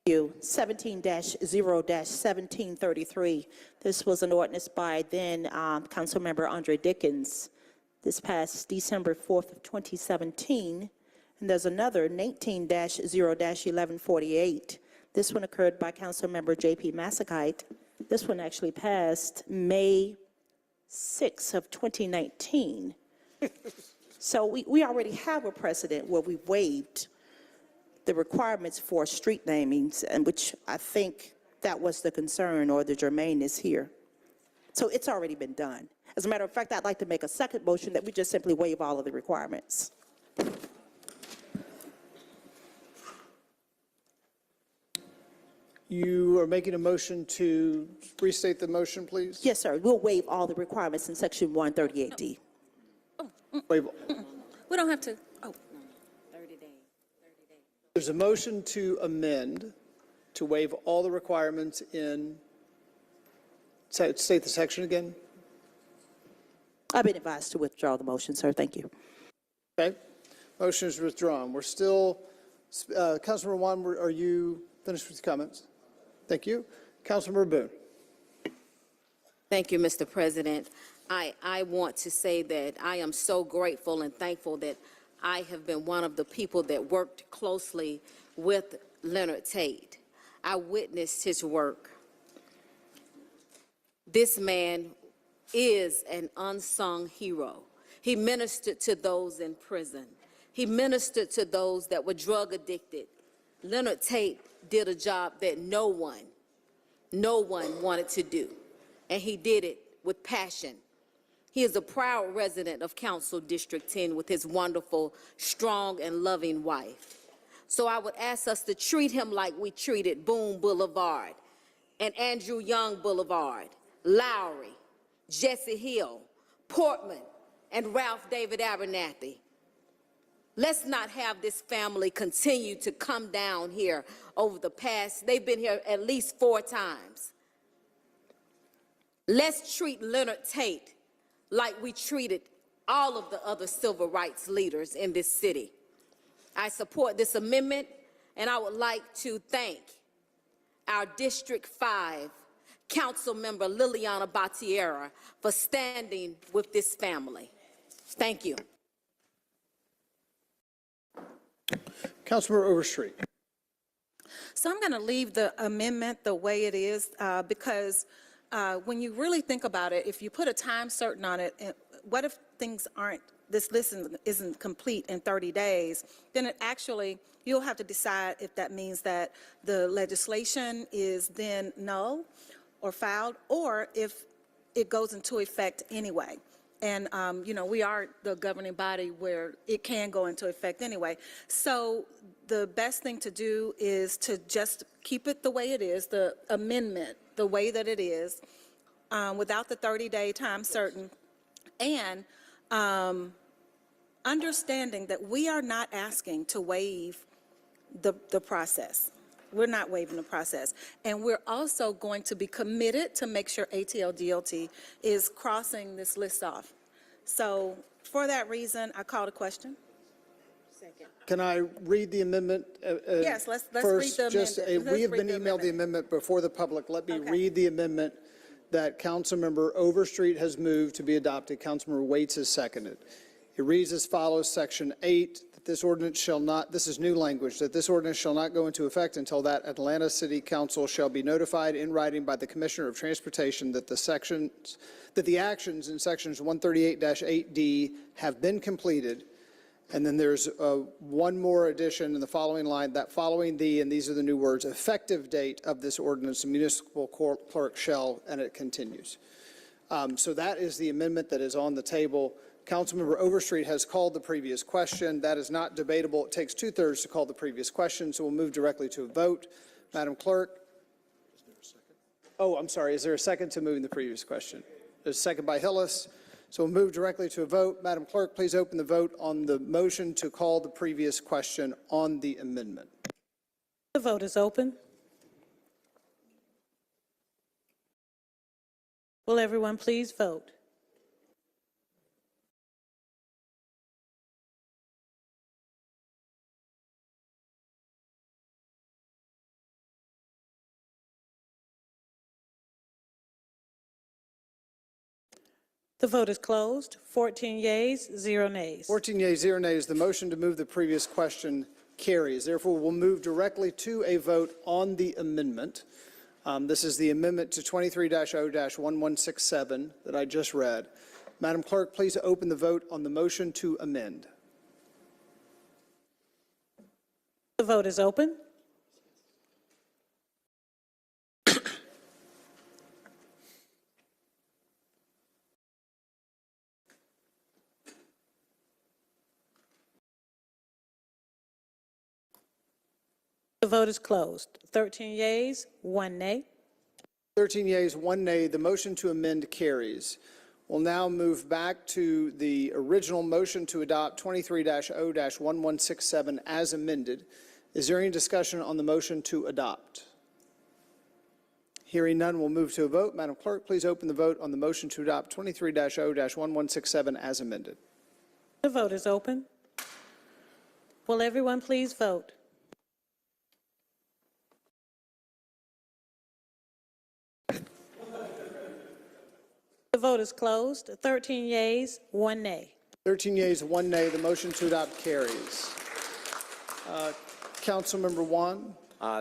17-0-1733. This was an ordinance by then Councilmember Andre Dickens. This passed December 4th of 2017. And there's another 19-0-1148. This one occurred by Councilmember J.P. Massakite. This one actually passed May 6th of 2019. So we already have a precedent where we waived the requirements for street namings, and which I think that was the concern or the germaneness here. So it's already been done. As a matter of fact, I'd like to make a second motion that we just simply waive all of the requirements. You are making a motion to restate the motion, please? Yes, sir. We'll waive all the requirements in section 138D. Waive. We don't have to. There's a motion to amend to waive all the requirements in, state the section again? I've been advised to withdraw the motion, sir. Thank you. Okay. Motion is withdrawn. We're still, Councilmember Juan, are you finished with your comments? Thank you. Councilmember Boone. Thank you, Mr. President. I want to say that I am so grateful and thankful that I have been one of the people that worked closely with Leonard Tate. I witnessed his work. This man is an unsung hero. He ministered to those in prison. He ministered to those that were drug addicted. Leonard Tate did a job that no one wanted to do, and he did it with passion. He is a proud resident of Council District 10 with his wonderful, strong, and loving wife. So I would ask us to treat him like we treated Boone Boulevard and Andrew Young Boulevard, Lowry, Jesse Hill, Portman, and Ralph David Abernathy. Let's not have this family continue to come down here over the past. They've been here at least 4 times. Let's treat Leonard Tate like we treated all of the other civil rights leaders in this city. I support this amendment, and I would like to thank our District 5 Council Member Liliana Battiera for standing with this family. Thank you. Councilmember Overstreet. So I'm going to leave the amendment the way it is because when you really think about it, if you put a time certain on it, what if things aren't, this list isn't complete in 30 days, then it actually, you'll have to decide if that means that the legislation is then null or filed, or if it goes into effect anyway. And, we are the governing body where it can go into effect anyway. So the best thing to do is to just keep it the way it is, the amendment, the way that it is, without the 30-day time certain, and understanding that we are not asking to waive the process. We're not waiving the process. And we're also going to be committed to make sure ATL-DLT is crossing this list off. So for that reason, I called a question. Second. Can I read the amendment? Yes, let's first, read the just, amendment. we have been emailed the amendment before the public. Let me read the amendment that Councilmember Overstreet has moved to be adopted. Councilmember Waits has seconded. It reads as follows, Section 8, that this ordinance shall not, this is new language, that this ordinance shall not go into effect until that Atlanta City Council shall be notified in writing by the Commissioner of Transportation that the actions in Sections 138-8D have been completed. And then there's one more addition in the following line, that following the, and these are the new words, effective date of this ordinance, the municipal clerk shall, and it continues. So that is the amendment that is on the table. Councilmember Overstreet has called the previous question. That is not debatable. It takes 2/3 to call the previous question, so we'll move directly to a vote. Madam Clerk. Is there a second? Oh, I'm sorry. Is there a second to moving the previous question? There's a second by Hillis. So we'll move directly to a vote. Madam Clerk, please open the vote on the motion to call the previous question on the amendment. The vote is open. Will everyone please vote? The vote is closed. 14 yeas, 0 nays. 14 yeas, 0 nays. The motion to move the previous question carries. Therefore, we'll move directly to a vote on the amendment. This is the amendment to 23-0-1167 that I just read. Madam Clerk, please open the vote on the motion to amend. The vote is open. The vote is closed. 13 yeas, 1 nay. 13 yeas, 1 nay. The motion to amend carries. We'll now move back to the original motion to adopt 23-0-1167 as amended. Is there any discussion on the motion to adopt? Hearing none, we'll move to a vote. Madam Clerk, please open the vote on the motion to adopt 23-0-1167 as amended. The vote is open. Will everyone please vote? The vote is closed. 13 yeas, 1 nay. 13 yeas, 1 nay. The motion to adopt carries. Councilmember Juan.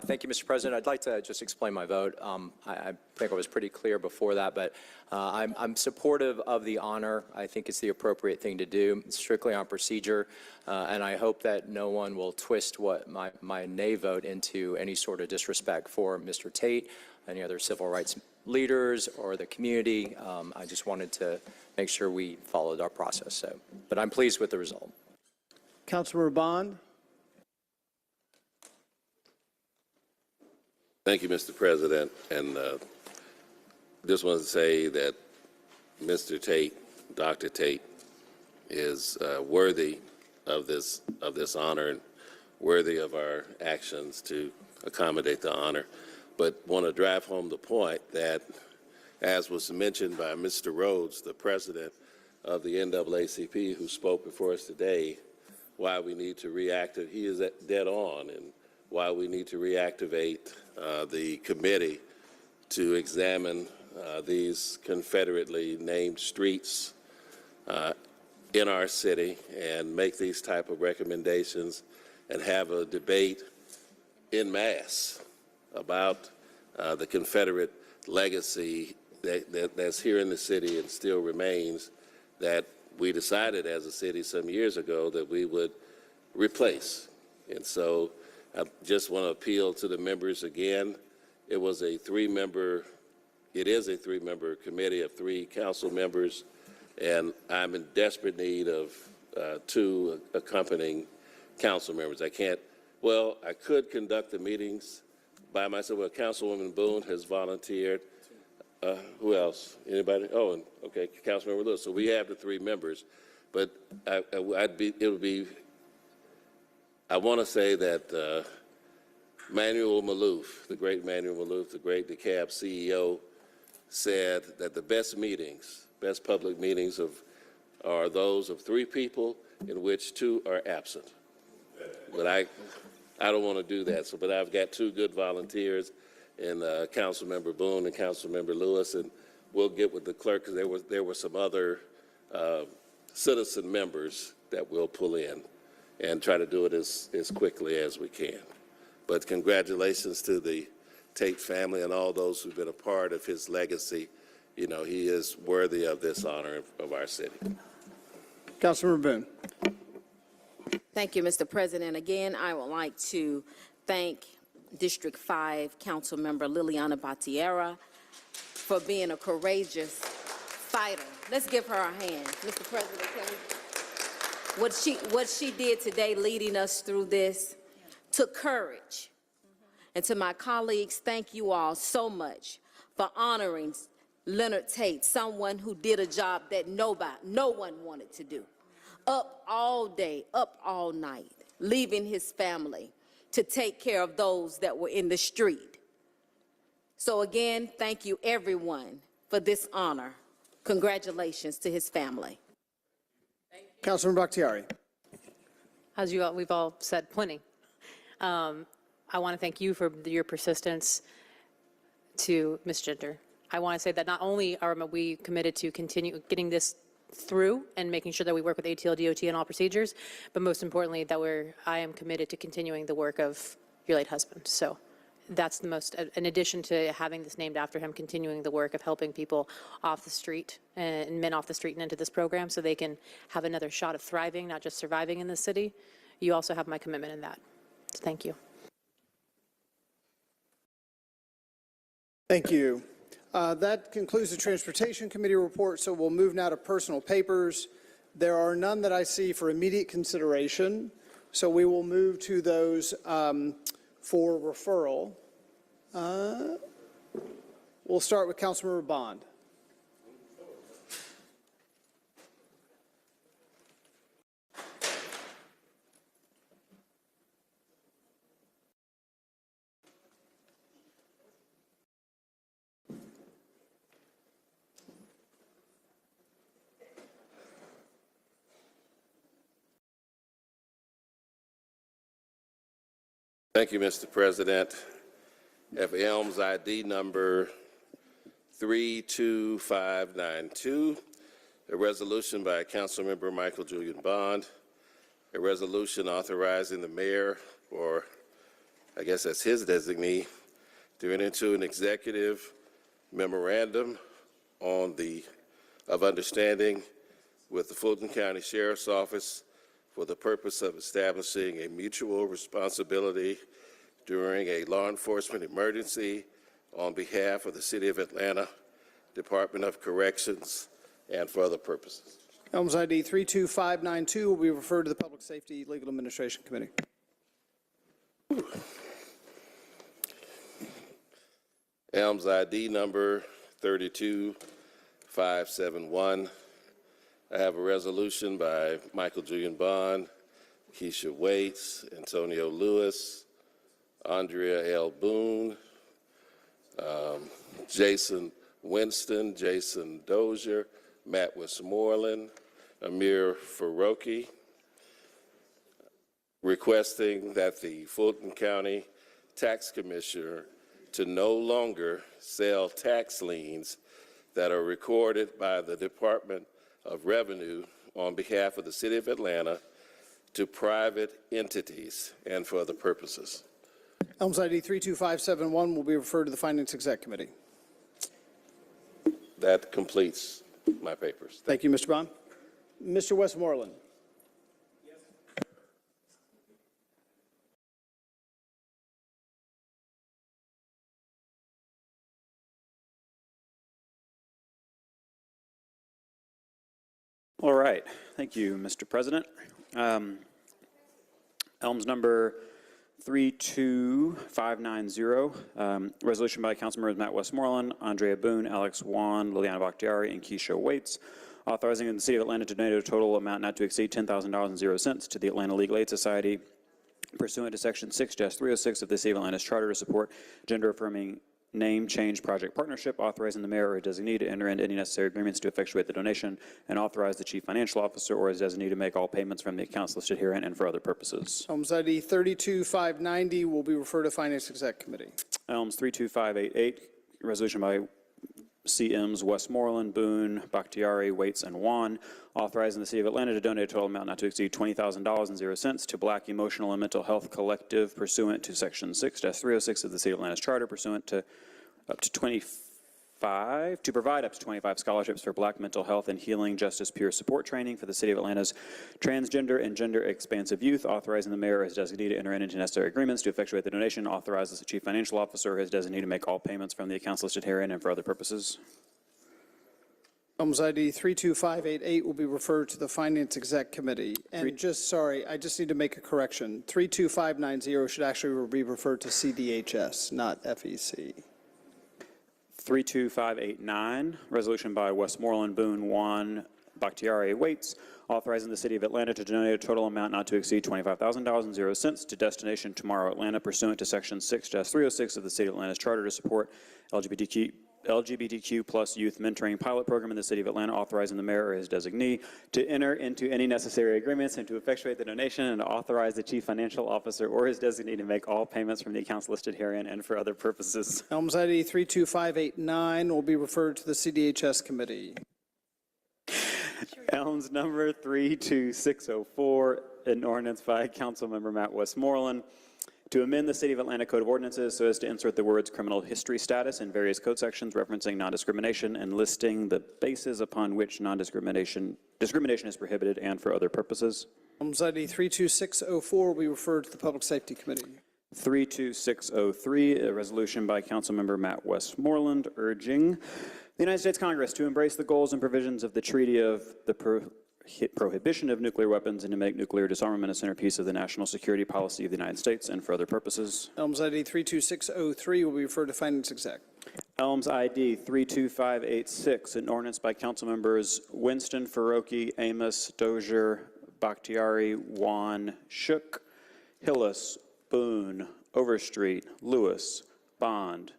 Thank you, Mr. President. I'd like to just explain my vote. I think I was pretty clear before that, but I'm supportive of the honor. I think it's the appropriate thing to do, strictly on procedure, and I hope that no one will twist what my nay vote into any sort of disrespect for Mr. Tate, any other civil rights leaders, or the community. I just wanted to make sure we followed our process. But I'm pleased with the result. Councilmember Bond. Thank you, Mr. President, and just wanted to say that Mr. Tate, Dr. Tate, is worthy of this honor and worthy of our actions to accommodate the honor. But want to drive home the point that, as was mentioned by Mr. Rhodes, the president of the NAACP, who spoke before us today, why we need to reactivate, he is dead on, and why we need to reactivate the committee to examine these Confederately named streets in our city and make these type of recommendations and have a debate en masse about the Confederate legacy that's here in the city and still remains, that we decided as a city some years ago that we would replace. And so I just want to appeal to the members again. It is a three-member committee of 3 council members And I'm in desperate need of two accompanying council members. I could conduct the meetings by myself. Well, Councilwoman Boone has volunteered. Who else? Anybody? Oh, and okay, Councilmember Lewis. So we have the three members, but I want to say that Manuel Malouf, the great Manuel Malouf, the great DeKalb CEO, said that the best meetings, best public meetings are those of three people in which two are absent. But I don't want to do that. But I've got two good volunteers, and Councilmember Boone and Councilmember Lewis, and we'll get with the clerk because there were some other citizen members that we'll pull in and try to do it as quickly as we can. But congratulations to the Tate family and all those who've been a part of his legacy. You know, he is worthy of this honor of our city. Councilmember Boone. Thank you, Mr. President. Again, I would like to thank District 5 Councilmember Liliana Batiera for being a courageous fighter. Let's give her a hand. Mr. President, what she did today leading us through this took courage. And to my colleagues, thank you all so much for honoring Leonard Tate, someone who did a job that no one wanted to do. Up all day, up all night, leaving his family to take care of those that were in the street. So again, thank you everyone for this honor. Congratulations to his family. Councilmember Bakhtiari. As we've all said plenty. I want to thank you for your persistence to Ms. Genter. I want to say that not only are we committed to continue getting this through and making sure that we work with ATL, DOT, and all procedures, but most importantly, that I am committed to continuing the work of your late husband. So that's the most, in addition to having this named after him, continuing the work of helping people off the street and men off the street and into this program so they can have another shot of thriving, not just surviving in this city. You also have my commitment in that. So thank you. Thank you. That concludes the Transportation Committee report, so we'll move now to personal papers. There are none that I see for immediate consideration, so we will move to those for referral. We'll start with Councilmember Bond. Thank you, Mr. President. F. Elms ID number 32592, a resolution by Councilmember Michael Julian Bond, a resolution authorizing the mayor, or I guess that's his designee, to enter into an executive memorandum of understanding with the Fulton County Sheriff's Office for the purpose of establishing a mutual responsibility during a law enforcement emergency on behalf of the City of Atlanta, Department of Corrections, and for other purposes. Elms ID 32592 will be referred to the Public Safety Legal Administration Committee. Elms ID number 32571. I have a resolution by Michael Julian Bond, Keisha Waits, Antonio Lewis, Andrea L. Boone, Jason Winston, Jason Dozier, Matt Westmoreland, Amir Faroki, requesting that the Fulton County Tax Commissioner to no longer sell tax liens that are recorded by the Department of Revenue on behalf of the City of Atlanta to private entities and for other purposes. Elms ID 32571 will be referred to the Finance Exec Committee. That completes my papers. Thank you, Mr. Bond. Mr. Westmoreland. All right. Thank you, Mr. President. Elms number 32590, resolution by Councilmembers Matt Westmoreland, Andrea Boone, Alex Juan, Liliana Bakhtiari, and Keisha Waits, authorizing the City of Atlanta to donate a total amount not to exceed $10,000.00 to the Atlanta Legal Aid Society pursuant to Section 6-306 of the City of Atlanta's Charter to support gender-affirming name change project partnership, authorizing the mayor or designee to enter into any necessary agreements to effectuate the donation, and authorize the chief financial officer or his designee to make all payments from the accounts listed herein and for other purposes. Elms ID 32590 will be referred to Finance Exec Committee. Elms 32588, resolution by CMs Westmoreland, Boone, Bakhtiari, Waits, and Juan, authorizing the City of Atlanta to donate a total amount not to exceed $20,000.00 to Black Emotional and Mental Health Collective pursuant to Section 6-306 of the City of Atlanta's Charter, pursuant to provide up to 25 scholarships for Black mental health and healing justice peer support training for the City of Atlanta's transgender and gender expansive youth, authorizing the mayor or his designee to enter into necessary agreements to effectuate the donation, authorizes the chief financial officer or his designee to make all payments from the accounts listed herein and for other purposes. Elms ID 32588 will be referred to the Finance Exec Committee. And I just need to make a correction. 32590 should actually be referred to CDHS, not FEC. 32589, resolution by Westmoreland, Boone, Juan, Bakhtiari, Waits, authorizing the City of Atlanta to donate a total amount not to exceed $25,000.00 to Destination Tomorrow Atlanta pursuant to Section 6-306 of the City of Atlanta's Charter to support LGBTQ plus youth mentoring pilot program in the City of Atlanta, authorizing the mayor or his designee to enter into any necessary agreements and to effectuate the donation, and to authorize the chief financial officer or his designee to make all payments from the accounts listed herein and for other purposes. Elms ID 32589 will be referred to the CDHS Committee. Elms number 32604, an ordinance by Councilmember Matt Westmoreland to amend the City of Atlanta Code of Ordinances so as to insert the words criminal history status in various code sections referencing non-discrimination and listing the bases upon which discrimination is prohibited and for other purposes. Elms ID 32604 will be referred to the Public Safety Committee. 32603, a resolution by Councilmember Matt Westmoreland urging the United States Congress to embrace the goals and provisions of the Treaty of the Prohibition of Nuclear Weapons and to make nuclear disarmament a centerpiece of the national security policy of the United States and for other purposes. Elms ID 32603 will be referred to Finance Exec. Elms ID 32586, an ordinance by Councilmembers Winston, Faroki, Amos, Dozier, Bakhtiari, Juan, Shook, Hillis, Boone, Overstreet, Lewis, Bond,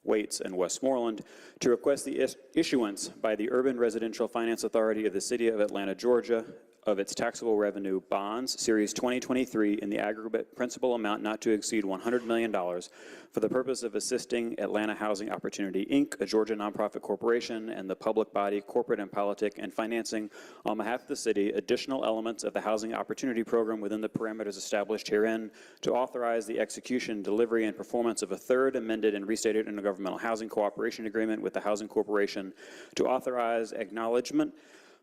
Waits, and Westmoreland to request the issuance by the Urban Residential Finance Authority of the City of Atlanta, Georgia, of its taxable revenue bonds, Series 2023, in the aggregate principal amount not to exceed $100 million for the purpose of assisting Atlanta Housing Opportunity, Inc., a Georgia nonprofit corporation, and the public body, corporate and politic, and financing on behalf of the city additional elements of the Housing Opportunity Program within the parameters established herein, to authorize the execution, delivery, and performance of a third amended and restated intergovernmental housing cooperation agreement with the Housing Corporation, to authorize acknowledgement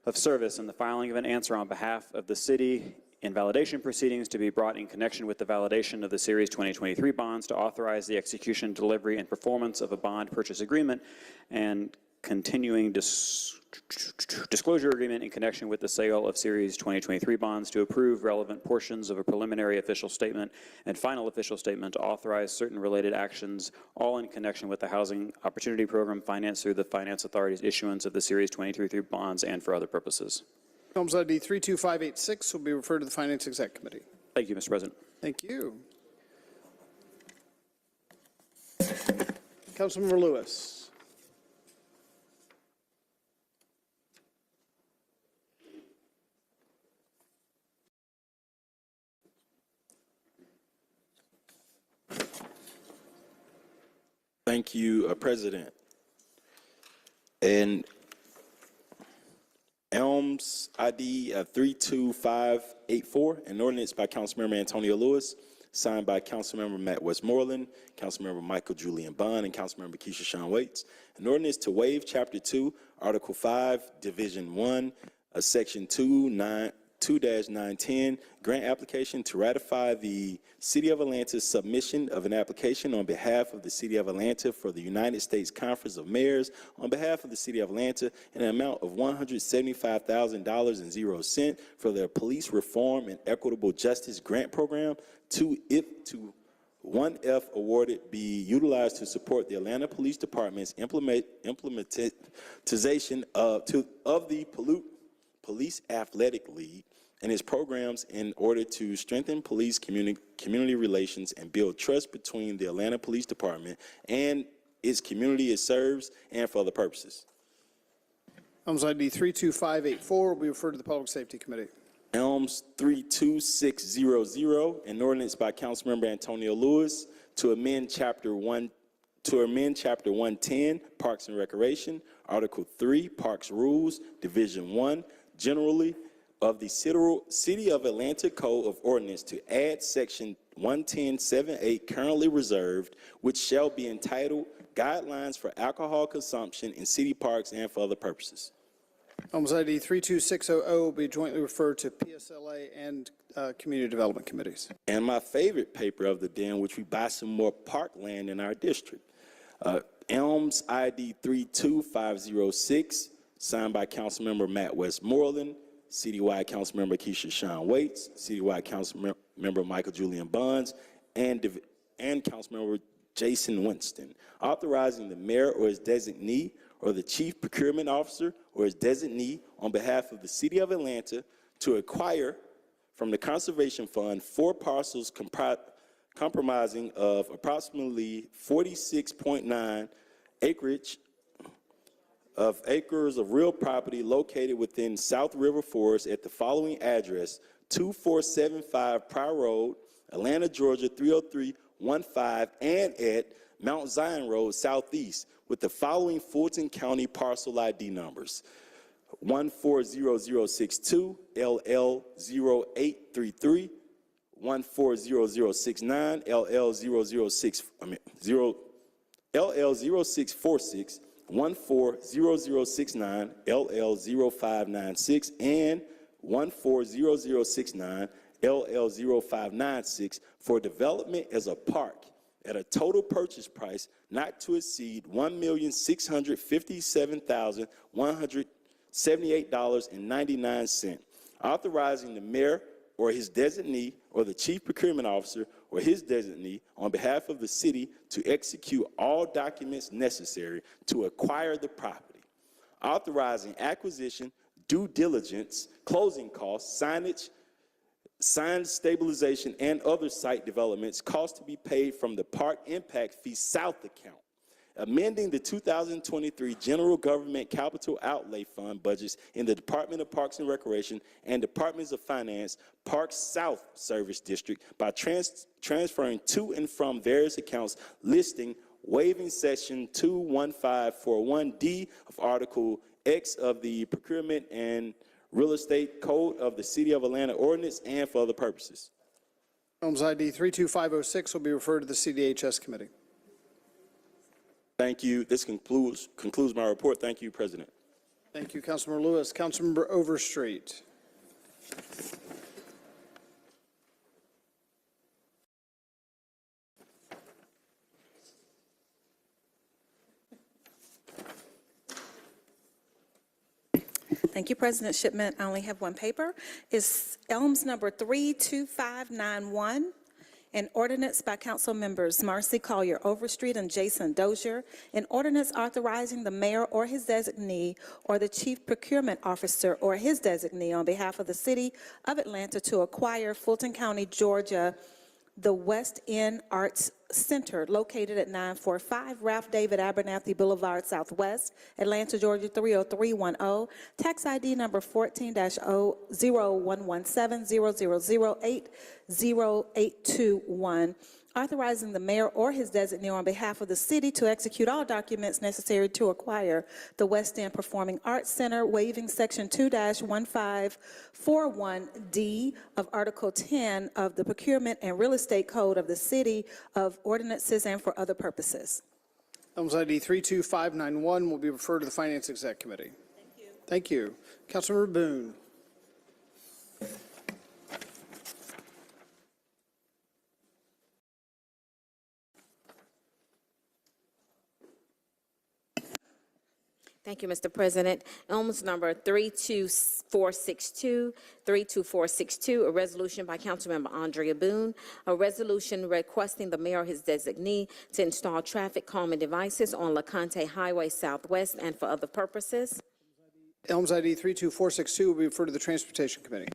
of service and the filing of an answer on behalf of the city in validation proceedings to be brought in connection with the validation of the Series 2023 bonds, to authorize the execution, delivery, and performance of a bond purchase agreement and continuing disclosure agreement in connection with the sale of Series 2023 bonds, to approve relevant portions of a preliminary official statement and final official statement, to authorize certain related actions, all in connection with the Housing Opportunity Program financed through the Finance Authority's issuance of the Series 2023 bonds and for other purposes. Elms ID 32586 will be referred to the Finance Exec Committee. Thank you, Mr. President. Thank you. Councilmember Lewis. Thank you, President. And Elms ID 32584, an ordinance by Councilmember Antonio Lewis, signed by Councilmember Matt Westmoreland, Councilmember Michael Julian Bond, and Councilmember Keisha Shawn Waits. An ordinance to waive Chapter 2, Article 5, Division 1, Section 2-910, grant application to ratify the City of Atlanta's submission of an application on behalf of the City of Atlanta for the United States Conference of Mayors on behalf of the City of Atlanta in an amount of $175,000.00 for their Police Reform and Equitable Justice Grant Program. 1F awarded be utilized to support the Atlanta Police Department's implementation of the Police Athletic League and its programs in order to strengthen police community relations and build trust between the Atlanta Police Department and its community it serves and for other purposes. Elms ID 32584 will be referred to the Public Safety Committee. Elms 32600, an ordinance by Councilmember Antonio Lewis to amend Chapter 110, Parks and Recreation, Article 3, Parks Rules, Division 1, generally, of the City of Atlanta Code of Ordinance to add Section 110.78 currently reserved, which shall be entitled Guidelines for Alcohol Consumption in City Parks and for Other Purposes. Elms ID 32600 will be jointly referred to PSLA and Community Development Committees. And my favorite paper of the day, in which we buy some more parkland in our district. Elms ID 32506, signed by Councilmember Matt Westmoreland, Citywide Councilmember Keisha Shawn Waits, Citywide Councilmember Michael Julian Bonds, and Councilmember Jason Winston, authorizing the mayor or his designee or the chief procurement officer or his designee on behalf of the City of Atlanta to acquire from the Conservation Fund 4 parcels comprising of approximately 46.9 acres of real property located within South River Forest at the following address: 2475 Pryor Road, Atlanta, Georgia 30315, and at Mount Zion Road Southeast, with the following Fulton County parcel ID numbers: 140062 LL0833, 140069 LL0646, 140069 LL0596, and 140069 LL0596 for development as a park at a total purchase price not to exceed $1,657,178.99, authorizing the mayor or his designee or the chief procurement officer or his designee on behalf of the city to execute all documents necessary to acquire the property, authorizing acquisition, due diligence, closing costs, signage, sign stabilization, and other site developments, costs to be paid from the Park Impact Fee South account, amending the 2023 General Government Capital Outlay Fund budgets in the Department of Parks and Recreation and Departments of Finance Parks South Service District by transferring to and from various accounts, listing, waiving Section 21541D of Article X of the Procurement and Real Estate Code of the City of Atlanta Ordinance and for other purposes. Elms ID 32506 will be referred to the CDHS Committee. Thank you. This concludes my report. Thank you, President. Thank you, Councilmember Lewis. Councilmember Overstreet. Thank you, President Shipman. I only have one paper. It's Elms number 32591, an ordinance by Council Members Marcy Collier Overstreet and Jason Dozier, an ordinance authorizing the mayor or his designee or the chief procurement officer or his designee on behalf of the City of Atlanta to acquire Fulton County, Georgia, the West End Arts Center located at 945 Ralph David Abernathy Boulevard Southwest, Atlanta, Georgia 30310, tax ID number 14-0117-0008-0821, authorizing the mayor or his designee on behalf of the city to execute all documents necessary to acquire the West End Performing Arts Center, waiving Section 2-1541D of Article 10 of the Procurement and Real Estate Code of the City of Ordinances and for other purposes. Elms ID 32591 will be referred to the Finance Exec Committee. Thank you. Thank you. Councilmember Boone. Thank you, Mr. President. Elms number 32462, a resolution by Councilmember Andrea Boone, a resolution requesting the mayor or his designee to install traffic calming devices on LeConte Highway Southwest and for other purposes. Elms ID 32462 will be referred to the Transportation Committee.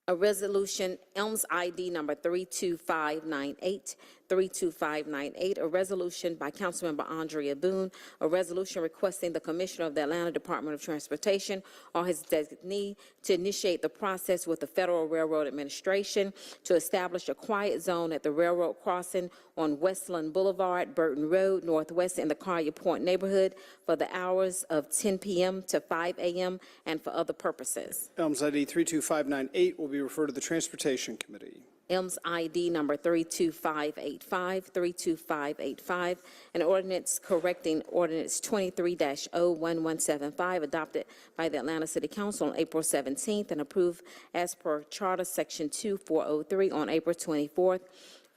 A resolution, Elms ID number 32598, a resolution by Councilmember Andrea Boone, a resolution requesting the Commissioner of the Atlanta Department of Transportation or his designee to initiate the process with the Federal Railroad Administration to establish a quiet zone at the railroad crossing on Westland Boulevard, Burton Road, Northwest in the Collier Point neighborhood for the hours of 10 p.m. to 5 a.m. and for other purposes. Elms ID 32598 will be referred to the Transportation Committee. ELMS ID number 32585, an ordinance correcting ordinance 23-01175 adopted by the Atlanta City Council on April 17th and approved as per Charter Section 2403 on April 24th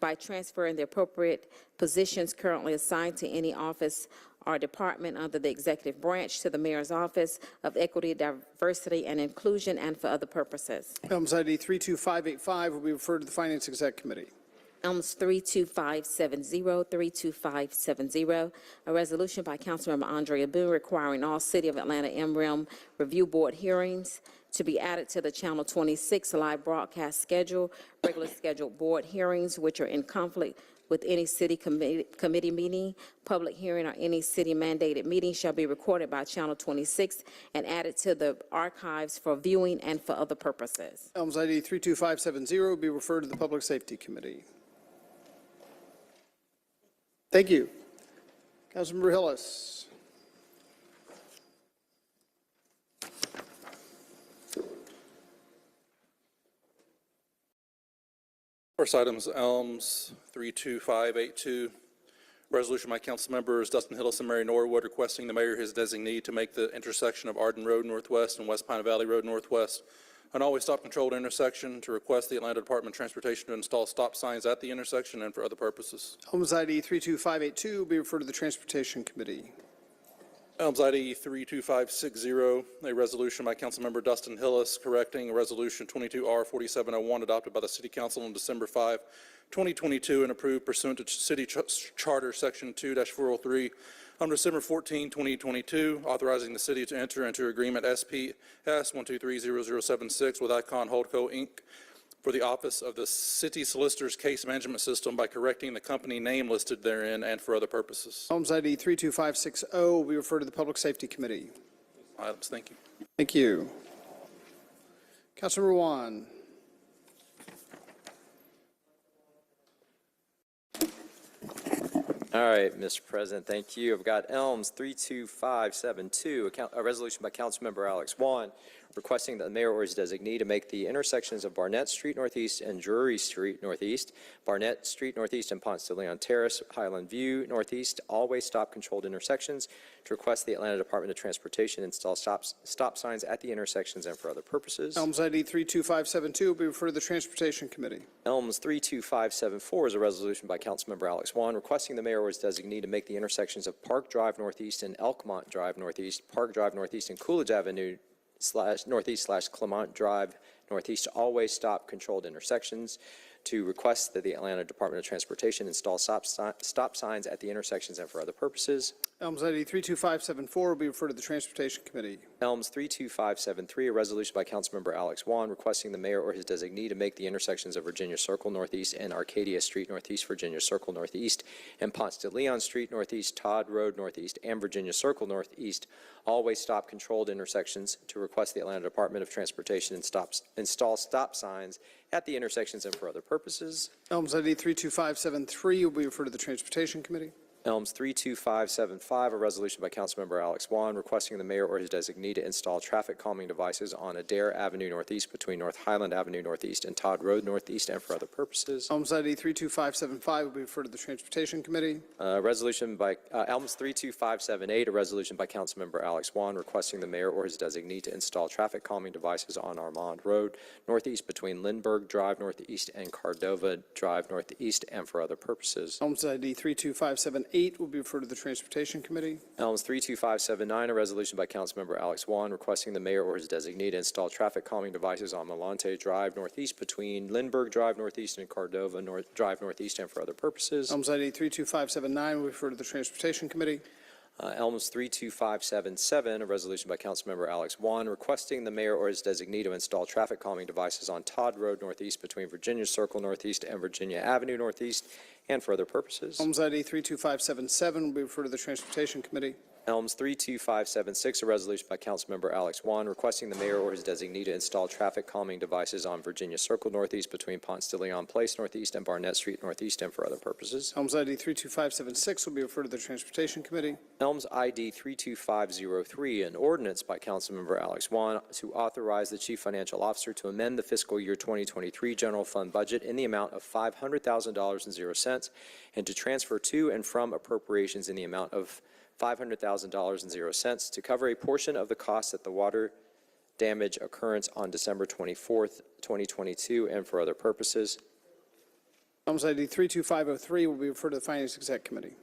by transferring the appropriate positions currently assigned to any office or department under the executive branch to the mayor's office of equity, diversity, and inclusion, and for other purposes. Elms ID 32585 will be referred to the Finance Exec Committee. ELMS 32570, a resolution by Councilmember Andrea Boone requiring all City of Atlanta MREM Review Board hearings to be added to the Channel 26 live broadcast schedule. Regular scheduled board hearings which are in conflict with any city committee meeting, public hearing, or any city mandated meeting shall be recorded by Channel 26 and added to the archives for viewing and for other purposes. Elms ID 32570 will be referred to the Public Safety Committee. Thank you. Councilmember Hillis. First item is ELMS 32582, resolution by council members Dustin Hillis and Mary Norwood requesting the mayor or his designee to make the intersection of Arden Road Northwest and West Pine Valley Road Northwest an always stop controlled intersection, to request the Atlanta Department of Transportation to install stop signs at the intersection and for other purposes. Elms ID 32582 will be referred to the Transportation Committee. ELMS ID 32560, a resolution by Councilmember Dustin Hillis correcting Resolution 22R4701 adopted by the City Council on December 5, 2022 and approved pursuant to City Charter Section 2-403 on December 14, 2022, authorizing the city to enter into agreement SPS 1230076 with Icon Holdco, Inc. for the office of the City Solicitor's Case Management System by correcting the company name listed therein and for other purposes. Elms ID 32560 will be referred to the Public Safety Committee. Items, thank you. Thank you. Councilmember Juan. All right, Mr. President, thank you. I've got ELMS 32572, a resolution by Councilmember Alex Juan requesting that the mayor or his designee to make the intersections of Barnett Street Northeast and Drury Street Northeast, Barnett Street Northeast and Ponce de Leon Terrace, Highland View Northeast, always stop controlled intersections, to request the Atlanta Department of Transportation install stop signs at the intersections and for other purposes. Elms ID 32572 will be referred to the Transportation Committee. ELMS 32574 is a resolution by Councilmember Alex Juan requesting the mayor or his designee to make the intersections of Park Drive Northeast and Elkmont Drive Northeast, Park Drive Northeast and Coolidge Avenue Northeast / Clement Drive Northeast always stop controlled intersections, to request that the Atlanta Department of Transportation install stop signs at the intersections and for other purposes. Elms ID 32574 will be referred to the Transportation Committee. ELMS 32573, a resolution by Councilmember Alex Juan requesting the mayor or his designee to make the intersections of Virginia Circle Northeast and Arcadia Street Northeast, Virginia Circle Northeast, and Ponce de Leon Street Northeast, Todd Road Northeast, and Virginia Circle Northeast always stop controlled intersections, to request the Atlanta Department of Transportation install stop signs at the intersections and for other purposes. Elms ID 32573 will be referred to the Transportation Committee. ELMS 32575, a resolution by Councilmember Alex Juan requesting the mayor or his designee to install traffic calming devices on Adair Avenue Northeast between North Highland Avenue Northeast and Todd Road Northeast and for other purposes. Elms ID 32575 will be referred to the Transportation Committee. Resolution by ELMS 32578, a resolution by Councilmember Alex Juan requesting the mayor or his designee to install traffic calming devices on Armand Road Northeast between Lindbergh Drive Northeast and Cordova Drive Northeast and for other purposes. Elms ID 32578 3257-8 will be referred to the Transportation Committee. Elms 32579, a resolution by Councilmember Alex Juan requesting the mayor or his designee to install traffic calming devices on Malante Drive Northeast between Lindbergh Drive Northeast and Cordova Drive Northeast and for other purposes. Elms ID 32579 will be referred to the Transportation Committee. Elms 32577, a resolution by Councilmember Alex Juan requesting the mayor or his designee to install traffic calming devices on Todd Road Northeast between Virginia Circle Northeast and Virginia Avenue Northeast and for other purposes. Elms ID 32577 will be referred to the Transportation Committee. Elms 32576, a resolution by Councilmember Alex Juan requesting the mayor or his designee to install traffic calming devices on Virginia Circle Northeast between Ponce de Leon Place Northeast and Barnett Street Northeast and for other purposes. Elms ID 32576 will be referred to the Transportation Committee. Elms ID 32503, an ordinance by Councilmember Alex Juan to authorize the Chief Financial Officer to amend the fiscal year 2023 general fund budget in the amount of $500,000.00 and to transfer to and from appropriations in the amount of $500,000.00 to cover a portion of the costs at the water damage occurrence on December 24th, 2022, and for other purposes. Elms ID 32503 will be referred to the Finance Exec Committee.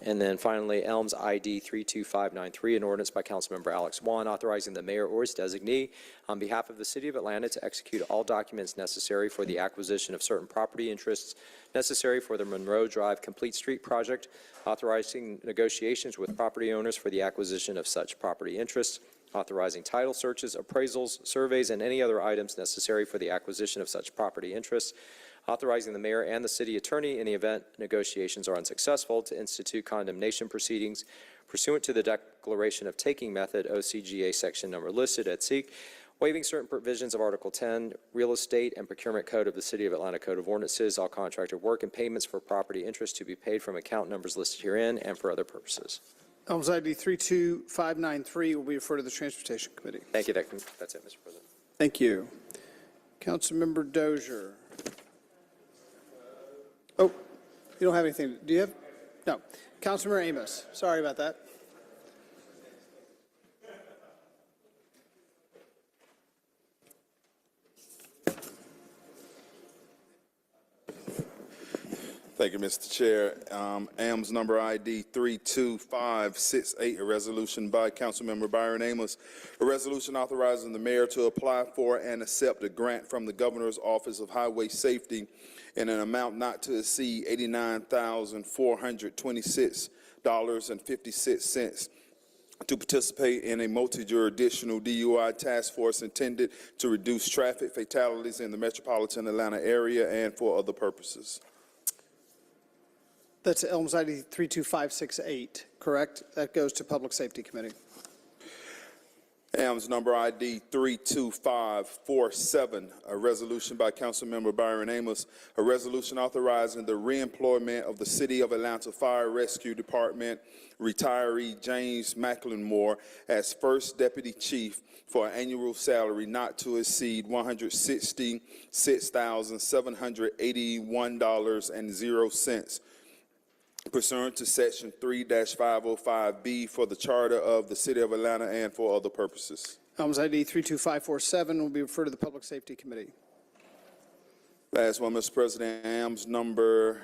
And then finally, Elms ID 32593, an ordinance by Councilmember Alex Juan authorizing the mayor or his designee on behalf of the City of Atlanta to execute all documents necessary for the acquisition of certain property interests necessary for the Monroe Drive Complete Street project, authorizing negotiations with property owners for the acquisition of such property interests, authorizing title searches, appraisals, surveys, and any other items necessary for the acquisition of such property interests, authorizing the mayor and the city attorney in the event negotiations are unsuccessful to institute condemnation proceedings pursuant to the declaration of taking method OCGA section number listed at SEEK, waiving certain provisions of Article 10, Real Estate and Procurement Code of the City of Atlanta Code of Ordinances, all contracted work and payments for property interest to be paid from account numbers listed herein and for other purposes. Elms ID 32593 will be referred to the Transportation Committee. Thank you. That's it, Mr. President. Thank you. Councilmember Dozier. Oh, you don't have anything. Do you have? No. Councilmember Amos. Sorry about that. Thank you, Mr. Chair. AMS number ID 32568, a resolution by Councilmember Byron Amos, a resolution authorizing the mayor to apply for and accept a grant from the Governor's Office of Highway Safety in an amount not to exceed $89,426.56 to participate in a multi-jurisdictional DUI task force intended to reduce traffic fatalities in the metropolitan Atlanta area and for other purposes. That's Elms ID 32568, correct? That goes to Public Safety Committee. AMS number ID 32547, a resolution by Councilmember Byron Amos, a resolution authorizing the reemployment of the City of Atlanta Fire Rescue Department retiree James McLemore as First Deputy Chief for an annual salary not to exceed $166,781.00 pursuant to Section 3-505B for the Charter of the City of Atlanta and for other purposes. Elms ID 32547 will be referred to the Public Safety Committee. Last one, Mr. President, AMS number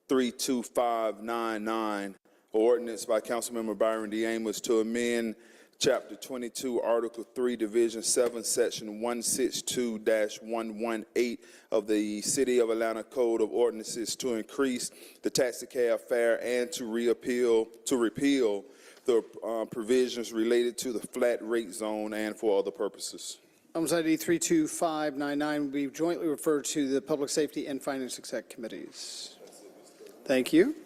32599, ordinance by Councilmember Byron D. Amos to amend Chapter 22, Article 3, Division 7, Section 162-118 of the City of Atlanta Code of Ordinances to increase the taxicab fare and to repeal the provisions related to the flat rate zone and for other purposes. Elms ID 32599 will be jointly referred to the Public Safety and Finance Exec Committees. Thank you.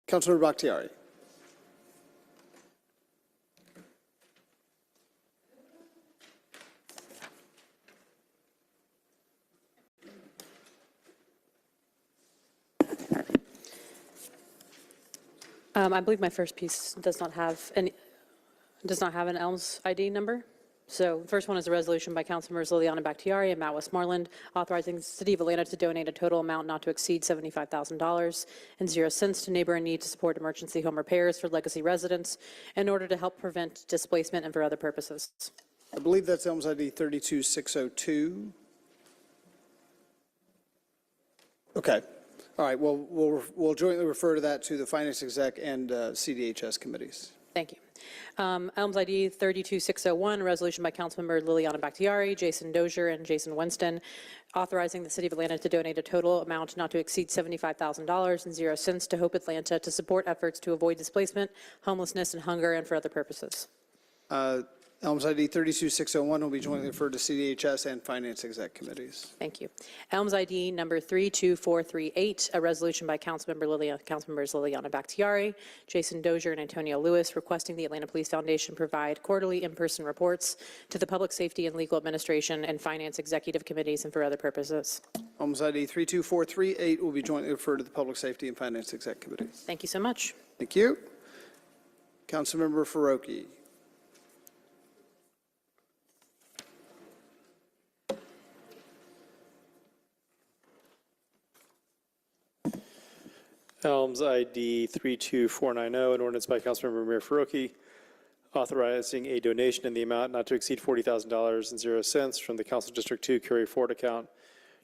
Councilor Bakhtiari. I believe my first piece does not have an ELMS ID number. So the first one is a resolution by Councilmembers Liliana Bakhtiari and Matt Westmoreland authorizing the City of Atlanta to donate a total amount not to exceed $75,000.00 to Neighbor in Need to support emergency home repairs for legacy residents in order to help prevent displacement and for other purposes. I believe that's Elms ID 32602. Okay. All right, well, we'll jointly refer to that to the Finance Exec and CDHS committees. Thank you. Elms ID 32601, a resolution by Councilmember Liliana Bakhtiari, Jason Dozier, and Jason Winston, authorizing the City of Atlanta to donate a total amount not to exceed $75,000.00 to Hope Atlanta to support efforts to avoid displacement, homelessness, and hunger, and for other purposes. Elms ID 32601 will be jointly referred to CDHS and Finance Exec committees. Thank you. Elms ID number 32438, a resolution by Councilmembers Liliana Bakhtiari, Jason Dozier, and Antonio Lewis, requesting the Atlanta Police Foundation provide quarterly in-person reports to the Public Safety and Legal Administration and Finance Executive Committees and for other purposes. Elms ID 32438 will be jointly referred to the Public Safety and Finance Exec committees. Thank you so much. Thank you. Councilmember Faroki. Elms ID 32490, an ordinance by Councilmember Amir Faroki, authorizing a donation in the amount not to exceed $40,000.00 from the Council District 2 carry forward account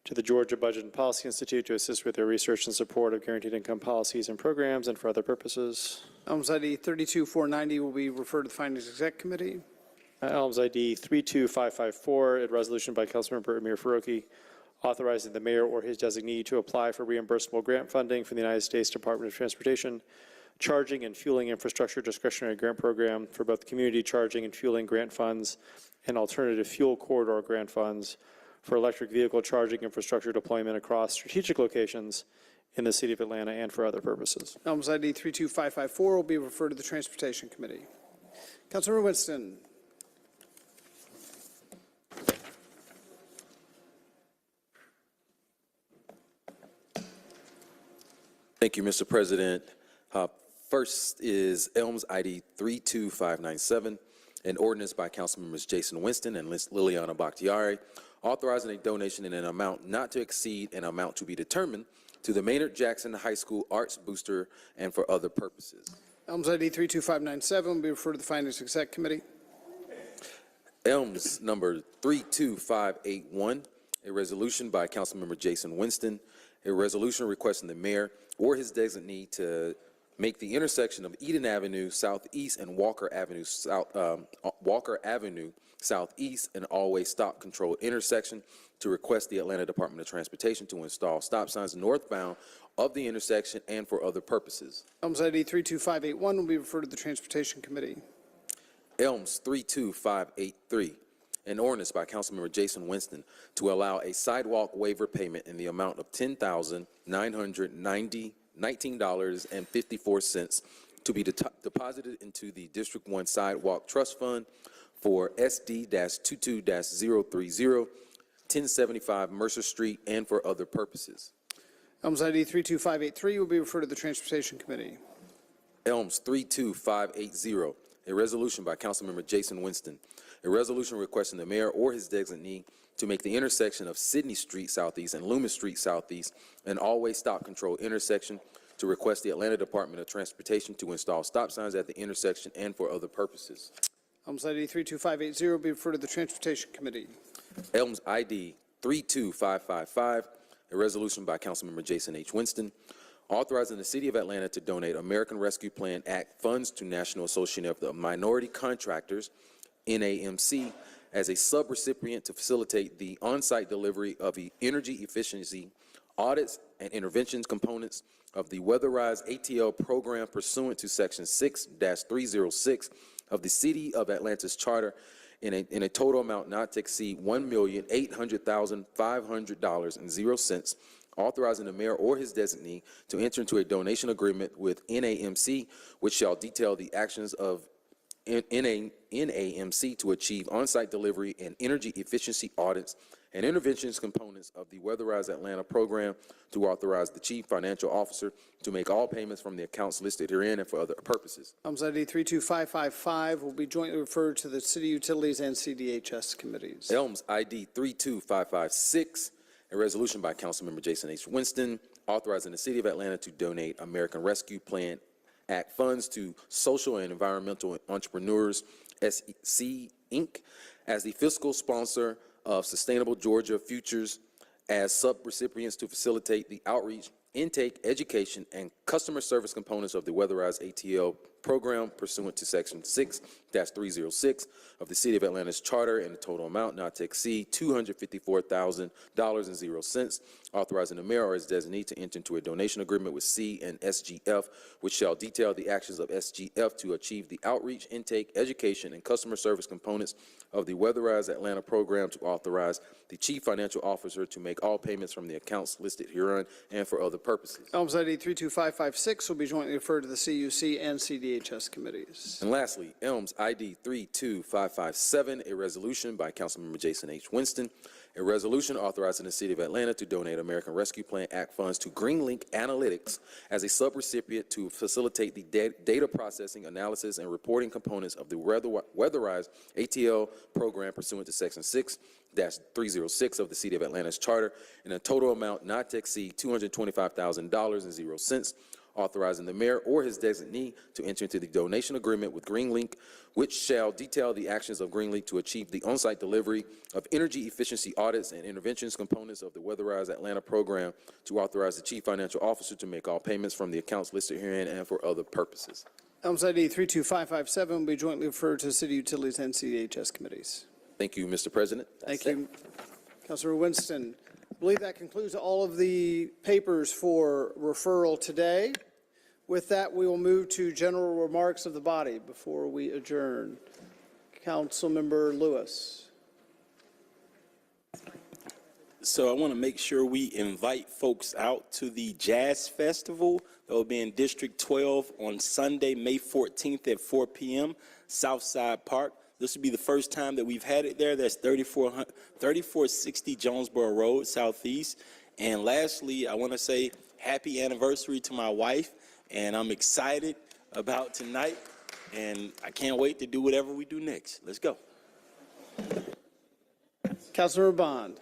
to the Georgia Budget and Policy Institute to assist with their research and support of guaranteed income policies and programs and for other purposes. Elms ID 32490 will be referred to the Finance Exec Committee. Elms ID 32554, a resolution by Councilmember Amir Faroki, authorizing the mayor or his designee to apply for reimbursable grant funding from the United States Department of Transportation, charging and fueling infrastructure discretionary grant program for both community charging and fueling grant funds and alternative fuel corridor grant funds for electric vehicle charging infrastructure deployment across strategic locations in the City of Atlanta and for other purposes. Elms ID 32554 will be referred to the Transportation Committee. Councilmember Winston. Thank you, Mr. President. First is Elms ID 32597, an ordinance by Councilmembers Jason Winston and Liliana Bakhtiari, authorizing a donation in an amount not to exceed an amount to be determined to the Maynard Jackson High School Arts Booster and for other purposes. Elms ID 32597 will be referred to the Finance Exec Committee. Elms number 32581, a resolution by Councilmember Jason Winston, a resolution requesting the mayor or his designee to make the intersection of Eden Avenue Southeast and Walker Avenue Southeast an all-way stop control intersection, to request the Atlanta Department of Transportation to install stop signs northbound of the intersection and for other purposes. Elms ID 32581 will be referred to the Transportation Committee. Elms 32583, an ordinance by Councilmember Jason Winston to allow a sidewalk waiver payment in the amount of $10,919.54 to be deposited into the District 1 Sidewalk Trust Fund for SD-22-030, 1075 Mercer Street, and for other purposes. Elms ID 32583 will be referred to the Transportation Committee. Elms 32580, a resolution by Councilmember Jason Winston, a resolution requesting the mayor or his designee to make the intersection of Sidney Street Southeast and Loomis Street Southeast an all-way stop control intersection, to request the Atlanta Department of Transportation to install stop signs at the intersection and for other purposes. Elms ID 32580 will be referred to the Transportation Committee. Elms ID 32555, a resolution by Councilmember Jason H. Winston, authorizing the City of Atlanta to donate American Rescue Plan Act funds to National Association of the Minority Contractors, NAMC, as a subrecipient to facilitate the on-site delivery of the energy efficiency audits and interventions components of the Weatherized ATL program pursuant to Section 6-306 of the City of Atlanta's Charter in a total amount not to exceed $1,800,500.00, authorizing the mayor or his designee to enter into a donation agreement with NAMC, which shall detail the actions of NAMC to achieve on-site delivery and energy efficiency audits and interventions components of the Weatherized Atlanta program, to authorize the chief financial officer to make all payments from the accounts listed herein and for other purposes. Elms ID 32555 will be jointly referred to the City Utilities and CDHS committees. Elms ID 32556, a resolution by Councilmember Jason H. Winston, authorizing the City of Atlanta to donate American Rescue Plan Act funds to Social and Environmental Entrepreneurs, SEC, Inc., as the fiscal sponsor of Sustainable Georgia Futures as subrecipients to facilitate the outreach, intake, education, and customer service components of the weatherized ATL program pursuant to Section 6-306 of the City of Atlanta's charter in a total amount not to exceed $254,000.00, authorizing the mayor or his designee to enter into a donation agreement with C and SGF, which shall detail the actions of SGF to achieve the outreach, intake, education, and customer service components of the weatherized Atlanta program, to authorize the chief financial officer to make all payments from the accounts listed herein and for other purposes. Elms ID 32556 will be jointly referred to the CUC and CDHS committees. And lastly, Elms ID 32557, a resolution by Councilmember Jason H. Winston, a resolution authorizing the City of Atlanta to donate American Rescue Plan Act funds to GreenLink Analytics as a subrecipient to facilitate the data processing, analysis, and reporting components of the weatherized ATL program pursuant to Section 6-306 of the City of Atlanta's charter in a total amount not to exceed $225,000.00, authorizing the mayor or his designee to enter into the donation agreement with GreenLink, which shall detail the actions of GreenLink to achieve the on-site delivery of energy efficiency audits and interventions components of the weatherized Atlanta program, to authorize the chief financial officer to make all payments from the accounts listed herein and for other purposes. Elms ID 32557 will be jointly referred to City Utilities and CDHS committees. Thank you, Mr. President. Thank you. Councilor Winston. I believe that concludes all of the papers for referral today. With that, we will move to general remarks of the body before we adjourn. Councilmember Lewis. So I want to make sure we invite folks out to the Jazz Festival that will be in District 12 on Sunday, May 14th at 4 p.m., Southside Park. This will be the first time that we've had it there. That's 3460 Jonesboro Road, Southeast. And lastly, I want to say happy anniversary to my wife, and I'm excited about tonight, and I can't wait to do whatever we do next. Let's go. Councilor Bond.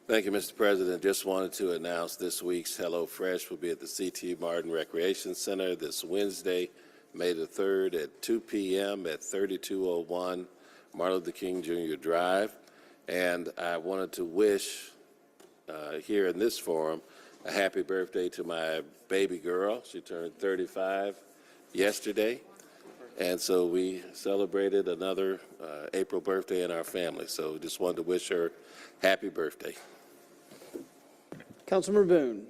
Thank you, Mr. President. Just wanted to announce this week's Hello Fresh will be at the C.T. Martin Recreation Center this Wednesday, May the 3rd at 2 p.m. at 3201 Martin Luther King Jr. Drive. And I wanted to wish here in this forum a happy birthday to my baby girl. She turned 35 yesterday. And so we celebrated another April birthday in our family. So just wanted to wish her happy birthday. Councilmember Boone.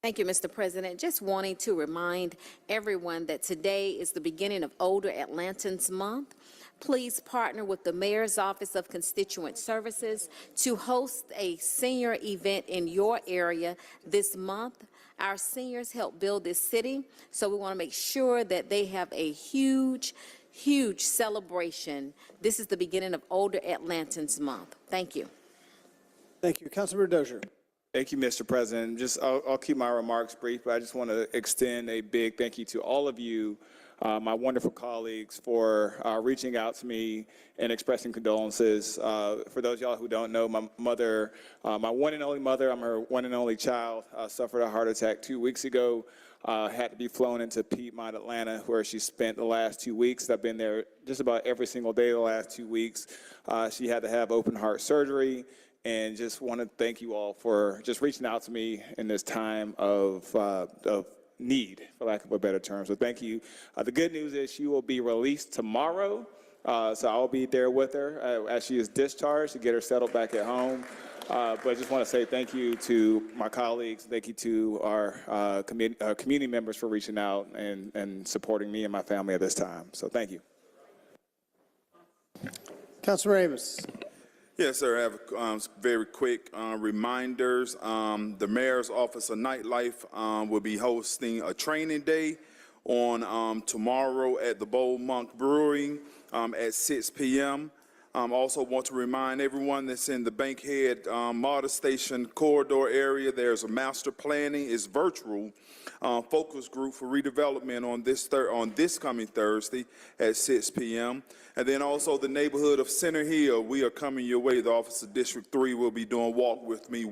Thank you, Mr. President. Just wanting to remind everyone that today is the beginning of Older Atlantans Month. Please partner with the Mayor's Office of Constituent Services to host a senior event in your area this month. Our seniors help build this city, so we want to make sure that they have a huge celebration. This is the beginning of Older Atlantans Month. Thank you. Thank you. Councilmember Dozier. Thank you, Mr. President. I'll keep my remarks brief, but I just want to extend a big thank you to all of you, my wonderful colleagues, for reaching out to me and expressing condolences. For those of y'all who don't know, my mother, my one and only mother, I'm her one and only child, suffered a heart attack 2 weeks ago. Had to be flown into Piedmont, Atlanta, where she spent the last 2 weeks. I've been there just about every single day the last 2 weeks. She had to have open heart surgery. And just want to thank you all for just reaching out to me in this time of need, for lack of a better term. So thank you. The good news is she will be released tomorrow. So I'll be there with her as she is discharged to get her settled back at home. But I just want to say thank you to my colleagues. Thank you to our community members for reaching out and supporting me and my family at this time. So thank you. Councilor Amos. Yes, sir. I have very quick reminders. The Mayor's Office of Nightlife will be hosting a training day on tomorrow at the Bold Monk Brewery at 6 p.m. Also want to remind everyone that's in the Bankhead Martyr Station corridor area, there's a master planning, it's virtual, focus group for redevelopment on this coming Thursday at 6 p.m. And then also the neighborhood of Center Hill, we are coming your way. The Office of District 3 will be doing Walk With Me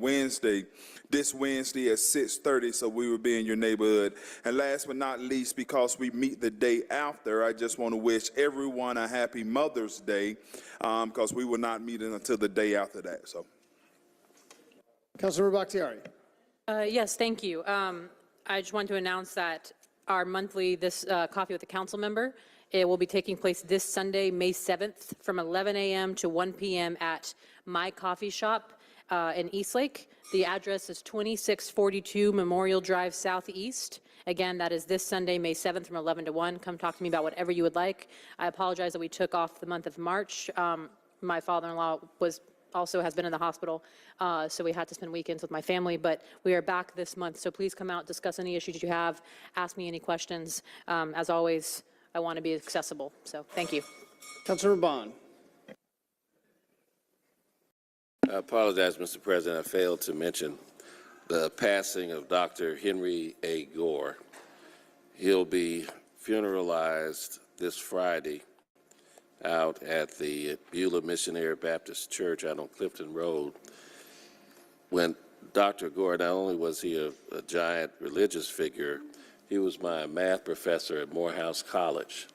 this Wednesday at 6:30, so we will be in your neighborhood. And last but not least, because we meet the day after, I just want to wish everyone a happy Mother's Day. because we will not meet until the day after that, so. Councilmember Bakhtiari. Yes, thank you. I just want to announce that our monthly Coffee with the Council member, it will be taking place this Sunday, May 7th, from 11 a.m. to 1 p.m. at My Coffee Shop in Eastlake. The address is 2642 Memorial Drive Southeast. Again, that is this Sunday, May 7th, from 11 to 1. Come talk to me about whatever you would like. I apologize that we took off the month of March. My father-in-law also has been in the hospital, so we had to spend weekends with my family, but we are back this month, so please come out, discuss any issues you have, ask me any questions. As always, I want to be accessible, so thank you. Councilmember Bond. I apologize, Mr. President. I failed to mention the passing of Dr. Henry A. Gore. He'll be funeralized this Friday out at the Beulah Missionary Baptist Church out on Clifton Road. When Dr. Gore, not only was he a giant religious figure, he was my math professor at Morehouse College.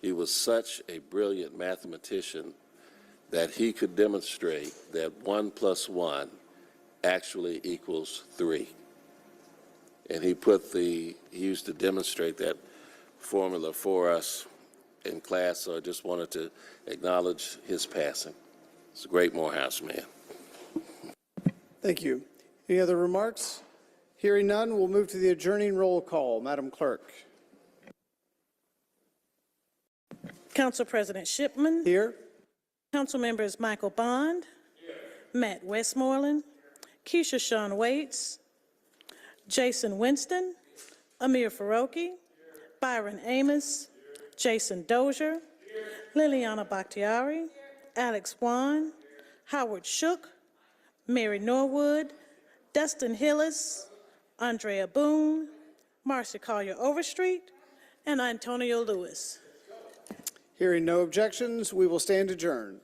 He was such a brilliant mathematician that he could demonstrate that 1 + 1 actually equals 3. And he used to demonstrate that formula for us in class, so I just wanted to acknowledge his passing. It's a great Morehouse man. Thank you. Any other remarks? Hearing none, we'll move to the adjourning roll call. Madam Clerk. Council President Shipman. Here. Council members Michael Bond. Here. Matt Westmoreland. Keisha Shawn Waits. Jason Winston. Amir Faroki. Byron Amos. Jason Dozier. Liliana Bakhtiari. Alex Wan. Howard Shook. Mary Norwood. Dustin Hillis. Andrea Boone. Marcia Collier Overstreet. And Antonio Lewis. Hearing no objections, we will stand adjourned.